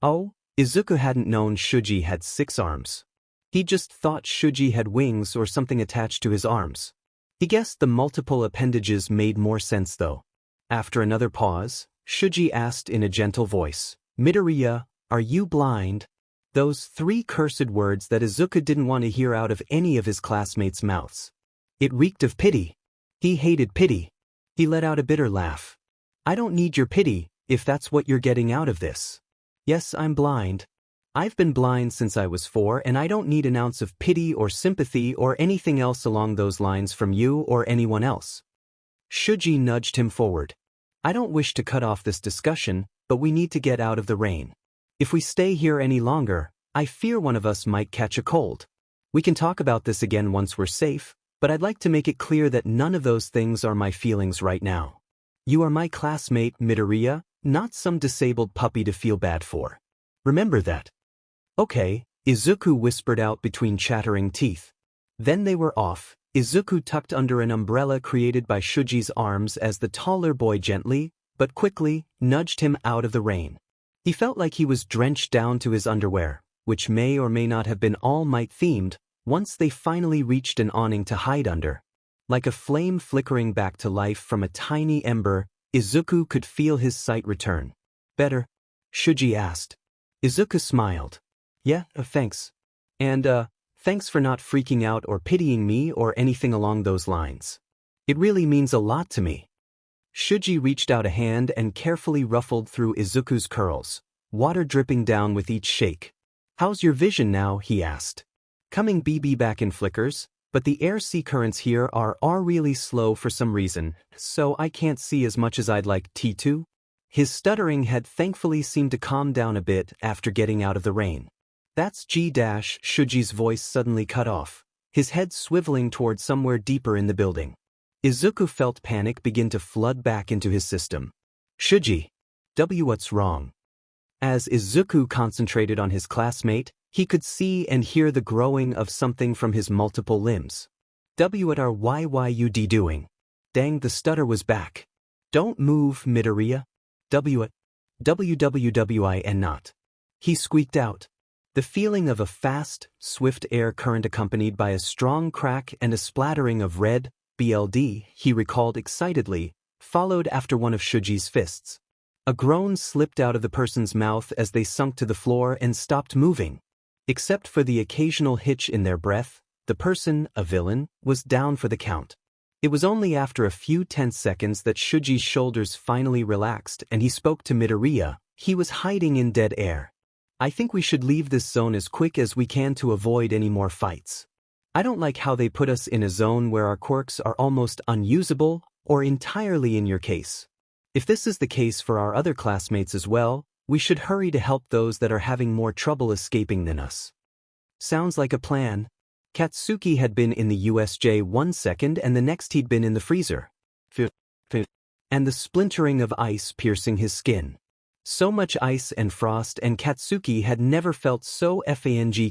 Oh, Izuku hadn't known Shuji had 6 arms. He just thought Shuji had wings or something attached to his arms. He guessed the multiple appendages made more sense though. After another pause, Shuji asked in a gentle voice, Midoriya, are you blind? Those 3 cursed words that Izuku didn't want to hear out of any of his classmates' mouths. It reeked of pity. He hated pity. He let out a bitter laugh. I don't need your pity, if that's what you're getting out of this. Yes, I'm blind. I've been blind since I was 4 and I don't need an ounce of pity or sympathy or anything else along those lines from you or anyone else. Shuji nudged him forward. I don't wish to cut off this discussion, but we need to get out of the rain. If we stay here any longer, I fear one of us might catch a cold. We can talk about this again once we're safe, but I'd like to make it clear that none of those things are my feelings right now. You are my classmate, Midoriya, not some disabled puppy to feel bad for. Remember that. Okay, Izuku whispered out between chattering teeth. Then they were off, Izuku tucked under an umbrella created by Shuji's arms as the taller boy gently, but quickly, nudged him out of the rain. He felt like he was drenched down to his underwear, which may or may not have been All Might themed, once they finally reached an awning to hide under. Like a flame flickering back to life from a tiny ember, Izuku could feel his sight return. Better? Shuji asked. Izuku smiled. Yeah, thanks. And, thanks for not freaking out or pitying me or anything along those lines. It really means a lot to me. Shuji reached out a hand and carefully ruffled through Izuku's curls, water dripping down with each shake. How's your vision now? He asked. Coming back in flickers, but the air sea currents here are really slow for some reason, so I can't see as much as I'd like to. His stuttering had thankfully seemed to calm down a bit after getting out of the rain. That's Shuji's voice suddenly cut off, his head swiveling toward somewhere deeper in the building. Izuku felt panic begin to flood back into his system. Shuji. What's wrong? As Izuku concentrated on his classmate, he could see and hear the growing of something from his multiple limbs. What are you doing? Dang, the stutter was back. Don't move, Midoriya. WWWIN not. He squeaked out. The feeling of a fast, swift air current accompanied by a strong crack and a splattering of red, BLD, he recalled excitedly, followed after one of Shuji's fists. A groan slipped out of the person's mouth as they sunk to the floor and stopped moving. Except for the occasional hitch in their breath, the person, a villain, was down for the count. It was only after a few tense seconds that Shuji's shoulders finally relaxed and he spoke to Midoriya. He was hiding in dead air. I think we should leave this zone as quick as we can to avoid any more fights. I don't like how they put us in a zone where our quirks are almost unusable, or entirely in your case. If this is the case for our other classmates as well, we should hurry to help those that are having more trouble escaping than us. Sounds like a plan. Katsuki had been in the USJ 1 second and the next he'd been in the freezer. And the splintering of ice piercing his skin. So much ice and frost and Katsuki had never felt so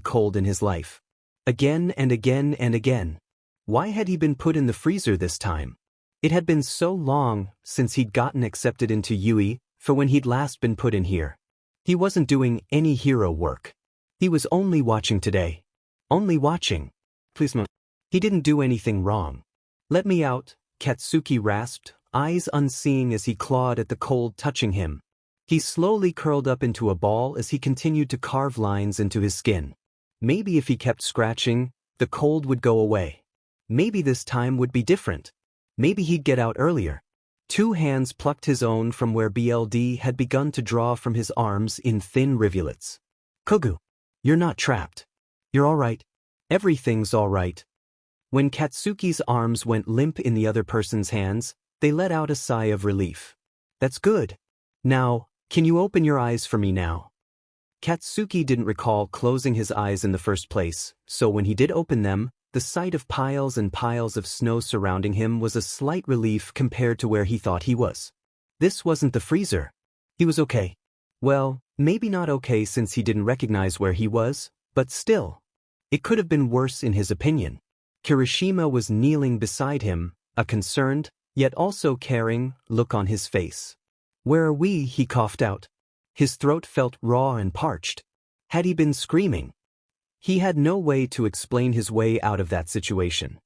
cold in his life. Again and again and again. Why had he been put in the freezer this time? It had been so long since he'd gotten accepted into UE for when he'd last been put in here. He wasn't doing any hero work. He was only watching today. Only watching. Please, he didn't do anything wrong. Let me out, Katsuki rasped, eyes unseeing as he clawed at the cold touching him. He slowly curled up into a ball as he continued to carve lines into his skin. Maybe if he kept scratching, the cold would go away. Maybe this time would be different. Maybe he'd get out earlier. 2 hands plucked his own from where BLD had begun to draw from his arms in thin rivulets. Kogu, you're not trapped. You're all right. Everything's all right. When Katsuki's arms went limp in the other person's hands, they let out a sigh of relief. That's good. Now, can you open your eyes for me now? Katsuki didn't recall closing his eyes in the first place, so when he did open them, the sight of piles and piles of snow surrounding him was a slight relief compared to where he thought he was. This wasn't the freezer. He was okay. Well, maybe not okay since he didn't recognize where he was, but still. It could have been worse in his opinion. Kirishima was kneeling beside him, a concerned, yet also caring, look on his face. "Where are we?" he coughed out. His throat felt raw and parched. Had he been screaming? He had no way to explain his way out of that situation.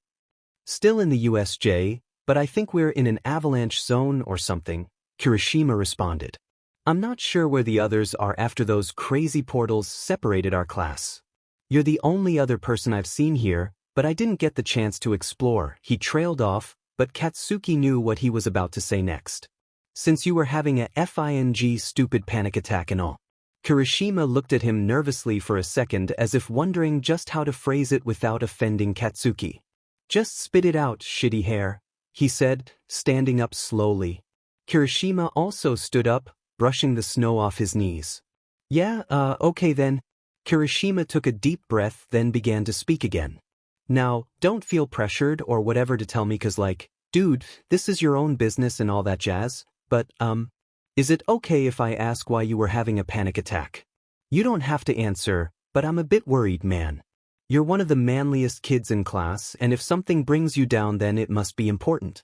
"Still in the USJ, but I think we're in an avalanche zone or something," Kirishima responded. "I'm not sure where the others are after those crazy portals separated our class. You're the only other person I've seen here, but I didn't get the chance to explore," he trailed off, but Katsuki knew what he was about to say next. "Since you were having a FING stupid panic attack and all." Kirishima looked at him nervously for a second as if wondering just how to phrase it without offending Katsuki. "Just spit it out, shitty hair," he said, standing up slowly. Kirishima also stood up, brushing the snow off his knees. "Yeah, okay then." Kirishima took a deep breath then began to speak again. "Now, don't feel pressured or whatever to tell me cause dude, this is your own business and all that jazz, but, is it okay if I ask why you were having a panic attack? You don't have to answer, but I'm a bit worried, man. You're one of the manliest kids in class and if something brings you down then it must be important."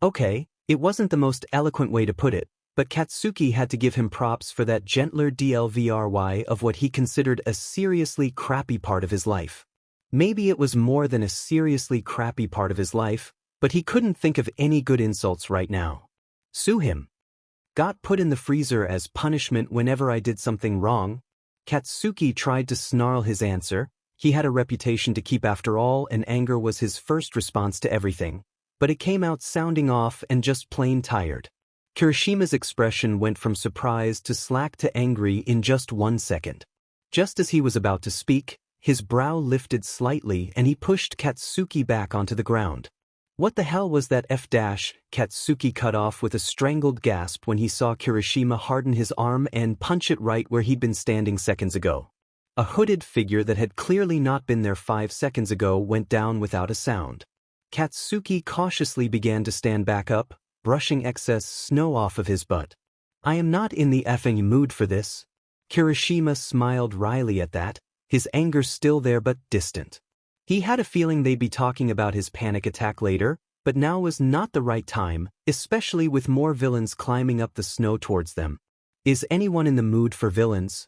Okay, it wasn't the most eloquent way to put it, but Katsuki had to give him props for that gentler DLVRY of what he considered a seriously crappy part of his life. Maybe it was more than a seriously crappy part of his life, but he couldn't think of any good insults right now. "Sue him. Got put in the freezer as punishment whenever I did something wrong." Katsuki tried to snarl his answer. He had a reputation to keep after all, and anger was his first response to everything. But it came out sounding off and just plain tired. Kirishima's expression went from surprise to slack to angry in just 1 second. Just as he was about to speak, his brow lifted slightly and he pushed Katsuki back onto the ground. "What the hell was that F-?" Katsuki cut off with a strangled gasp when he saw Kirishima harden his arm and punch it right where he'd been standing seconds ago. A hooded figure that had clearly not been there 5 seconds ago went down without a sound. Katsuki cautiously began to stand back up, brushing excess snow off of his butt. "I am not in the effing mood for this." Kirishima smiled wryly at that, his anger still there but distant. He had a feeling they'd be talking about his panic attack later, but now was not the right time, especially with more villains climbing up the snow towards them. Is anyone in the mood for villains?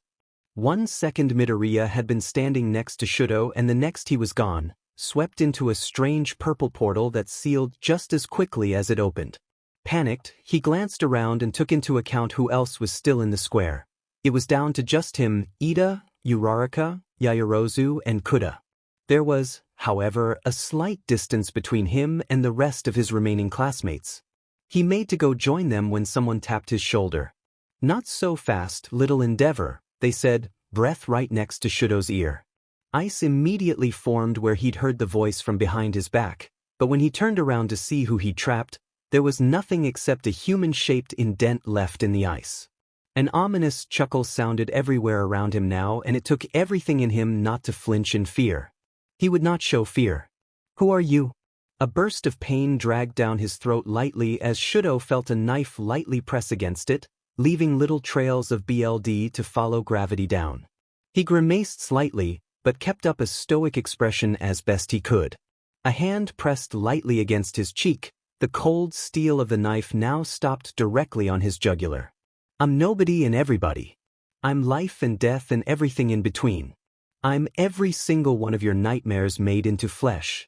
1 second Midoriya had been standing next to Shudo and the next he was gone, swept into a strange purple portal that sealed just as quickly as it opened. Panicked, he glanced around and took into account who else was still in the square. It was down to just him, Ida, Uraraka, Yaoyorozu, and Kuda. There was, however, a slight distance between him and the rest of his remaining classmates. He made to go join them when someone tapped his shoulder. "Not so fast, little endeavor," they said, breath right next to Shudo's ear. Ice immediately formed where he'd heard the voice from behind his back, but when he turned around to see who he'd trapped, there was nothing except a human-shaped indent left in the ice. An ominous chuckle sounded everywhere around him now and it took everything in him not to flinch in fear. He would not show fear. "Who are you?" A burst of pain dragged down his throat lightly as Shudo felt a knife lightly press against it, leaving little trails of BLD to follow gravity down. He grimaced slightly, but kept up a stoic expression as best he could. A hand pressed lightly against his cheek, the cold steel of the knife now stopped directly on his jugular. "I'm nobody and everybody. I'm life and death and everything in between. I'm every single one of your nightmares made into flesh."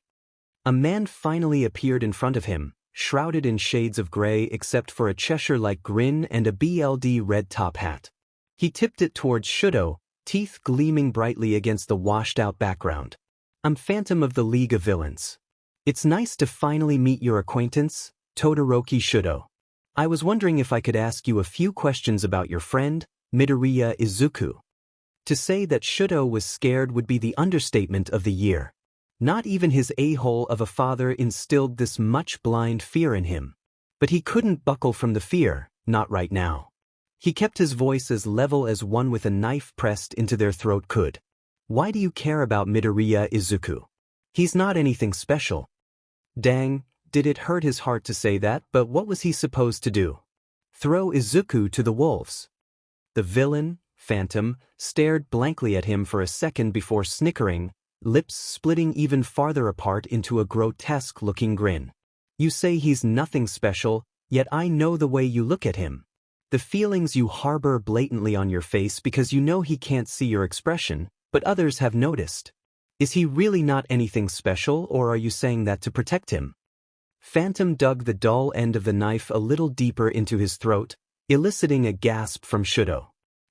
A man finally appeared in front of him, shrouded in shades of gray except for a Cheshire-like grin and a BLD red top hat. He tipped it towards Shudo, teeth gleaming brightly against the washed-out background. "I'm Phantom of the League of Villains. It's nice to finally meet your acquaintance, Todoroki Shudo. I was wondering if I could ask you a few questions about your friend, Midoriya Izuku." To say that Shudo was scared would be the understatement of the year. Not even his a-hole of a father instilled this much blind fear in him. But he couldn't buckle from the fear, not right now. He kept his voice as level as one with a knife pressed into their throat could. Why do you care about Midoriya Izuku? He's not anything special. Dang, did it hurt his heart to say that, but what was he supposed to do? Throw Izuku to the wolves? The villain, Phantom, stared blankly at him for a second before snickering, lips splitting even farther apart into a grotesque-looking grin. You say he's nothing special, yet I know the way you look at him. The feelings you harbor blatantly on your face because you know he can't see your expression, but others have noticed. Is he really not anything special, or are you saying that to protect him? Phantom dug the dull end of the knife a little deeper into his throat, eliciting a gasp from Shudo.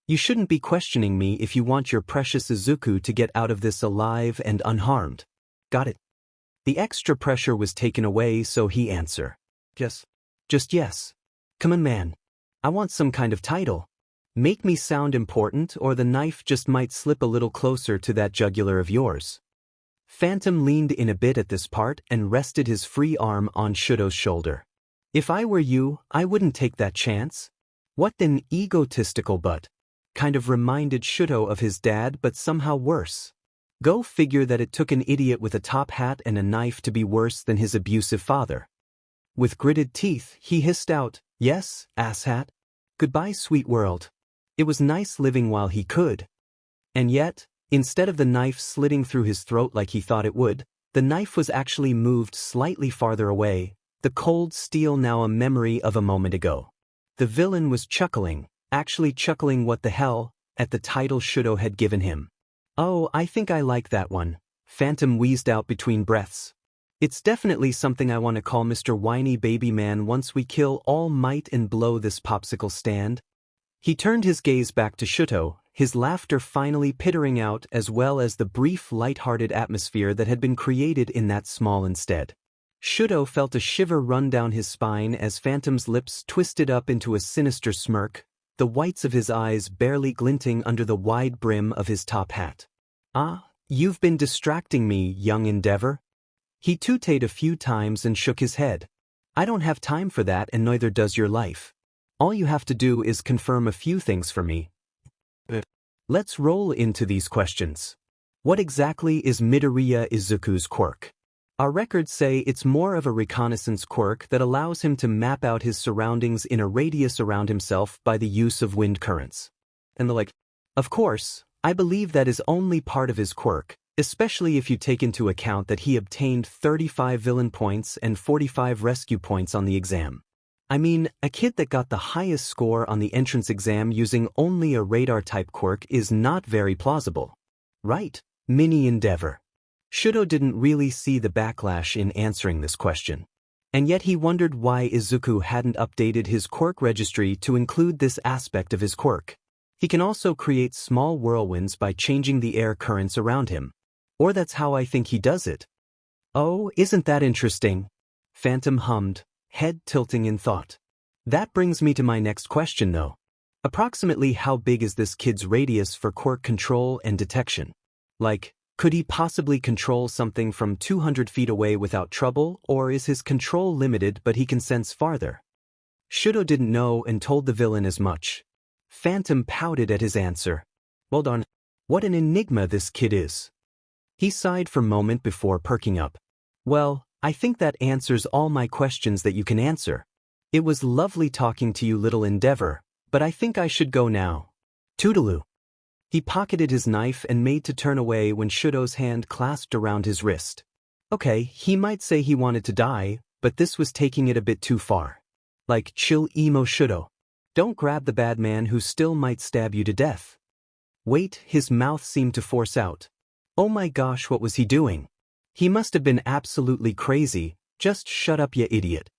You shouldn't be questioning me if you want your precious Izuku to get out of this alive and unharmed. Got it? The extra pressure was taken away, so he answered. Just yes. Come on, man. I want some kind of title. Make me sound important, or the knife just might slip a little closer to that jugular of yours. Phantom leaned in a bit at this part and rested his free arm on Shudo's shoulder. If I were you, I wouldn't take that chance. What an egotistical butt. Kind of reminded Shudo of his dad, but somehow worse. Go figure that it took an idiot with a top hat and a knife to be worse than his abusive father. With gritted teeth, he hissed out, "Yes, asshat. Goodbye, sweet world. It was nice living while he could." And yet, instead of the knife slitting through his throat like he thought it would, the knife was actually moved slightly farther away, the cold steel now a memory of a moment ago. The villain was chuckling, actually chuckling what the hell, at the title Shudo had given him. "Oh, I think I like that one," Phantom wheezed out between breaths. "It's definitely something I want to call Mr. Whiny Baby Man once we kill All Might and blow this popsicle stand." He turned his gaze back to Shudo, his laughter finally pittering out as well as the brief light-hearted atmosphere that had been created in that small instead. Shudo felt a shiver run down his spine as Phantom's lips twisted up into a sinister smirk, the whites of his eyes barely glinting under the wide brim of his top hat. "Ah, you've been distracting me, young endeavor." He tooted a few times and shook his head. "I don't have time for that, and neither does your life. All you have to do is confirm a few things for me." Let's roll into these questions. What exactly is Midoriya Izuku's quirk? Our records say it's more of a reconnaissance quirk that allows him to map out his surroundings in a radius around himself by the use of wind currents. And of course, I believe that is only part of his quirk, especially if you take into account that he obtained 35 villain points and 45 rescue points on the exam. I mean, a kid that got the highest score on the entrance exam using only a radar-type quirk is not very plausible. Right, Mini Endeavor? Shudo didn't really see the backlash in answering this question. And yet he wondered why Izuku hadn't updated his quirk registry to include this aspect of his quirk. He can also create small whirlwinds by changing the air currents around him. Or that's how I think he does it. Oh, isn't that interesting? Phantom hummed, head tilting in thought. That brings me to my next question though. Approximately how big is this kid's radius for quirk control and detection? Could he possibly control something from 200 feet away without trouble, or is his control limited but he can sense farther? Shudo didn't know and told the villain as much. Phantom pouted at his answer. Well darn, what an enigma this kid is. He sighed for a moment before perking up. Well, I think that answers all my questions that you can answer. It was lovely talking to you, little endeavor, but I think I should go now. Toodaloo. He pocketed his knife and made to turn away when Shudo's hand clasped around his wrist. Okay, he might say he wanted to die, but this was taking it a bit too far. Chill emo Shudo. Don't grab the bad man who still might stab you to death. Wait, his mouth seemed to force out. Oh my gosh, what was he doing? He must have been absolutely crazy. Just shut up, you idiot.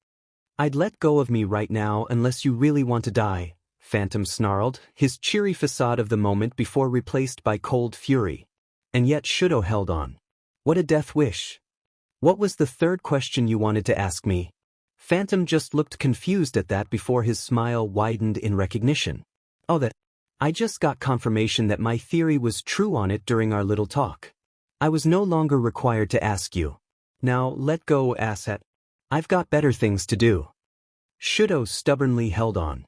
I'd let go of me right now unless you really want to die, Phantom snarled, his cheery facade of the moment before replaced by cold fury. And yet Shudo held on. What a death wish. What was the third question you wanted to ask me? Phantom just looked confused at that before his smile widened in recognition. Oh, that. I just got confirmation that my theory was true on it during our little talk. I was no longer required to ask you. Now let go, asshat. I've got better things to do. Shudo stubbornly held on.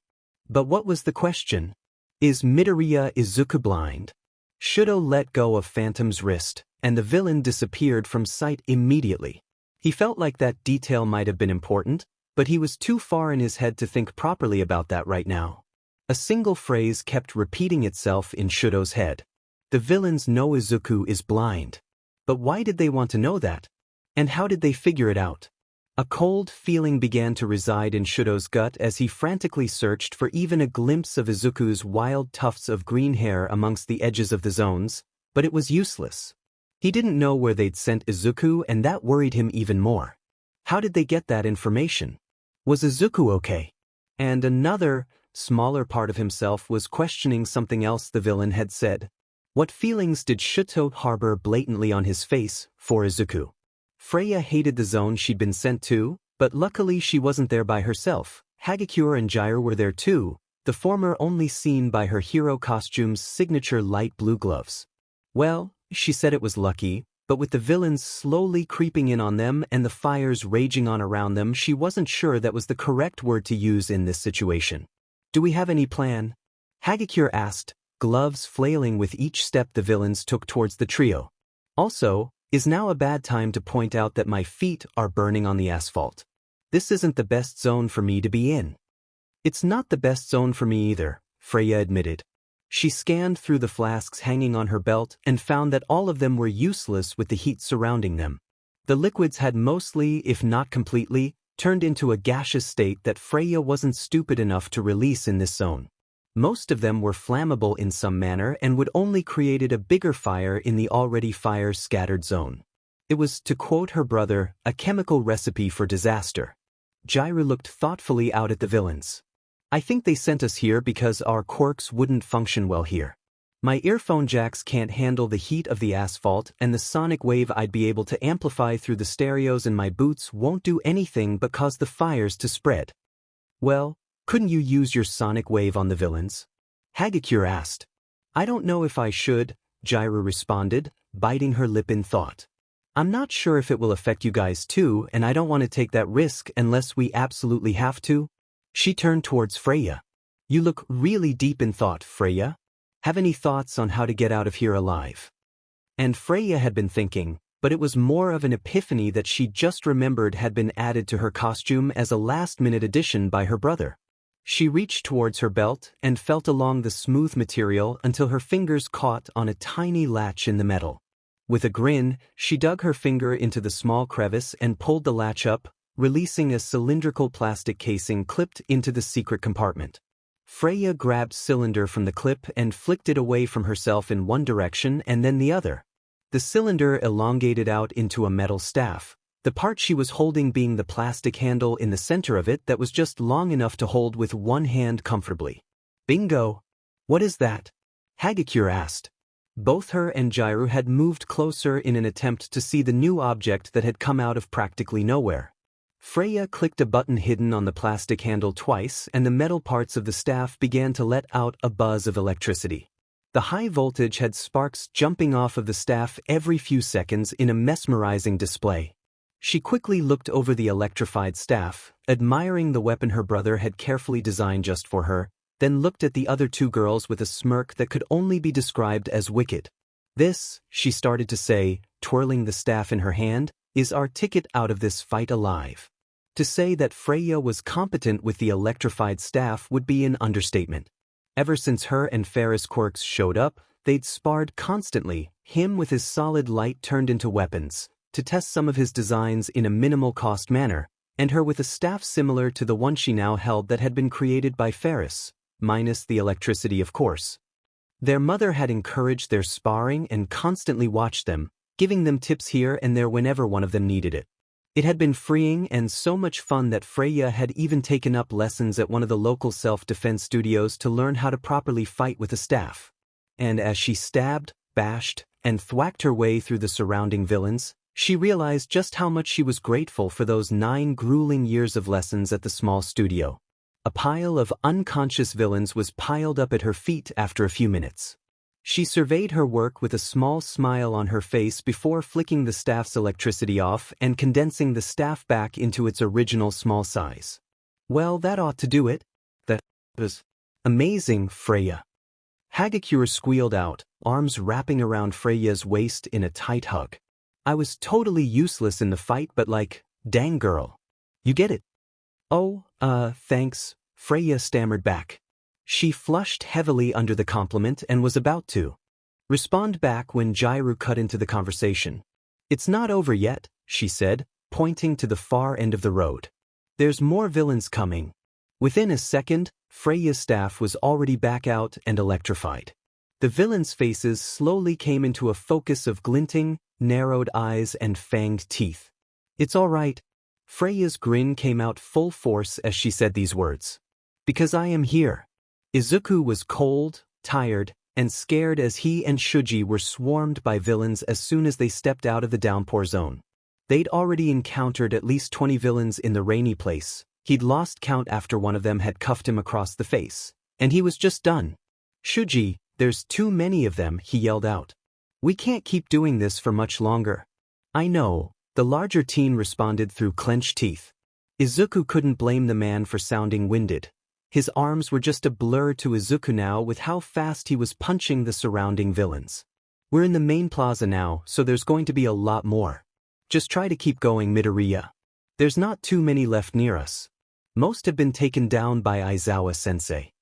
But what was the question? Is Midoriya Izuku blind? Shudo let go of Phantom's wrist, and the villain disappeared from sight immediately. He felt like that detail might have been important, but he was too far in his head to think properly about that right now. A single phrase kept repeating itself in Shudo's head. The villains know Izuku is blind. But why did they want to know that? And how did they figure it out? A cold feeling began to reside in Shudo's gut as he frantically searched for even a glimpse of Izuku's wild tufts of green hair amongst the edges of the zones, but it was useless. He didn't know where they'd sent Izuku, and that worried him even more. How did they get that information? Was Izuku okay? And another, smaller part of himself was questioning something else the villain had said. What feelings did Shuto harbor blatantly on his face for Izuku? Freya hated the zone she'd been sent to, but luckily she wasn't there by herself. Hagakure and Jiraiya were there too, the former only seen by her hero costume's signature light blue gloves. Well, she said it was lucky, but with the villains slowly creeping in on them and the fires raging on around them, she wasn't sure that was the correct word to use in this situation. Do we have any plan? Hagakure asked, gloves flailing with each step the villains took towards the trio. Also, is now a bad time to point out that my feet are burning on the asphalt. This isn't the best zone for me to be in. It's not the best zone for me either, Freya admitted. She scanned through the flasks hanging on her belt and found that all of them were useless with the heat surrounding them. The liquids had mostly, if not completely, turned into a gaseous state that Freya wasn't stupid enough to release in this zone. Most of them were flammable in some manner and would only created a bigger fire in the already fire-scattered zone. It was, to quote her brother, a chemical recipe for disaster. Jiraiya looked thoughtfully out at the villains. I think they sent us here because our quirks wouldn't function well here. My earphone jacks can't handle the heat of the asphalt, and the sonic wave I'd be able to amplify through the stereos in my boots won't do anything but cause the fires to spread. Well, couldn't you use your sonic wave on the villains? Hagakure asked. I don't know if I should, Jiraiya responded, biting her lip in thought. I'm not sure if it will affect you guys too, and I don't want to take that risk unless we absolutely have to. She turned towards Freya. You look really deep in thought, Freya. Have any thoughts on how to get out of here alive? And Freya had been thinking, but it was more of an epiphany that she just remembered had been added to her costume as a last-minute addition by her brother. She reached towards her belt and felt along the smooth material until her fingers caught on a tiny latch in the metal. With a grin, she dug her finger into the small crevice and pulled the latch up, releasing a cylindrical plastic casing clipped into the secret compartment. Freya grabbed cylinder from the clip and flicked it away from herself in one direction and then the other. The cylinder elongated out into a metal staff, the part she was holding being the plastic handle in the center of it that was just long enough to hold with one hand comfortably. Bingo! What is that? Hagakure asked. Both her and Jiraiya had moved closer in an attempt to see the new object that had come out of practically nowhere. Freya clicked a button hidden on the plastic handle twice, and the metal parts of the staff began to let out a buzz of electricity. The high voltage had sparks jumping off of the staff every few seconds in a mesmerizing display. She quickly looked over the electrified staff, admiring the weapon her brother had carefully designed just for her, then looked at the other two girls with a smirk that could only be described as wicked. This, she started to say, twirling the staff in her hand, is our ticket out of this fight alive. To say that Freya was competent with the electrified staff would be an understatement. Ever since her and Ferris Quirks showed up, they'd sparred constantly, him with his solid light turned into weapons, to test some of his designs in a minimal-cost manner, and her with a staff similar to the one she now held that had been created by Ferris, minus the electricity of course. Their mother had encouraged their sparring and constantly watched them, giving them tips here and there whenever one of them needed it. It had been freeing and so much fun that Freya had even taken up lessons at one of the local self-defense studios to learn how to properly fight with a staff. And as she stabbed, bashed, and thwacked her way through the surrounding villains, she realized just how much she was grateful for those 9 grueling years of lessons at the small studio. A pile of unconscious villains was piled up at her feet after a few minutes. She surveyed her work with a small smile on her face before flicking the staff's electricity off and condensing the staff back into its original small size. Well, that ought to do it. That was Amazing, Freya. Hagakure squealed out, arms wrapping around Freya's waist in a tight hug. I was totally useless in the fight but like, dang girl. You get it? Oh, thanks, Freya stammered back. She flushed heavily under the compliment and was about to respond back when Jairu cut into the conversation. It's not over yet, she said, pointing to the far end of the road. There's more villains coming. Within a second, Freya's staff was already back out and electrified. The villains' faces slowly came into a focus of glinting, narrowed eyes and fanged teeth. It's all right. Freya's grin came out full force as she said these words. Because I am here. Izuku was cold, tired, and scared as he and Shuji were swarmed by villains as soon as they stepped out of the downpour zone. They'd already encountered at least 20 villains in the rainy place. He'd lost count after one of them had cuffed him across the face. And he was just done. Shuji, there's too many of them, he yelled out. We can't keep doing this for much longer. I know, the larger teen responded through clenched teeth. Izuku couldn't blame the man for sounding winded. His arms were just a blur to Izuku now with how fast he was punching the surrounding villains. We're in the main plaza now, so there's going to be a lot more. Just try to keep going, Midoriya. There's not too many left near us. Most have been taken down by Aizawa-sensei.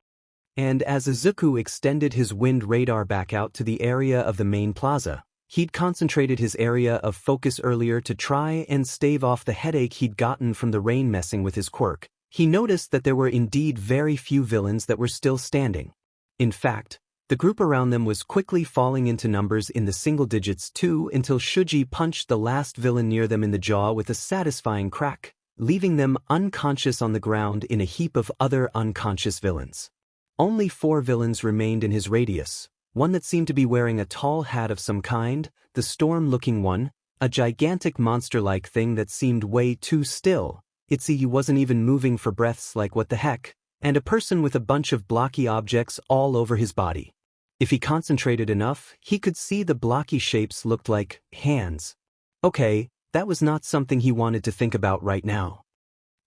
And as Izuku extended his wind radar back out to the area of the main plaza, he'd concentrated his area of focus earlier to try and stave off the headache he'd gotten from the rain messing with his quirk. He noticed that there were indeed very few villains that were still standing. In fact, the group around them was quickly falling into numbers in the single digits too until Shuji punched the last villain near them in the jaw with a satisfying crack, leaving them unconscious on the ground in a heap of other unconscious villains. Only 4 villains remained in his radius, one that seemed to be wearing a tall hat of some kind, the storm-looking one, a gigantic monster-like thing that seemed way too still. He wasn't even moving for breaths like what the heck, and a person with a bunch of blocky objects all over his body. If he concentrated enough, he could see the blocky shapes looked like hands. Okay, that was not something he wanted to think about right now.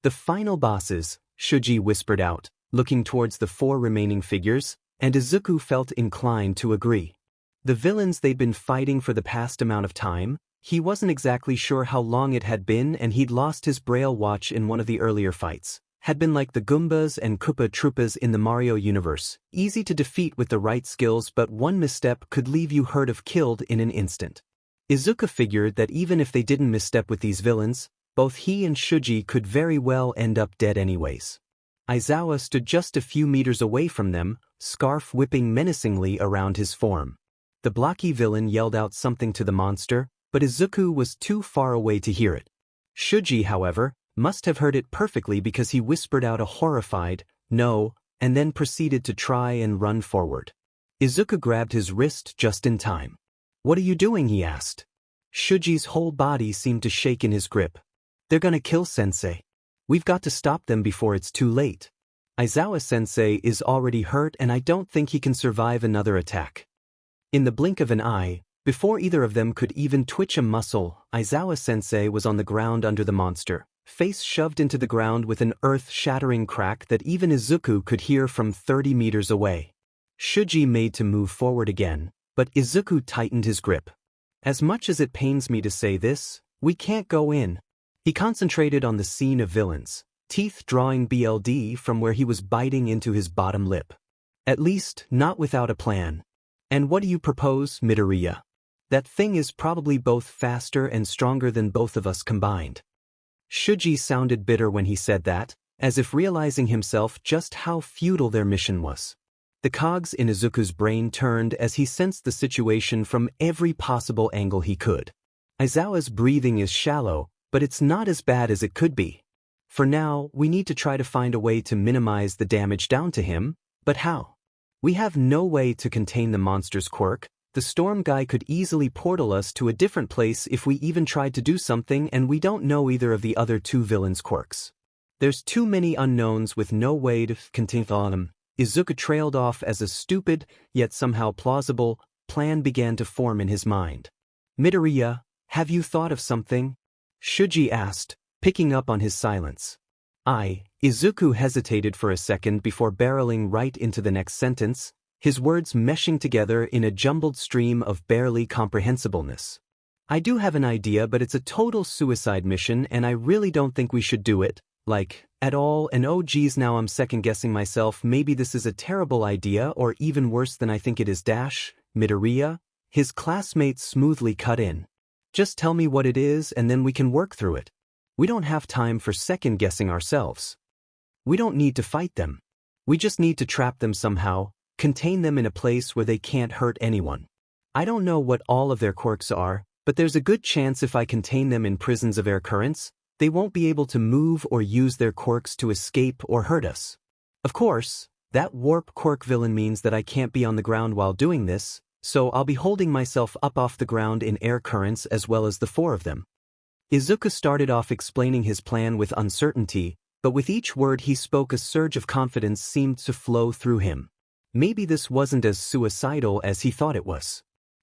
The final bosses, Shuji whispered out, looking towards the 4 remaining figures, and Izuku felt inclined to agree. The villains they'd been fighting for the past amount of time, he wasn't exactly sure how long it had been and he'd lost his braille watch in one of the earlier fights, had been like the Goombas and Koopa Troopas in the Mario universe, easy to defeat with the right skills but one misstep could leave you hurt or killed in an instant. Izuku figured that even if they didn't misstep with these villains, both he and Shuji could very well end up dead anyways. Aizawa stood just a few meters away from them, scarf whipping menacingly around his form. The blocky villain yelled out something to the monster, but Izuku was too far away to hear it. Shuji, however, must have heard it perfectly because he whispered out a horrified, "No," and then proceeded to try and run forward. Izuku grabbed his wrist just in time. "What are you doing?" he asked. Shuji's whole body seemed to shake in his grip. "They're gonna kill Sensei. We've got to stop them before it's too late. Aizawa-sensei is already hurt and I don't think he can survive another attack." In the blink of an eye, before either of them could even twitch a muscle, Aizawa-sensei was on the ground under the monster, face shoved into the ground with an earth-shattering crack that even Izuku could hear from 30 meters away. Shuji made to move forward again, but Izuku tightened his grip. "As much as it pains me to say this, we can't go in." He concentrated on the scene of villains, teeth drawing blood from where he was biting into his bottom lip. At least, not without a plan. "And what do you propose, Midoriya? That thing is probably both faster and stronger than both of us combined." Shuji sounded bitter when he said that, as if realizing himself just how futile their mission was. The cogs in Izuku's brain turned as he sensed the situation from every possible angle he could. Aizawa's breathing is shallow, but it's not as bad as it could be. For now, we need to try to find a way to minimize the damage down to him, but how? We have no way to contain the monster's quirk. The storm guy could easily portal us to a different place if we even tried to do something, and we don't know either of the other 2 villains' quirks. There's too many unknowns with no way to contain them. Izuku trailed off as a stupid, yet somehow plausible, plan began to form in his mind. "Midoriya, have you thought of something?" Shuji asked, picking up on his silence. Izuku hesitated for a second before barreling right into the next sentence, his words meshing together in a jumbled stream of barely comprehensibleness. I do have an idea, but it's a total suicide mission and I really don't think we should do it, like, at all, and oh geez, now I'm second-guessing myself, maybe this is a terrible idea or even worse than I think it is dash, Midoriya, his classmate smoothly cut in. Just tell me what it is and then we can work through it. We don't have time for second-guessing ourselves. We don't need to fight them. We just need to trap them somehow, contain them in a place where they can't hurt anyone. I don't know what all of their quirks are, but there's a good chance if I contain them in prisons of air currents, they won't be able to move or use their quirks to escape or hurt us. Of course, that warp quirk villain means that I can't be on the ground while doing this, so I'll be holding myself up off the ground in air currents as well as the four of them. Izuku started off explaining his plan with uncertainty, but with each word he spoke a surge of confidence seemed to flow through him. Maybe this wasn't as suicidal as he thought it was.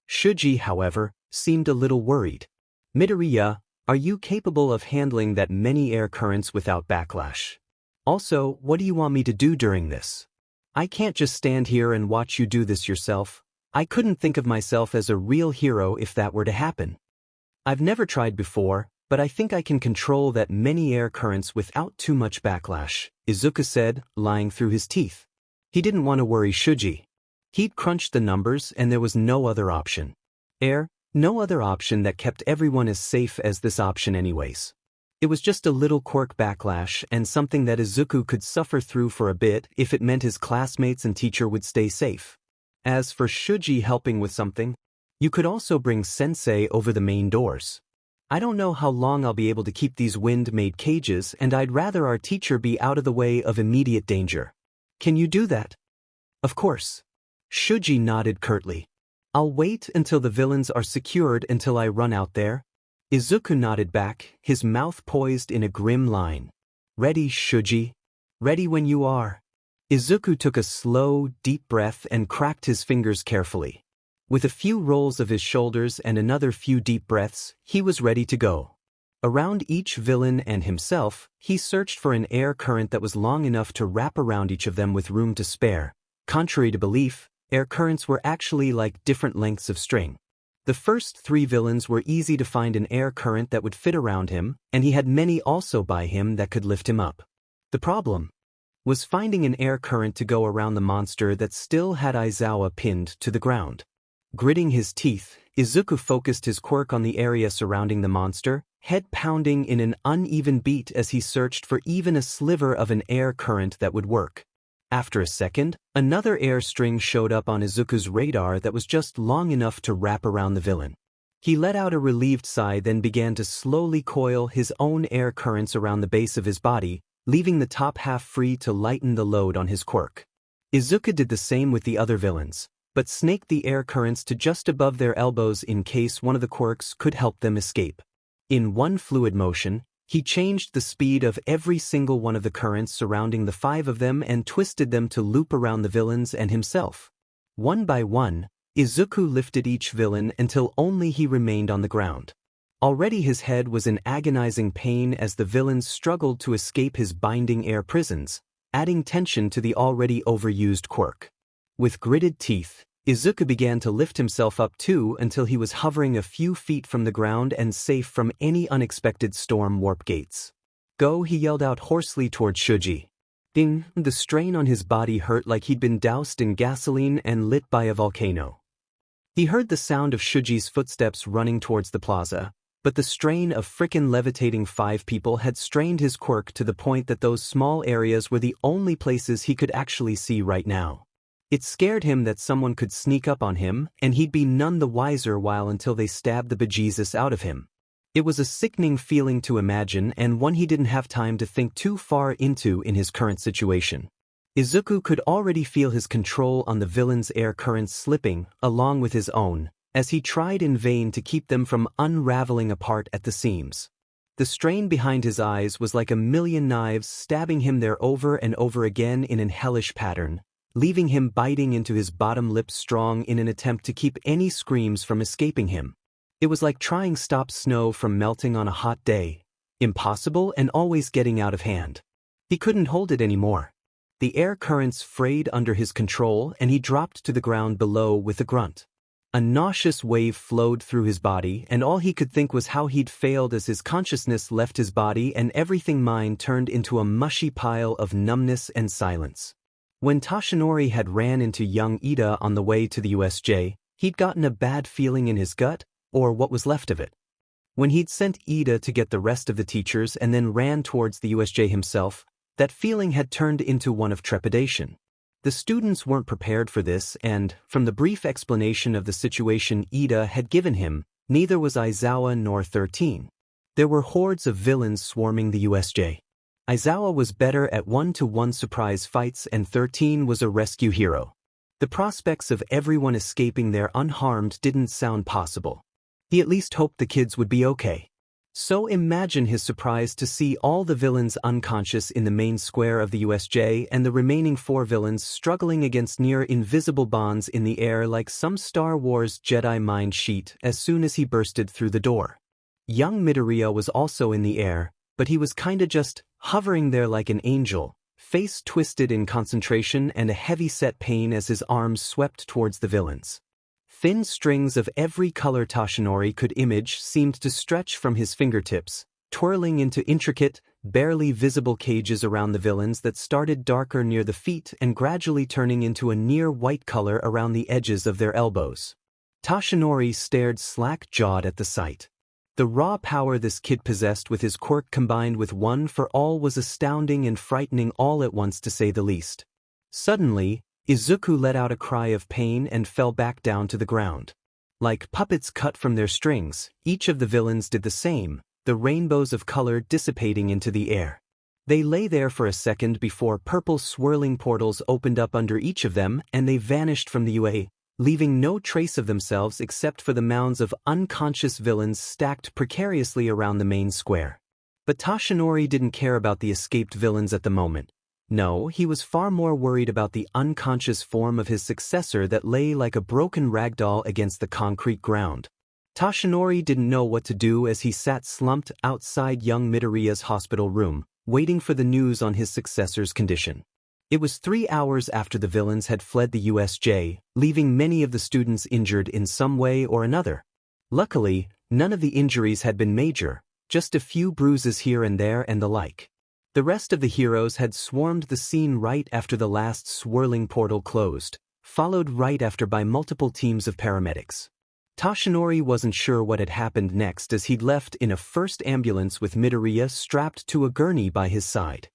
Shuji, however, seemed a little worried. Midoriya, are you capable of handling that many air currents without backlash? Also, what do you want me to do during this? I can't just stand here and watch you do this yourself. I couldn't think of myself as a real hero if that were to happen. I've never tried before, but I think I can control that many air currents without too much backlash, Izuku said, lying through his teeth. He didn't want to worry Shuji. He'd crunched the numbers and there was no other option. No other option that kept everyone as safe as this option anyways. It was just a little quirk backlash and something that Izuku could suffer through for a bit if it meant his classmates and teacher would stay safe. As for Shuji helping with something, you could also bring Sensei over the main doors. I don't know how long I'll be able to keep these wind-made cages and I'd rather our teacher be out of the way of immediate danger. Can you do that? Of course. Shuji nodded curtly. I'll wait until the villains are secured until I run out there. Izuku nodded back, his mouth poised in a grim line. Ready, Shuji? Ready when you are. Izuku took a slow, deep breath and cracked his fingers carefully. With a few rolls of his shoulders and another few deep breaths, he was ready to go. Around each villain and himself, he searched for an air current that was long enough to wrap around each of them with room to spare. Contrary to belief, air currents were actually like different lengths of string. The first three villains were easy to find an air current that would fit around him, and he had many also by him that could lift him up. The problem was finding an air current to go around the monster that still had Aizawa pinned to the ground. Gritting his teeth, Izuku focused his quirk on the area surrounding the monster, head pounding in an uneven beat as he searched for even a sliver of an air current that would work. After a second, another air string showed up on Izuku's radar that was just long enough to wrap around the villain. He let out a relieved sigh, then began to slowly coil his own air currents around the base of his body, leaving the top half free to lighten the load on his quirk. Izuku did the same with the other villains, but snaked the air currents to just above their elbows in case one of the quirks could help them escape. In one fluid motion, he changed the speed of every single one of the currents surrounding the five of them and twisted them to loop around the villains and himself. One by one, Izuku lifted each villain until only he remained on the ground. Already his head was in agonizing pain as the villains struggled to escape his binding air prisons, adding tension to the already overused quirk. With gritted teeth, Izuku began to lift himself up too until he was hovering a few feet from the ground and safe from any unexpected storm warp gates. Go, he yelled out hoarsely toward Shuji. Ding, the strain on his body hurt like he'd been doused in gasoline and lit by a volcano. He heard the sound of Shuji's footsteps running towards the plaza, but the strain of frickin' levitating five people had strained his quirk to the point that those small areas were the only places he could actually see right now. It scared him that someone could sneak up on him, and he'd be none the wiser until they stabbed the bejesus out of him. It was a sickening feeling to imagine and one he didn't have time to think too far into in his current situation. Izuku could already feel his control on the villain's air currents slipping, along with his own, as he tried in vain to keep them from unraveling apart at the seams. The strain behind his eyes was like a million knives stabbing him there over and over again in an hellish pattern, leaving him biting into his bottom lip strong in an attempt to keep any screams from escaping him. It was like trying to stop snow from melting on a hot day, impossible and always getting out of hand. He couldn't hold it anymore. The air currents frayed under his control and he dropped to the ground below with a grunt. A nauseous wave flowed through his body and all he could think was how he'd failed as his consciousness left his body and everything mind turned into a mushy pile of numbness and silence. When Toshinori had ran into young Ida on the way to the USJ, he'd gotten a bad feeling in his gut, or what was left of it. When he'd sent Ida to get the rest of the teachers and then ran towards the USJ himself, that feeling had turned into one of trepidation. The students weren't prepared for this and, from the brief explanation of the situation Ida had given him, neither was Aizawa nor 13. There were hordes of villains swarming the USJ. Aizawa was better at one-to-one surprise fights and 13 was a rescue hero. The prospects of everyone escaping there unharmed didn't sound possible. He at least hoped the kids would be okay. So imagine his surprise to see all the villains unconscious in the main square of the USJ and the remaining 4 villains struggling against near-invisible bonds in the air like some Star Wars Jedi mind sheet as soon as he bursted through the door. Young Midoriya was also in the air, but he was kinda just hovering there like an angel, face twisted in concentration and a heavy-set pain as his arms swept towards the villains. Thin strings of every color Toshinori could image seemed to stretch from his fingertips, twirling into intricate, barely visible cages around the villains that started darker near the feet and gradually turning into a near-white color around the edges of their elbows. Toshinori stared slack-jawed at the sight. The raw power this kid possessed with his quirk combined with one for all was astounding and frightening all at once to say the least. Suddenly, Izuku let out a cry of pain and fell back down to the ground. Like puppets cut from their strings, each of the villains did the same, the rainbows of color dissipating into the air. They lay there for a second before purple swirling portals opened up under each of them and they vanished from the UA, leaving no trace of themselves except for the mounds of unconscious villains stacked precariously around the main square. But Toshinori didn't care about the escaped villains at the moment. No, he was far more worried about the unconscious form of his successor that lay like a broken ragdoll against the concrete ground. Toshinori didn't know what to do as he sat slumped outside young Midoriya's hospital room, waiting for the news on his successor's condition. It was 3 hours after the villains had fled the USJ, leaving many of the students injured in some way or another. Luckily, none of the injuries had been major, just a few bruises here and there and the like. The rest of the heroes had swarmed the scene right after the last swirling portal closed, followed right after by multiple teams of paramedics. Toshinori wasn't sure what had happened next as he'd left in a first ambulance with Midoriya strapped to a gurney by his side.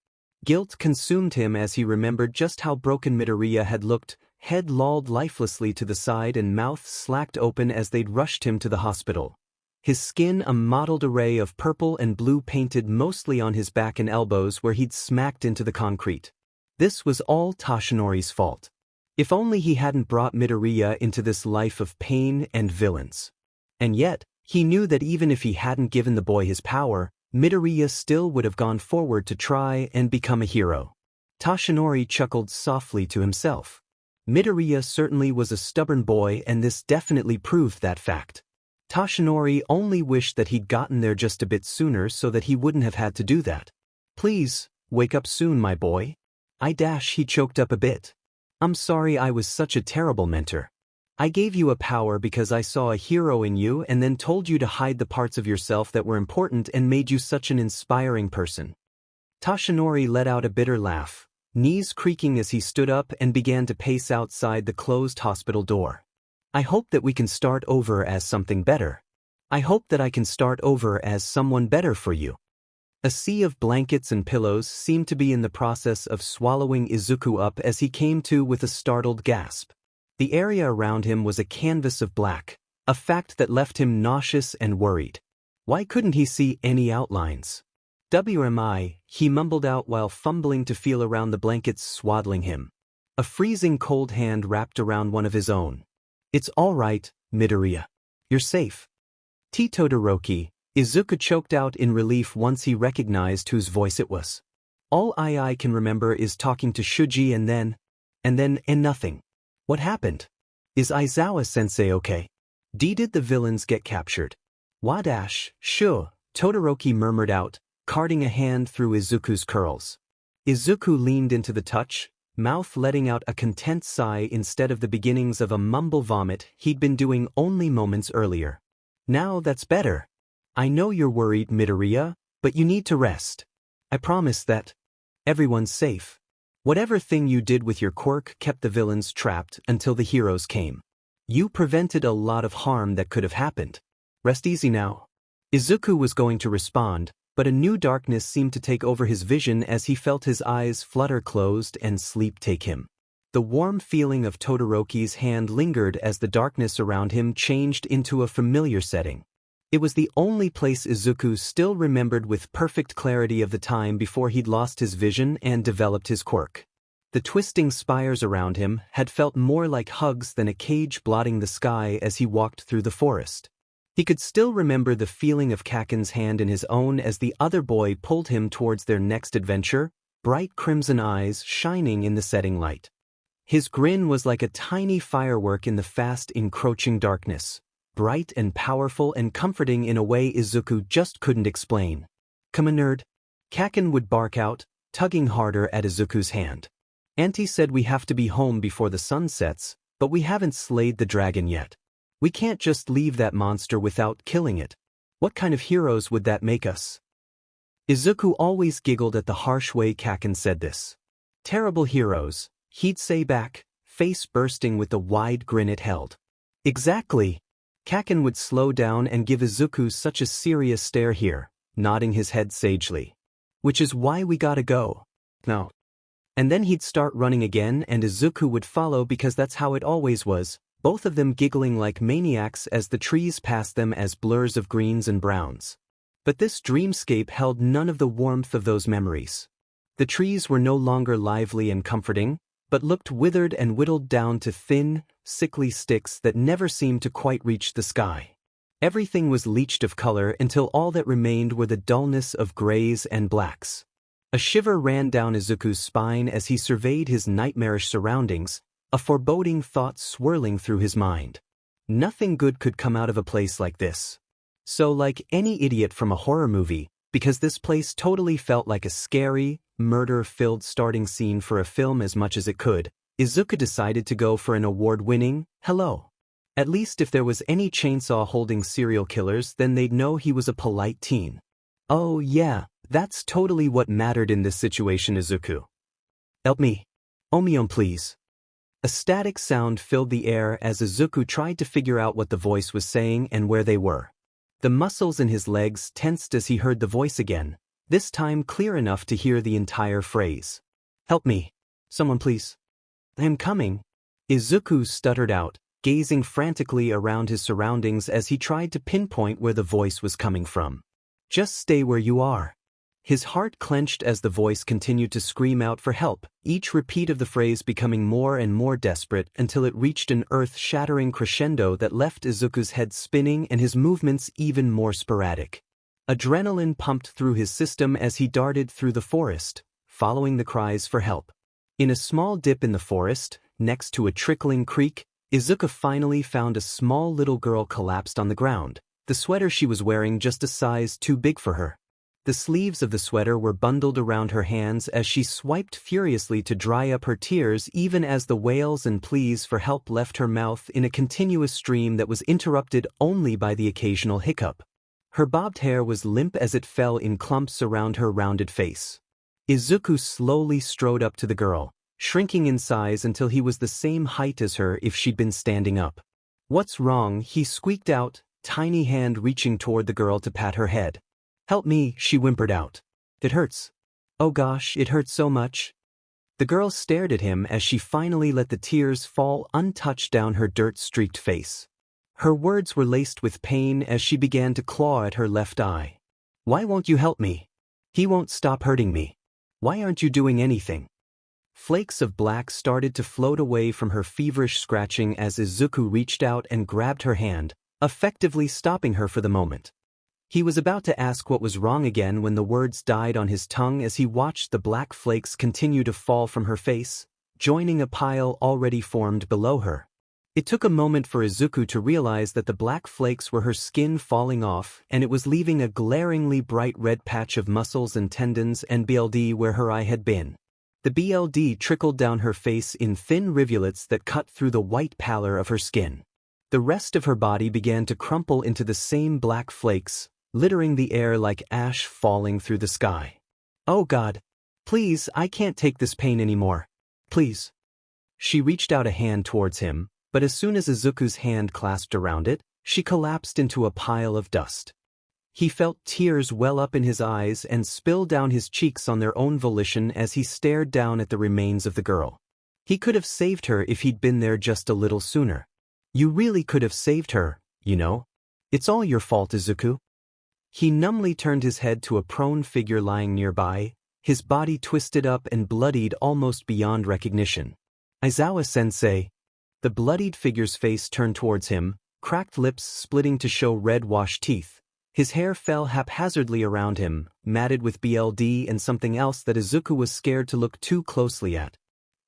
Guilt consumed him as he remembered just how broken Midoriya had looked, head lolled lifelessly to the side and mouth slacked open as they'd rushed him to the hospital. His skin a mottled array of purple and blue painted mostly on his back and elbows where he'd smacked into the concrete. This was all Toshinori's fault. If only he hadn't brought Midoriya into this life of pain and villains. And yet, he knew that even if he hadn't given the boy his power, Midoriya still would have gone forward to try and become a hero. Toshinori chuckled softly to himself. Midoriya certainly was a stubborn boy and this definitely proved that fact. Toshinori only wished that he'd gotten there just a bit sooner so that he wouldn't have had to do that. Please, wake up soon, my boy. He choked up a bit. I'm sorry I was such a terrible mentor. I gave you a power because I saw a hero in you and then told you to hide the parts of yourself that were important and made you such an inspiring person. Toshinori let out a bitter laugh, knees creaking as he stood up and began to pace outside the closed hospital door. I hope that we can start over as something better. I hope that I can start over as someone better for you. A sea of blankets and pillows seemed to be in the process of swallowing Izuku up as he came to with a startled gasp. The area around him was a canvas of black, a fact that left him nauseous and worried. Why couldn't he see any outlines? WMI, he mumbled out while fumbling to feel around the blankets swaddling him. A freezing cold hand wrapped around one of his own. It's all right, Midoriya. You're safe. Todoroki, Izuku choked out in relief once he recognized whose voice it was. All I can remember is talking to Shuji and then nothing. What happened? Is Aizawa-sensei okay? Did the villains get captured? Sure, Todoroki murmured out, carting a hand through Izuku's curls. Izuku leaned into the touch, mouth letting out a content sigh instead of the beginnings of a mumble vomit he'd been doing only moments earlier. Now that's better. I know you're worried, Midoriya, but you need to rest. I promise that everyone's safe. Whatever thing you did with your quirk kept the villains trapped until the heroes came. You prevented a lot of harm that could have happened. Rest easy now. Izuku was going to respond, but a new darkness seemed to take over his vision as he felt his eyes flutter closed and sleep take him. The warm feeling of Todoroki's hand lingered as the darkness around him changed into a familiar setting. It was the only place Izuku still remembered with perfect clarity of the time before he'd lost his vision and developed his quirk. The twisting spires around him had felt more like hugs than a cage blotting the sky as he walked through the forest. He could still remember the feeling of Kacchan's hand in his own as the other boy pulled him towards their next adventure, bright crimson eyes shining in the setting light. His grin was like a tiny firework in the fast encroaching darkness, bright and powerful and comforting in a way Izuku just couldn't explain. Come on, nerd. Kacchan would bark out, tugging harder at Izuku's hand. Auntie said we have to be home before the sun sets, but we haven't slayed the dragon yet. We can't just leave that monster without killing it. What kind of heroes would that make us? Izuku always giggled at the harsh way Kacchan said this. Terrible heroes, he'd say back, face bursting with the wide grin it held. Exactly. Kacchan would slow down and give Izuku such a serious stare here, nodding his head sagely. Which is why we gotta go. No. And then he'd start running again and Izuku would follow because that's how it always was, both of them giggling like maniacs as the trees passed them as blurs of greens and browns. But this dreamscape held none of the warmth of those memories. The trees were no longer lively and comforting, but looked withered and whittled down to thin, sickly sticks that never seemed to quite reach the sky. Everything was leached of color until all that remained were the dullness of grays and blacks. A shiver ran down Izuku's spine as he surveyed his nightmarish surroundings, a foreboding thought swirling through his mind. Nothing good could come out of a place like this. So like any idiot from a horror movie, because this place totally felt like a scary, murder-filled starting scene for a film as much as it could, Izuku decided to go for an award-winning hello. At least if there was any chainsaw-holding serial killers, then they'd know he was a polite teen. Oh yeah, that's totally what mattered in this situation, Izuku. Help me. Omion, please. A static sound filled the air as Izuku tried to figure out what the voice was saying and where they were. The muscles in his legs tensed as he heard the voice again, this time clear enough to hear the entire phrase. Help me. Someone please. I am coming. Izuku stuttered out, gazing frantically around his surroundings as he tried to pinpoint where the voice was coming from. Just stay where you are. His heart clenched as the voice continued to scream out for help, each repeat of the phrase becoming more and more desperate until it reached an earth-shattering crescendo that left Izuku's head spinning and his movements even more sporadic. Adrenaline pumped through his system as he darted through the forest, following the cries for help. In a small dip in the forest, next to a trickling creek, Izuku finally found a small little girl collapsed on the ground, the sweater she was wearing just a size too big for her. The sleeves of the sweater were bundled around her hands as she swiped furiously to dry up her tears even as the wails and pleas for help left her mouth in a continuous stream that was interrupted only by the occasional hiccup. Her bobbed hair was limp as it fell in clumps around her rounded face. Izuku slowly strode up to the girl, shrinking in size until he was the same height as her if she'd been standing up. What's wrong? He squeaked out, tiny hand reaching toward the girl to pat her head. Help me, she whimpered out. It hurts. Oh gosh, it hurts so much. The girl stared at him as she finally let the tears fall untouched down her dirt-streaked face. Her words were laced with pain as she began to claw at her left eye. Why won't you help me? He won't stop hurting me. Why aren't you doing anything? Flakes of black started to float away from her feverish scratching as Izuku reached out and grabbed her hand, effectively stopping her for the moment. He was about to ask what was wrong again when the words died on his tongue as he watched the black flakes continue to fall from her face, joining a pile already formed below her. It took a moment for Izuku to realize that the black flakes were her skin falling off and it was leaving a glaringly bright red patch of muscles and tendons and BLD where her eye had been. The BLD trickled down her face in thin rivulets that cut through the white pallor of her skin. The rest of her body began to crumple into the same black flakes, littering the air like ash falling through the sky. Oh God. Please, I can't take this pain anymore. Please. She reached out a hand towards him, but as soon as Izuku's hand clasped around it, she collapsed into a pile of dust. He felt tears well up in his eyes and spill down his cheeks on their own volition as he stared down at the remains of the girl. He could have saved her if he'd been there just a little sooner. You really could have saved her, you know. It's all your fault, Izuku. He numbly turned his head to a prone figure lying nearby, his body twisted up and bloodied almost beyond recognition. Aizawa-sensei. The bloodied figure's face turned towards him, cracked lips splitting to show red-washed teeth. His hair fell haphazardly around him, matted with BLD and something else that Izuku was scared to look too closely at.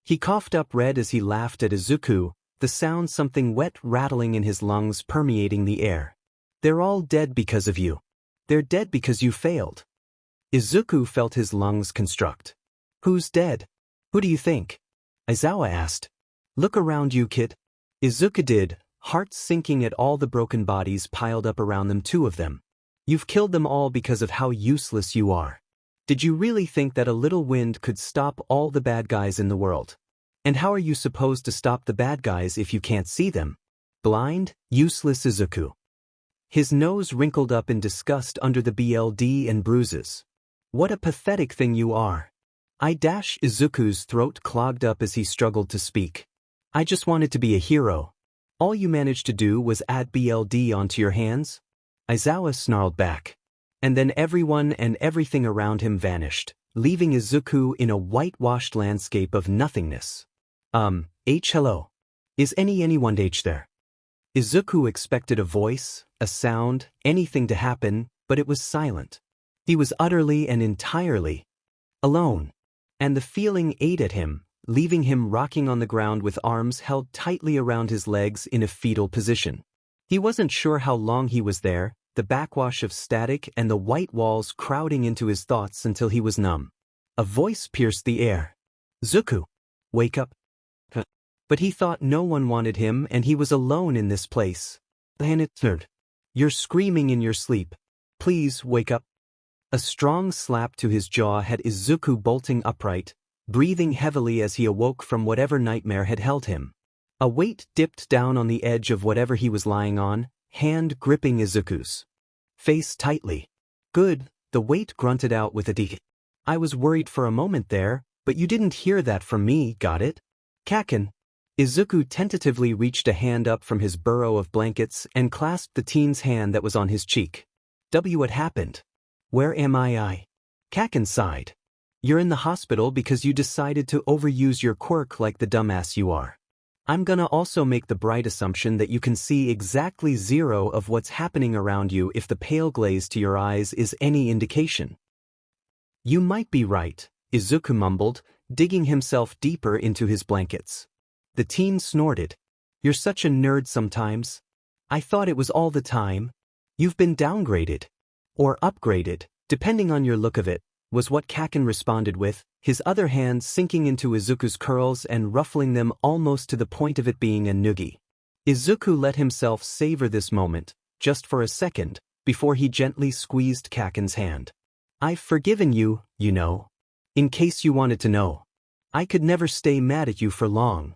He coughed up red as he laughed at Izuku, the sound something wet rattling in his lungs permeating the air. They're all dead because of you. They're dead because you failed. Izuku felt his lungs constrict. Who's dead? Who do you think? Aizawa asked. Look around you, kid. Izuku did, heart sinking at all the broken bodies piled up around them, 2 of them. You've killed them all because of how useless you are. Did you really think that a little wind could stop all the bad guys in the world? And how are you supposed to stop the bad guys if you can't see them? Blind, useless Izuku. His nose wrinkled up in disgust under the BLD and bruises. What a pathetic thing you are. Izuku's throat clogged up as he struggled to speak. I just wanted to be a hero. All you managed to do was add BLD onto your hands? Aizawa snarled back. And then everyone and everything around him vanished, leaving Izuku in a whitewashed landscape of nothingness. Hello. Is anyone there? Izuku expected a voice, a sound, anything to happen, but it was silent. He was utterly and entirely alone. And the feeling ate at him, leaving him rocking on the ground with arms held tightly around his legs in a fetal position. He wasn't sure how long he was there, the backwash of static and the white walls crowding into his thoughts until he was numb. A voice pierced the air. Zuku, wake up. But he thought no one wanted him and he was alone in this place. You're screaming in your sleep. Please wake up. A strong slap to his jaw had Izuku bolting upright, breathing heavily as he awoke from whatever nightmare had held him. A weight dipped down on the edge of whatever he was lying on, hand gripping Izuku's face tightly. Good, the weight grunted out with a d. I was worried for a moment there, but you didn't hear that from me, got it? Kacchan. Izuku tentatively reached a hand up from his burrow of blankets and clasped the teen's hand that was on his cheek. What happened? Where am I? Kacchan sighed. You're in the hospital because you decided to overuse your quirk like the dumbass you are. I'm gonna also make the bright assumption that you can see exactly 0 of what's happening around you if the pale glaze to your eyes is any indication. You might be right, Izuku mumbled, digging himself deeper into his blankets. The teen snorted. You're such a nerd sometimes. I thought it was all the time. You've been downgraded. Or upgraded, depending on your look of it, was what Kacchan responded with, his other hand sinking into Izuku's curls and ruffling them almost to the point of it being a noogie. Izuku let himself savor this moment, just for a second, before he gently squeezed Kacchan's hand. I've forgiven you, you know. In case you wanted to know. I could never stay mad at you for long.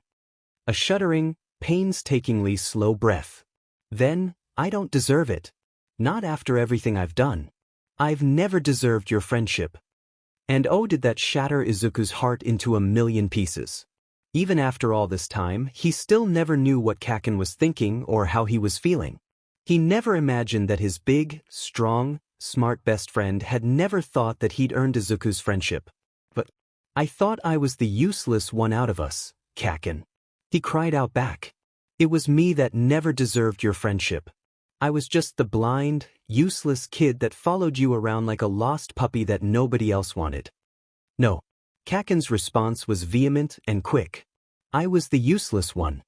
A shuddering, painstakingly slow breath. Then, I don't deserve it. Not after everything I've done. I've never deserved your friendship. And oh, did that shatter Izuku's heart into a million pieces. Even after all this time, he still never knew what Kacchan was thinking or how he was feeling. He never imagined that his big, strong, smart best friend had never thought that he'd earned Izuku's friendship. But I thought I was the useless one out of us, Kacchan. He cried out back. It was me that never deserved your friendship. I was just the blind, useless kid that followed you around like a lost puppy that nobody else wanted. No. Kacchan's response was vehement and quick. I was the useless one.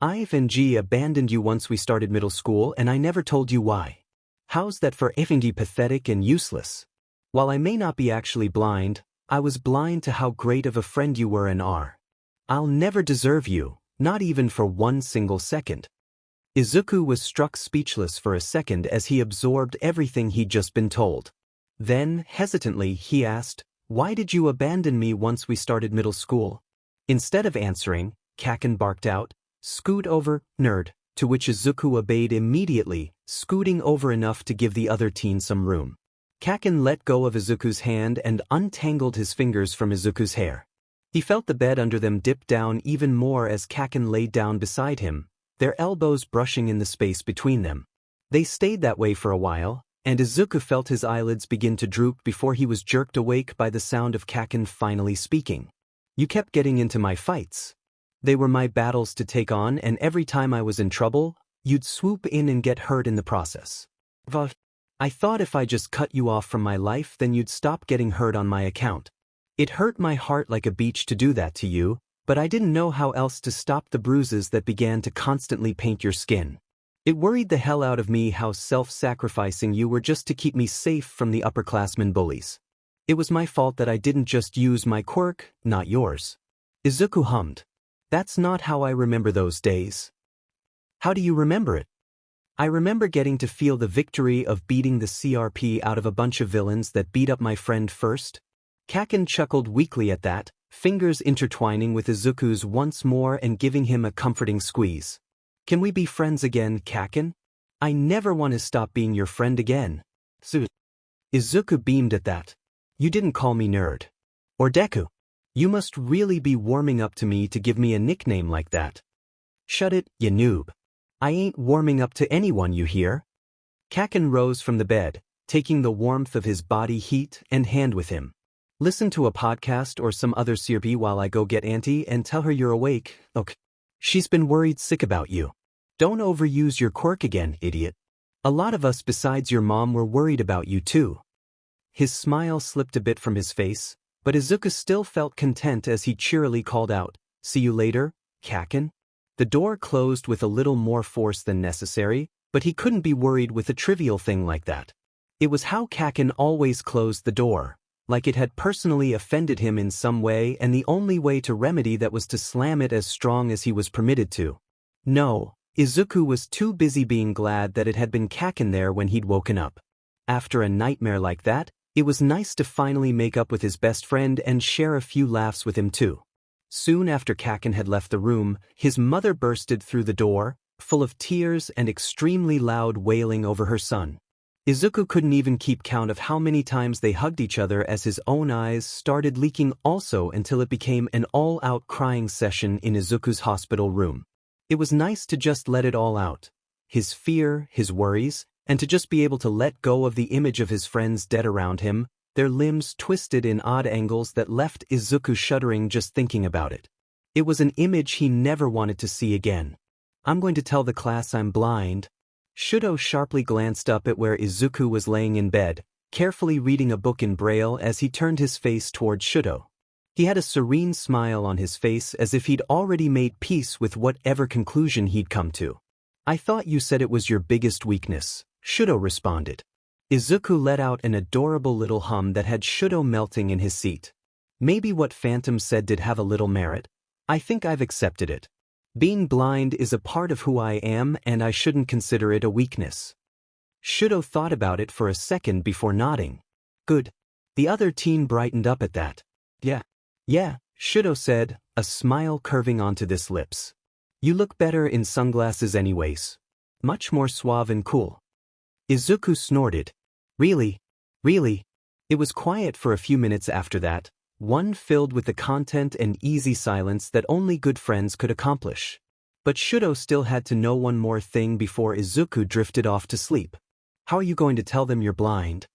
I've and G abandoned you once we started middle school and I never told you why. How's that for effing pathetic and useless? While I may not be actually blind, I was blind to how great of a friend you were and are. I'll never deserve you, not even for one single second. Izuku was struck speechless for a second as he absorbed everything he'd just been told. Then, hesitantly, he asked, "Why did you abandon me once we started middle school?" Instead of answering, Kacchan barked out, "Scoot over, nerd," to which Izuku obeyed immediately, scooting over enough to give the other teen some room. Kacchan let go of Izuku's hand and untangled his fingers from Izuku's hair. He felt the bed under them dip down even more as Kacchan laid down beside him, their elbows brushing in the space between them. They stayed that way for a while, and Izuku felt his eyelids begin to droop before he was jerked awake by the sound of Kacchan finally speaking. "You kept getting into my fights. They were my battles to take on, and every time I was in trouble, you'd swoop in and get hurt in the process. I thought if I just cut you off from my life then you'd stop getting hurt on my account. It hurt my heart like a beach to do that to you, but I didn't know how else to stop the bruises that began to constantly paint your skin. It worried the hell out of me how self-sacrificing you were just to keep me safe from the upperclassmen bullies. It was my fault that I didn't just use my quirk, not yours." Izuku hummed. "That's not how I remember those days." "How do you remember it?" "I remember getting to feel the victory of beating the CRP out of a bunch of villains that beat up my friend first." Kacchan chuckled weakly at that, fingers intertwining with Izuku's once more and giving him a comforting squeeze. "Can we be friends again, Kacchan? I never want to stop being your friend again." Izuku beamed at that. "You didn't call me nerd. Or Deku. You must really be warming up to me to give me a nickname like that." "Shut it, you noob. I ain't warming up to anyone, you hear?" Kacchan rose from the bed, taking the warmth of his body heat and hand with him. "Listen to a podcast or some other CRP while I go get Auntie and tell her you're awake, okay? She's been worried sick about you. Don't overuse your quirk again, idiot. A lot of us besides your mom were worried about you too." His smile slipped a bit from his face, but Izuku still felt content as he cheerily called out, "See you later, Kacchan." The door closed with a little more force than necessary, but he couldn't be worried with a trivial thing like that. It was how Kacchan always closed the door, like it had personally offended him in some way, and the only way to remedy that was to slam it as strong as he was permitted to. No, Izuku was too busy being glad that it had been Kacchan there when he'd woken up. After a nightmare like that, it was nice to finally make up with his best friend and share a few laughs with him too. Soon after Kacchan had left the room, his mother bursted through the door, full of tears and extremely loud wailing over her son. Izuku couldn't even keep count of how many times they hugged each other as his own eyes started leaking also until it became an all-out crying session in Izuku's hospital room. It was nice to just let it all out. His fear, his worries, and to just be able to let go of the image of his friends dead around him, their limbs twisted in odd angles that left Izuku shuddering just thinking about it. It was an image he never wanted to see again. "I'm going to tell the class I'm blind." Shudo sharply glanced up at where Izuku was laying in bed, carefully reading a book in Braille as he turned his face toward Shudo. He had a serene smile on his face as if he'd already made peace with whatever conclusion he'd come to. "I thought you said it was your biggest weakness," Shudo responded. Izuku let out an adorable little hum that had Shudo melting in his seat. "Maybe what Phantom said did have a little merit. I think I've accepted it. Being blind is a part of who I am and I shouldn't consider it a weakness." Shudo thought about it for a second before nodding. "Good." The other teen brightened up at that. Yeah, Shudo said, a smile curving onto his lips. "You look better in sunglasses anyways. Much more suave and cool." Izuku snorted. Really? It was quiet for a few minutes after that, one filled with the content and easy silence that only good friends could accomplish. But Shudo still had to know one more thing before Izuku drifted off to sleep. "How are you going to tell them you're blind?"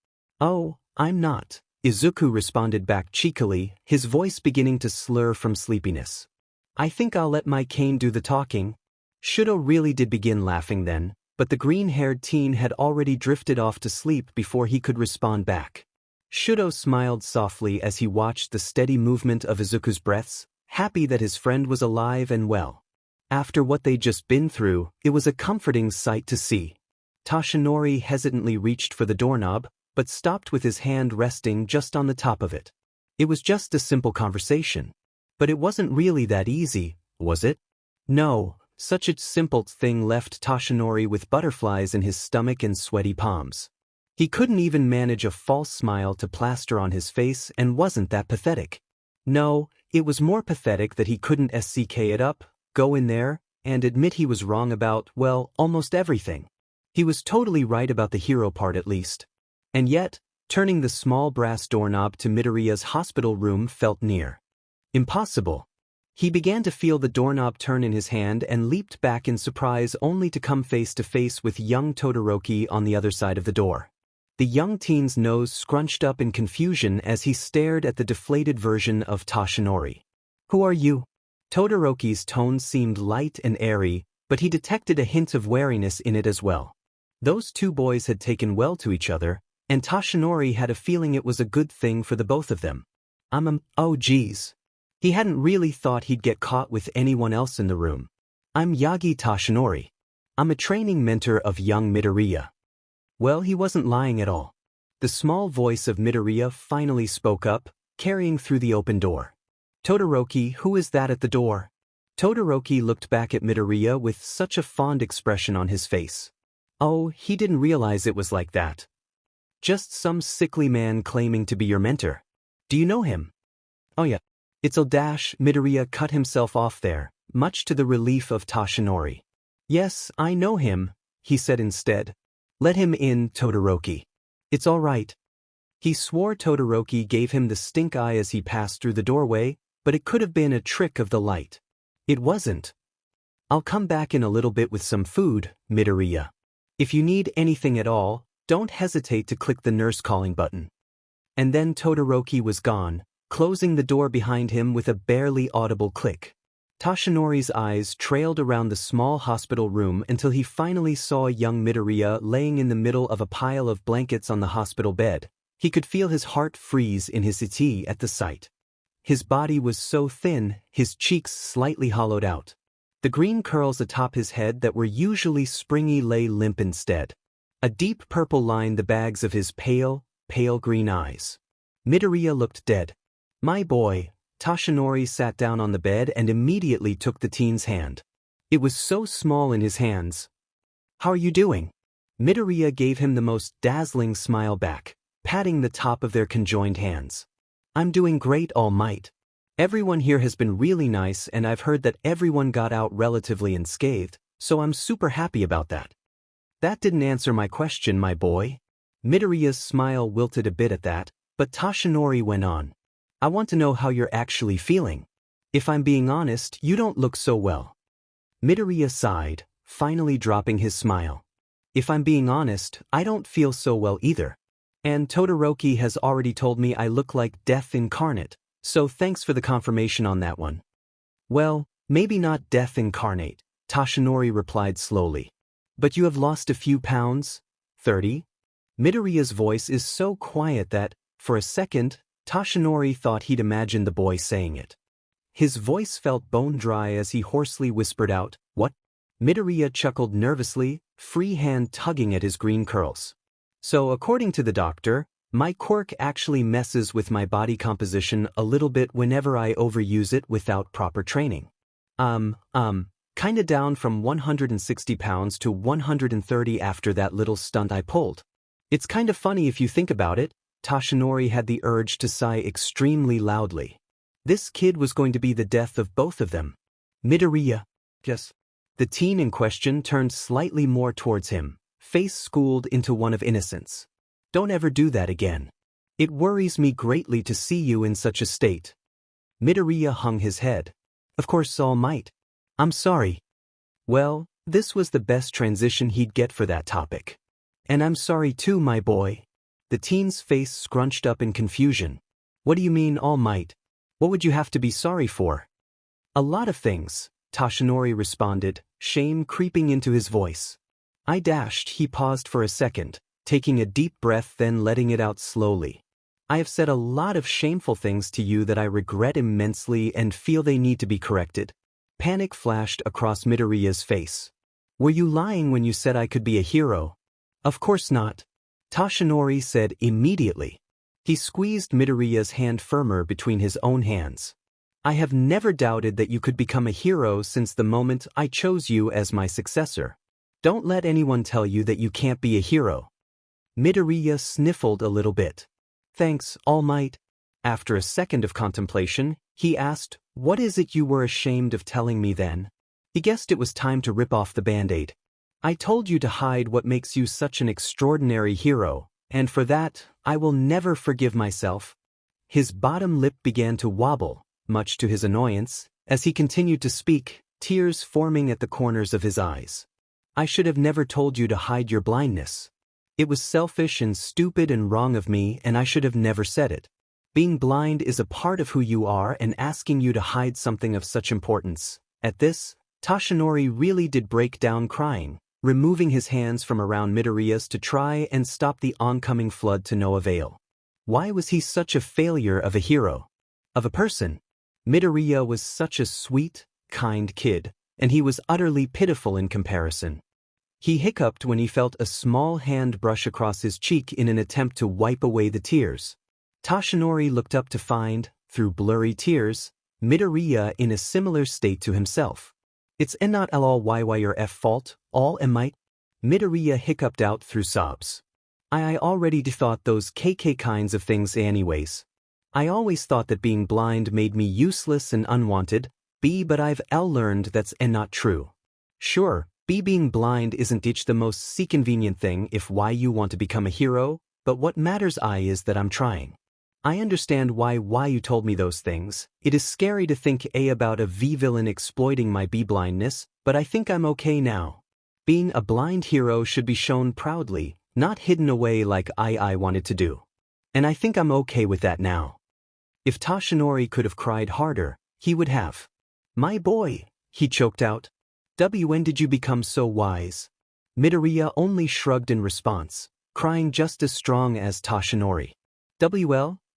"Oh, I'm not," Izuku responded back cheekily, his voice beginning to slur from sleepiness. "I think I'll let my cane do the talking." Shudo really did begin laughing then, but the green-haired teen had already drifted off to sleep before he could respond back. Shudo smiled softly as he watched the steady movement of Izuku's breaths, happy that his friend was alive and well. After what they'd just been through, it was a comforting sight to see. Toshinori hesitantly reached for the doorknob, but stopped with his hand resting just on the top of it. It was just a simple conversation. But it wasn't really that easy, was it? No, such a simple thing left Toshinori with butterflies in his stomach and sweaty palms. He couldn't even manage a false smile to plaster on his face, and wasn't that pathetic. No, it was more pathetic that he couldn't SCK it up, go in there, and admit he was wrong about, well, almost everything. He was totally right about the hero part at least. And yet, turning the small brass doorknob to Midoriya's hospital room felt near. Impossible. He began to feel the doorknob turn in his hand and leaped back in surprise only to come face to face with young Todoroki on the other side of the door. The young teen's nose scrunched up in confusion as he stared at the deflated version of Toshinori. "Who are you?" Todoroki's tone seemed light and airy, but he detected a hint of wariness in it as well. Those two boys had taken well to each other, and Toshinori had a feeling it was a good thing for the both of them. Oh geez. He hadn't really thought he'd get caught with anyone else in the room. "I'm Yagi Toshinori. I'm a training mentor of young Midoriya." Well, he wasn't lying at all. The small voice of Midoriya finally spoke up, carrying through the open door. "Todoroki, who is that at the door?" Todoroki looked back at Midoriya with such a fond expression on his face. Oh, he didn't realize it was like that. "Just some sickly man claiming to be your mentor. Do you know him?" "Oh yeah. It's Midoriya cut himself off there, much to the relief of Toshinori. "Yes, I know him," he said instead. "Let him in, Todoroki. It's all right." He swore Todoroki gave him the stink eye as he passed through the doorway, but it could have been a trick of the light. It wasn't. "I'll come back in a little bit with some food, Midoriya. If you need anything at all, don't hesitate to click the nurse calling button." And then Todoroki was gone, closing the door behind him with a barely audible click. Toshinori's eyes trailed around the small hospital room until he finally saw young Midoriya laying in the middle of a pile of blankets on the hospital bed. He could feel his heart freeze in his iti at the sight. His body was so thin, his cheeks slightly hollowed out. The green curls atop his head that were usually springy lay limp instead. A deep purple lined the bags of his pale green eyes. Midoriya looked dead. "My boy." Toshinori sat down on the bed and immediately took the teen's hand. It was so small in his hands. "How are you doing?" Midoriya gave him the most dazzling smile back, patting the top of their conjoined hands. "I'm doing great, All Might. Everyone here has been really nice, and I've heard that everyone got out relatively unscathed, so I'm super happy about that." "That didn't answer my question, my boy." Midoriya's smile wilted a bit at that, but Toshinori went on. "I want to know how you're actually feeling. If I'm being honest, you don't look so well." Midoriya sighed, finally dropping his smile. "If I'm being honest, I don't feel so well either. And Todoroki has already told me I look like death incarnate, so thanks for the confirmation on that one." "Well, maybe not death incarnate," Toshinori replied slowly. "But you have lost a few pounds? 30? Midoriya's voice is so quiet that, for a second, Toshinori thought he'd imagined the boy saying it. His voice felt bone dry as he hoarsely whispered out, "What?" Midoriya chuckled nervously, free hand tugging at his green curls. "So according to the doctor, my quirk actually messes with my body composition a little bit whenever I overuse it without proper training. Kinda down from 160 pounds to 130 after that little stunt I pulled. It's kinda funny if you think about it." Toshinori had the urge to sigh extremely loudly. This kid was going to be the death of both of them. "Midoriya." "Yes." The teen in question turned slightly more towards him, face schooled into one of innocence. "Don't ever do that again. It worries me greatly to see you in such a state." Midoriya hung his head. "Of course, All Might. I'm sorry." Well, this was the best transition he'd get for that topic. "And I'm sorry too, my boy." The teen's face scrunched up in confusion. "What do you mean, All Might? What would you have to be sorry for?" "A lot of things," Toshinori responded, shame creeping into his voice. He paused for a second, taking a deep breath then letting it out slowly. "I have said a lot of shameful things to you that I regret immensely and feel they need to be corrected. Panic flashed across Midoriya's face. Were you lying when you said I could be a hero? Of course not. Toshinori said immediately. He squeezed Midoriya's hand firmer between his own hands. I have never doubted that you could become a hero since the moment I chose you as my successor. Don't let anyone tell you that you can't be a hero. Midoriya sniffled a little bit. Thanks, All Might. After a second of contemplation, he asked, what is it you were ashamed of telling me then? He guessed it was time to rip off the band-aid. I told you to hide what makes you such an extraordinary hero, and for that, I will never forgive myself. His bottom lip began to wobble, much to his annoyance, as he continued to speak, tears forming at the corners of his eyes. I should have never told you to hide your blindness. It was selfish and stupid and wrong of me, and I should have never said it. Being blind is a part of who you are, and asking you to hide something of such importance. At this, Toshinori really did break down crying, removing his hands from around Midoriya's to try and stop the oncoming flood to no avail. Why was he such a failure of a hero? Of a person? Midoriya was such a sweet, kind kid, and he was utterly pitiful in comparison. He hiccuped when he felt a small hand brush across his cheek in an attempt to wipe away the tears. Toshinori looked up to find, through blurry tears, Midoriya in a similar state to himself. It's not all your fault, all might. Midoriya hiccuped out through sobs. I already thought those KK kinds of things anyways. I always thought that being blind made me useless and unwanted, but I've learned that's not true. Sure, being blind isn't the most convenient thing if why you want to become a hero, but what matters is that I'm trying. I understand why you told me those things. It is scary to think about a villain exploiting my blindness, but I think I'm okay now. Being a blind hero should be shown proudly, not hidden away like I wanted to do. And I think I'm okay with that now. If Toshinori could have cried harder, he would have. My boy, he choked out. When did you become so wise? Midoriya only shrugged in response, crying just as strong as Toshinori.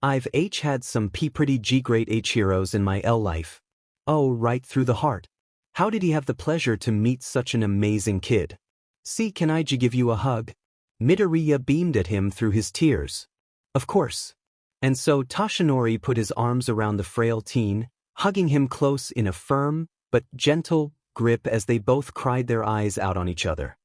I've had some pretty great heroes in my life. Oh, right through the heart. How did he have the pleasure to meet such an amazing kid? See, can I give you a hug? Midoriya beamed at him through his tears. Of course. And so Toshinori put his arms around the frail teen, hugging him close in a firm, but gentle, grip as they both cried their eyes out on each other.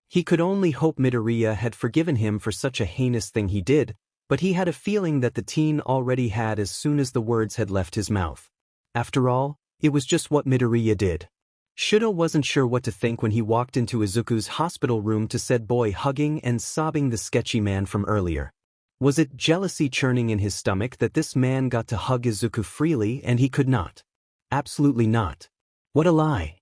He could only hope Midoriya had forgiven him for such a heinous thing he did, but he had a feeling that the teen already had as soon as the words had left his mouth. After all, it was just what Midoriya did. Shudo wasn't sure what to think when he walked into Izuku's hospital room to said boy hugging and sobbing the sketchy man from earlier. Was it jealousy churning in his stomach that this man got to hug Izuku freely and he could not? Absolutely not. What a lie.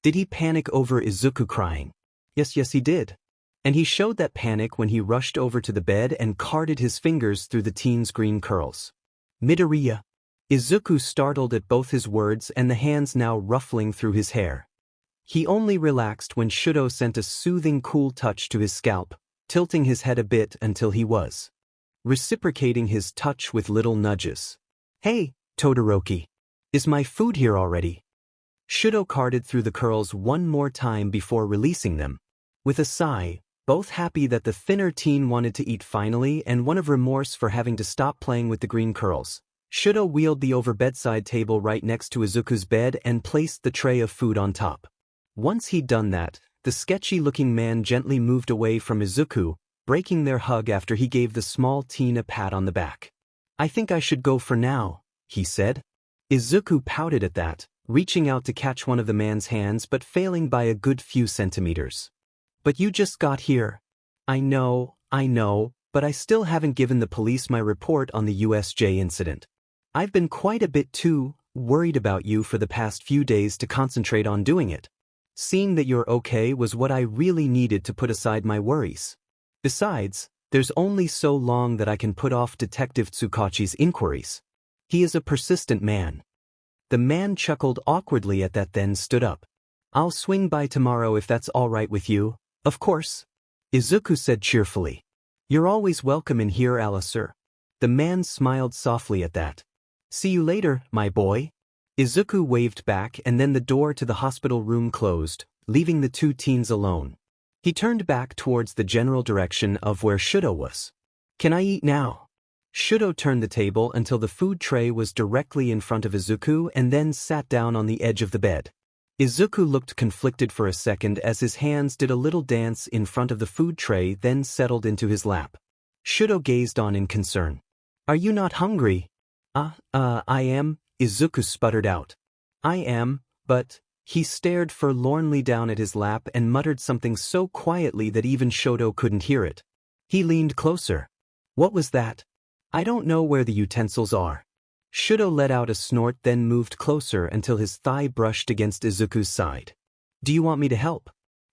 Did he panic over Izuku crying? Yes, he did. And he showed that panic when he rushed over to the bed and carded his fingers through the teen's green curls. Midoriya. Izuku startled at both his words and the hands now ruffling through his hair. He only relaxed when Shudo sent a soothing cool touch to his scalp, tilting his head a bit until he was reciprocating his touch with little nudges. Hey, Todoroki. Is my food here already? Shudo carded through the curls one more time before releasing them. With a sigh, both happy that the thinner teen wanted to eat finally and one of remorse for having to stop playing with the green curls, Shudo wheeled the over-bedside table right next to Izuku's bed and placed the tray of food on top. Once he'd done that, the sketchy-looking man gently moved away from Izuku, breaking their hug after he gave the small teen a pat on the back. I think I should go for now, he said. Izuku pouted at that, reaching out to catch one of the man's hands but failing by a good few centimeters. But you just got here. I know, but I still haven't given the police my report on the USJ incident. I've been quite a bit too worried about you for the past few days to concentrate on doing it. Seeing that you're okay was what I really needed to put aside my worries. Besides, there's only so long that I can put off Detective Tsukachi's inquiries. He is a persistent man. The man chuckled awkwardly at that, then stood up. I'll swing by tomorrow if that's all right with you. Of course. Izuku said cheerfully. You're always welcome in here, Alistair. The man smiled softly at that. See you later, my boy. Izuku waved back and then the door to the hospital room closed, leaving the two teens alone. He turned back towards the general direction of where Shudo was. Can I eat now? Shudo turned the table until the food tray was directly in front of Izuku and then sat down on the edge of the bed. Izuku looked conflicted for a second as his hands did a little dance in front of the food tray then settled into his lap. Shudo gazed on in concern. Are you not hungry? I am, Izuku sputtered out. I am, but... He stared forlornly down at his lap and muttered something so quietly that even Shudo couldn't hear it. He leaned closer. What was that? I don't know where the utensils are. Shudo let out a snort then moved closer until his thigh brushed against Izuku's side. Do you want me to help?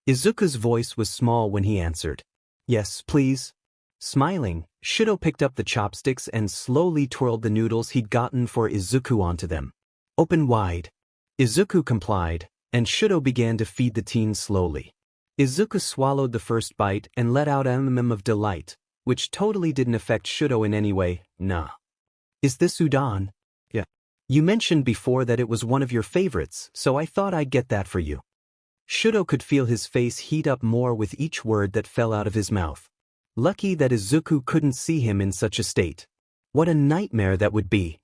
Izuku's voice was small when he answered. Yes, please. Smiling, Shudo picked up the chopsticks and slowly twirled the noodles he'd gotten for Izuku onto them. Open wide. Izuku complied, and Shudo began to feed the teens slowly. Izuku swallowed the first bite and let out a mmm of delight, which totally didn't affect Shudo in any way. Nah. Is this udon? Yeah. You mentioned before that it was one of your favorites, so I thought I'd get that for you. Shudo could feel his face heat up more with each word that fell out of his mouth. Lucky that Izuku couldn't see him in such a state. What a nightmare that would be.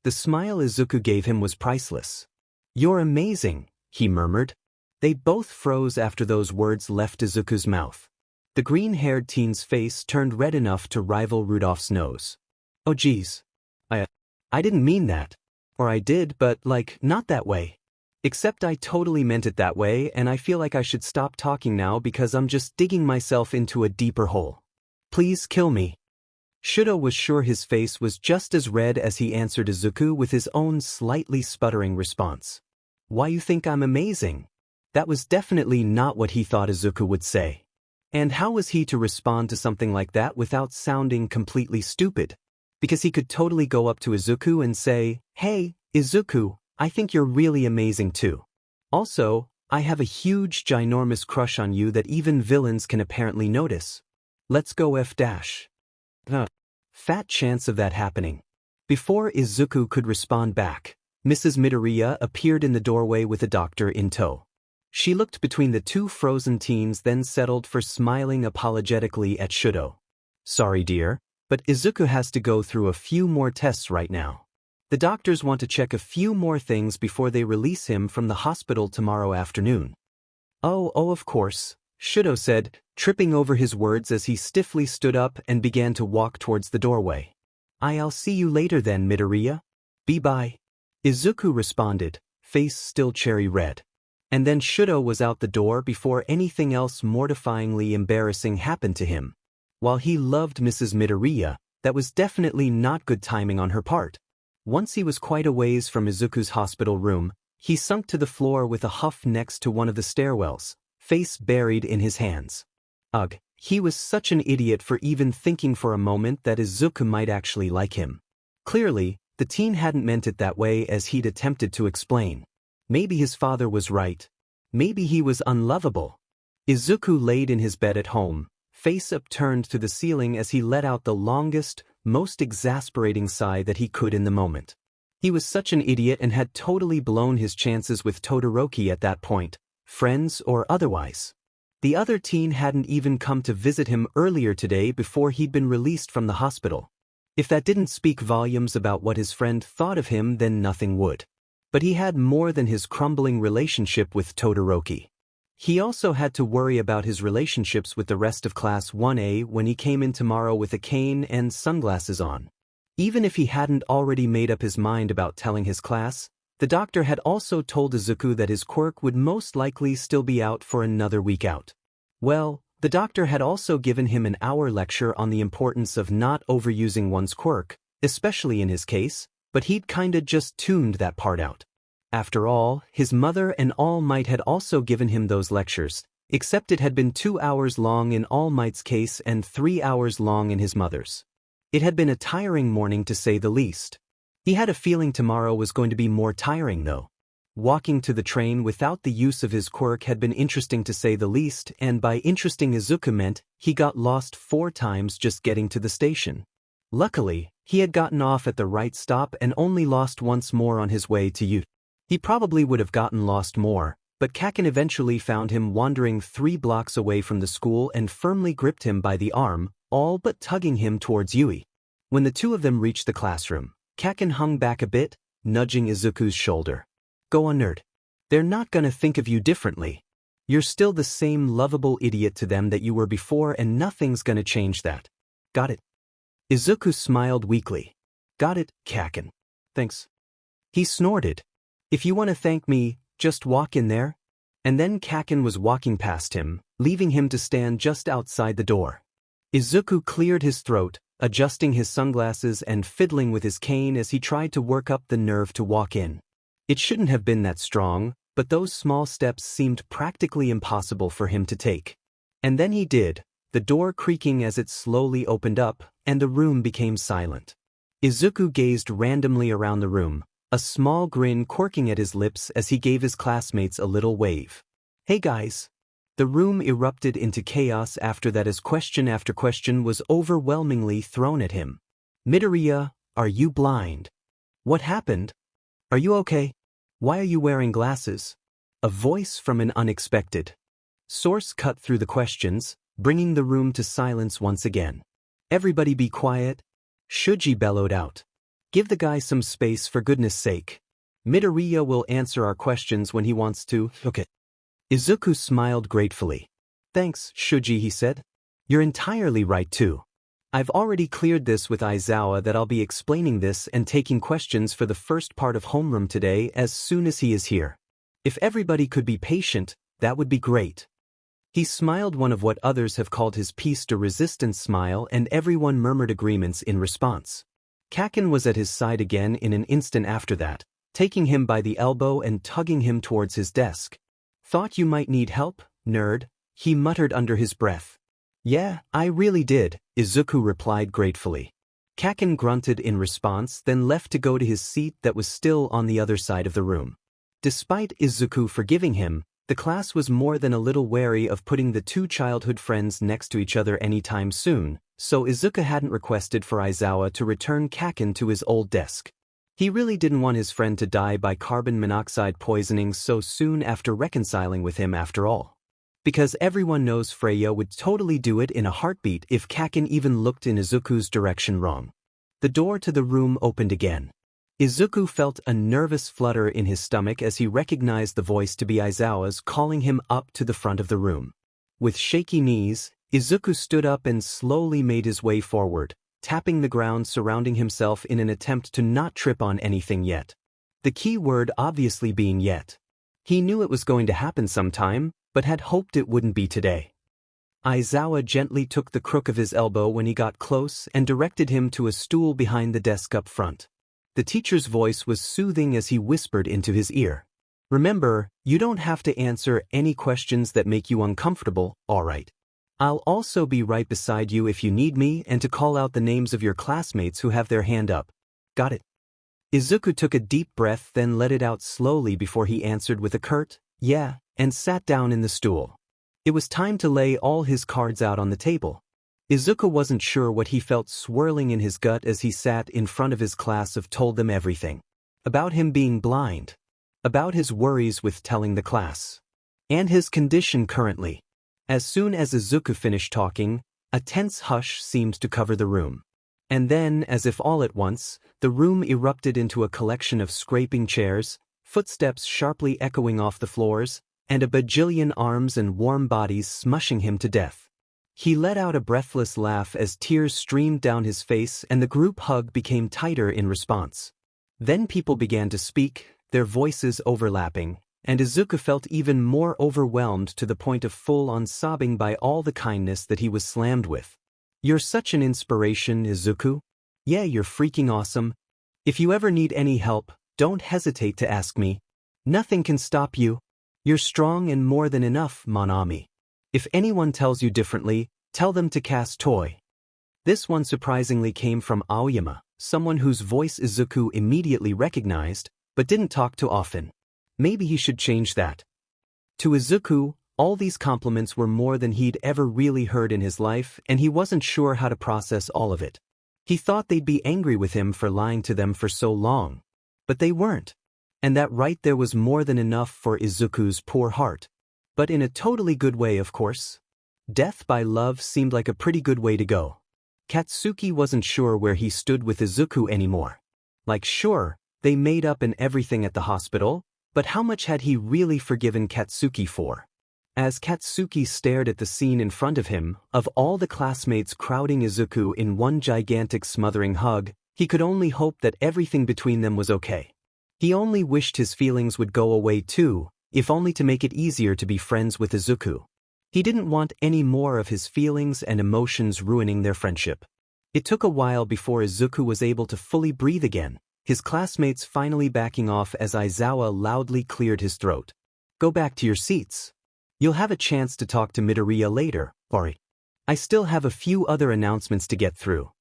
The smile Izuku gave him was priceless. You're amazing, he murmured. They both froze after those words left Izuku's mouth. The green-haired teen's face turned red enough to rival Rudolph's nose. Oh geez. I didn't mean that. Or I did, but not that way. Except I totally meant it that way and I feel like I should stop talking now because I'm just digging myself into a deeper hole. Please kill me. Shudo was sure his face was just as red as he answered Izuku with his own slightly sputtering response. Why you think I'm amazing? That was definitely not what he thought Izuku would say. And how was he to respond to something like that without sounding completely stupid? Because he could totally go up to Izuku and say, Hey, Izuku, I think you're really amazing too. Also, I have a huge ginormous crush on you that even villains can apparently notice. Let's go F-. Fat chance of that happening. Before Izuku could respond back, Mrs. Midoriya appeared in the doorway with a doctor in tow. She looked between the two frozen teens then settled for smiling apologetically at Shudo. Sorry dear, but Izuku has to go through a few more tests right now. The doctors want to check a few more things before they release him from the hospital tomorrow afternoon. Oh, of course, Shudo said, tripping over his words as he stiffly stood up and began to walk towards the doorway. I'll see you later then, Midoriya. Bye. Izuku responded, face still cherry red. And then Shudo was out the door before anything else mortifyingly embarrassing happened to him. While he loved Mrs. Midoriya, that was definitely not good timing on her part. Once he was quite a ways from Izuku's hospital room, he sunk to the floor with a huff next to one of the stairwells, face buried in his hands. Ugh, he was such an idiot for even thinking for a moment that Izuku might actually like him. Clearly, the teen hadn't meant it that way as he'd attempted to explain. Maybe his father was right. Maybe he was unlovable. Izuku laid in his bed at home, face upturned to the ceiling as he let out the longest, most exasperating sigh that he could in the moment. He was such an idiot and had totally blown his chances with Todoroki at that point, friends or otherwise. The other teen hadn't even come to visit him earlier today before he'd been released from the hospital. If that didn't speak volumes about what his friend thought of him, then nothing would. But he had more than his crumbling relationship with Todoroki. He also had to worry about his relationships with the rest of Class 1A when he came in tomorrow with a cane and sunglasses on. Even if he hadn't already made up his mind about telling his class, the doctor had also told Izuku that his quirk would most likely still be out for another week out. Well, the doctor had also given him an hour lecture on the importance of not overusing one's quirk, especially in his case, but he'd kinda just tuned that part out. After all, his mother and All Might had also given him those lectures, except it had been 2 hours long in All Might's case and 3 hours long in his mother's. It had been a tiring morning to say the least. He had a feeling tomorrow was going to be more tiring though. Walking to the train without the use of his quirk had been interesting to say the least, and by interesting Izuku meant he got lost 4 times just getting to the station. Luckily, he had gotten off at the right stop and only lost once more on his way to U. He probably would have gotten lost more, but Kacchan eventually found him wandering 3 blocks away from the school and firmly gripped him by the arm, all but tugging him towards Yui. When the two of them reached the classroom, Kacchan hung back a bit, nudging Izuku's shoulder. Go on, nerd. They're not gonna think of you differently. You're still the same lovable idiot to them that you were before, and nothing's gonna change that. Got it? Izuku smiled weakly. Got it, Kacchan. Thanks. He snorted. If you want to thank me, just walk in there. And then Kacchan was walking past him, leaving him to stand just outside the door. Izuku cleared his throat, adjusting his sunglasses and fiddling with his cane as he tried to work up the nerve to walk in. It shouldn't have been that strong, but those small steps seemed practically impossible for him to take. And then he did, the door creaking as it slowly opened up, and the room became silent. Izuku gazed randomly around the room, a small grin quirking at his lips as he gave his classmates a little wave. Hey guys! The room erupted into chaos after that as question after question was overwhelmingly thrown at him. Midoriya, are you blind? What happened? Are you okay? Why are you wearing glasses? A voice from an unexpected source cut through the questions, bringing the room to silence once again. Everybody be quiet. Shuji bellowed out. Give the guy some space for goodness sake. Midoriya will answer our questions when he wants to. Okay. Izuku smiled gratefully. Thanks, Shuji, he said. You're entirely right too. I've already cleared this with Aizawa that I'll be explaining this and taking questions for the first part of homeroom today as soon as he is here. If everybody could be patient, that would be great. He smiled one of what others have called his piece de resistance smile, and everyone murmured agreements in response. Kacchan was at his side again in an instant after that, taking him by the elbow and tugging him towards his desk. Thought you might need help, nerd, he muttered under his breath. Yeah, I really did, Izuku replied gratefully. Kacchan grunted in response, then left to go to his seat that was still on the other side of the room. Despite Izuku forgiving him, the class was more than a little wary of putting the two childhood friends next to each other anytime soon, so Izuku hadn't requested for Aizawa to return Kacchan to his old desk. He really didn't want his friend to die by carbon monoxide poisoning so soon after reconciling with him after all. Because everyone knows Freya would totally do it in a heartbeat if Kacchan even looked in Izuku's direction wrong. The door to the room opened again. Izuku felt a nervous flutter in his stomach as he recognized the voice to be Aizawa's calling him up to the front of the room. With shaky knees, Izuku stood up and slowly made his way forward, tapping the ground surrounding himself in an attempt to not trip on anything yet. The key word obviously being yet. He knew it was going to happen sometime, but had hoped it wouldn't be today. Aizawa gently took the crook of his elbow when he got close and directed him to a stool behind the desk up front. The teacher's voice was soothing as he whispered into his ear. Remember, you don't have to answer any questions that make you uncomfortable, alright? I'll also be right beside you if you need me and to call out the names of your classmates who have their hand up. Got it? Izuku took a deep breath, then let it out slowly before he answered with a curt, yeah, and sat down in the stool. It was time to lay all his cards out on the table. Izuku wasn't sure what he felt swirling in his gut as he sat in front of his class of told them everything. About him being blind. About his worries with telling the class. And his condition currently. As soon as Izuku finished talking, a tense hush seemed to cover the room. And then, as if all at once, the room erupted into a collection of scraping chairs, footsteps sharply echoing off the floors, and a bajillion arms and warm bodies smushing him to death. He let out a breathless laugh as tears streamed down his face and the group hug became tighter in response. Then people began to speak, their voices overlapping, and Izuku felt even more overwhelmed to the point of full-on sobbing by all the kindness that he was slammed with. You're such an inspiration, Izuku. Yeah, you're freaking awesome. If you ever need any help, don't hesitate to ask me. Nothing can stop you. You're strong and more than enough, mon ami. If anyone tells you differently, tell them to cast toy. This one surprisingly came from Aoyama, someone whose voice Izuku immediately recognized, but didn't talk too often. Maybe he should change that. To Izuku, all these compliments were more than he'd ever really heard in his life, and he wasn't sure how to process all of it. He thought they'd be angry with him for lying to them for so long. But they weren't. And that right there was more than enough for Izuku's poor heart. But in a totally good way, of course. Death by love seemed like a pretty good way to go. Katsuki wasn't sure where he stood with Izuku anymore. Like sure, they made up and everything at the hospital, but how much had he really forgiven Katsuki for? As Katsuki stared at the scene in front of him, of all the classmates crowding Izuku in one gigantic smothering hug, he could only hope that everything between them was okay. He only wished his feelings would go away too, if only to make it easier to be friends with Izuku. He didn't want any more of his feelings and emotions ruining their friendship. It took a while before Izuku was able to fully breathe again, his classmates finally backing off as Aizawa loudly cleared his throat. Go back to your seats. You'll have a chance to talk to Midoriya later, Ori. I still have a few other announcements to get through.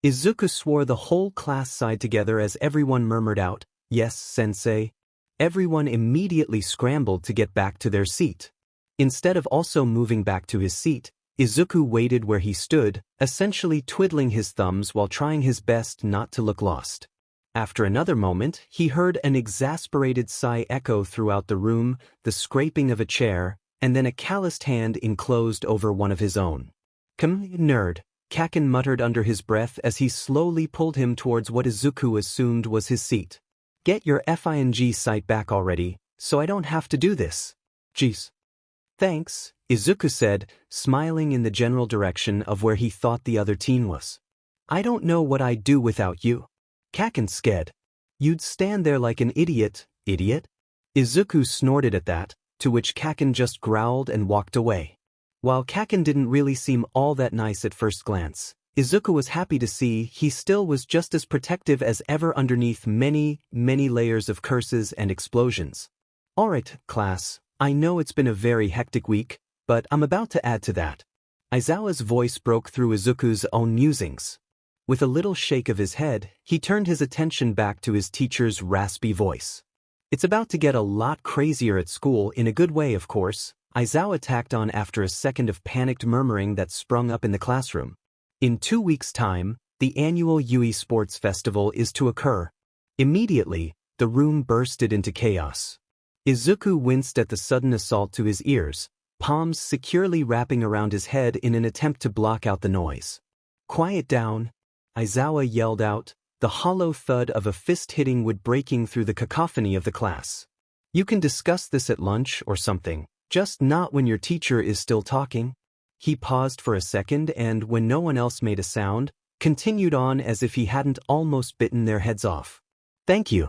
Izuku swore the whole class sighed together as everyone murmured out, yes, sensei. Everyone immediately scrambled to get back to their seat. Instead of also moving back to his seat, Izuku waited where he stood, essentially twiddling his thumbs while trying his best not to look lost. After another moment, he heard an exasperated sigh echo throughout the room, the scraping of a chair, and then a calloused hand enclosed over one of his own. Come, nerd, Kacchan muttered under his breath as he slowly pulled him towards what Izuku assumed was his seat. Get your FING sight back already, so I don't have to do this. Jeez. Thanks, Izuku said, smiling in the general direction of where he thought the other teen was. I don't know what I'd do without you. Kacchan scared. You'd stand there like an idiot, idiot? Izuku snorted at that, to which Kacchan just growled and walked away. While Kacchan didn't really seem all that nice at first glance, Izuku was happy to see he still was just as protective as ever underneath many, many layers of curses and explosions. Alright, class, I know it's been a very hectic week, but I'm about to add to that. Aizawa's voice broke through Izuku's own musings. With a little shake of his head, he turned his attention back to his teacher's raspy voice. It's about to get a lot crazier at school in a good way, of course, Aizawa tacked on after a second of panicked murmuring that sprung up in the classroom. In 2 weeks' time, the annual UE Sports Festival is to occur. Immediately, the room bursted into chaos. Izuku winced at the sudden assault to his ears, palms securely wrapping around his head in an attempt to block out the noise. Quiet down, Aizawa yelled out, the hollow thud of a fist hitting wood breaking through the cacophony of the class. You can discuss this at lunch or something, just not when your teacher is still talking. He paused for a second and, when no one else made a sound, continued on as if he hadn't almost bitten their heads off. Thank you.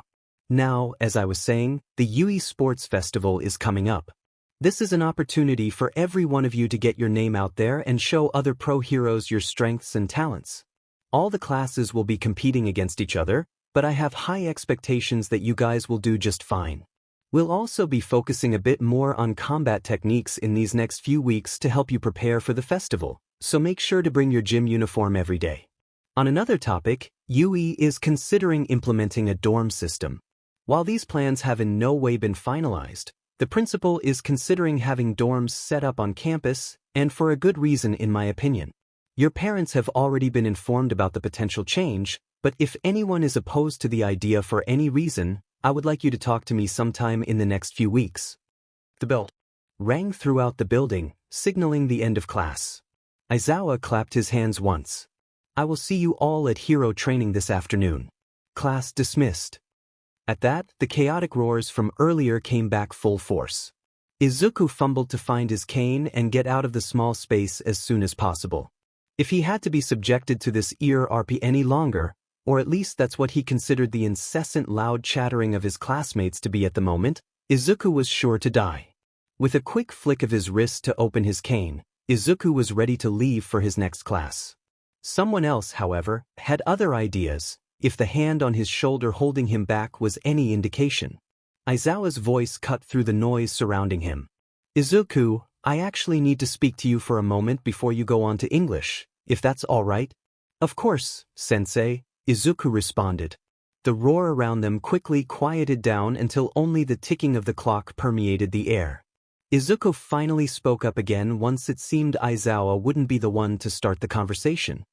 Now, as I was saying, the UE Sports Festival is coming up. This is an opportunity for every one of you to get your name out there and show other pro heroes your strengths and talents. All the classes will be competing against each other, but I have high expectations that you guys will do just fine. We'll also be focusing a bit more on combat techniques in these next few weeks to help you prepare for the festival, so make sure to bring your gym uniform every day. On another topic, UE is considering implementing a dorm system. While these plans have in no way been finalized, the principal is considering having dorms set up on campus, and for a good reason in my opinion. Your parents have already been informed about the potential change, but if anyone is opposed to the idea for any reason, I would like you to talk to me sometime in the next few weeks. The bell rang throughout the building, signaling the end of class. Aizawa clapped his hands once. I will see you all at hero training this afternoon. Class dismissed. At that, the chaotic roars from earlier came back full force. Izuku fumbled to find his cane and get out of the small space as soon as possible. If he had to be subjected to this ERP any longer, or at least that's what he considered the incessant loud chattering of his classmates to be at the moment, Izuku was sure to die. With a quick flick of his wrist to open his cane, Izuku was ready to leave for his next class. Someone else, however, had other ideas, if the hand on his shoulder holding him back was any indication. Aizawa's voice cut through the noise surrounding him. Izuku, I actually need to speak to you for a moment before you go on to English, if that's all right. Of course, sensei, Izuku responded. The roar around them quickly quieted down until only the ticking of the clock permeated the air. Izuku finally spoke up again once it seemed Aizawa wouldn't be the one to start the conversation.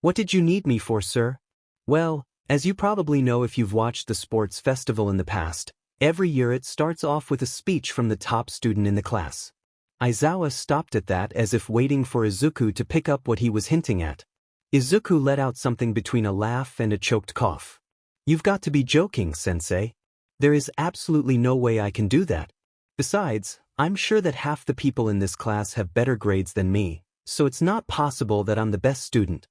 What did you need me for, sir? Well, as you probably know if you've watched the sports festival in the past, every year it starts off with a speech from the top student in the class. Aizawa stopped at that as if waiting for Izuku to pick up what he was hinting at. Izuku let out something between a laugh and a choked cough. You've got to be joking, sensei. There is absolutely no way I can do that. Besides, I'm sure that half the people in this class have better grades than me, so it's not possible that I'm the best student.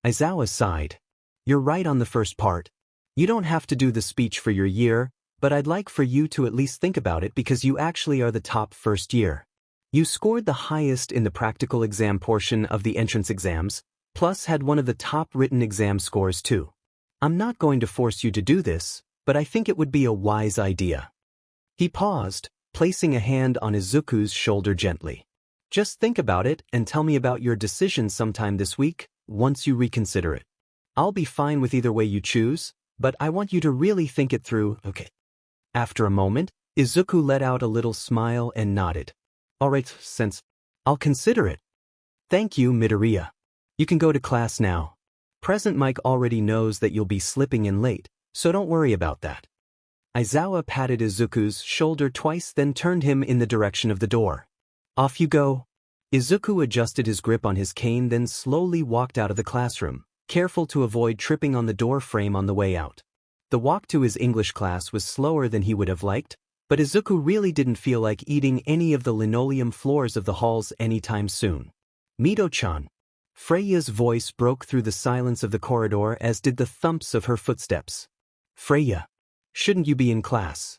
Aizawa sighed. You're right on the first part. You don't have to do the speech for your year, but I'd like for you to at least think about it because you actually are the top first year. You scored the highest in the practical exam portion of the entrance exams, plus had one of the top written exam scores too. I'm not going to force you to do this, but I think it would be a wise idea. He paused, placing a hand on Izuku's shoulder gently. Just think about it and tell me about your decision sometime this week, once you reconsider it. I'll be fine with either way you choose, but I want you to really think it through, okay? After a moment, Izuku let out a little smile and nodded. Alright, since I'll consider it. Thank you, Midoriya. You can go to class now. Present Mike already knows that you'll be slipping in late, so don't worry about that. Aizawa patted Izuku's shoulder twice then turned him in the direction of the door. Off you go. Izuku adjusted his grip on his cane then slowly walked out of the classroom, careful to avoid tripping on the door frame on the way out. The walk to his English class was slower than he would have liked, but Izuku really didn't feel like eating any of the linoleum floors of the halls anytime soon. Mito-chan. Freya's voice broke through the silence of the corridor as did the thumps of her footsteps. Freya. Shouldn't you be in class?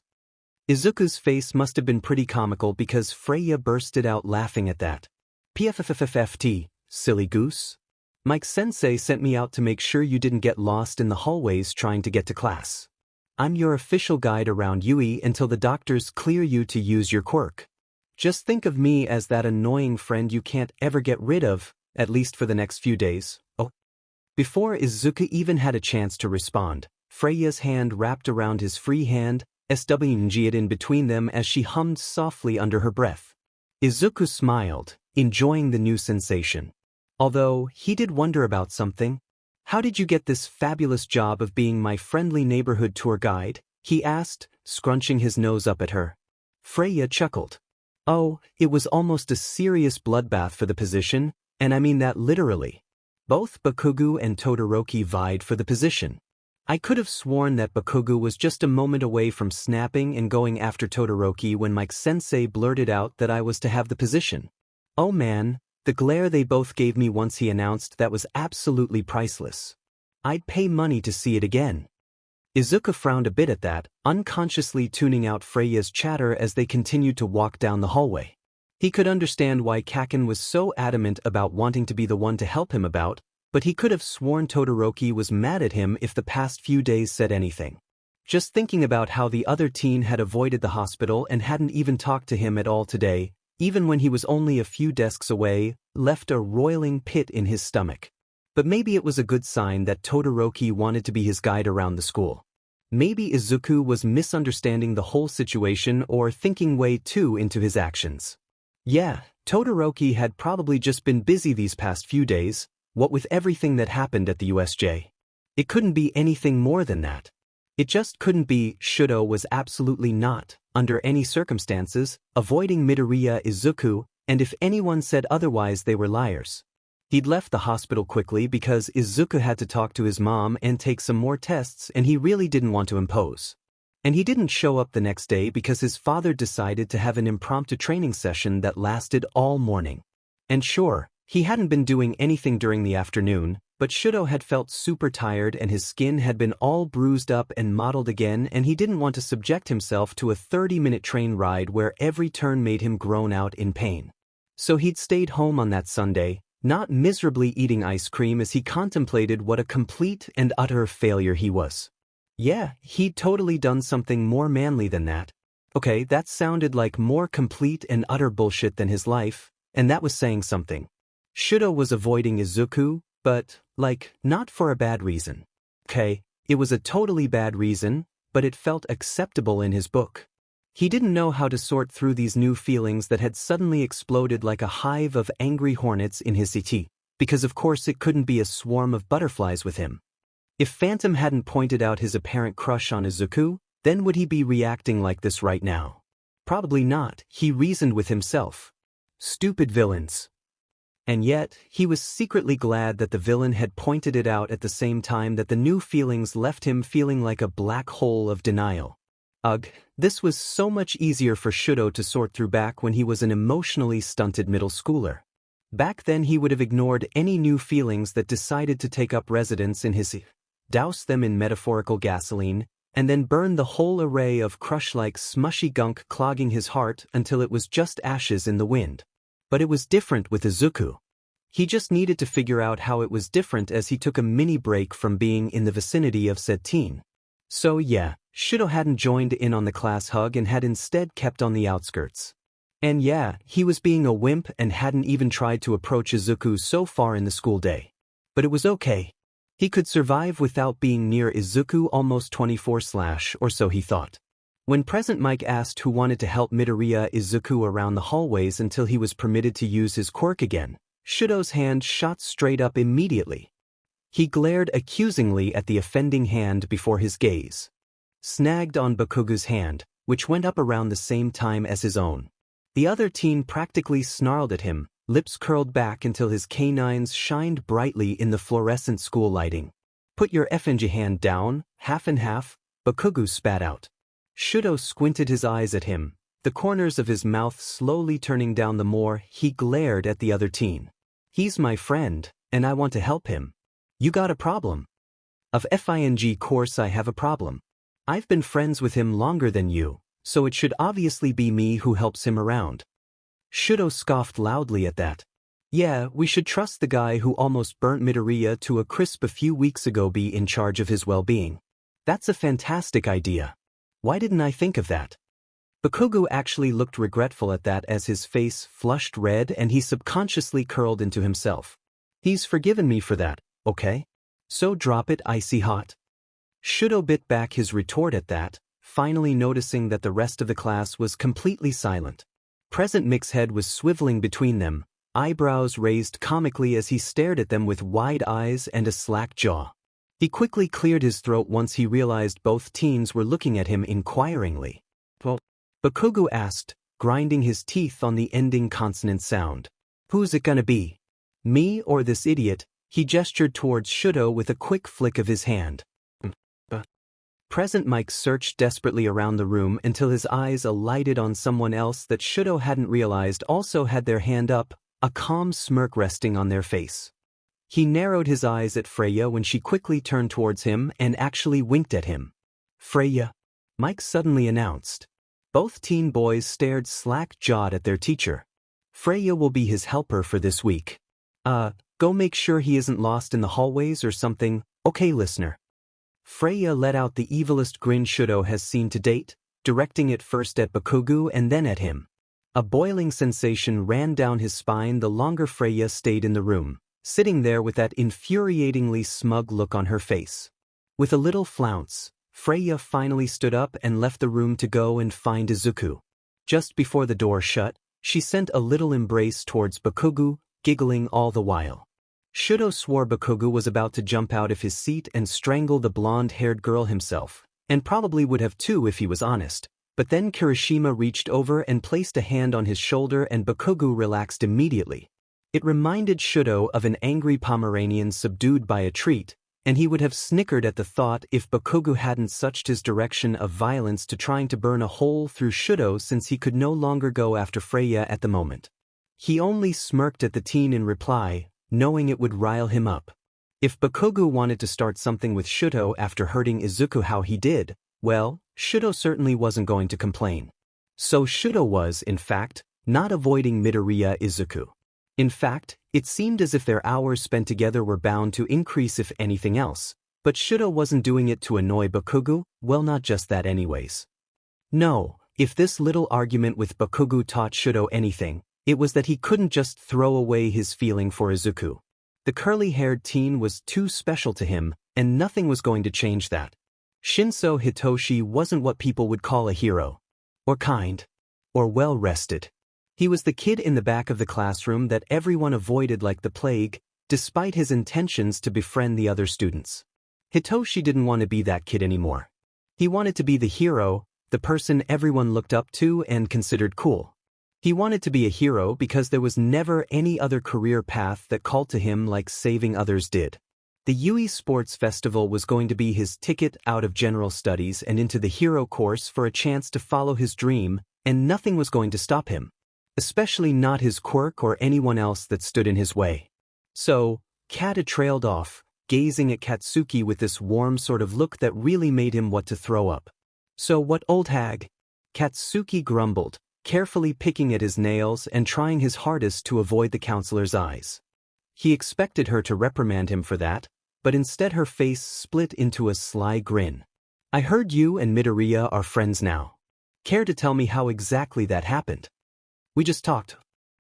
Izuku's face must have been pretty comical because Freya bursted out laughing at that. PFFFFT, silly goose. Mike-sensei sent me out to make sure you didn't get lost in the hallways trying to get to class. I'm your official guide around UE until the doctors clear you to use your quirk. Just think of me as that annoying friend you can't ever get rid of, at least for the next few days. Oh. Before Izuku even had a chance to respond, Freya's hand wrapped around his free hand, swinging it in between them as she hummed softly under her breath. Izuku smiled, enjoying the new sensation. Although, he did wonder about something. How did you get this fabulous job of being my friendly neighborhood tour guide? He asked, scrunching his nose up at her. Freya chuckled. Oh, it was almost a serious bloodbath for the position, and I mean that literally. Both Bakugo and Todoroki vied for the position. I could have sworn that Bakugo was just a moment away from snapping and going after Todoroki when Mike-sensei blurted out that I was to have the position. Oh man, the glare they both gave me once he announced that was absolutely priceless. I'd pay money to see it again. Izuku frowned a bit at that, unconsciously tuning out Freya's chatter as they continued to walk down the hallway. He could understand why Kacchan was so adamant about wanting to be the one to help him about, but he could have sworn Todoroki was mad at him if the past few days said anything. Just thinking about how the other teen had avoided the hospital and hadn't even talked to him at all today, even when he was only a few desks away, left a roiling pit in his stomach. But maybe it was a good sign that Todoroki wanted to be his guide around the school. Maybe Izuku was misunderstanding the whole situation or thinking way too into his actions. Yeah, Todoroki had probably just been busy these past few days, what with everything that happened at the USJ. It couldn't be anything more than that. It just couldn't be. Shudo was absolutely not, under any circumstances, avoiding Midoriya Izuku, and if anyone said otherwise they were liars. He'd left the hospital quickly because Izuku had to talk to his mom and take some more tests and he really didn't want to impose. And he didn't show up the next day because his father decided to have an impromptu training session that lasted all morning. And sure, he hadn't been doing anything during the afternoon, but Shudo had felt super tired and his skin had been all bruised up and mottled again and he didn't want to subject himself to a 30-minute train ride where every turn made him groan out in pain. So he'd stayed home on that Sunday, not miserably eating ice cream as he contemplated what a complete and utter failure he was. Yeah, he'd totally done something more manly than that. Okay, that sounded like more complete and utter bullshit than his life, and that was saying something. Shudo was avoiding Izuku, but, not for a bad reason. Okay, it was a totally bad reason, but it felt acceptable in his book. He didn't know how to sort through these new feelings that had suddenly exploded like a hive of angry hornets in his city. because of course it couldn't be a swarm of butterflies with him. If Phantom hadn't pointed out his apparent crush on Izuku, then would he be reacting like this right now? Probably not, he reasoned with himself. Stupid villains. And yet, he was secretly glad that the villain had pointed it out at the same time that the new feelings left him feeling like a black hole of denial. Ugh, this was so much easier for Shudo to sort through back when he was an emotionally stunted middle schooler. Back then he would have ignored any new feelings that decided to take up residence in his douse them in metaphorical gasoline, and then burn the whole array of crush-like smushy gunk clogging his heart until it was just ashes in the wind. But it was different with Izuku. He just needed to figure out how it was different as he took a mini break from being in the vicinity of said teen. So yeah, Shudo hadn't joined in on the class hug and had instead kept on the outskirts. And yeah, he was being a wimp and hadn't even tried to approach Izuku so far in the school day. But it was okay. He could survive without being near Izuku almost 24/ or so he thought. When Present Mike asked who wanted to help Midoriya Izuku around the hallways until he was permitted to use his quirk again, Shudo's hand shot straight up immediately. He glared accusingly at the offending hand before his gaze snagged on Bakugo's hand, which went up around the same time as his own. The other teen practically snarled at him, lips curled back until his canines shined brightly in the fluorescent school lighting. "Put your effing hand down, half and half," Bakugo spat out. Shudo squinted his eyes at him, the corners of his mouth slowly turning down the more he glared at the other teen. "He's my friend, and I want to help him. You got a problem?" "Of course I have a problem. I've been friends with him longer than you, so it should obviously be me who helps him around." Shudo scoffed loudly at that. "Yeah, we should trust the guy who almost burnt Midoriya to a crisp a few weeks ago be in charge of his well-being. That's a fantastic idea. Why didn't I think of that?" Bakugo actually looked regretful at that as his face flushed red and he subconsciously curled into himself. "He's forgiven me for that, okay? So drop it icy hot." Shudo bit back his retort at that, finally noticing that the rest of the class was completely silent. Present Mix's head was swiveling between them, eyebrows raised comically as he stared at them with wide eyes and a slack jaw. He quickly cleared his throat once he realized both teens were looking at him inquiringly. "Well," Bakugo asked, grinding his teeth on the ending consonant sound. "Who's it gonna be? Me or this idiot?" He gestured towards Shudo with a quick flick of his hand. Present Mike searched desperately around the room until his eyes alighted on someone else that Shudo hadn't realized also had their hand up, a calm smirk resting on their face. He narrowed his eyes at Freya when she quickly turned towards him and actually winked at him. "Freya," Mike suddenly announced. Both teen boys stared slack-jawed at their teacher. "Freya will be his helper for this week. Go make sure he isn't lost in the hallways or something, okay, listener?" Freya let out the evilest grin Shudo has seen to date, directing it first at Bakugo and then at him. A boiling sensation ran down his spine the longer Freya stayed in the room, sitting there with that infuriatingly smug look on her face. With a little flounce, Freya finally stood up and left the room to go and find Izuku. Just before the door shut, she sent a little embrace towards Bakugo, giggling all the while. Shudo swore Bakugo was about to jump out of his seat and strangle the blonde-haired girl himself, and probably would have too if he was honest, but then Kirishima reached over and placed a hand on his shoulder and Bakugo relaxed immediately. It reminded Shudo of an angry Pomeranian subdued by a treat, and he would have snickered at the thought if Bakugo hadn't suched his direction of violence to trying to burn a hole through Shudo since he could no longer go after Freya at the moment. He only smirked at the teen in reply, knowing it would rile him up. If Bakugo wanted to start something with Shudo after hurting Izuku how he did, well, Shudo certainly wasn't going to complain. So Shudo was, in fact, not avoiding Midoriya Izuku. In fact, it seemed as if their hours spent together were bound to increase if anything else, but Shudo wasn't doing it to annoy Bakugo, well not just that anyways. No, if this little argument with Bakugo taught Shudo anything, it was that he couldn't just throw away his feeling for Izuku. The curly-haired teen was too special to him, and nothing was going to change that. Shinso Hitoshi wasn't what people would call a hero. Or kind. Or well-rested. He was the kid in the back of the classroom that everyone avoided like the plague, despite his intentions to befriend the other students. Hitoshi didn't want to be that kid anymore. He wanted to be the hero, the person everyone looked up to and considered cool. He wanted to be a hero because there was never any other career path that called to him like saving others did. The UE Sports Festival was going to be his ticket out of general studies and into the hero course for a chance to follow his dream, and nothing was going to stop him. Especially not his quirk or anyone else that stood in his way. So, Kata trailed off, gazing at Katsuki with this warm sort of look that really made him want to throw up. "So what, old hag?" Katsuki grumbled, carefully picking at his nails and trying his hardest to avoid the counselor's eyes. He expected her to reprimand him for that, but instead her face split into a sly grin. "I heard you and Midoriya are friends now. Care to tell me how exactly that happened?" "We just talked.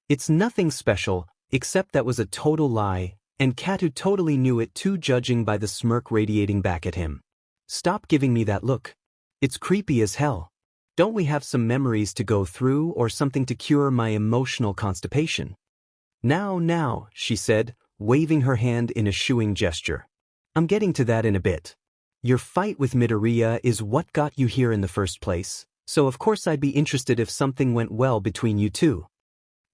It's nothing special, except that was a total lie, and Katu totally knew it too, judging by the smirk radiating back at him. Stop giving me that look. It's creepy as hell. Don't we have some memories to go through or something to cure my emotional constipation?" Now, she said, waving her hand in a shooing gesture. "I'm getting to that in a bit. Your fight with Midoriya is what got you here in the first place, so of course I'd be interested if something went well between you two."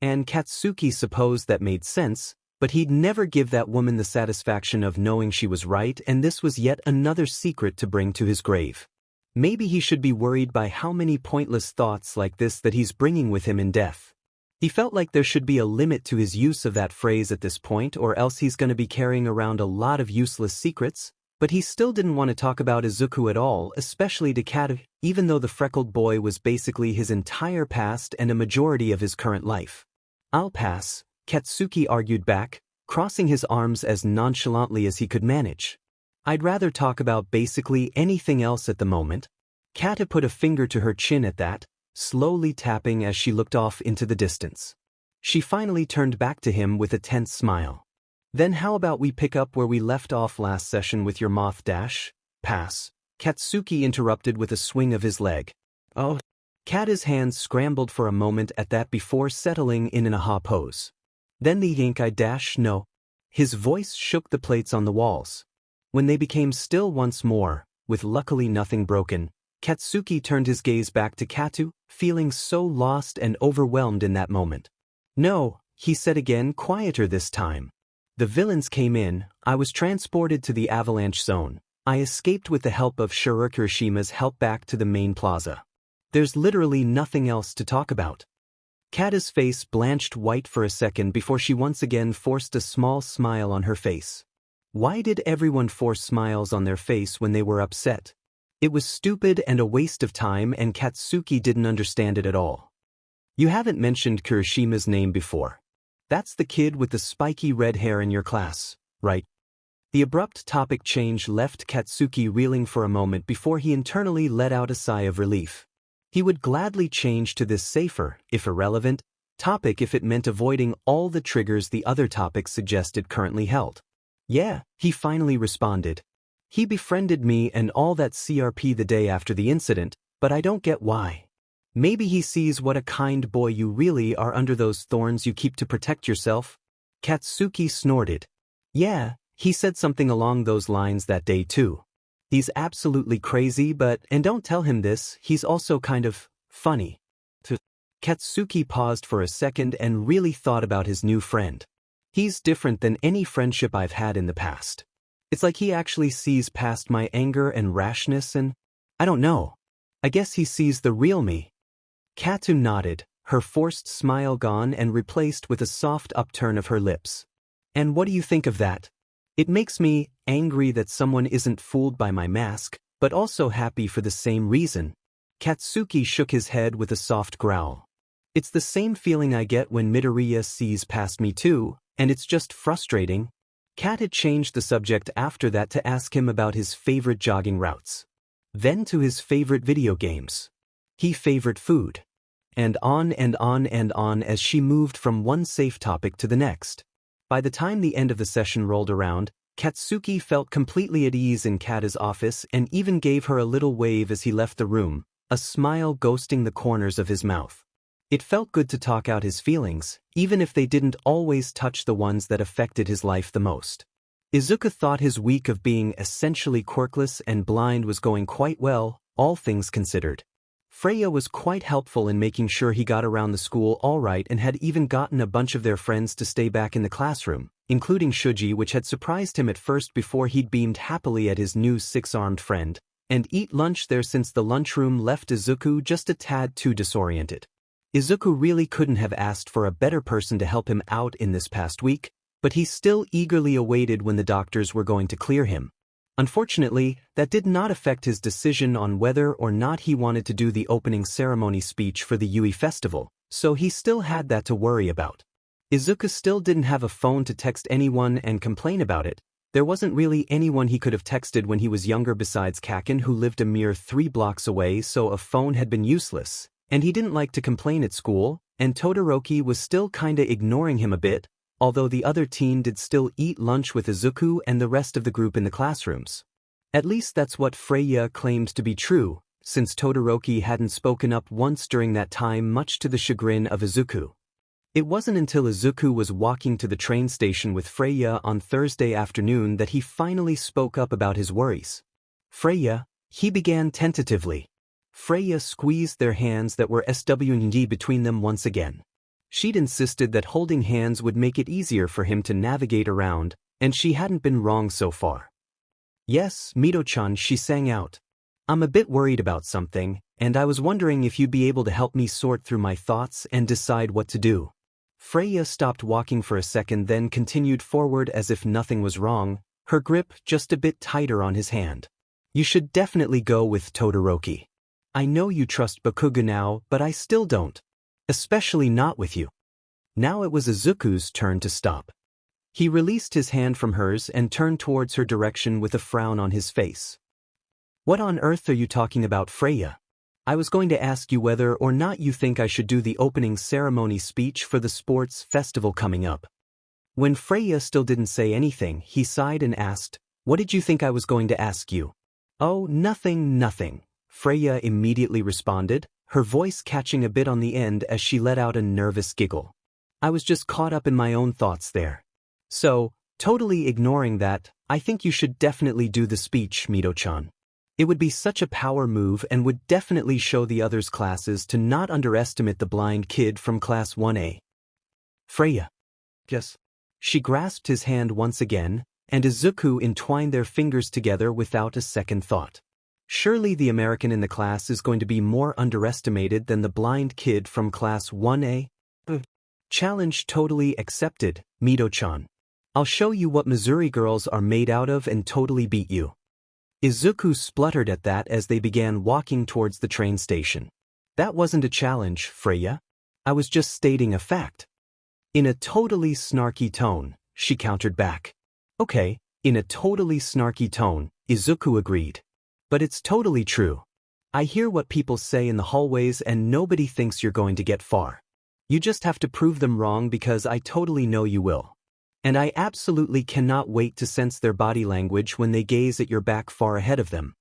And Katsuki supposed that made sense, but he'd never give that woman the satisfaction of knowing she was right, and this was yet another secret to bring to his grave. Maybe he should be worried by how many pointless thoughts like this that he's bringing with him in death. He felt like there should be a limit to his use of that phrase at this point, or else he's going to be carrying around a lot of useless secrets, but he still didn't want to talk about Izuku at all, especially to Kata, even though the freckled boy was basically his entire past and a majority of his current life. "I'll pass," Katsuki argued back, crossing his arms as nonchalantly as he could manage. "I'd rather talk about basically anything else at the moment." Kata put a finger to her chin at that, slowly tapping as she looked off into the distance. She finally turned back to him with a tense smile. "Then how about we pick up where we left off last session with your moth dash?" "Pass," Katsuki interrupted with a swing of his leg. "Oh." Kata's hands scrambled for a moment at that before settling in an aha pose. "Then the Yinkai dash, no." His voice shook the plates on the walls. When they became still once more, with luckily nothing broken, Katsuki turned his gaze back to Katu, feeling so lost and overwhelmed in that moment. "No," he said again, quieter this time. "The villains came in, I was transported to the avalanche zone, I escaped with the help of Kirishima's help back to the main plaza. There's literally nothing else to talk about." Kata's face blanched white for a second before she once again forced a small smile on her face. Why did everyone force smiles on their face when they were upset? It was stupid and a waste of time, and Katsuki didn't understand it at all. "You haven't mentioned Kirishima's name before. That's the kid with the spiky red hair in your class, right?" The abrupt topic change left Katsuki reeling for a moment before he internally let out a sigh of relief. He would gladly change to this safer, if irrelevant, topic if it meant avoiding all the triggers the other topics suggested currently held. "Yeah," he finally responded. "He befriended me and all that CRP the day after the incident, but I don't get why. Maybe he sees what a kind boy you really are under those thorns you keep to protect yourself." Katsuki snorted. "Yeah, he said something along those lines that day too. He's absolutely crazy, and don't tell him this, he's also kind of funny." Katsuki paused for a second and really thought about his new friend. "He's different than any friendship I've had in the past. It's like he actually sees past my anger and rashness and, I don't know. I guess he sees the real me." Katu nodded, her forced smile gone and replaced with a soft upturn of her lips. "And what do you think of that?" "It makes me angry that someone isn't fooled by my mask, but also happy for the same reason." Katsuki shook his head with a soft growl. "It's the same feeling I get when Midoriya sees past me too, and it's just frustrating." Kat had changed the subject after that to ask him about his favorite jogging routes. Then to his favorite video games. His favorite food. And on and on and on as she moved from one safe topic to the next. By the time the end of the session rolled around, Katsuki felt completely at ease in Kata's office and even gave her a little wave as he left the room, a smile ghosting the corners of his mouth. It felt good to talk out his feelings, even if they didn't always touch the ones that affected his life the most. Izuku thought his week of being essentially quirkless and blind was going quite well, all things considered. Freya was quite helpful in making sure he got around the school all right and had even gotten a bunch of their friends to stay back in the classroom, including Shuji, which had surprised him at first before he'd beamed happily at his new six-armed friend, and eat lunch there since the lunchroom left Izuku just a tad too disoriented. Izuku really couldn't have asked for a better person to help him out in this past week, but he still eagerly awaited when the doctors were going to clear him. Unfortunately, that did not affect his decision on whether or not he wanted to do the opening ceremony speech for the Yui festival, so he still had that to worry about. Izuku still didn't have a phone to text anyone and complain about it. There wasn't really anyone he could have texted when he was younger besides Kacchan, who lived a mere 3 blocks away, so a phone had been useless. And he didn't like to complain at school, and Todoroki was still kinda ignoring him a bit, although the other teen did still eat lunch with Izuku and the rest of the group in the classrooms. At least that's what Freya claimed to be true, since Todoroki hadn't spoken up once during that time, much to the chagrin of Izuku. It wasn't until Izuku was walking to the train station with Freya on Thursday afternoon that he finally spoke up about his worries. "Freya," he began tentatively. Freya squeezed their hands that were swd between them once again. She'd insisted that holding hands would make it easier for him to navigate around, and she hadn't been wrong so far. "Yes, Mito-chan," she sang out. "I'm a bit worried about something, and I was wondering if you'd be able to help me sort through my thoughts and decide what to do." Freya stopped walking for a second, then continued forward as if nothing was wrong, her grip just a bit tighter on his hand. "You should definitely go with Todoroki. I know you trust Bakugo now, but I still don't. Especially not with you." Now it was Izuku's turn to stop. He released his hand from hers and turned towards her direction with a frown on his face. "What on earth are you talking about, Freya? I was going to ask you whether or not you think I should do the opening ceremony speech for the sports festival coming up." When Freya still didn't say anything, he sighed and asked, "What did you think I was going to ask you?" "Oh, nothing," Freya immediately responded, her voice catching a bit on the end as she let out a nervous giggle. "I was just caught up in my own thoughts there. So, totally ignoring that, I think you should definitely do the speech, Mito-chan. It would be such a power move and would definitely show the others' classes to not underestimate the blind kid from class 1A. "Freya." "Yes." She grasped his hand once again, and Izuku entwined their fingers together without a second thought. Surely the American in the class is going to be more underestimated than the blind kid from class 1A? Challenge totally accepted, Mito-chan. I'll show you what Missouri girls are made out of and totally beat you. Izuku spluttered at that as they began walking towards the train station. "That wasn't a challenge, Freya. I was just stating a fact." In a totally snarky tone, she countered back. "Okay," in a totally snarky tone, Izuku agreed. "But it's totally true. I hear what people say in the hallways and nobody thinks you're going to get far. You just have to prove them wrong because I totally know you will. And I absolutely cannot wait to sense their body language when they gaze at your back far ahead of them."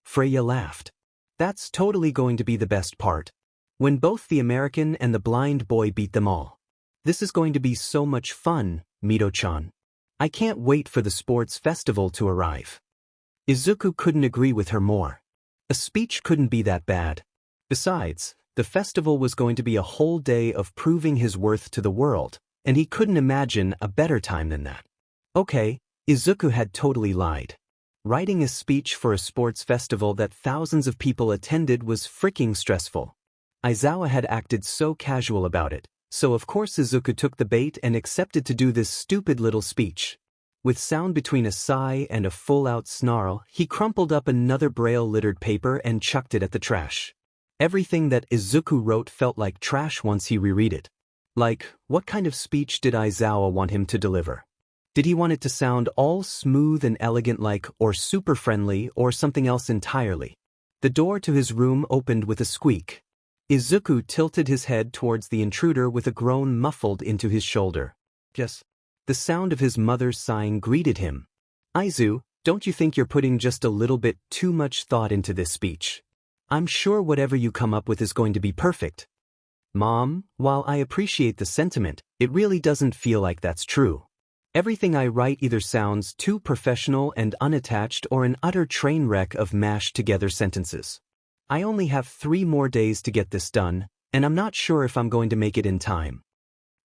Freya laughed. "That's totally going to be the best part. When both the American and the blind boy beat them all. This is going to be so much fun, Mito-chan. I can't wait for the sports festival to arrive." Izuku couldn't agree with her more. A speech couldn't be that bad. Besides, the festival was going to be a whole day of proving his worth to the world, and he couldn't imagine a better time than that. Okay, Izuku had totally lied. Writing a speech for a sports festival that thousands of people attended was freaking stressful. Aizawa had acted so casual about it, so of course Izuku took the bait and accepted to do this stupid little speech. With sound between a sigh and a full-out snarl, he crumpled up another braille-littered paper and chucked it at the trash. Everything that Izuku wrote felt like trash once he reread it. Like, what kind of speech did Aizawa want him to deliver? Did he want it to sound all smooth and elegant like, or super friendly, or something else entirely? The door to his room opened with a squeak. Izuku tilted his head towards the intruder with a groan muffled into his shoulder. "Yes." The sound of his mother's sighing greeted him. "Aizu, don't you think you're putting just a little bit too much thought into this speech? I'm sure whatever you come up with is going to be perfect." Mom, while I appreciate the sentiment, it really doesn't feel like that's true. Everything I write either sounds too professional and unattached or an utter train wreck of mashed together sentences. I only have 3 more days to get this done, and I'm not sure if I'm going to make it in time.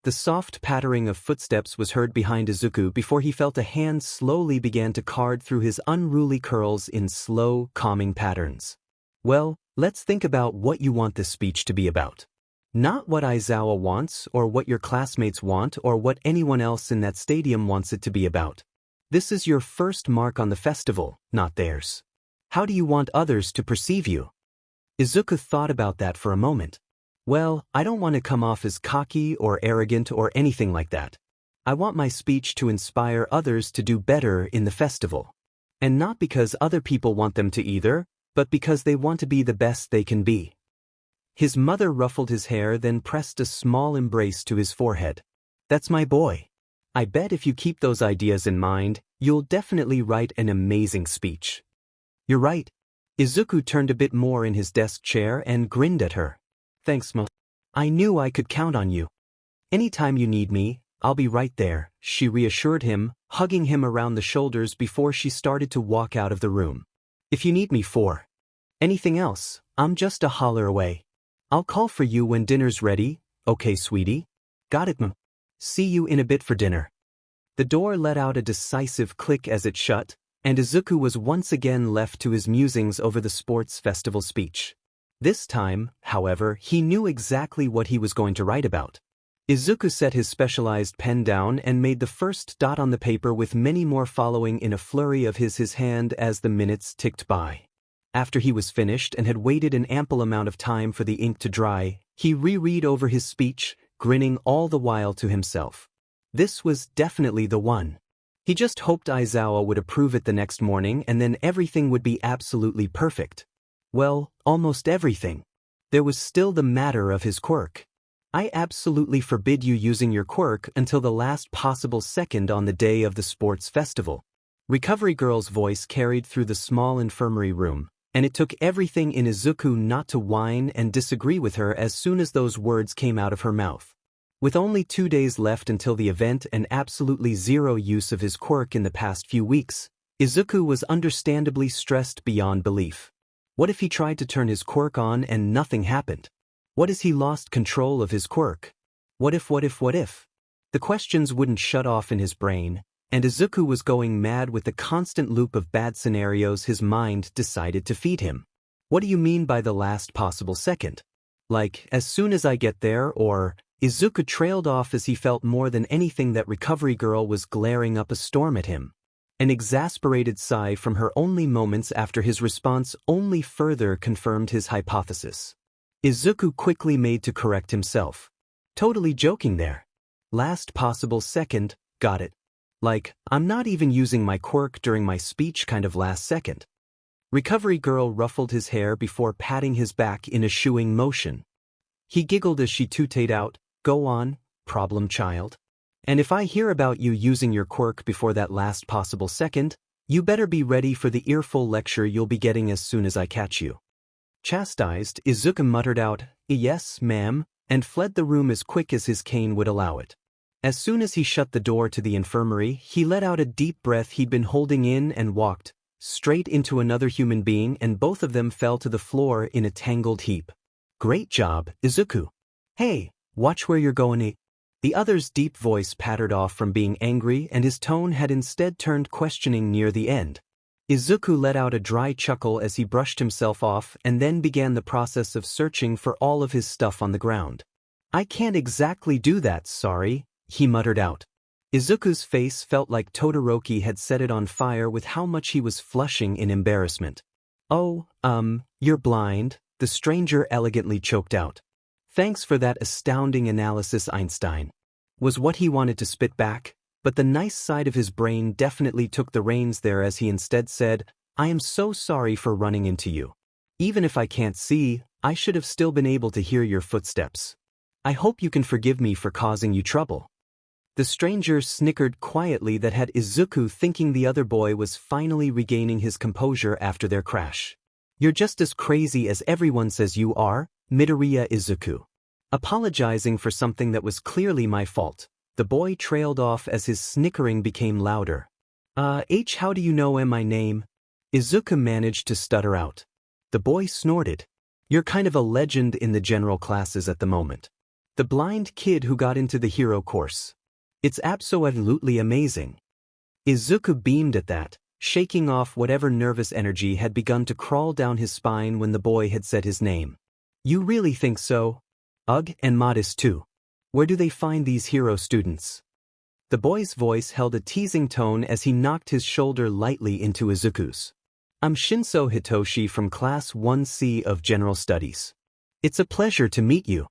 The soft pattering of footsteps was heard behind Izuku before he felt a hand slowly began to card through his unruly curls in slow, calming patterns. Well, let's think about what you want this speech to be about. Not what Aizawa wants, or what your classmates want, or what anyone else in that stadium wants it to be about. This is your first mark on the festival, not theirs. How do you want others to perceive you? Izuku thought about that for a moment. Well, I don't want to come off as cocky or arrogant or anything like that. I want my speech to inspire others to do better in the festival. And not because other people want them to either, but because they want to be the best they can be. His mother ruffled his hair, then pressed a small embrace to his forehead. That's my boy. I bet if you keep those ideas in mind, you'll definitely write an amazing speech. You're right. Izuku turned a bit more in his desk chair and grinned at her. Thanks, Ma. I knew I could count on you. Anytime you need me, I'll be right there, she reassured him, hugging him around the shoulders before she started to walk out of the room. If you need me for anything else, I'm just a holler away. I'll call for you when dinner's ready, okay, sweetie? Got it, Ma. See you in a bit for dinner. The door let out a decisive click as it shut, and Izuku was once again left to his musings over the sports festival speech. This time, however, he knew exactly what he was going to write about. Izuku set his specialized pen down and made the first dot on the paper, with many more following in a flurry of his hand as the minutes ticked by. After he was finished and had waited an ample amount of time for the ink to dry, he reread over his speech, grinning all the while to himself. This was definitely the one. He just hoped Aizawa would approve it the next morning, and then everything would be absolutely perfect. Well, almost everything. There was still the matter of his quirk. I absolutely forbid you using your quirk until the last possible second on the day of the sports festival. Recovery Girl's voice carried through the small infirmary room, and it took everything in Izuku not to whine and disagree with her as soon as those words came out of her mouth. With only 2 days left until the event and absolutely zero use of his quirk in the past few weeks, Izuku was understandably stressed beyond belief. What if he tried to turn his quirk on and nothing happened? What if he lost control of his quirk? What if? The questions wouldn't shut off in his brain, and Izuku was going mad with the constant loop of bad scenarios his mind decided to feed him. What do you mean by the last possible second? Like, as soon as I get there, or... Izuku trailed off as he felt more than anything that Recovery Girl was glaring up a storm at him. An exasperated sigh from her only moments after his response only further confirmed his hypothesis. Izuku quickly made to correct himself. Totally joking there. Last possible second, got it. Like, I'm not even using my quirk during my speech kind of last second. Recovery Girl ruffled his hair before patting his back in a shooing motion. He giggled as she tooted out, "Go on, problem child. And if I hear about you using your quirk before that last possible second, you better be ready for the earful lecture you'll be getting as soon as I catch you." Chastised, Izuku muttered out, "Yes, ma'am," and fled the room as quick as his cane would allow it. As soon as he shut the door to the infirmary, he let out a deep breath he'd been holding in and walked straight into another human being, and both of them fell to the floor in a tangled heap. "Great job, Izuku. Hey, watch where you're going." The other's deep voice pattered off from being angry, and his tone had instead turned questioning near the end. Izuku let out a dry chuckle as he brushed himself off and then began the process of searching for all of his stuff on the ground. "I can't exactly do that, sorry," he muttered out. Izuku's face felt like Todoroki had set it on fire with how much he was flushing in embarrassment. "Oh, you're blind," the stranger elegantly choked out. "Thanks for that astounding analysis, Einstein," was what he wanted to spit back, but the nice side of his brain definitely took the reins there as he instead said, "I am so sorry for running into you. Even if I can't see, I should have still been able to hear your footsteps. I hope you can forgive me for causing you trouble." The stranger snickered quietly that had Izuku thinking the other boy was finally regaining his composure after their crash. "You're just as crazy as everyone says you are, Midoriya Izuku. Apologizing for something that was clearly my fault, the boy trailed off as his snickering became louder. How do you know my name? Izuku managed to stutter out. The boy snorted. You're kind of a legend in the general classes at the moment. The blind kid who got into the hero course. It's absolutely amazing. Izuku beamed at that, shaking off whatever nervous energy had begun to crawl down his spine when the boy had said his name. You really think so? Ugh, and modest too. Where do they find these hero students? The boy's voice held a teasing tone as he knocked his shoulder lightly into Izuku's. I'm Shinso Hitoshi from Class 1C of General Studies. It's a pleasure to meet you.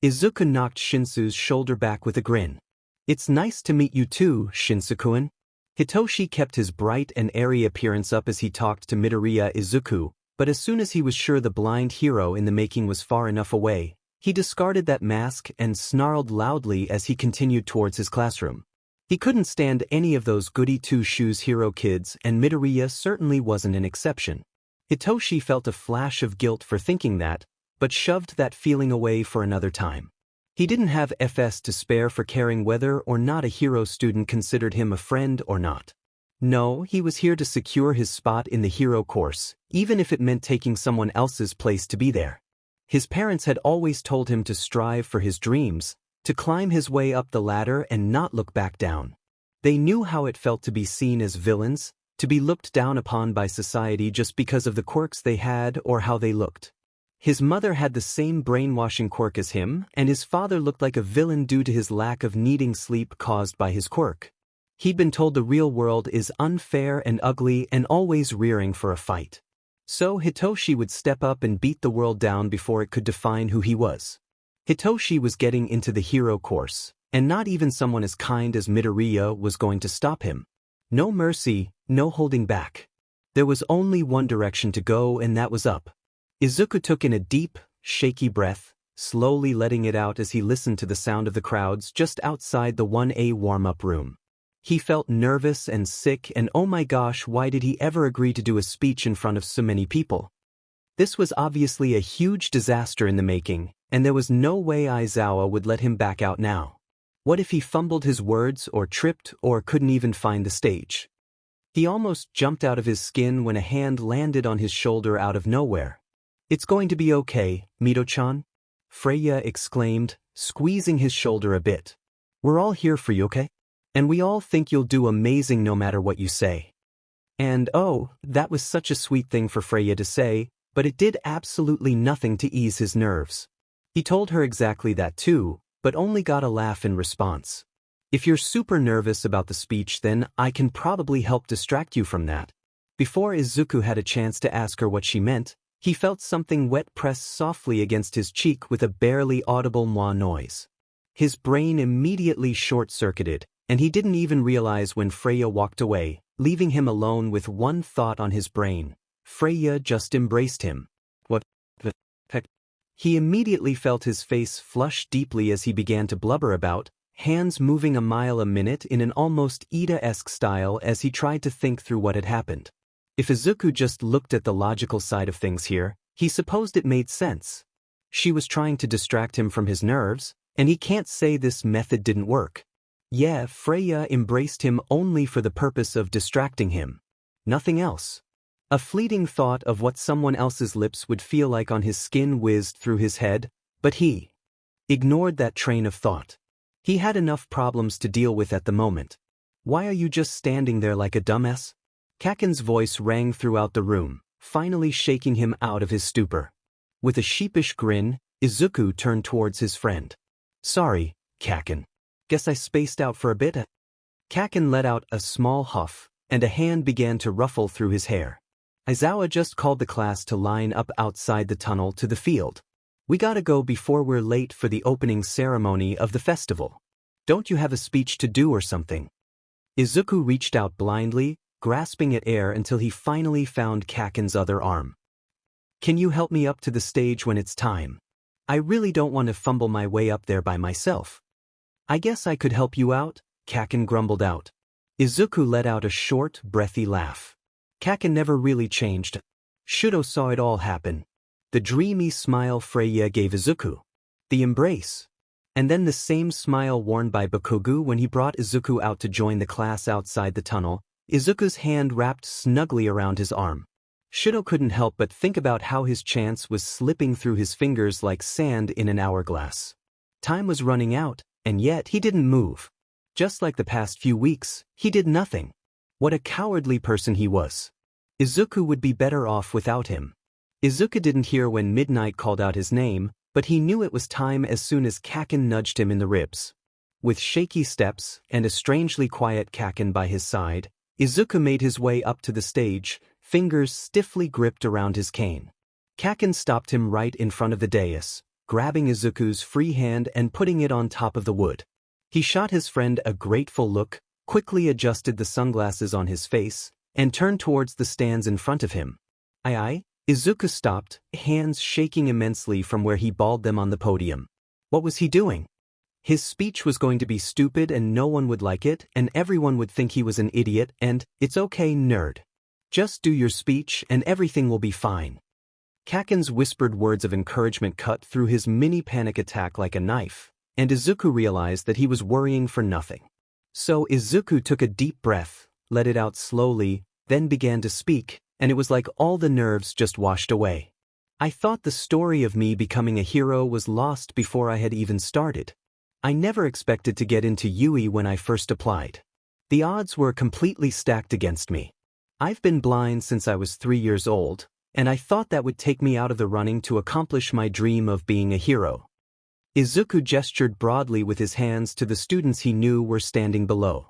Izuku knocked Shinsu's shoulder back with a grin. It's nice to meet you too, Shinsu-kun. Hitoshi kept his bright and airy appearance up as he talked to Midoriya Izuku, but as soon as he was sure the blind hero in the making was far enough away, he discarded that mask and snarled loudly as he continued towards his classroom. He couldn't stand any of those goody-two-shoes hero kids, and Midoriya certainly wasn't an exception. Hitoshi felt a flash of guilt for thinking that, but shoved that feeling away for another time. He didn't have FS to spare for caring whether or not a hero student considered him a friend or not. No, he was here to secure his spot in the hero course, even if it meant taking someone else's place to be there. His parents had always told him to strive for his dreams, to climb his way up the ladder and not look back down. They knew how it felt to be seen as villains, to be looked down upon by society just because of the quirks they had or how they looked. His mother had the same brainwashing quirk as him, and his father looked like a villain due to his lack of needing sleep caused by his quirk. He'd been told the real world is unfair and ugly and always rearing for a fight. So Hitoshi would step up and beat the world down before it could define who he was. Hitoshi was getting into the hero course, and not even someone as kind as Midoriya was going to stop him. No mercy, no holding back. There was only one direction to go, and that was up. Izuku took in a deep, shaky breath, slowly letting it out as he listened to the sound of the crowds just outside the 1A warm-up room. He felt nervous and sick, and oh my gosh, why did he ever agree to do a speech in front of so many people? This was obviously a huge disaster in the making, and there was no way Aizawa would let him back out now. What if he fumbled his words or tripped or couldn't even find the stage? He almost jumped out of his skin when a hand landed on his shoulder out of nowhere. It's going to be okay, Mito-chan? Freya exclaimed, squeezing his shoulder a bit. We're all here for you, okay? And we all think you'll do amazing no matter what you say. And oh, that was such a sweet thing for Freya to say, but it did absolutely nothing to ease his nerves. He told her exactly that too, but only got a laugh in response. If you're super nervous about the speech, then I can probably help distract you from that. Before Izuku had a chance to ask her what she meant, he felt something wet press softly against his cheek with a barely audible mwah noise. His brain immediately short-circuited, and he didn't even realize when Freya walked away, leaving him alone with one thought on his brain. Freya just embraced him. What the heck? He immediately felt his face flush deeply as he began to blubber about, hands moving a mile a minute in an almost Ida-esque style as he tried to think through what had happened. If Izuku just looked at the logical side of things here, he supposed it made sense. She was trying to distract him from his nerves, and he can't say this method didn't work. Yeah, Freya embraced him only for the purpose of distracting him. Nothing else. A fleeting thought of what someone else's lips would feel like on his skin whizzed through his head, but he ignored that train of thought. He had enough problems to deal with at the moment. Why are you just standing there like a dumbass? Kacchan's voice rang throughout the room, finally shaking him out of his stupor. With a sheepish grin, Izuku turned towards his friend. Sorry, Kacchan. Guess I spaced out for a bit. Kacchan let out a small huff, and a hand began to ruffle through his hair. Aizawa just called the class to line up outside the tunnel to the field. We gotta go before we're late for the opening ceremony of the festival. Don't you have a speech to do or something? Izuku reached out blindly, grasping at air until he finally found Kacchan's other arm. Can you help me up to the stage when it's time? I really don't want to fumble my way up there by myself. I guess I could help you out, Kacchan grumbled out. Izuku let out a short, breathy laugh. Kacchan never really changed. Shudo saw it all happen. The dreamy smile Freya gave Izuku. the embrace. And then the same smile worn by Bakugo when he brought Izuku out to join the class outside the tunnel, Izuku's hand wrapped snugly around his arm. Shido couldn't help but think about how his chance was slipping through his fingers like sand in an hourglass. Time was running out, and yet he didn't move. Just like the past few weeks, he did nothing. What a cowardly person he was. Izuku would be better off without him. Izuku didn't hear when Midnight called out his name, but he knew it was time as soon as Kacchan nudged him in the ribs. With shaky steps and a strangely quiet Kacchan by his side, Izuku made his way up to the stage, fingers stiffly gripped around his cane. Kacchan stopped him right in front of the dais, grabbing Izuku's free hand and putting it on top of the wood. He shot his friend a grateful look, quickly adjusted the sunglasses on his face, and turned towards the stands in front of him. Aye? Izuku stopped, hands shaking immensely from where he balled them on the podium. What was he doing? His speech was going to be stupid and no one would like it, and everyone would think he was an idiot and, it's okay, nerd. Just do your speech and everything will be fine. Kacchan's whispered words of encouragement cut through his mini panic attack like a knife, and Izuku realized that he was worrying for nothing. So Izuku took a deep breath, let it out slowly, then began to speak, and it was like all the nerves just washed away. I thought the story of me becoming a hero was lost before I had even started. I never expected to get into UE when I first applied. The odds were completely stacked against me. I've been blind since I was 3 years old, and I thought that would take me out of the running to accomplish my dream of being a hero. Izuku gestured broadly with his hands to the students he knew were standing below.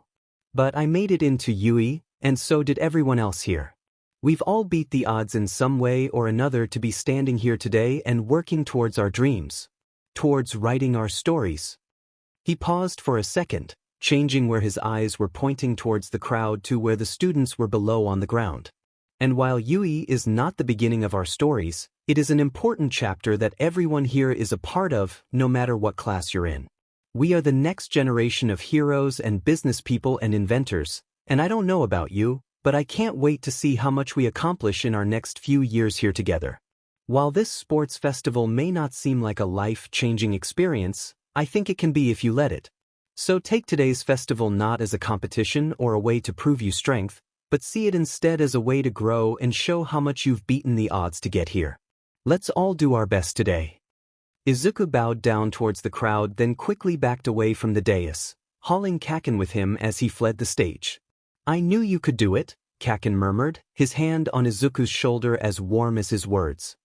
But I made it into UE, and so did everyone else here. We've all beat the odds in some way or another to be standing here today and working towards our dreams. Towards writing our stories. He paused for a second, changing where his eyes were pointing towards the crowd to where the students were below on the ground. And while UE is not the beginning of our stories, it is an important chapter that everyone here is a part of, no matter what class you're in. We are the next generation of heroes and business people and inventors, and I don't know about you, but I can't wait to see how much we accomplish in our next few years here together. While this sports festival may not seem like a life-changing experience, I think it can be if you let it. So take today's festival not as a competition or a way to prove you strength, but see it instead as a way to grow and show how much you've beaten the odds to get here. Let's all do our best today. Izuku bowed down towards the crowd, then quickly backed away from the dais, hauling Kacchan with him as he fled the stage. I knew you could do it, Kacchan murmured, his hand on Izuku's shoulder as warm as his words.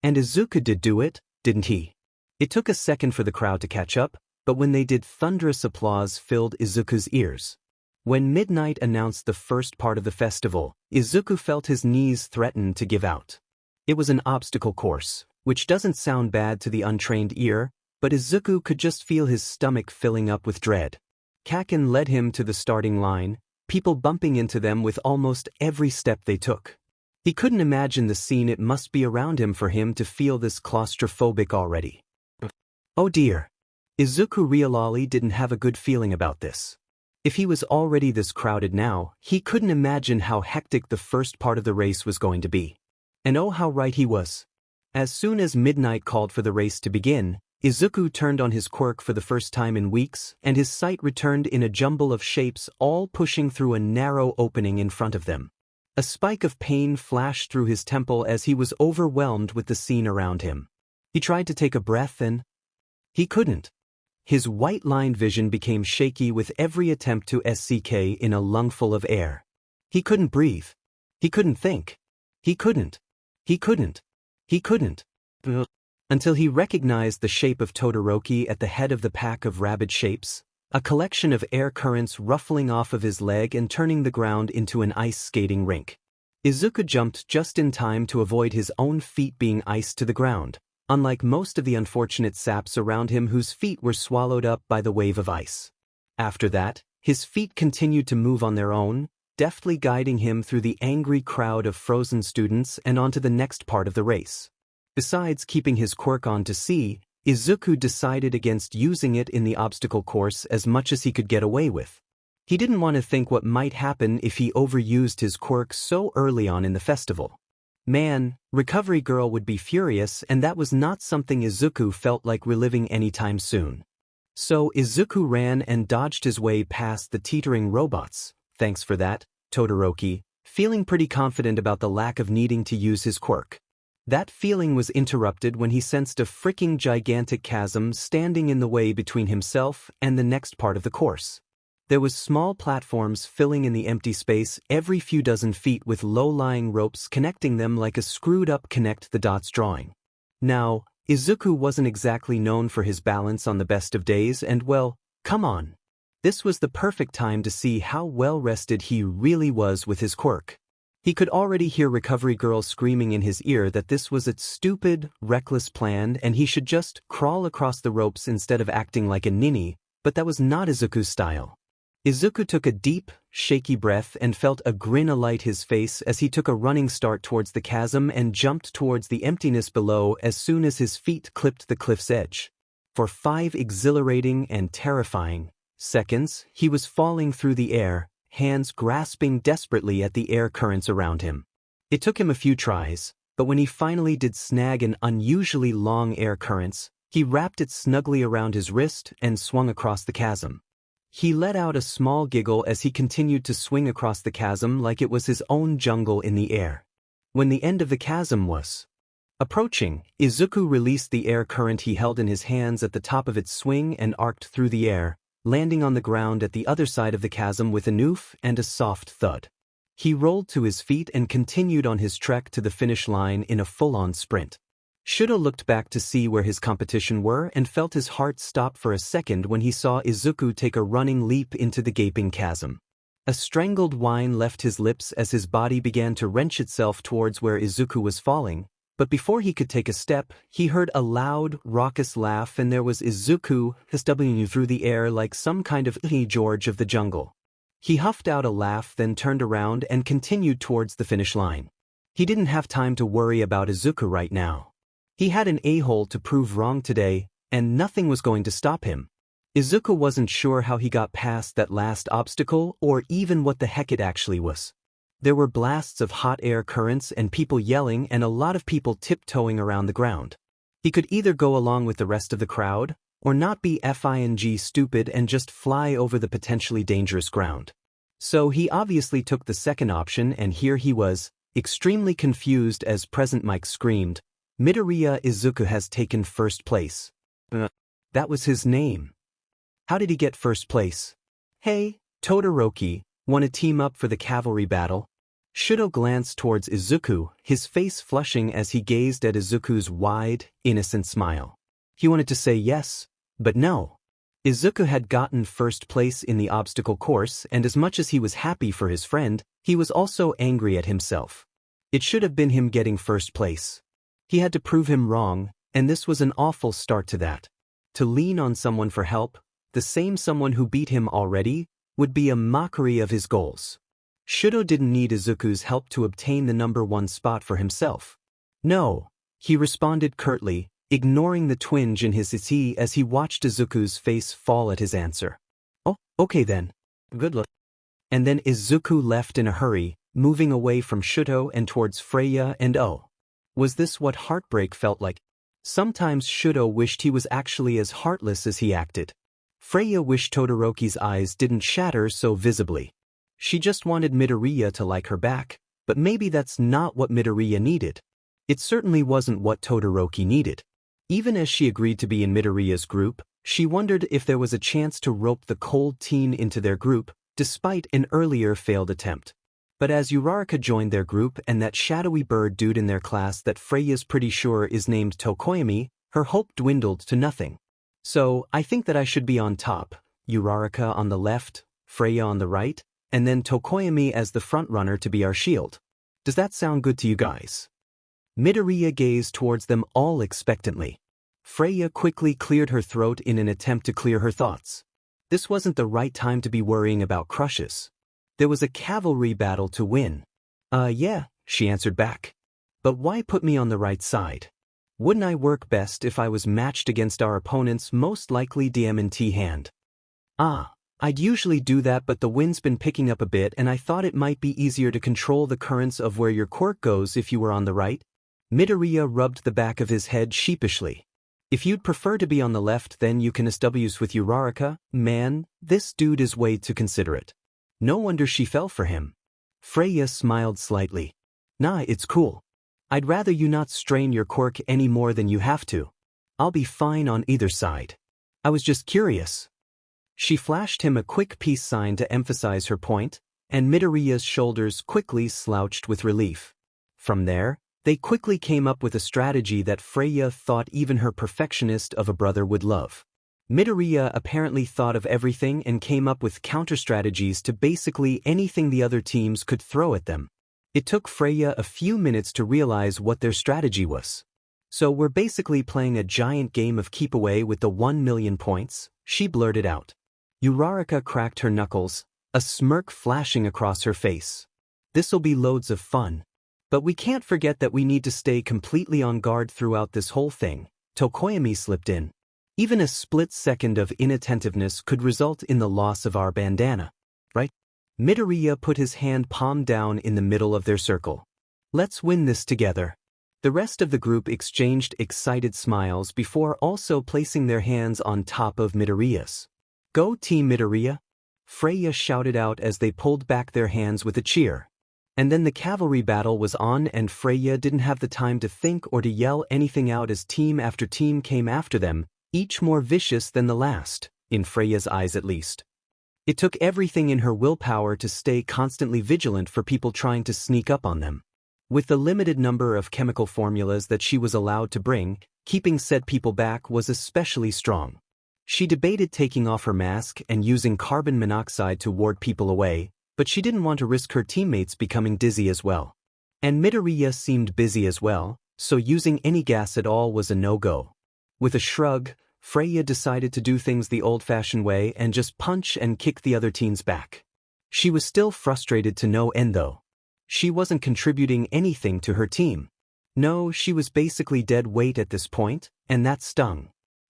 And Izuku did do it, didn't he? It took a second for the crowd to catch up, but when they did, thunderous applause filled Izuku's ears. When Midnight announced the first part of the festival, Izuku felt his knees threaten to give out. It was an obstacle course, which doesn't sound bad to the untrained ear, but Izuku could just feel his stomach filling up with dread. Kacchan led him to the starting line, people bumping into them with almost every step they took. He couldn't imagine the scene it must be around him for him to feel this claustrophobic already. Oh dear. Izuku really didn't have a good feeling about this. If he was already this crowded now, he couldn't imagine how hectic the first part of the race was going to be. And oh how right he was. As soon as Midnight called for the race to begin, Izuku turned on his quirk for the first time in weeks, and his sight returned in a jumble of shapes all pushing through a narrow opening in front of them. A spike of pain flashed through his temple as he was overwhelmed with the scene around him. He tried to take a breath and he couldn't. His white-lined vision became shaky with every attempt to SCK in a lungful of air. He couldn't breathe. He couldn't think. He couldn't. Until he recognized the shape of Todoroki at the head of the pack of rabid shapes, a collection of air currents ruffling off of his leg and turning the ground into an ice skating rink. Izuku jumped just in time to avoid his own feet being iced to the ground, unlike most of the unfortunate saps around him whose feet were swallowed up by the wave of ice. After that, his feet continued to move on their own, deftly guiding him through the angry crowd of frozen students and onto the next part of the race. Besides keeping his quirk on to see, Izuku decided against using it in the obstacle course as much as he could get away with. He didn't want to think what might happen if he overused his quirk so early on in the festival. Man, Recovery Girl would be furious, and that was not something Izuku felt like reliving anytime soon. So Izuku ran and dodged his way past the teetering robots. Thanks for that, Todoroki, feeling pretty confident about the lack of needing to use his quirk. That feeling was interrupted when he sensed a freaking gigantic chasm standing in the way between himself and the next part of the course. There was small platforms filling in the empty space every few dozen feet with low-lying ropes connecting them like a screwed-up connect-the-dots drawing. Now, Izuku wasn't exactly known for his balance on the best of days and well, come on. This was the perfect time to see how well-rested he really was with his quirk. He could already hear Recovery Girl screaming in his ear that this was a stupid, reckless plan and he should just crawl across the ropes instead of acting like a ninny, but that was not Izuku's style. Izuku took a deep, shaky breath and felt a grin alight his face as he took a running start towards the chasm and jumped towards the emptiness below as soon as his feet clipped the cliff's edge. For 5 exhilarating and terrifying seconds, he was falling through the air, hands grasping desperately at the air currents around him. It took him a few tries, but when he finally did snag an unusually long air currents, he wrapped it snugly around his wrist and swung across the chasm. He let out a small giggle as he continued to swing across the chasm like it was his own jungle in the air. When the end of the chasm was approaching, Izuku released the air current he held in his hands at the top of its swing and arced through the air, landing on the ground at the other side of the chasm with an oof and a soft thud. He rolled to his feet and continued on his trek to the finish line in a full-on sprint. Shudo looked back to see where his competition were and felt his heart stop for a second when he saw Izuku take a running leap into the gaping chasm. A strangled whine left his lips as his body began to wrench itself towards where Izuku was falling, but before he could take a step, he heard a loud, raucous laugh and there was Izuku swinging through the air like some kind of George of the jungle. He huffed out a laugh, then turned around and continued towards the finish line. He didn't have time to worry about Izuku right now. He had an a-hole to prove wrong today, and nothing was going to stop him. Izuku wasn't sure how he got past that last obstacle or even what the heck it actually was. There were blasts of hot air currents and people yelling and a lot of people tiptoeing around the ground. He could either go along with the rest of the crowd, or not be FING stupid and just fly over the potentially dangerous ground. So he obviously took the second option, and here he was, extremely confused as Present Mike screamed, "Midoriya Izuku has taken first place." That was his name. How did he get first place? Hey, Todoroki, wanna team up for the cavalry battle? Shudo glanced towards Izuku, his face flushing as he gazed at Izuku's wide, innocent smile. He wanted to say yes, but no. Izuku had gotten first place in the obstacle course, and as much as he was happy for his friend, he was also angry at himself. It should have been him getting first place. He had to prove him wrong, and this was an awful start to that. To lean on someone for help, the same someone who beat him already, would be a mockery of his goals. Shudo didn't need Izuku's help to obtain the #1 spot for himself. No, he responded curtly, ignoring the twinge in his eye as he watched Izuku's face fall at his answer. Oh, okay then. Good luck. And then Izuku left in a hurry, moving away from Shudo and towards Freya and Oh. Was this what heartbreak felt like? Sometimes Shudo wished he was actually as heartless as he acted. Freya wished Todoroki's eyes didn't shatter so visibly. She just wanted Midoriya to like her back, but maybe that's not what Midoriya needed. It certainly wasn't what Todoroki needed. Even as she agreed to be in Midoriya's group, she wondered if there was a chance to rope the cold teen into their group, despite an earlier failed attempt. But as Uraraka joined their group and that shadowy bird dude in their class that Freya's pretty sure is named Tokoyami, her hope dwindled to nothing. So, I think that I should be on top, Uraraka on the left, Freya on the right, and then Tokoyami as the frontrunner to be our shield. Does that sound good to you guys? Midoriya gazed towards them all expectantly. Freya quickly cleared her throat in an attempt to clear her thoughts. This wasn't the right time to be worrying about crushes. There was a cavalry battle to win. Yeah, she answered back. But why put me on the right side? Wouldn't I work best if I was matched against our opponent's most likely DM&T hand? Ah, I'd usually do that, but the wind's been picking up a bit and I thought it might be easier to control the currents of where your quirk goes if you were on the right. Midoriya rubbed the back of his head sheepishly. If you'd prefer to be on the left, then you can SWs with Uraraka. Man, this dude is way too considerate. No wonder she fell for him. Freya smiled slightly. Nah, it's cool. I'd rather you not strain your quirk any more than you have to. I'll be fine on either side. I was just curious. She flashed him a quick peace sign to emphasize her point, and Midoriya's shoulders quickly slouched with relief. From there, they quickly came up with a strategy that Freya thought even her perfectionist of a brother would love. Midoriya apparently thought of everything and came up with counter-strategies to basically anything the other teams could throw at them. It took Freya a few minutes to realize what their strategy was. So we're basically playing a giant game of keep away with the 1 million points, she blurted out. Uraraka cracked her knuckles, a smirk flashing across her face. This'll be loads of fun. But we can't forget that we need to stay completely on guard throughout this whole thing, Tokoyami slipped in. Even a split second of inattentiveness could result in the loss of our bandana, right? Midoriya put his hand palm down in the middle of their circle. Let's win this together. The rest of the group exchanged excited smiles before also placing their hands on top of Midoriya's. Go Team Midoriya! Freya shouted out as they pulled back their hands with a cheer. And then the cavalry battle was on and Freya didn't have the time to think or to yell anything out as team after team came after them, each more vicious than the last, in Freya's eyes at least. It took everything in her willpower to stay constantly vigilant for people trying to sneak up on them. With the limited number of chemical formulas that she was allowed to bring, keeping said people back was especially strong. She debated taking off her mask and using carbon monoxide to ward people away, but she didn't want to risk her teammates becoming dizzy as well. And Midoriya seemed busy as well, so using any gas at all was a no-go. With a shrug, Freya decided to do things the old-fashioned way and just punch and kick the other teams back. She was still frustrated to no end though. She wasn't contributing anything to her team. No, she was basically dead weight at this point, and that stung.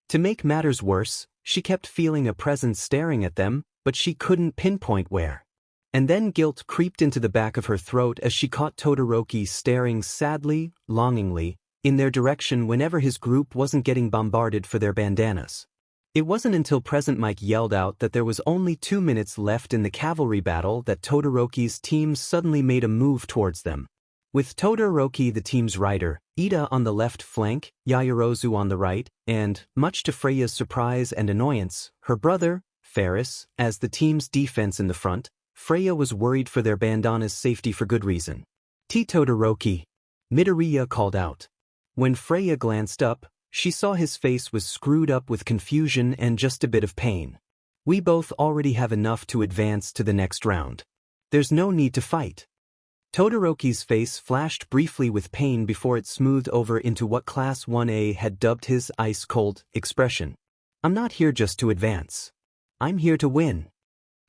To make matters worse, she kept feeling a presence staring at them, but she couldn't pinpoint where. And then guilt creeped into the back of her throat as she caught Todoroki staring sadly, longingly, in their direction whenever his group wasn't getting bombarded for their bandanas. It wasn't until Present Mike yelled out that there was only 2 minutes left in the cavalry battle that Todoroki's team suddenly made a move towards them. With Todoroki the team's rider, Ida on the left flank, Yaoyorozu on the right, and, much to Freya's surprise and annoyance, her brother, Ferris, as the team's defense in the front, Freya was worried for their bandana's safety for good reason. Todoroki! Midoriya called out. When Freya glanced up, she saw his face was screwed up with confusion and just a bit of pain. We both already have enough to advance to the next round. There's no need to fight. Todoroki's face flashed briefly with pain before it smoothed over into what Class 1A had dubbed his ice-cold expression. I'm not here just to advance. I'm here to win.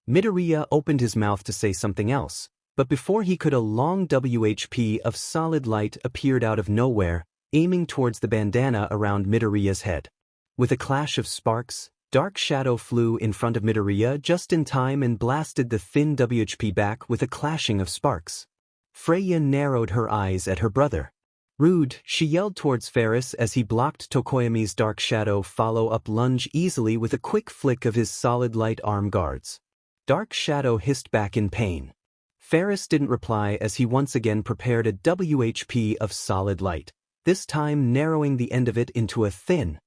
Midoriya opened his mouth to say something else, but before he could a long WHP of solid light appeared out of nowhere, aiming towards the bandana around Midoriya's head. With a clash of sparks, Dark Shadow flew in front of Midoriya just in time and blasted the thin WHP back with a clashing of sparks. Freya narrowed her eyes at her brother. Rude, she yelled towards Ferris as he blocked Tokoyami's Dark Shadow follow-up lunge easily with a quick flick of his solid light arm guards. Dark Shadow hissed back in pain. Ferris didn't reply as he once again prepared a WHP of solid light, this time narrowing the end of it into a thin,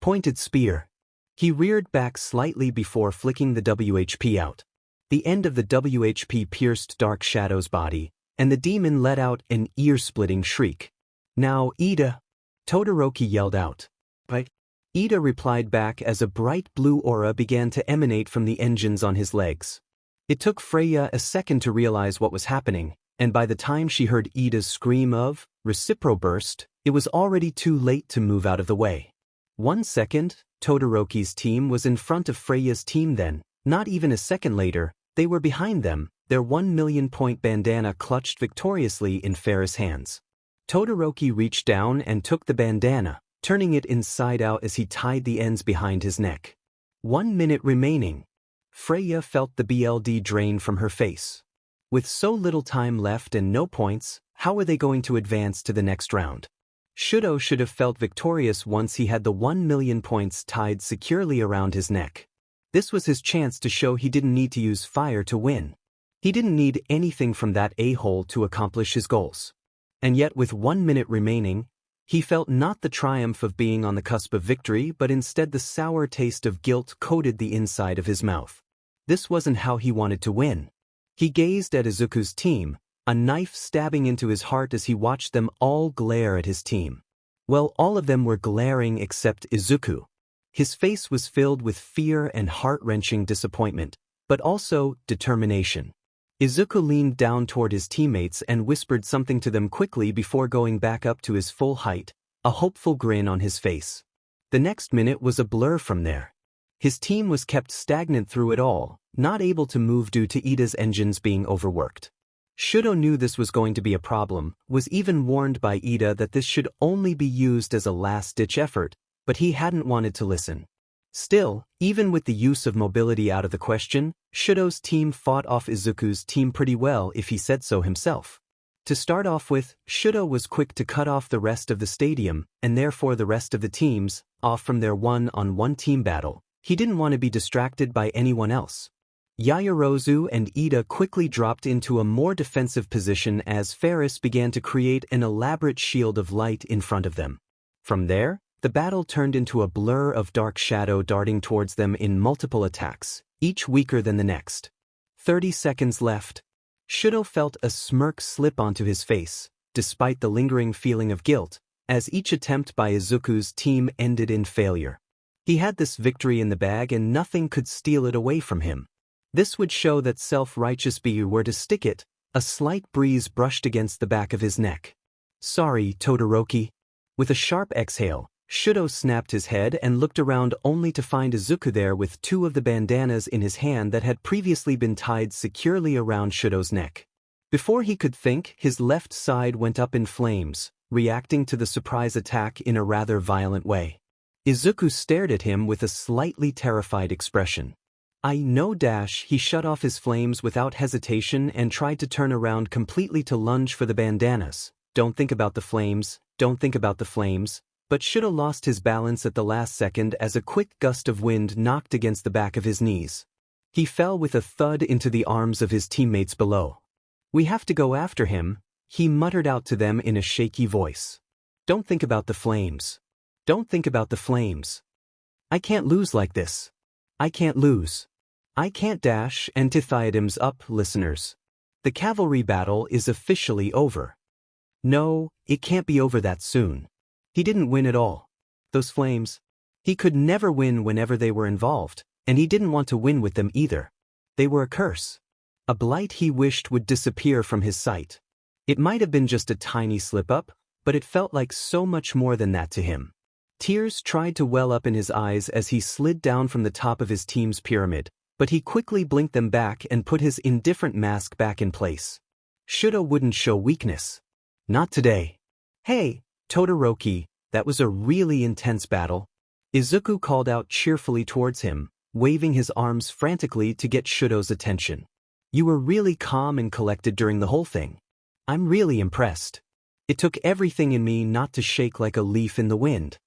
pointed spear. He reared back slightly before flicking the WHP out. The end of the WHP pierced Dark Shadow's body, and the demon let out an ear-splitting shriek. Now, Ida! Todoroki yelled out. Right? Ida replied back as a bright blue aura began to emanate from the engines on his legs. It took Freya a second to realize what was happening, and by the time she heard Ida's scream of "Recipro burst," it was already too late to move out of the way. 1 second, Todoroki's team was in front of Freya's team then, not even a second later, they were behind them, their 1 million point bandana clutched victoriously in Ferris' hands. Todoroki reached down and took the bandana, turning it inside out as he tied the ends behind his neck. 1 minute remaining. Freya felt the BLD drain from her face. With so little time left and no points, how were they going to advance to the next round? Shudo should have felt victorious once he had the 1 million points tied securely around his neck. This was his chance to show he didn't need to use fire to win. He didn't need anything from that a-hole to accomplish his goals. And yet with 1 minute remaining, he felt not the triumph of being on the cusp of victory but instead the sour taste of guilt coated the inside of his mouth. This wasn't how he wanted to win. He gazed at Izuku's team, a knife stabbing into his heart as he watched them all glare at his team. Well, all of them were glaring except Izuku. His face was filled with fear and heart-wrenching disappointment, but also determination. Izuku leaned down toward his teammates and whispered something to them quickly before going back up to his full height, a hopeful grin on his face. The next minute was a blur from there. His team was kept stagnant through it all, not able to move due to Ida's engines being overworked. Shudo knew this was going to be a problem, was even warned by Ida that this should only be used as a last-ditch effort, but he hadn't wanted to listen. Still, even with the use of mobility out of the question, Shudo's team fought off Izuku's team pretty well if he said so himself. To start off with, Shudo was quick to cut off the rest of the stadium, and therefore the rest of the teams, off from their one-on-one team battle. He didn't want to be distracted by anyone else. Yaoyorozu and Ida quickly dropped into a more defensive position as Ferris began to create an elaborate shield of light in front of them. From there, the battle turned into a blur of dark shadow darting towards them in multiple attacks, each weaker than the next. 30 seconds left. Shudo felt a smirk slip onto his face, despite the lingering feeling of guilt, as each attempt by Izuku's team ended in failure. He had this victory in the bag and nothing could steal it away from him. This would show that self-righteous be where to stick it. A slight breeze brushed against the back of his neck. Sorry, Todoroki. With a sharp exhale, Shudo snapped his head and looked around only to find Izuku there with 2 of the bandanas in his hand that had previously been tied securely around Shudo's neck. Before he could think, his left side went up in flames, reacting to the surprise attack in a rather violent way. Izuku stared at him with a slightly terrified expression. I know. He shut off his flames without hesitation and tried to turn around completely to lunge for the bandanas. Don't think about the flames, don't think about the flames. But Shudo lost his balance at the last second as a quick gust of wind knocked against the back of his knees. He fell with a thud into the arms of his teammates below. We have to go after him, he muttered out to them in a shaky voice. Don't think about the flames. Don't think about the flames. I can't lose like this. I can't lose. I can't. Antithiadim's up, listeners. The cavalry battle is officially over. No, it can't be over that soon. He didn't win at all. Those flames. He could never win whenever they were involved, and he didn't want to win with them either. They were a curse. A blight he wished would disappear from his sight. It might have been just a tiny slip-up, but it felt like so much more than that to him. Tears tried to well up in his eyes as he slid down from the top of his team's pyramid, but he quickly blinked them back and put his indifferent mask back in place. Shudo wouldn't show weakness. Not today. Hey, Todoroki, that was a really intense battle. Izuku called out cheerfully towards him, waving his arms frantically to get Shudo's attention. You were really calm and collected during the whole thing. I'm really impressed. It took everything in me not to shake like a leaf in the wind.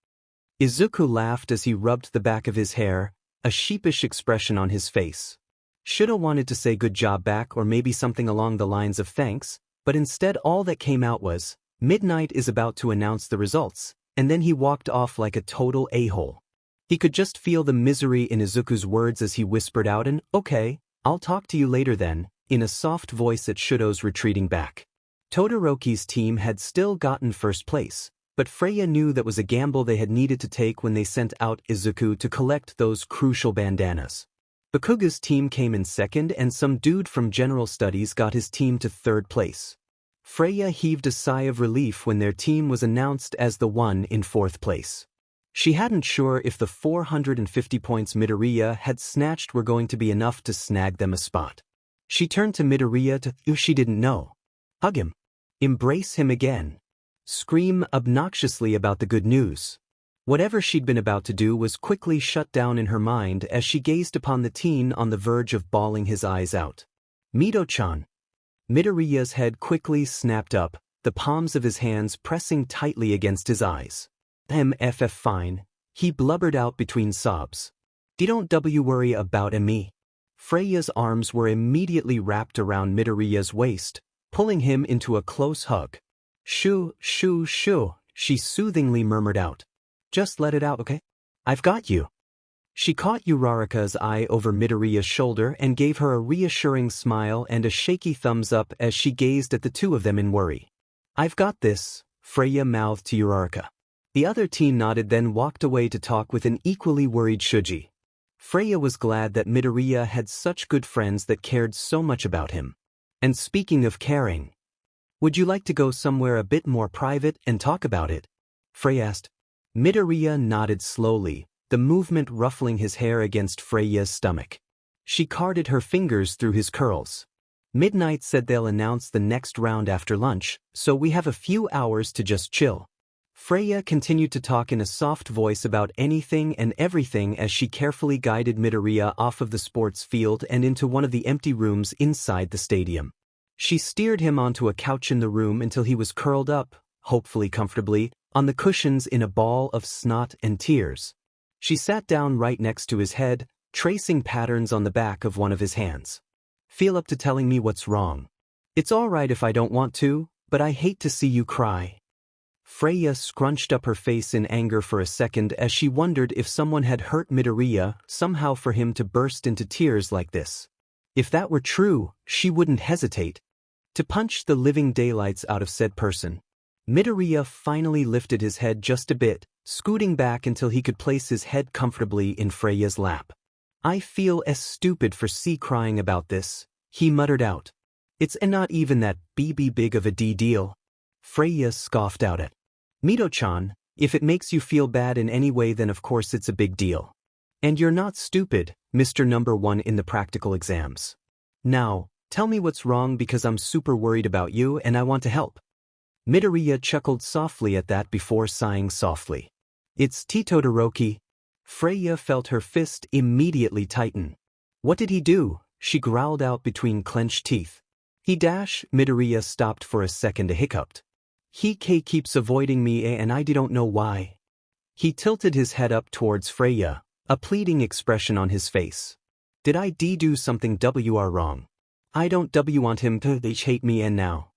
Izuku laughed as he rubbed the back of his hair, a sheepish expression on his face. Shudo wanted to say good job back or maybe something along the lines of thanks, but instead all that came out was, Midnight is about to announce the results, and then he walked off like a total a-hole. He could just feel the misery in Izuku's words as he whispered out an, okay, I'll talk to you later then, in a soft voice at Shudo's retreating back. Todoroki's team had still gotten first place, but Freya knew that was a gamble they had needed to take when they sent out Izuku to collect those crucial bandanas. Bakugo's team came in second and some dude from General Studies got his team to third place. Freya heaved a sigh of relief when their team was announced as the one in fourth place. She hadn't sure if the 450 points Midoriya had snatched were going to be enough to snag them a spot. She turned to Midoriya to, she didn't know. Hug him. Embrace him again. Scream obnoxiously about the good news. Whatever she'd been about to do was quickly shut down in her mind as she gazed upon the teen on the verge of bawling his eyes out. Mito-chan. Midoriya's head quickly snapped up, the palms of his hands pressing tightly against his eyes. MFF fine, he blubbered out between sobs. Don't worry about me. Freya's arms were immediately wrapped around Midoriya's waist, pulling him into a close hug. Shoo, shoo, shoo, she soothingly murmured out. Just let it out, okay? I've got you. She caught Uraraka's eye over Midoriya's shoulder and gave her a reassuring smile and a shaky thumbs up as she gazed at the two of them in worry. I've got this, Freya mouthed to Uraraka. The other teen nodded, then walked away to talk with an equally worried Shuji. Freya was glad that Midoriya had such good friends that cared so much about him. And speaking of caring, would you like to go somewhere a bit more private and talk about it? Freya asked. Midoriya nodded slowly, the movement ruffling his hair against Freya's stomach. She carded her fingers through his curls. Midnight said they'll announce the next round after lunch, so we have a few hours to just chill. Freya continued to talk in a soft voice about anything and everything as she carefully guided Midoriya off of the sports field and into one of the empty rooms inside the stadium. She steered him onto a couch in the room until he was curled up, hopefully comfortably, on the cushions in a ball of snot and tears. She sat down right next to his head, tracing patterns on the back of one of his hands. Feel up to telling me what's wrong. It's all right if I don't want to, but I hate to see you cry. Freya scrunched up her face in anger for a second as she wondered if someone had hurt Midoriya somehow for him to burst into tears like this. If that were true, she wouldn't hesitate to punch the living daylights out of said person. Midoriya finally lifted his head just a bit, scooting back until he could place his head comfortably in Freya's lap. I feel as stupid for crying about this, he muttered out. It's not even that big of a deal. Freya scoffed out at. Mito-chan, if it makes you feel bad in any way then of course it's a big deal. And you're not stupid, Mr. Number 1 in the practical exams. Now, tell me what's wrong because I'm super worried about you and I want to help. Midoriya chuckled softly at that before sighing softly. It's Todoroki. Freya felt her fist immediately tighten. What did he do? She growled out between clenched teeth. Midoriya stopped for a second and hiccuped. He keeps avoiding me and I don't know why. He tilted his head up towards Freya, a pleading expression on his face. Did I do something wrong? I don't want him to hate me and now.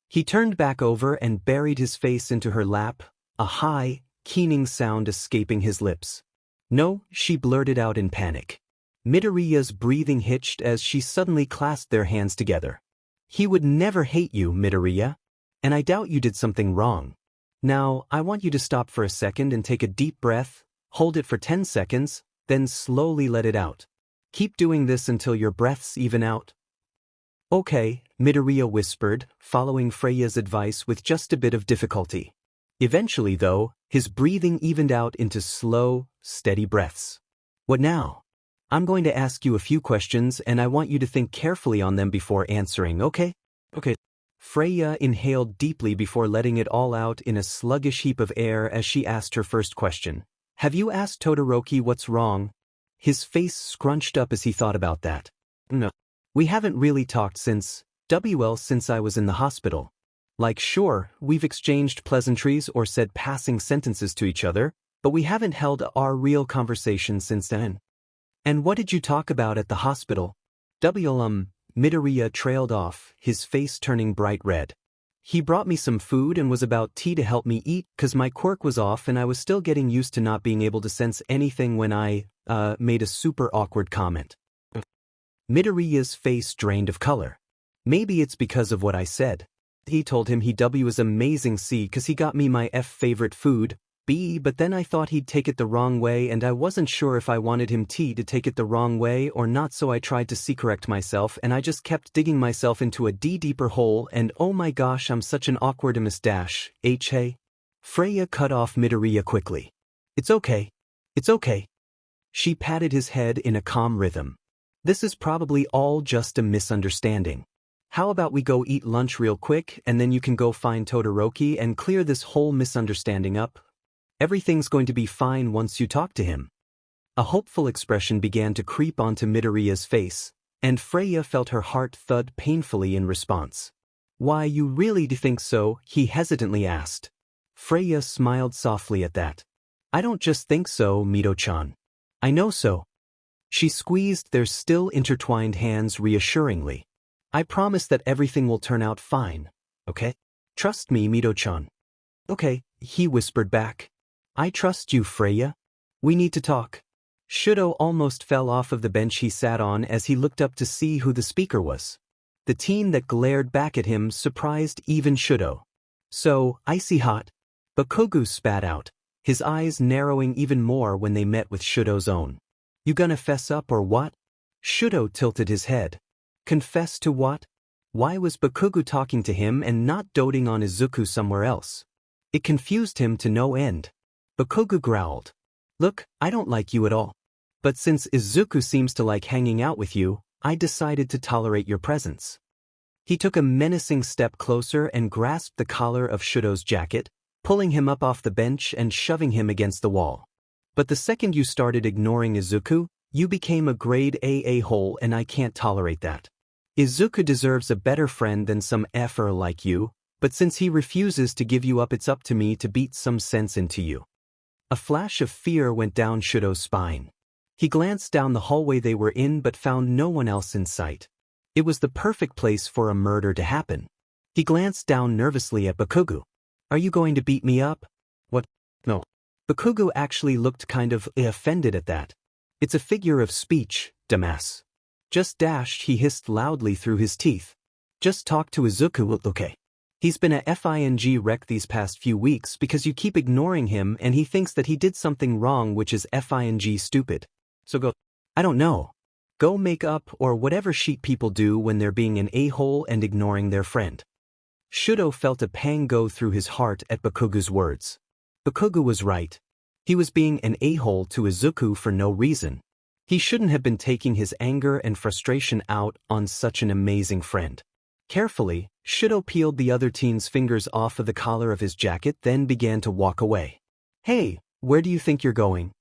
He turned back over and buried his face into her lap, a high, keening sound escaping his lips. No, she blurted out in panic. Midoriya's breathing hitched as she suddenly clasped their hands together. He would never hate you, Midoriya. And I doubt you did something wrong. Now, I want you to stop for a second and take a deep breath, hold it for 10 seconds, then slowly let it out. Keep doing this until your breaths even out. Okay, Midoriya whispered, following Freya's advice with just a bit of difficulty. Eventually, though, his breathing evened out into slow, steady breaths. What now? I'm going to ask you a few questions and I want you to think carefully on them before answering, okay? Okay. Freya inhaled deeply before letting it all out in a sluggish heap of air as she asked her first question. Have you asked Todoroki what's wrong? His face scrunched up as he thought about that. No. We haven't really talked since I was in the hospital. Like sure, we've exchanged pleasantries or said passing sentences to each other, but we haven't held our real conversation since then. And what did you talk about at the hospital? Midoriya trailed off, his face turning bright red. He brought me some food and was about tea to help me eat 'cause my quirk was off and I was still getting used to not being able to sense anything when I, made a super awkward comment. Midoriya's face drained of color. Maybe it's because of what I said. He told him he was amazing 'cause he got me my favorite food, B, but then I thought he'd take it the wrong way and I wasn't sure if I wanted him to take it the wrong way or not, so I tried to correct myself and I just kept digging myself into a deeper hole and oh my gosh, I'm such an awkward mustache, hey. Freya cut off Midoriya quickly. It's okay. It's okay. She patted his head in a calm rhythm. This is probably all just a misunderstanding. How about we go eat lunch real quick and then you can go find Todoroki and clear this whole misunderstanding up? Everything's going to be fine once you talk to him. A hopeful expression began to creep onto Midoriya's face, and Freya felt her heart thud painfully in response. Why, you really do think so? He hesitantly asked. Freya smiled softly at that. I don't just think so, Mito-chan. I know so. She squeezed their still intertwined hands reassuringly. I promise that everything will turn out fine, okay? Trust me, Mito-chan. Okay, he whispered back. I trust you, Freya. We need to talk. Shudo almost fell off of the bench he sat on as he looked up to see who the speaker was. The teen that glared back at him surprised even Shudo. So, icy hot. Bakugo spat out, his eyes narrowing even more when they met with Shudo's own. You gonna fess up or what? Shudo tilted his head. Confess to what? Why was Bakugo talking to him and not doting on Izuku somewhere else? It confused him to no end. Bakugo growled. Look, I don't like you at all. But since Izuku seems to like hanging out with you, I decided to tolerate your presence. He took a menacing step closer and grasped the collar of Shudo's jacket, pulling him up off the bench and shoving him against the wall. But the second you started ignoring Izuku, you became a grade A-hole and I can't tolerate that. Izuku deserves a better friend than some effer like you, but since he refuses to give you up, it's up to me to beat some sense into you. A flash of fear went down Shudo's spine. He glanced down the hallway they were in but found no one else in sight. It was the perfect place for a murder to happen. He glanced down nervously at Bakugo. Are you going to beat me up? What? No. Bakugo actually looked kind of offended at that. It's a figure of speech, dumbass. Just dashed, he hissed loudly through his teeth. Just talk to Izuku, okay? He's been a FING wreck these past few weeks because you keep ignoring him and he thinks that he did something wrong, which is FING stupid. So go, I don't know. Go make up or whatever sheep people do when they're being an a-hole and ignoring their friend. Shudo felt a pang go through his heart at Bakugo's words. Bakugo was right. He was being an a-hole to Izuku for no reason. He shouldn't have been taking his anger and frustration out on such an amazing friend. Carefully, Shudo peeled the other teen's fingers off of the collar of his jacket, then began to walk away. Hey, where do you think you're going?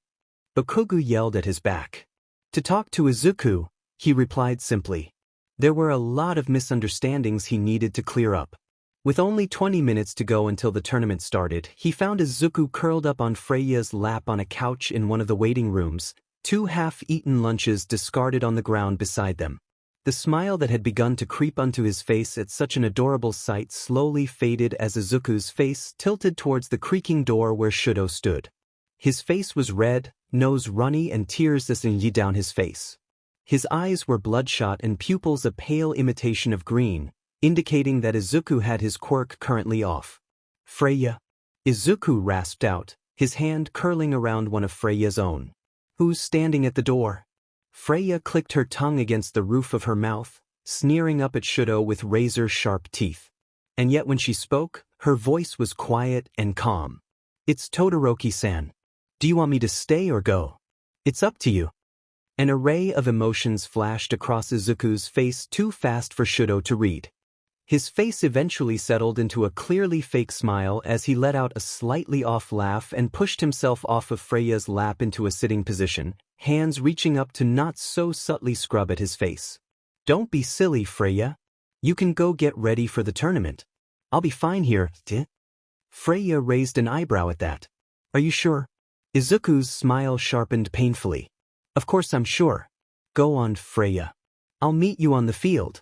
Bakugo yelled at his back. To talk to Izuku, he replied simply. There were a lot of misunderstandings he needed to clear up. With only 20 minutes to go until the tournament started, he found Izuku curled up on Freya's lap on a couch in one of the waiting rooms, 2 half-eaten lunches discarded on the ground beside them. The smile that had begun to creep onto his face at such an adorable sight slowly faded as Izuku's face tilted towards the creaking door where Shudo stood. His face was red, nose runny, and tears descended down his face. His eyes were bloodshot and pupils a pale imitation of green, indicating that Izuku had his quirk currently off. Freya. Izuku rasped out, his hand curling around one of Freya's own. Who's standing at the door? Freya clicked her tongue against the roof of her mouth, sneering up at Shudo with razor-sharp teeth. And yet when she spoke, her voice was quiet and calm. It's Todoroki-san. Do you want me to stay or go? It's up to you. An array of emotions flashed across Izuku's face too fast for Shudo to read. His face eventually settled into a clearly fake smile as he let out a slightly off laugh and pushed himself off of Freya's lap into a sitting position, hands reaching up to not so subtly scrub at his face. Don't be silly, Freya. You can go get ready for the tournament. I'll be fine here, Freya raised an eyebrow at that. Are you sure? Izuku's smile sharpened painfully. Of course I'm sure. Go on, Freya. I'll meet you on the field.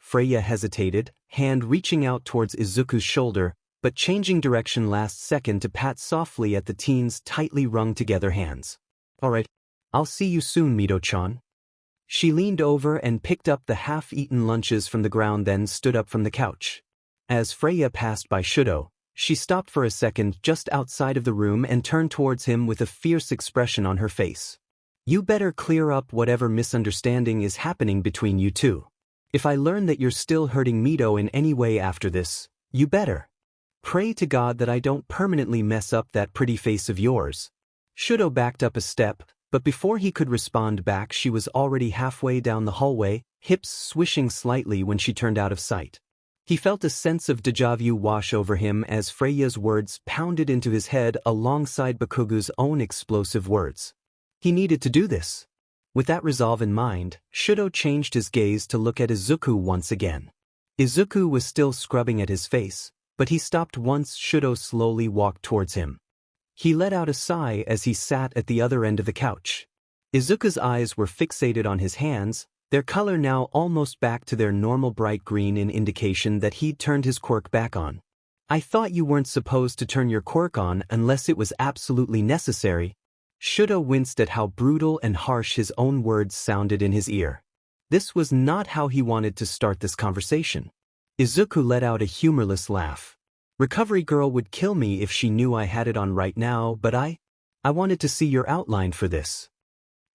Freya hesitated, hand reaching out towards Izuku's shoulder, but changing direction last second to pat softly at the teen's tightly wrung-together hands. Alright, I'll see you soon, Mito-chan. She leaned over and picked up the half-eaten lunches from the ground, then stood up from the couch. As Freya passed by Shudo, she stopped for a second just outside of the room and turned towards him with a fierce expression on her face. You better clear up whatever misunderstanding is happening between you two. If I learn that you're still hurting Mito in any way after this, you better. Pray to God that I don't permanently mess up that pretty face of yours. Shudo backed up a step, but before he could respond back, she was already halfway down the hallway, hips swishing slightly when she turned out of sight. He felt a sense of déjà vu wash over him as Freya's words pounded into his head alongside Bakugo's own explosive words. He needed to do this. With that resolve in mind, Shudo changed his gaze to look at Izuku once again. Izuku was still scrubbing at his face, but he stopped once Shudo slowly walked towards him. He let out a sigh as he sat at the other end of the couch. Izuku's eyes were fixated on his hands, their color now almost back to their normal bright green in indication that he'd turned his quirk back on. I thought you weren't supposed to turn your quirk on unless it was absolutely necessary. Shudo winced at how brutal and harsh his own words sounded in his ear. This was not how he wanted to start this conversation. Izuku let out a humorless laugh. Recovery girl would kill me if she knew I had it on right now, but I wanted to see your outline for this.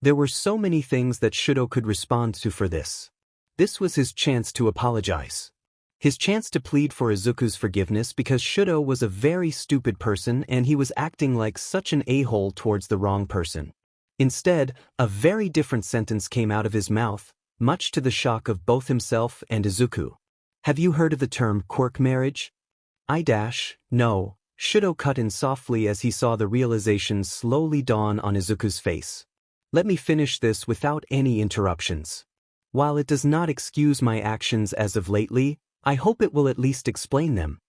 There were so many things that Shudo could respond to for this. This was his chance to apologize. His chance to plead for Izuku's forgiveness because Shudo was a very stupid person and he was acting like such an a-hole towards the wrong person. Instead, a very different sentence came out of his mouth, much to the shock of both himself and Izuku. Have you heard of the term quirk marriage? No, Shudo cut in softly as he saw the realization slowly dawn on Izuku's face. Let me finish this without any interruptions. While it does not excuse my actions as of lately, I hope it will at least explain them.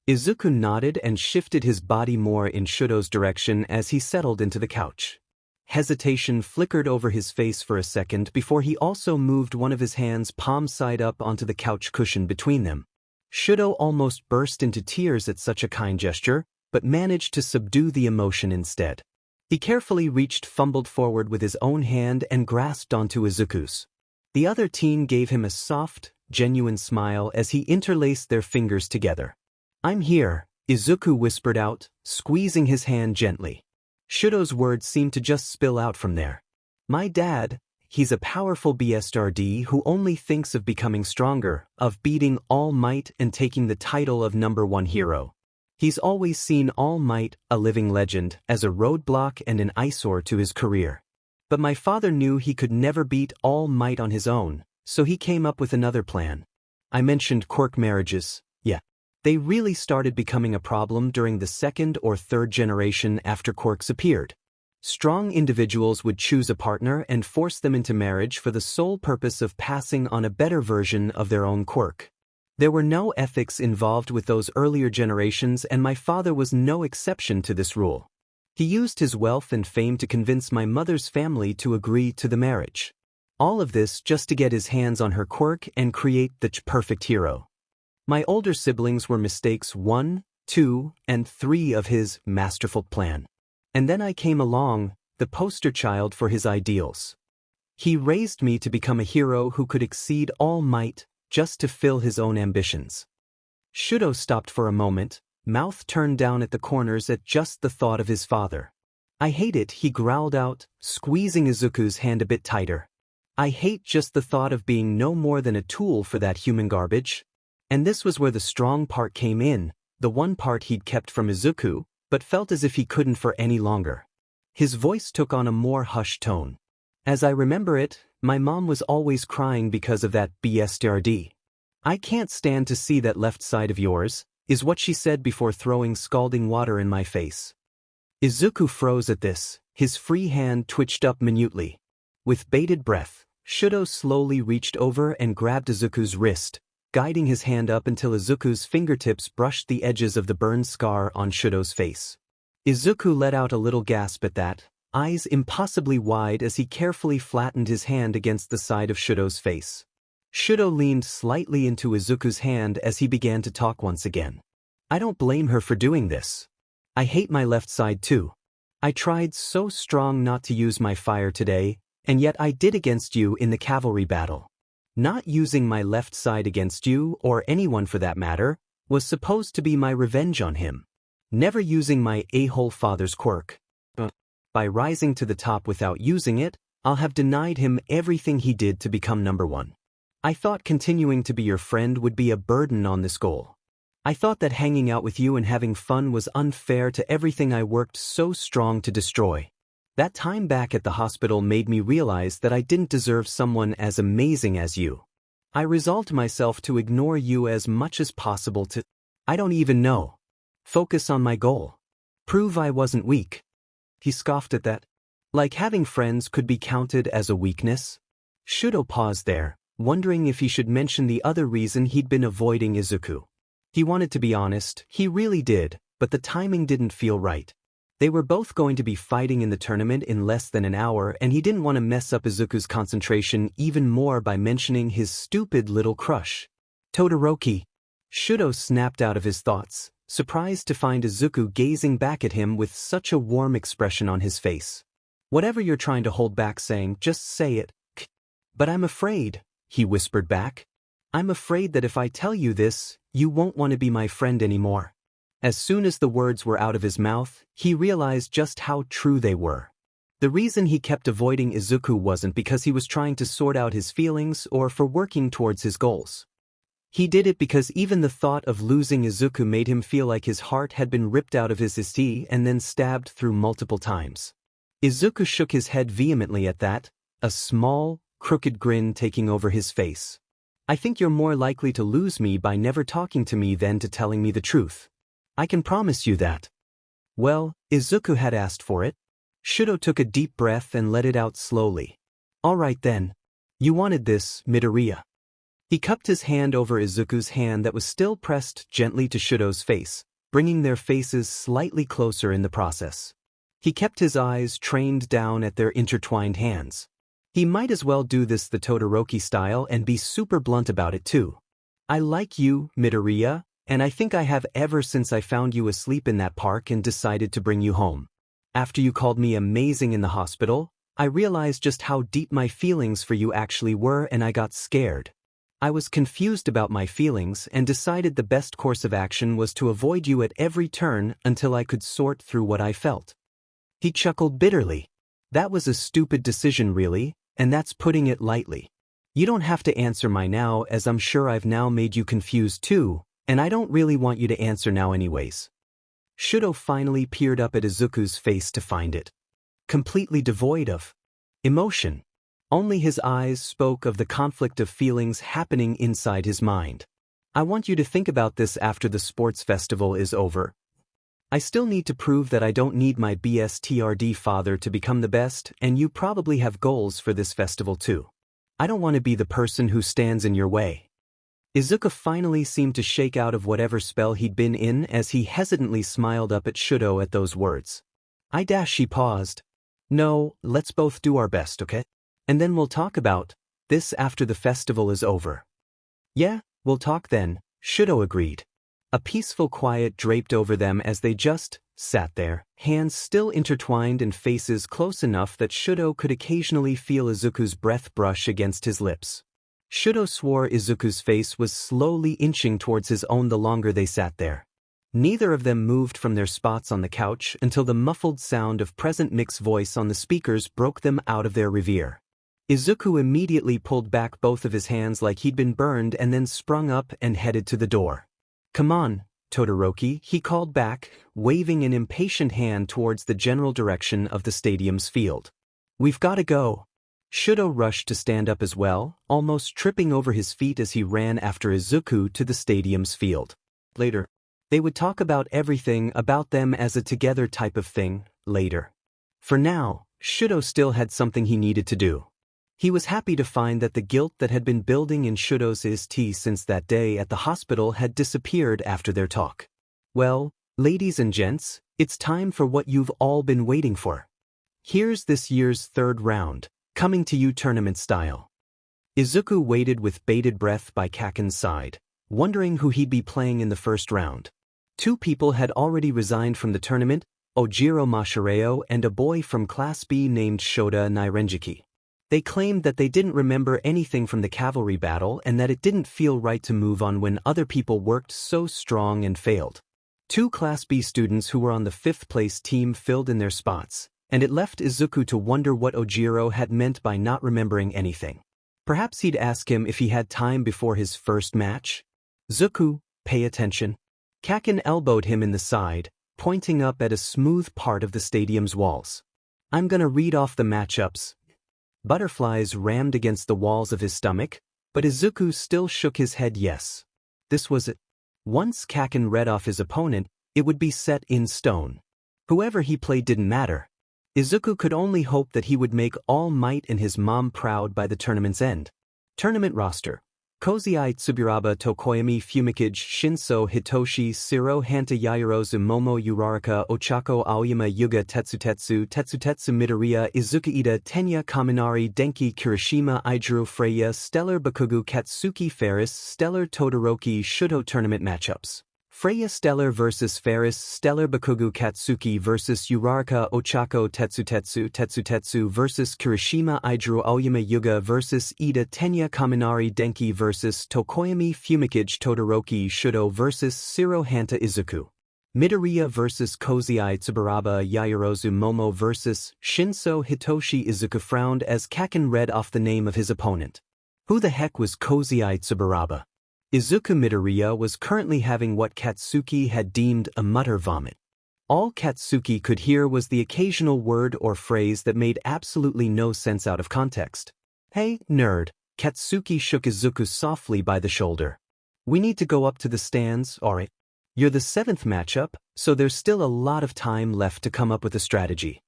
Izuku nodded and shifted his body more in Shudo's direction as he settled into the couch. Hesitation flickered over his face for a second before he also moved one of his hands palm side up onto the couch cushion between them. Shudo almost burst into tears at such a kind gesture, but managed to subdue the emotion instead. He carefully fumbled forward with his own hand and grasped onto Izuku's. The other teen gave him a soft, genuine smile as he interlaced their fingers together. I'm here, Izuku whispered out, squeezing his hand gently. Shudo's words seemed to just spill out from there. My dad, he's a powerful BSRD who only thinks of becoming stronger, of beating All Might and taking the title of #1 hero. He's always seen All Might, a living legend, as a roadblock and an eyesore to his career. But my father knew he could never beat All Might on his own, so he came up with another plan. I mentioned quirk marriages, yeah. They really started becoming a problem during the second or third generation after quirks appeared. Strong individuals would choose a partner and force them into marriage for the sole purpose of passing on a better version of their own quirk. There were no ethics involved with those earlier generations and my father was no exception to this rule. He used his wealth and fame to convince my mother's family to agree to the marriage. All of this just to get his hands on her quirk and create the perfect hero. My older siblings were mistakes 1, 2, and 3 of his masterful plan. And then I came along, the poster child for his ideals. He raised me to become a hero who could exceed All Might just to fill his own ambitions. Shudo stopped for a moment, mouth turned down at the corners at just the thought of his father. I hate it, he growled out, squeezing Izuku's hand a bit tighter. I hate just the thought of being no more than a tool for that human garbage. And this was where the strong part came in, the one part he'd kept from Izuku, but felt as if he couldn't for any longer. His voice took on a more hushed tone. As I remember it, my mom was always crying because of that BSRD. I can't stand to see that left side of yours, is what she said before throwing scalding water in my face. Izuku froze at this, his free hand twitched up minutely. With bated breath, Shudo slowly reached over and grabbed Izuku's wrist, guiding his hand up until Izuku's fingertips brushed the edges of the burn scar on Shudo's face. Izuku let out a little gasp at that, eyes impossibly wide as he carefully flattened his hand against the side of Shudo's face. Shudo leaned slightly into Izuku's hand as he began to talk once again. I don't blame her for doing this. I hate my left side too. I tried so strong not to use my fire today, and yet I did against you in the cavalry battle. Not using my left side against you, or anyone for that matter, was supposed to be my revenge on him. Never using my a-hole father's quirk. By rising to the top without using it, I'll have denied him everything he did to become #1. I thought continuing to be your friend would be a burden on this goal. I thought that hanging out with you and having fun was unfair to everything I worked so strong to destroy. That time back at the hospital made me realize that I didn't deserve someone as amazing as you. I resolved myself to ignore you as much as possible to, I don't even know. Focus on my goal. Prove I wasn't weak. He scoffed at that. Like having friends could be counted as a weakness? Shudo paused there, wondering if he should mention the other reason he'd been avoiding Izuku. He wanted to be honest, he really did, but the timing didn't feel right. They were both going to be fighting in the tournament in less than an hour, and he didn't want to mess up Izuku's concentration even more by mentioning his stupid little crush. Todoroki. Shudo snapped out of his thoughts, surprised to find Izuku gazing back at him with such a warm expression on his face. Whatever you're trying to hold back saying, just say it. But I'm afraid, he whispered back. I'm afraid that if I tell you this, you won't want to be my friend anymore. As soon as the words were out of his mouth, he realized just how true they were. The reason he kept avoiding Izuku wasn't because he was trying to sort out his feelings or for working towards his goals. He did it because even the thought of losing Izuku made him feel like his heart had been ripped out of his esti and then stabbed through multiple times. Izuku shook his head vehemently at that, a small, crooked grin taking over his face. I think you're more likely to lose me by never talking to me than to telling me the truth. I can promise you that. Well, Izuku had asked for it. Shudo took a deep breath and let it out slowly. All right then. You wanted this, Midoriya. He cupped his hand over Izuku's hand that was still pressed gently to Shudo's face, bringing their faces slightly closer in the process. He kept his eyes trained down at their intertwined hands. He might as well do this the Todoroki style and be super blunt about it too. I like you, Midoriya, and I think I have ever since I found you asleep in that park and decided to bring you home. After you called me amazing in the hospital, I realized just how deep my feelings for you actually were, and I got scared. I was confused about my feelings and decided the best course of action was to avoid you at every turn until I could sort through what I felt. He chuckled bitterly. That was a stupid decision really, and that's putting it lightly. You don't have to answer my now, as I'm sure I've now made you confused too, and I don't really want you to answer now anyways. Shudo finally peered up at Izuku's face to find it completely devoid of emotion. Only his eyes spoke of the conflict of feelings happening inside his mind. I want you to think about this after the sports festival is over. I still need to prove that I don't need my BSTRD father to become the best, and you probably have goals for this festival too. I don't want to be the person who stands in your way. Izuku finally seemed to shake out of whatever spell he'd been in as he hesitantly smiled up at Shudo at those words. She paused. No, let's both do our best, okay? And then we'll talk about this after the festival is over. Yeah, we'll talk then, Shudo agreed. A peaceful quiet draped over them as they just sat there, hands still intertwined and faces close enough that Shudo could occasionally feel Izuku's breath brush against his lips. Shudo swore Izuku's face was slowly inching towards his own the longer they sat there. Neither of them moved from their spots on the couch until the muffled sound of Present Mick's voice on the speakers broke them out of their reverie. Izuku immediately pulled back both of his hands like he'd been burned and then sprung up and headed to the door. Come on, Todoroki, he called back, waving an impatient hand towards the general direction of the stadium's field. We've got to go. Shudo rushed to stand up as well, almost tripping over his feet as he ran after Izuku to the stadium's field. Later. They would talk about everything about them as a together type of thing, later. For now, Shudo still had something he needed to do. He was happy to find that the guilt that had been building in Shudo's esti since that day at the hospital had disappeared after their talk. Well, ladies and gents, it's time for what you've all been waiting for. Here's this year's third round, coming to you tournament style. Izuku waited with bated breath by Kacchan's side, wondering who he'd be playing in the first round. Two people had already resigned from the tournament, Ojiro Mashireo and a boy from Class B named Shoda Nairenjiki. They claimed that they didn't remember anything from the Cavalry battle and that it didn't feel right to move on when other people worked so strong and failed. Two Class B students who were on the 5th place team filled in their spots, and it left Izuku to wonder what Ojiro had meant by not remembering anything. Perhaps he'd ask him if he had time before his first match? Zuku, pay attention. Kacchan elbowed him in the side, pointing up at a smooth part of the stadium's walls. I'm gonna read off the matchups. Butterflies rammed against the walls of his stomach. But Izuku still shook his head yes. This was it. Once Kacchan read off his opponent, it would be set in stone. Whoever he played didn't matter. Izuku could only hope that he would make All Might and his mom proud by the tournament's end. Tournament roster. Kozai Tsuburaba Tokoyami Fumikage Shinso Hitoshi Siro Hanta Yairozu Momo Uraraka Ochako Aoyama Yuga Tetsutetsu Midoriya Izuku Ida Tenya Kaminari Denki Kirishima Ijuru Freya Stellar Bakugo Katsuki Ferris Stellar Todoroki Shudo Tournament matchups. Freya Stellar vs Ferris Stellar Bakugo Katsuki vs Uraraka Ochako Tetsutetsu vs Kirishima Ijuru Aoyama Yuga vs Ida Tenya Kaminari Denki vs Tokoyami Fumikage Todoroki Shudo vs Siro Hanta Izuku. Midoriya vs Kozai Tsuburaba Yairozu Momo vs Shinso Hitoshi Izuku frowned as Kacchan read off the name of his opponent. Who the heck was Kozai Tsuburaba? Izuku Midoriya was currently having what Katsuki had deemed a mutter vomit. All Katsuki could hear was the occasional word or phrase that made absolutely no sense out of context. Hey, nerd, Katsuki shook Izuku softly by the shoulder. We need to go up to the stands, alright? You're the 7th matchup, so there's still a lot of time left to come up with a strategy.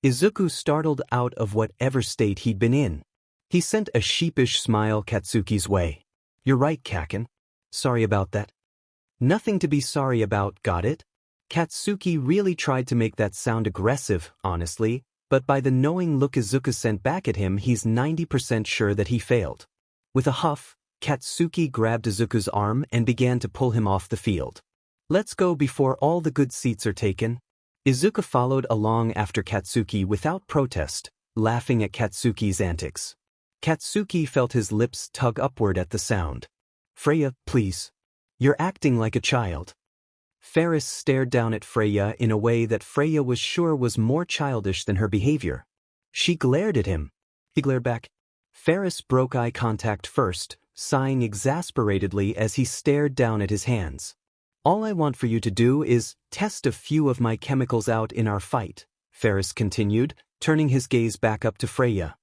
Izuku startled out of whatever state he'd been in. He sent a sheepish smile Katsuki's way. You're right, Kacchan. Sorry about that. Nothing to be sorry about, got it? Katsuki really tried to make that sound aggressive, honestly, but by the knowing look Izuku sent back at him he's 90% sure that he failed. With a huff, Katsuki grabbed Izuku's arm and began to pull him off the field. Let's go before all the good seats are taken. Izuku followed along after Katsuki without protest, laughing at Katsuki's antics. Katsuki felt his lips tug upward at the sound. Freya, please. You're acting like a child. Ferris stared down at Freya in a way that Freya was sure was more childish than her behavior. She glared at him. He glared back. Ferris broke eye contact first, sighing exasperatedly as he stared down at his hands. All I want for you to do is test a few of my chemicals out in our fight, Ferris continued, turning his gaze back up to Freya.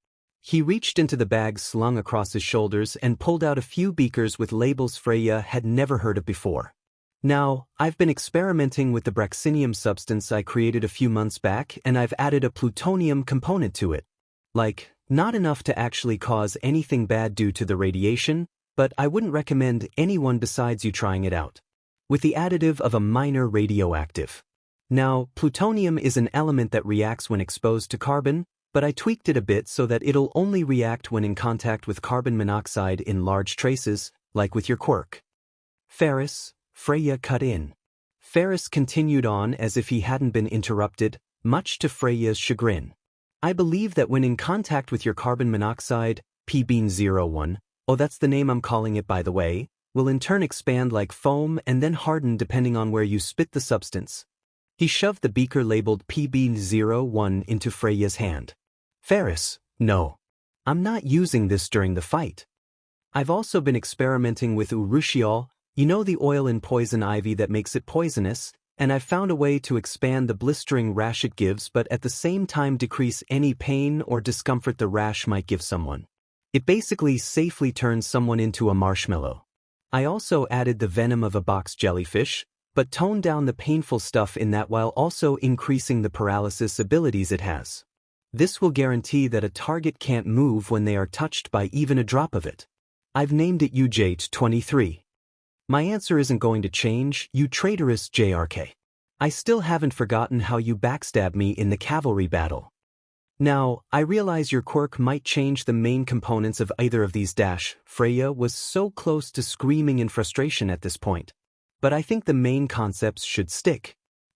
He reached into the bag slung across his shoulders and pulled out a few beakers with labels Freya had never heard of before. Now, I've been experimenting with the braxinium substance I created a few months back and I've added a plutonium component to it. Like, not enough to actually cause anything bad due to the radiation, but I wouldn't recommend anyone besides you trying it out. With the additive of a minor radioactive. Now, plutonium is an element that reacts when exposed to carbon, but I tweaked it a bit so that it'll only react when in contact with carbon monoxide in large traces, like with your quirk. Ferris, Freya cut in. Ferris continued on as if he hadn't been interrupted, much to Freya's chagrin. I believe that when in contact with your carbon monoxide, P-Bean01, oh that's the name I'm calling it by the way, will in turn expand like foam and then harden depending on where you spit the substance. He shoved the beaker labeled PB01 into Freya's hand. Ferris, no. I'm not using this during the fight. I've also been experimenting with urushiol, you know the oil in poison ivy that makes it poisonous, and I've found a way to expand the blistering rash it gives but at the same time decrease any pain or discomfort the rash might give someone. It basically safely turns someone into a marshmallow. I also added the venom of a box jellyfish, but toned down the painful stuff in that while also increasing the paralysis abilities it has. This will guarantee that a target can't move when they are touched by even a drop of it. I've named it UJ23. My answer isn't going to change, you traitorous JRK. I still haven't forgotten how you backstabbed me in the cavalry battle. Now, I realize your quirk might change the main components of either of these Freya was so close to screaming in frustration at this point. But I think the main concepts should stick.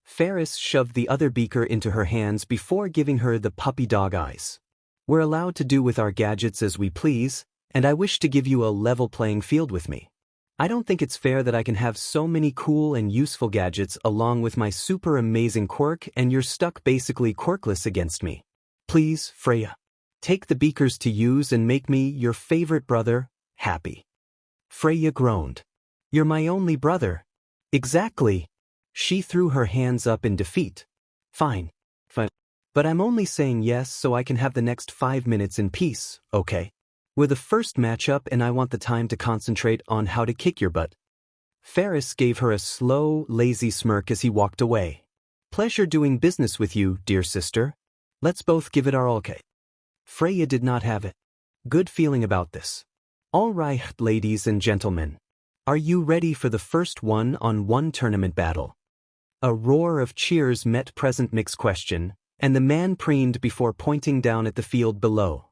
Ferris shoved the other beaker into her hands before giving her the puppy dog eyes. We're allowed to do with our gadgets as we please, and I wish to give you a level playing field with me. I don't think it's fair that I can have so many cool and useful gadgets along with my super amazing quirk and you're stuck basically quirkless against me. Please, Freya. Take the beakers to use and make me, your favorite brother, happy. Freya groaned. You're my only brother. Exactly. She threw her hands up in defeat. Fine. But I'm only saying yes so I can have the next 5 minutes in peace, okay? We're the first matchup and I want the time to concentrate on how to kick your butt. Ferris gave her a slow, lazy smirk as he walked away. Pleasure doing business with you, dear sister. Let's both give it our all. Okay. Freya did not have it. Good feeling about this. All right, ladies and gentlemen. Are you ready for the first one-on-one tournament battle? A roar of cheers met present mix question, and the man preened before pointing down at the field below.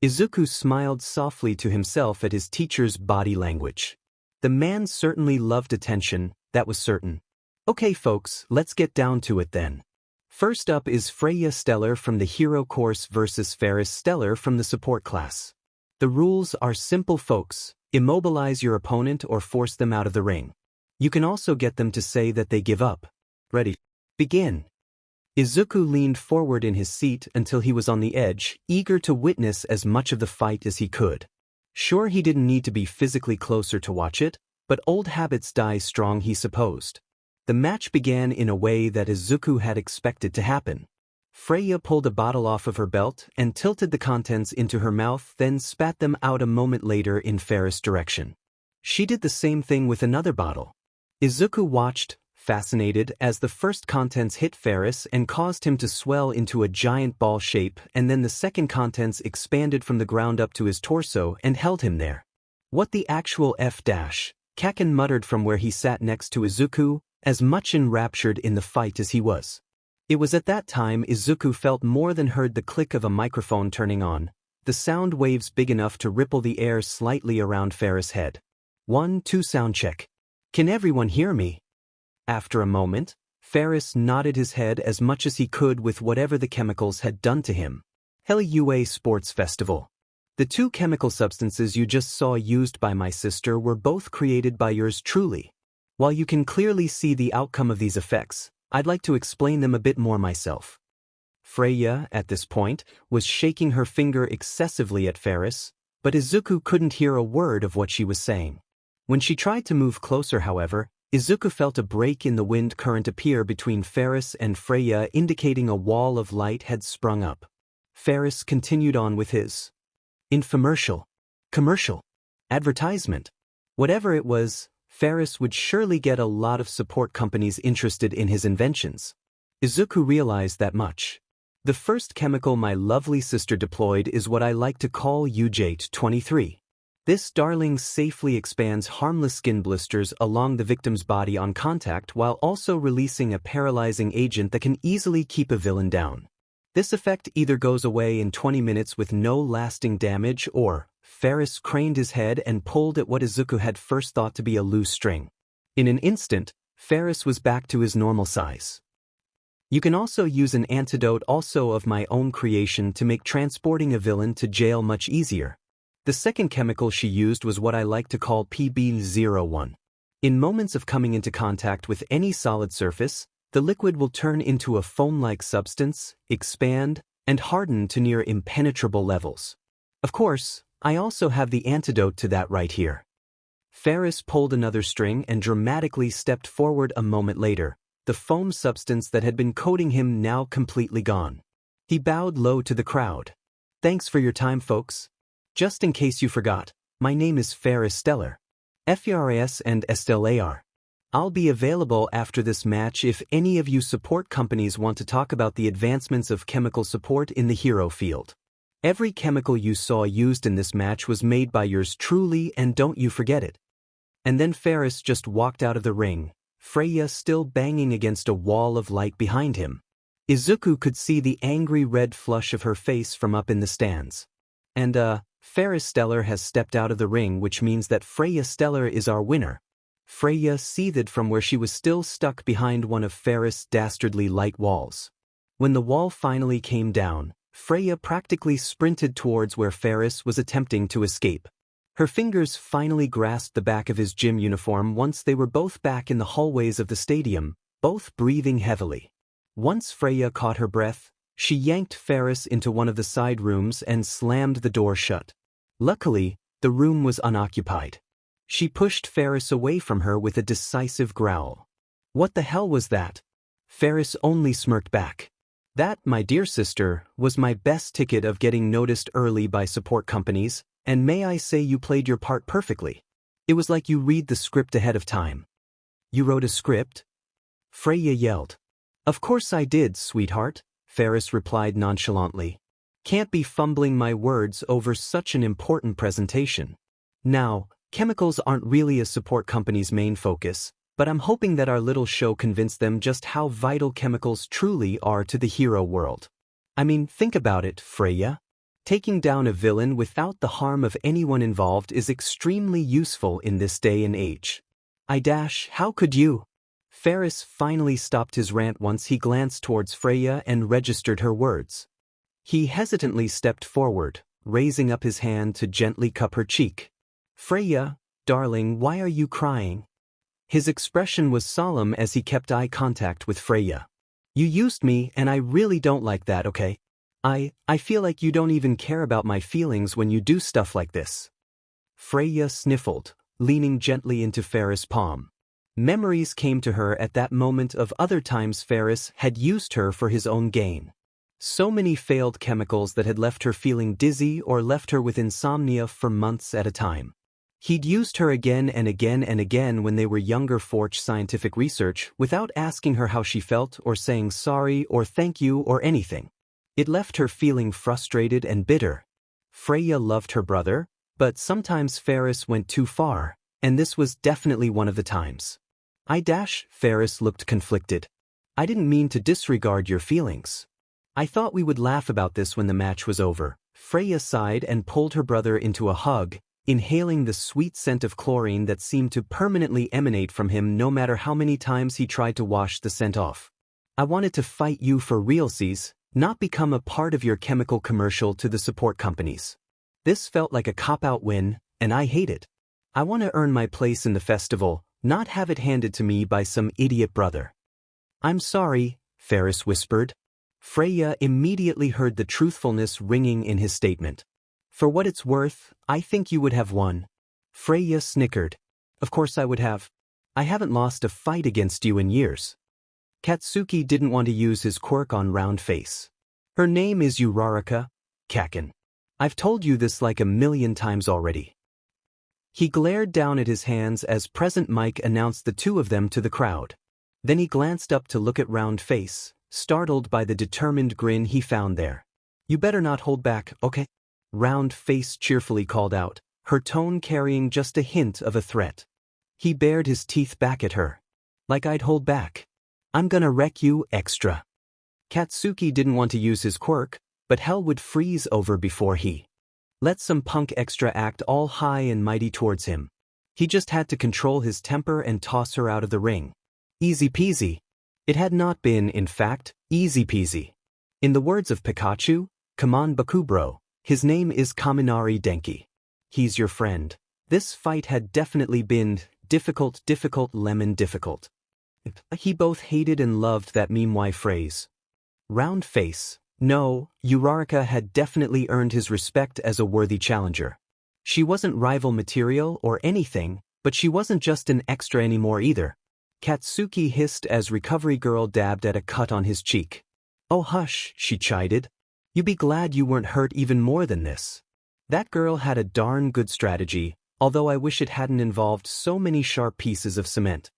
Izuku smiled softly to himself at his teacher's body language. The man certainly loved attention, that was certain. Okay folks, let's get down to it then. First up is Freya Stellar from the Hero course versus Ferris Stellar from the support class. The rules are simple folks, immobilize your opponent or force them out of the ring. You can also get them to say that they give up. Ready? Begin. Izuku leaned forward in his seat until he was on the edge, eager to witness as much of the fight as he could. Sure, he didn't need to be physically closer to watch it, but old habits die strong, he supposed. The match began in a way that Izuku had expected to happen. Freya pulled a bottle off of her belt and tilted the contents into her mouth, then spat them out a moment later in Ferris' direction. She did the same thing with another bottle. Izuku watched, fascinated, as the first contents hit Ferris and caused him to swell into a giant ball shape, and then the second contents expanded from the ground up to his torso and held him there. What the actual F-? Kacchan muttered from where he sat next to Izuku, as much enraptured in the fight as he was. It was at that time Izuku felt more than heard the click of a microphone turning on, the sound waves big enough to ripple the air slightly around Ferris' head. 1, 2 sound check. Can everyone hear me? After a moment, Ferris nodded his head as much as he could with whatever the chemicals had done to him. UA Sports Festival. The 2 chemical substances you just saw used by my sister were both created by yours truly. While you can clearly see the outcome of these effects, I'd like to explain them a bit more myself. Freya, at this point, was shaking her finger excessively at Ferris, but Izuku couldn't hear a word of what she was saying. When she tried to move closer, however, Izuku felt a break in the wind current appear between Ferris and Freya, indicating a wall of light had sprung up. Ferris continued on with his infomercial, commercial, advertisement. Whatever it was, Ferris would surely get a lot of support companies interested in his inventions. Izuku realized that much. The first chemical my lovely sister deployed is what I like to call UJ-23. This darling safely expands harmless skin blisters along the victim's body on contact while also releasing a paralyzing agent that can easily keep a villain down. This effect either goes away in 20 minutes with no lasting damage or, Ferris craned his head and pulled at what Izuku had first thought to be a loose string. In an instant, Ferris was back to his normal size. You can also use an antidote also of my own creation to make transporting a villain to jail much easier. The second chemical she used was what I like to call PB01. In moments of coming into contact with any solid surface, the liquid will turn into a foam-like substance, expand, and harden to near impenetrable levels. Of course, I also have the antidote to that right here. Ferris pulled another string and dramatically stepped forward a moment later, the foam substance that had been coating him now completely gone. He bowed low to the crowd. Thanks for your time, folks. Just in case you forgot, my name is Ferris Stellar. FERAS and STLAR. I'll be available after this match if any of you support companies want to talk about the advancements of chemical support in the hero field. Every chemical you saw used in this match was made by yours truly, and don't you forget it. And then Ferris just walked out of the ring, Freya still banging against a wall of light behind him. Izuku could see the angry red flush of her face from up in the stands. And Ferris Stellar has stepped out of the ring, which means that Freya Stellar is our winner. Freya seethed from where she was still stuck behind one of Ferris' dastardly light walls. When the wall finally came down, Freya practically sprinted towards where Ferris was attempting to escape. Her fingers finally grasped the back of his gym uniform once they were both back in the hallways of the stadium, both breathing heavily. Once Freya caught her breath, she yanked Ferris into one of the side rooms and slammed the door shut. Luckily, the room was unoccupied. She pushed Ferris away from her with a decisive growl. What the hell was that? Ferris only smirked back. That, my dear sister, was my best ticket of getting noticed early by support companies, And may I say you played your part perfectly. It was like you read the script ahead of time. You wrote a script? Freya yelled. Of course I did, sweetheart, Ferris replied nonchalantly. Can't be fumbling my words over such an important presentation. Now, chemicals aren't really a support company's main focus, but I'm hoping that our little show convinced them just how vital chemicals truly are to the hero world. I mean, think about it, Freya. Taking down a villain without the harm of anyone involved is extremely useful in this day and age. How could you? Ferris finally stopped his rant once he glanced towards Freya and registered her words. He hesitantly stepped forward, raising up his hand to gently cup her cheek. Freya, darling, why are you crying? His expression was solemn as he kept eye contact with Freya. You used me and I really don't like that, okay? I feel like you don't even care about my feelings when you do stuff like this. Freya sniffled, leaning gently into Ferris' palm. Memories came to her at that moment of other times Ferris had used her for his own gain. So many failed chemicals that had left her feeling dizzy or left her with insomnia for months at a time. He'd used her again and again and again when they were younger for scientific research without asking her how she felt or saying sorry or thank you or anything. It left her feeling frustrated and bitter. Freya loved her brother, but sometimes Ferris went too far, and this was definitely one of the times. Ferris looked conflicted. I didn't mean to disregard your feelings. I thought we would laugh about this when the match was over. Freya sighed and pulled her brother into a hug, inhaling the sweet scent of chlorine that seemed to permanently emanate from him no matter how many times he tried to wash the scent off. I wanted to fight you for realsies, not become a part of your chemical commercial to the support companies. This felt like a cop-out win, and I hate it. I want to earn my place in the festival, not have it handed to me by some idiot brother. I'm sorry, Ferris whispered. Freya immediately heard the truthfulness ringing in his statement. For what it's worth, I think you would have won. Freya snickered. Of course I would have. I haven't lost a fight against you in years. Katsuki didn't want to use his quirk on Round Face. Her name is Uraraka, Kacchan. I've told you this like a million times already. He glared down at his hands as Present Mike announced the two of them to the crowd. Then he glanced up to look at Round Face, startled by the determined grin he found there. You better not hold back, okay? Round Face cheerfully called out, her tone carrying just a hint of a threat. He bared his teeth back at her. Like I'd hold back. I'm gonna wreck you extra. Katsuki didn't want to use his quirk, but hell would freeze over before he let some punk extra act all high and mighty towards him. He just had to control his temper and toss her out of the ring. Easy peasy. It had not been, in fact, easy peasy. In the words of Pikachu, come on Bakubro, his name is Kaminari Denki. He's your friend. This fight had definitely been difficult lemon difficult. He both hated and loved that meme phrase. Round Face. No, Uraraka had definitely earned his respect as a worthy challenger. She wasn't rival material or anything, but she wasn't just an extra anymore either. Katsuki hissed as Recovery Girl dabbed at a cut on his cheek. Oh hush, she chided. You be glad you weren't hurt even more than this. That girl had a darn good strategy, although I wish it hadn't involved so many sharp pieces of cement.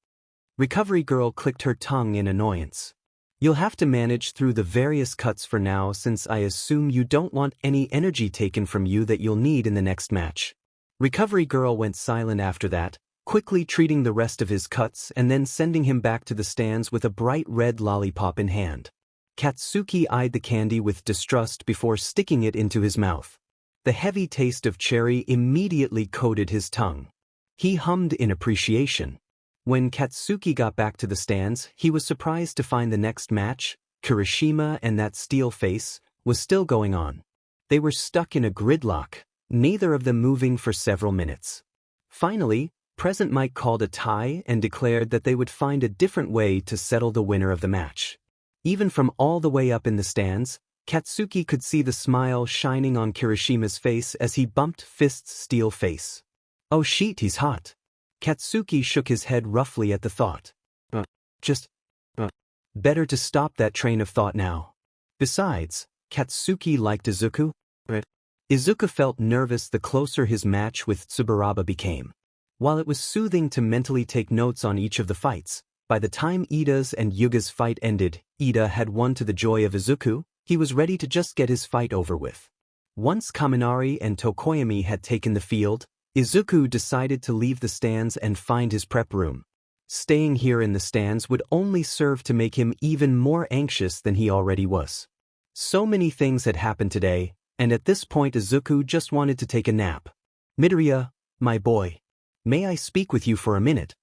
Recovery Girl clicked her tongue in annoyance. You'll have to manage through the various cuts for now since I assume you don't want any energy taken from you that you'll need in the next match. Recovery Girl went silent after that, quickly treating the rest of his cuts and then sending him back to the stands with a bright red lollipop in hand. Katsuki eyed the candy with distrust before sticking it into his mouth. The heavy taste of cherry immediately coated his tongue. He hummed in appreciation. When Katsuki got back to the stands, he was surprised to find the next match, Kirishima and that steel face, was still going on. They were stuck in a gridlock, neither of them moving for several minutes. Finally, Present Mike called a tie and declared that they would find a different way to settle the winner of the match. Even from all the way up in the stands, Katsuki could see the smile shining on Kirishima's face as he bumped Fist's steel face. Oh shit, he's hot. Katsuki shook his head roughly at the thought. Better to stop that train of thought now. Besides, Katsuki liked Izuku. Izuku felt nervous the closer his match with Tsubaraba became. While it was soothing to mentally take notes on each of the fights, by the time Ida's and Yuga's fight ended, Ida had won to the joy of Izuku. He was ready to just get his fight over with. Once Kaminari and Tokoyami had taken the field, Izuku decided to leave the stands and find his prep room. Staying here in the stands would only serve to make him even more anxious than he already was. So many things had happened today, and at this point Izuku just wanted to take a nap. Midoriya, my boy. May I speak with you for a minute?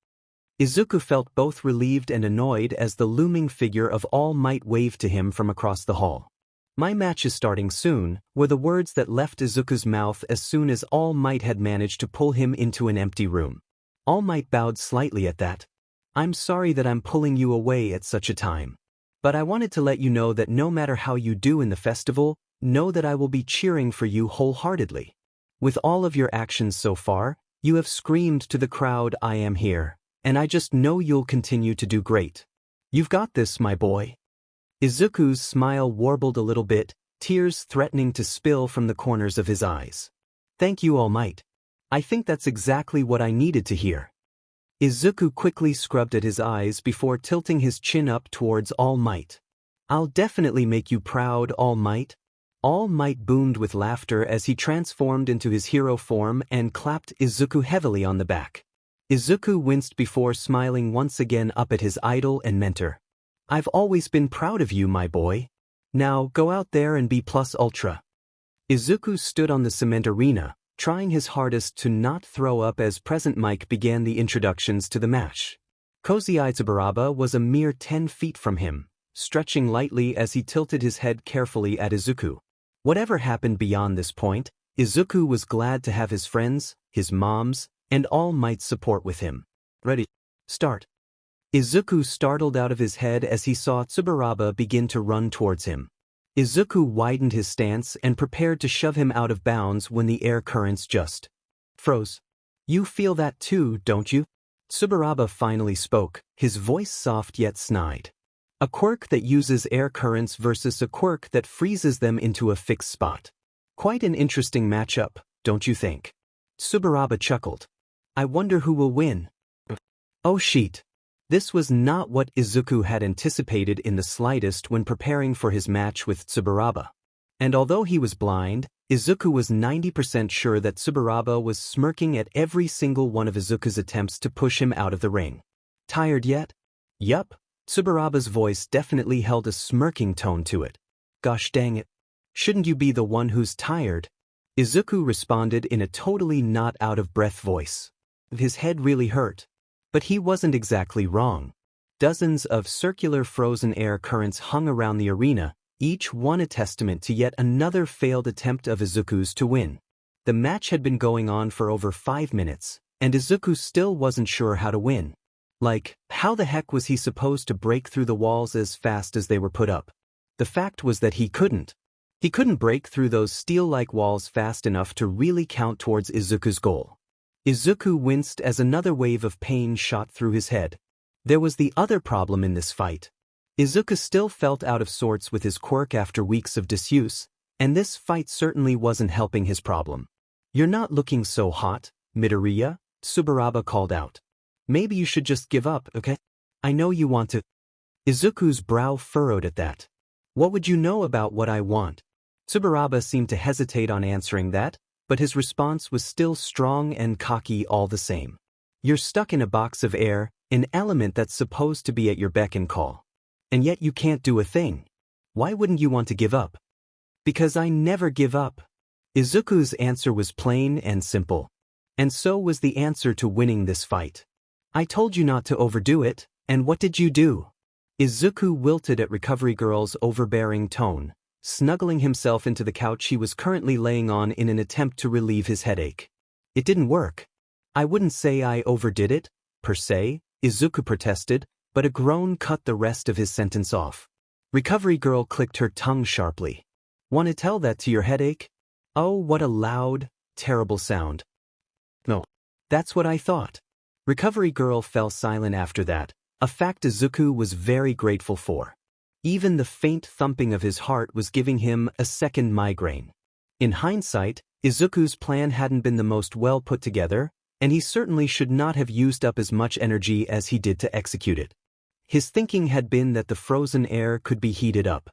Izuku felt both relieved and annoyed as the looming figure of All Might waved to him from across the hall. My match is starting soon, were the words that left Izuku's mouth as soon as All Might had managed to pull him into an empty room. All Might bowed slightly at that. I'm sorry that I'm pulling you away at such a time. But I wanted to let you know that no matter how you do in the festival, know that I will be cheering for you wholeheartedly. With all of your actions so far, you have screamed to the crowd, I am here, and I just know you'll continue to do great. You've got this, my boy. Izuku's smile warbled a little bit, tears threatening to spill from the corners of his eyes. Thank you, All Might. I think that's exactly what I needed to hear. Izuku quickly scrubbed at his eyes before tilting his chin up towards All Might. I'll definitely make you proud, All Might. All Might boomed with laughter as he transformed into his hero form and clapped Izuku heavily on the back. Izuku winced before smiling once again up at his idol and mentor. I've always been proud of you, my boy. Now go out there and be plus ultra. Izuku stood on the cement arena, trying his hardest to not throw up as Present Mike began the introductions to the match. Kozai Tsubaraba was a mere 10 feet from him, stretching lightly as he tilted his head carefully at Izuku. Whatever happened beyond this point, Izuku was glad to have his friends, his moms, and All Might's support with him. Ready? Start. Izuku startled out of his head as he saw Tsubaraba begin to run towards him. Izuku widened his stance and prepared to shove him out of bounds when the air currents just froze. You feel that too, don't you? Tsubaraba finally spoke, his voice soft yet snide. A quirk that uses air currents versus a quirk that freezes them into a fixed spot. Quite an interesting matchup, don't you think? Tsubaraba chuckled. I wonder who will win. Oh shit. This was not what Izuku had anticipated in the slightest when preparing for his match with Tsubaraba. And although he was blind, Izuku was 90% sure that Tsubaraba was smirking at every single one of Izuku's attempts to push him out of the ring. Tired yet? Yup. Tsubaraba's voice definitely held a smirking tone to it. Gosh dang it. Shouldn't you be the one who's tired? Izuku responded in a totally not out-of-breath voice. His head really hurt. But he wasn't exactly wrong. Dozens of circular frozen air currents hung around the arena, each one a testament to yet another failed attempt of Izuku's to win. The match had been going on for over 5 minutes, and Izuku still wasn't sure how to win. Like, how the heck was he supposed to break through the walls as fast as they were put up? The fact was that he couldn't. He couldn't break through those steel-like walls fast enough to really count towards Izuku's goal. Izuku winced as another wave of pain shot through his head. There was the other problem in this fight. Izuku still felt out of sorts with his quirk after weeks of disuse, and this fight certainly wasn't helping his problem. You're not looking so hot, Midoriya, Tsubaraba called out. Maybe you should just give up, okay? I know you want to. Izuku's brow furrowed at that. What would you know about what I want? Tsubaraba seemed to hesitate on answering that, but his response was still strong and cocky all the same. You're stuck in a box of air, an element that's supposed to be at your beck and call. And yet you can't do a thing. Why wouldn't you want to give up? Because I never give up. Izuku's answer was plain and simple. And so was the answer to winning this fight. I told you not to overdo it, and what did you do? Izuku wilted at Recovery Girl's overbearing tone, snuggling himself into the couch he was currently laying on in an attempt to relieve his headache. It didn't work. I wouldn't say I overdid it, per se, Izuku protested, but a groan cut the rest of his sentence off. Recovery Girl clicked her tongue sharply. Want to tell that to your headache? Oh, what a loud, terrible sound. No. That's what I thought. Recovery Girl fell silent after that, a fact Izuku was very grateful for. Even the faint thumping of his heart was giving him a second migraine. In hindsight, Izuku's plan hadn't been the most well put together, and he certainly should not have used up as much energy as he did to execute it. His thinking had been that the frozen air could be heated up.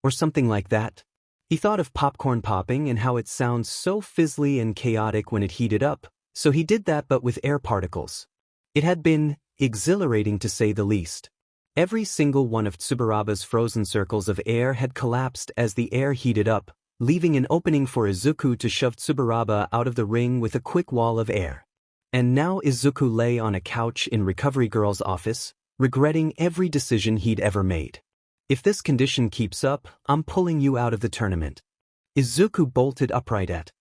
Or something like that. He thought of popcorn popping and how it sounds so fizzly and chaotic when it heated up, so he did that but with air particles. It had been exhilarating to say the least. Every single one of Tsuburaba's frozen circles of air had collapsed as the air heated up, leaving an opening for Izuku to shove Tsuburaba out of the ring with a quick wall of air. And now Izuku lay on a couch in Recovery Girl's office, regretting every decision he'd ever made. If this condition keeps up, I'm pulling you out of the tournament. Izuku bolted upright at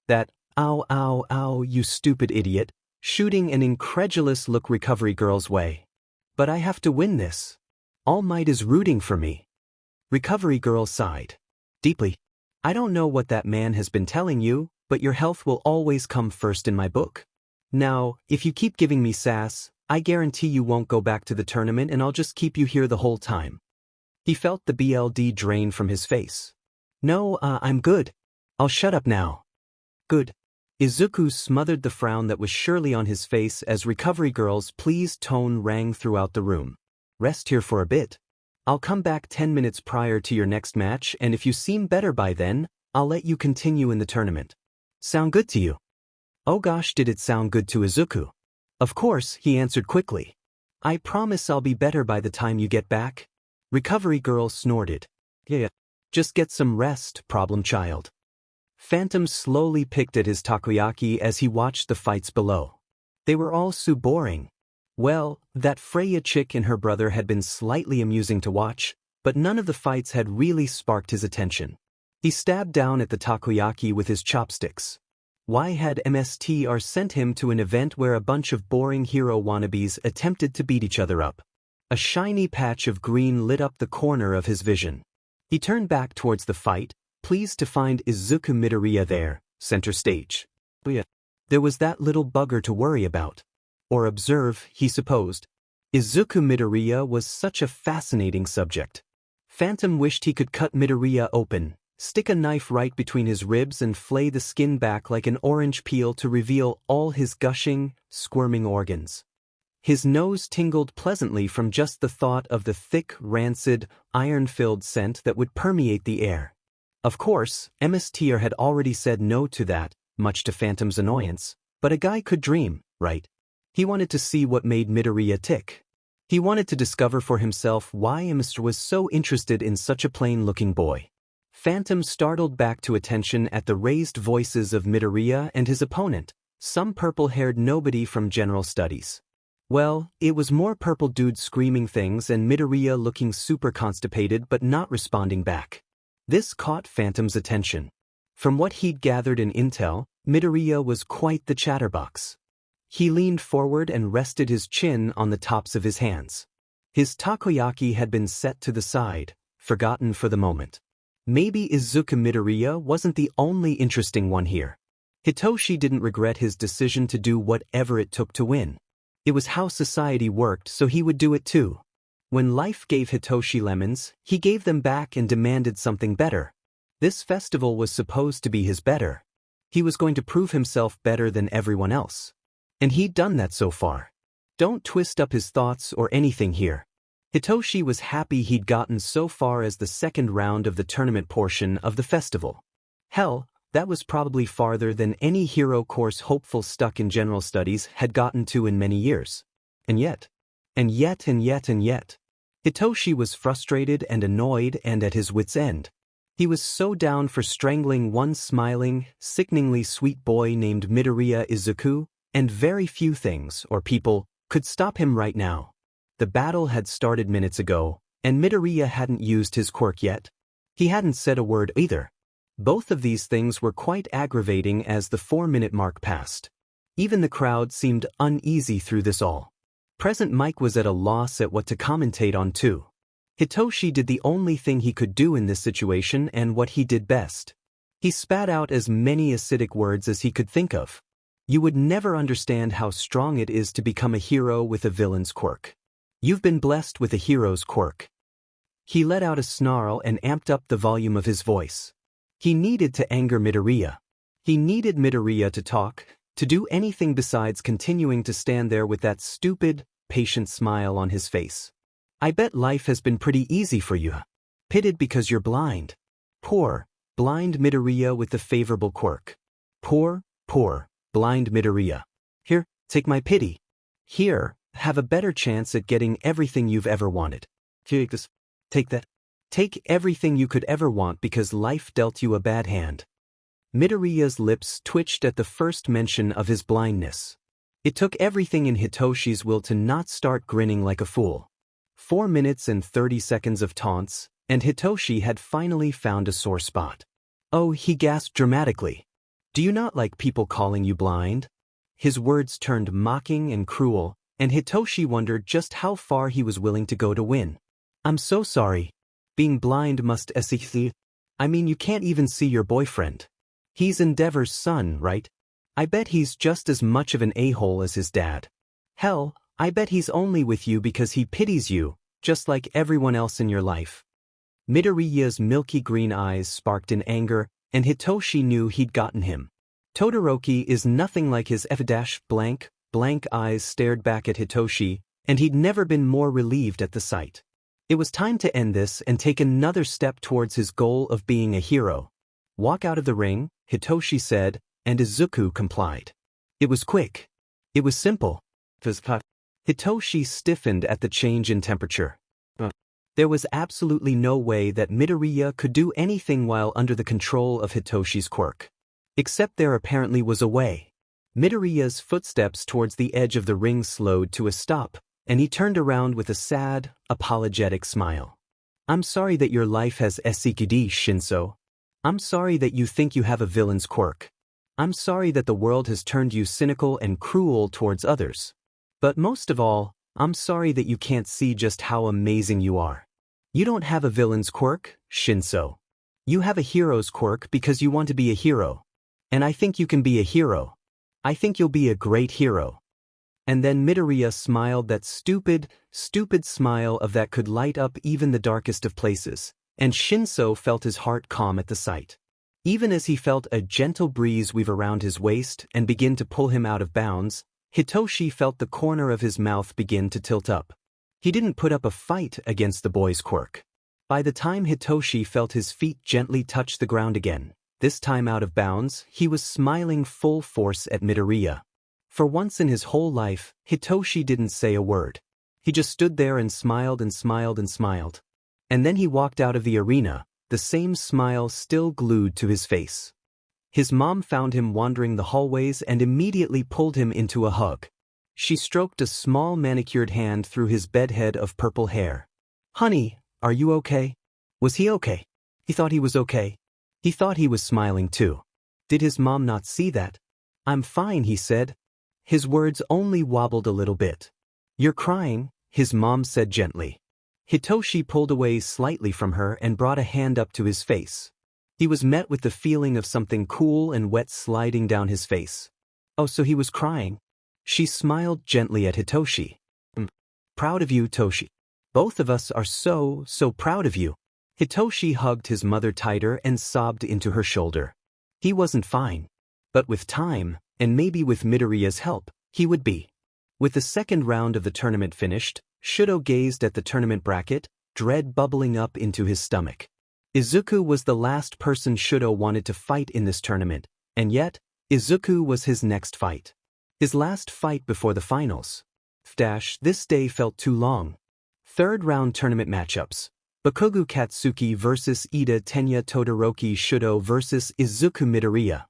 that, ow ow ow you stupid idiot, shooting an incredulous look Recovery Girl's way. But I have to win this. All Might is rooting for me. Recovery Girl sighed deeply. I don't know what that man has been telling you, but your health will always come first in my book. Now, if you keep giving me sass, I guarantee you won't go back to the tournament and I'll just keep you here the whole time. He felt the BLD drain from his face. No, I'm good. I'll shut up now. Good. Izuku smothered the frown that was surely on his face as Recovery Girl's pleased tone rang throughout the room. Rest here for a bit. I'll come back 10 minutes prior to your next match, and if you seem better by then, I'll let you continue in the tournament. Sound good to you? Oh gosh, did it sound good to Izuku? Of course, he answered quickly. I promise I'll be better by the time you get back. Recovery Girl snorted. Yeah, just get some rest, problem child. Phantom slowly picked at his takoyaki as he watched the fights below. They were all so boring. Well, that Freya chick and her brother had been slightly amusing to watch, but none of the fights had really sparked his attention. He stabbed down at the takoyaki with his chopsticks. Why had MSTR sent him to an event where a bunch of boring hero wannabes attempted to beat each other up? A shiny patch of green lit up the corner of his vision. He turned back towards the fight, pleased to find Izuku Midoriya there, center stage. There was that little bugger to worry about. Or observe, he supposed. Izuku Midoriya was such a fascinating subject. Phantom wished he could cut Midoriya open, stick a knife right between his ribs and flay the skin back like an orange peel to reveal all his gushing, squirming organs. His nose tingled pleasantly from just the thought of the thick, rancid, iron-filled scent that would permeate the air. Of course, MSTR had already said no to that, much to Phantom's annoyance, but a guy could dream, right? He wanted to see what made Midoriya tick. He wanted to discover for himself why MSTR was so interested in such a plain-looking boy. Phantom startled back to attention at the raised voices of Midoriya and his opponent, some purple-haired nobody from general studies. Well, it was more purple dudes screaming things and Midoriya looking super constipated but not responding back. This caught Phantom's attention. From what he'd gathered in intel, Midoriya was quite the chatterbox. He leaned forward and rested his chin on the tops of his hands. His takoyaki had been set to the side, forgotten for the moment. Maybe Izuku Midoriya wasn't the only interesting one here. Hitoshi didn't regret his decision to do whatever it took to win. It was how society worked, so he would do it too. When life gave Hitoshi lemons, he gave them back and demanded something better. This festival was supposed to be his better. He was going to prove himself better than everyone else. And he'd done that so far. Don't twist up his thoughts or anything here. Hitoshi was happy he'd gotten so far as the second round of the tournament portion of the festival. Hell, that was probably farther than any hero course hopeful stuck in general studies had gotten to in many years. And yet, Hitoshi was frustrated and annoyed and at his wit's end. He was so down for strangling one smiling, sickeningly sweet boy named Midoriya Izuku, and very few things or people could stop him right now. The battle had started minutes ago, and Midoriya hadn't used his quirk yet. He hadn't said a word either. Both of these things were quite aggravating as the 4-minute mark passed. Even the crowd seemed uneasy through this all. Present Mike was at a loss at what to commentate on too. Hitoshi did the only thing he could do in this situation and what he did best. He spat out as many acidic words as he could think of. You would never understand how strong it is to become a hero with a villain's quirk. You've been blessed with a hero's quirk. He let out a snarl and amped up the volume of his voice. He needed to anger Midoriya. He needed Midoriya to talk, to do anything besides continuing to stand there with that stupid, patient smile on his face. I bet life has been pretty easy for you. Pitted because you're blind. Poor, blind Midoriya with the favorable quirk. Poor, blind Midoriya. Here, take my pity. Here, have a better chance at getting everything you've ever wanted. Take this. Take that. Take everything you could ever want because life dealt you a bad hand. Midoriya's lips twitched at the first mention of his blindness. It took everything in Hitoshi's will to not start grinning like a fool. 4 minutes and 30 seconds of taunts, and Hitoshi had finally found a sore spot. Oh, he gasped dramatically. Do you not like people calling you blind? His words turned mocking and cruel, and Hitoshi wondered just how far he was willing to go to win. I'm so sorry. Being blind must I mean, you can't even see your boyfriend. He's Endeavor's son, right? I bet he's just as much of an a-hole as his dad. Hell, I bet he's only with you because he pities you, just like everyone else in your life. Midoriya's milky green eyes sparked in anger, and Hitoshi knew he'd gotten him. Todoroki is nothing like his blank eyes stared back at Hitoshi, and he'd never been more relieved at the sight. It was time to end this and take another step towards his goal of being a hero. Walk out of the ring, Hitoshi said, and Izuku complied. It was quick. It was simple. Hitoshi stiffened at the change in temperature. There was absolutely no way that Midoriya could do anything while under the control of Hitoshi's quirk. Except there apparently was a way. Midoriya's footsteps towards the edge of the ring slowed to a stop, and he turned around with a sad, apologetic smile. I'm sorry that your life has SCQD, Shinso. I'm sorry that you think you have a villain's quirk. I'm sorry that the world has turned you cynical and cruel towards others. But most of all, I'm sorry that you can't see just how amazing you are. You don't have a villain's quirk, Shinso. You have a hero's quirk because you want to be a hero. And I think you can be a hero. I think you'll be a great hero. And then Midoriya smiled that stupid smile of that could light up even the darkest of places, and Shinso felt his heart calm at the sight. Even as he felt a gentle breeze weave around his waist and begin to pull him out of bounds, Hitoshi felt the corner of his mouth begin to tilt up. He didn't put up a fight against the boy's quirk. By the time Hitoshi felt his feet gently touch the ground again, this time out of bounds, he was smiling full force at Midoriya. For once in his whole life, Hitoshi didn't say a word. He just stood there and smiled and smiled and smiled. And then he walked out of the arena, the same smile still glued to his face. His mom found him wandering the hallways and immediately pulled him into a hug. She stroked a small manicured hand through his bedhead of purple hair. Honey, are you okay? Was he okay? He thought he was okay. He thought he was smiling too. Did his mom not see that? I'm fine, he said. His words only wobbled a little bit. You're crying, his mom said gently. Hitoshi pulled away slightly from her and brought a hand up to his face. He was met with the feeling of something cool and wet sliding down his face. Oh, so he was crying. She smiled gently at Hitoshi. Proud of you, Toshi. Both of us are so proud of you. Hitoshi hugged his mother tighter and sobbed into her shoulder. He wasn't fine. But with time, and maybe with Midoriya's help, he would be. With the second round of the tournament finished, Shudo gazed at the tournament bracket, dread bubbling up into his stomach. Izuku was the last person Shudo wanted to fight in this tournament, and yet, Izuku was his next fight. His last fight before the finals. This day felt too long. Third round tournament matchups. Bakugo Katsuki vs. Ida Tenya Todoroki Shudo vs. Izuku Midoriya.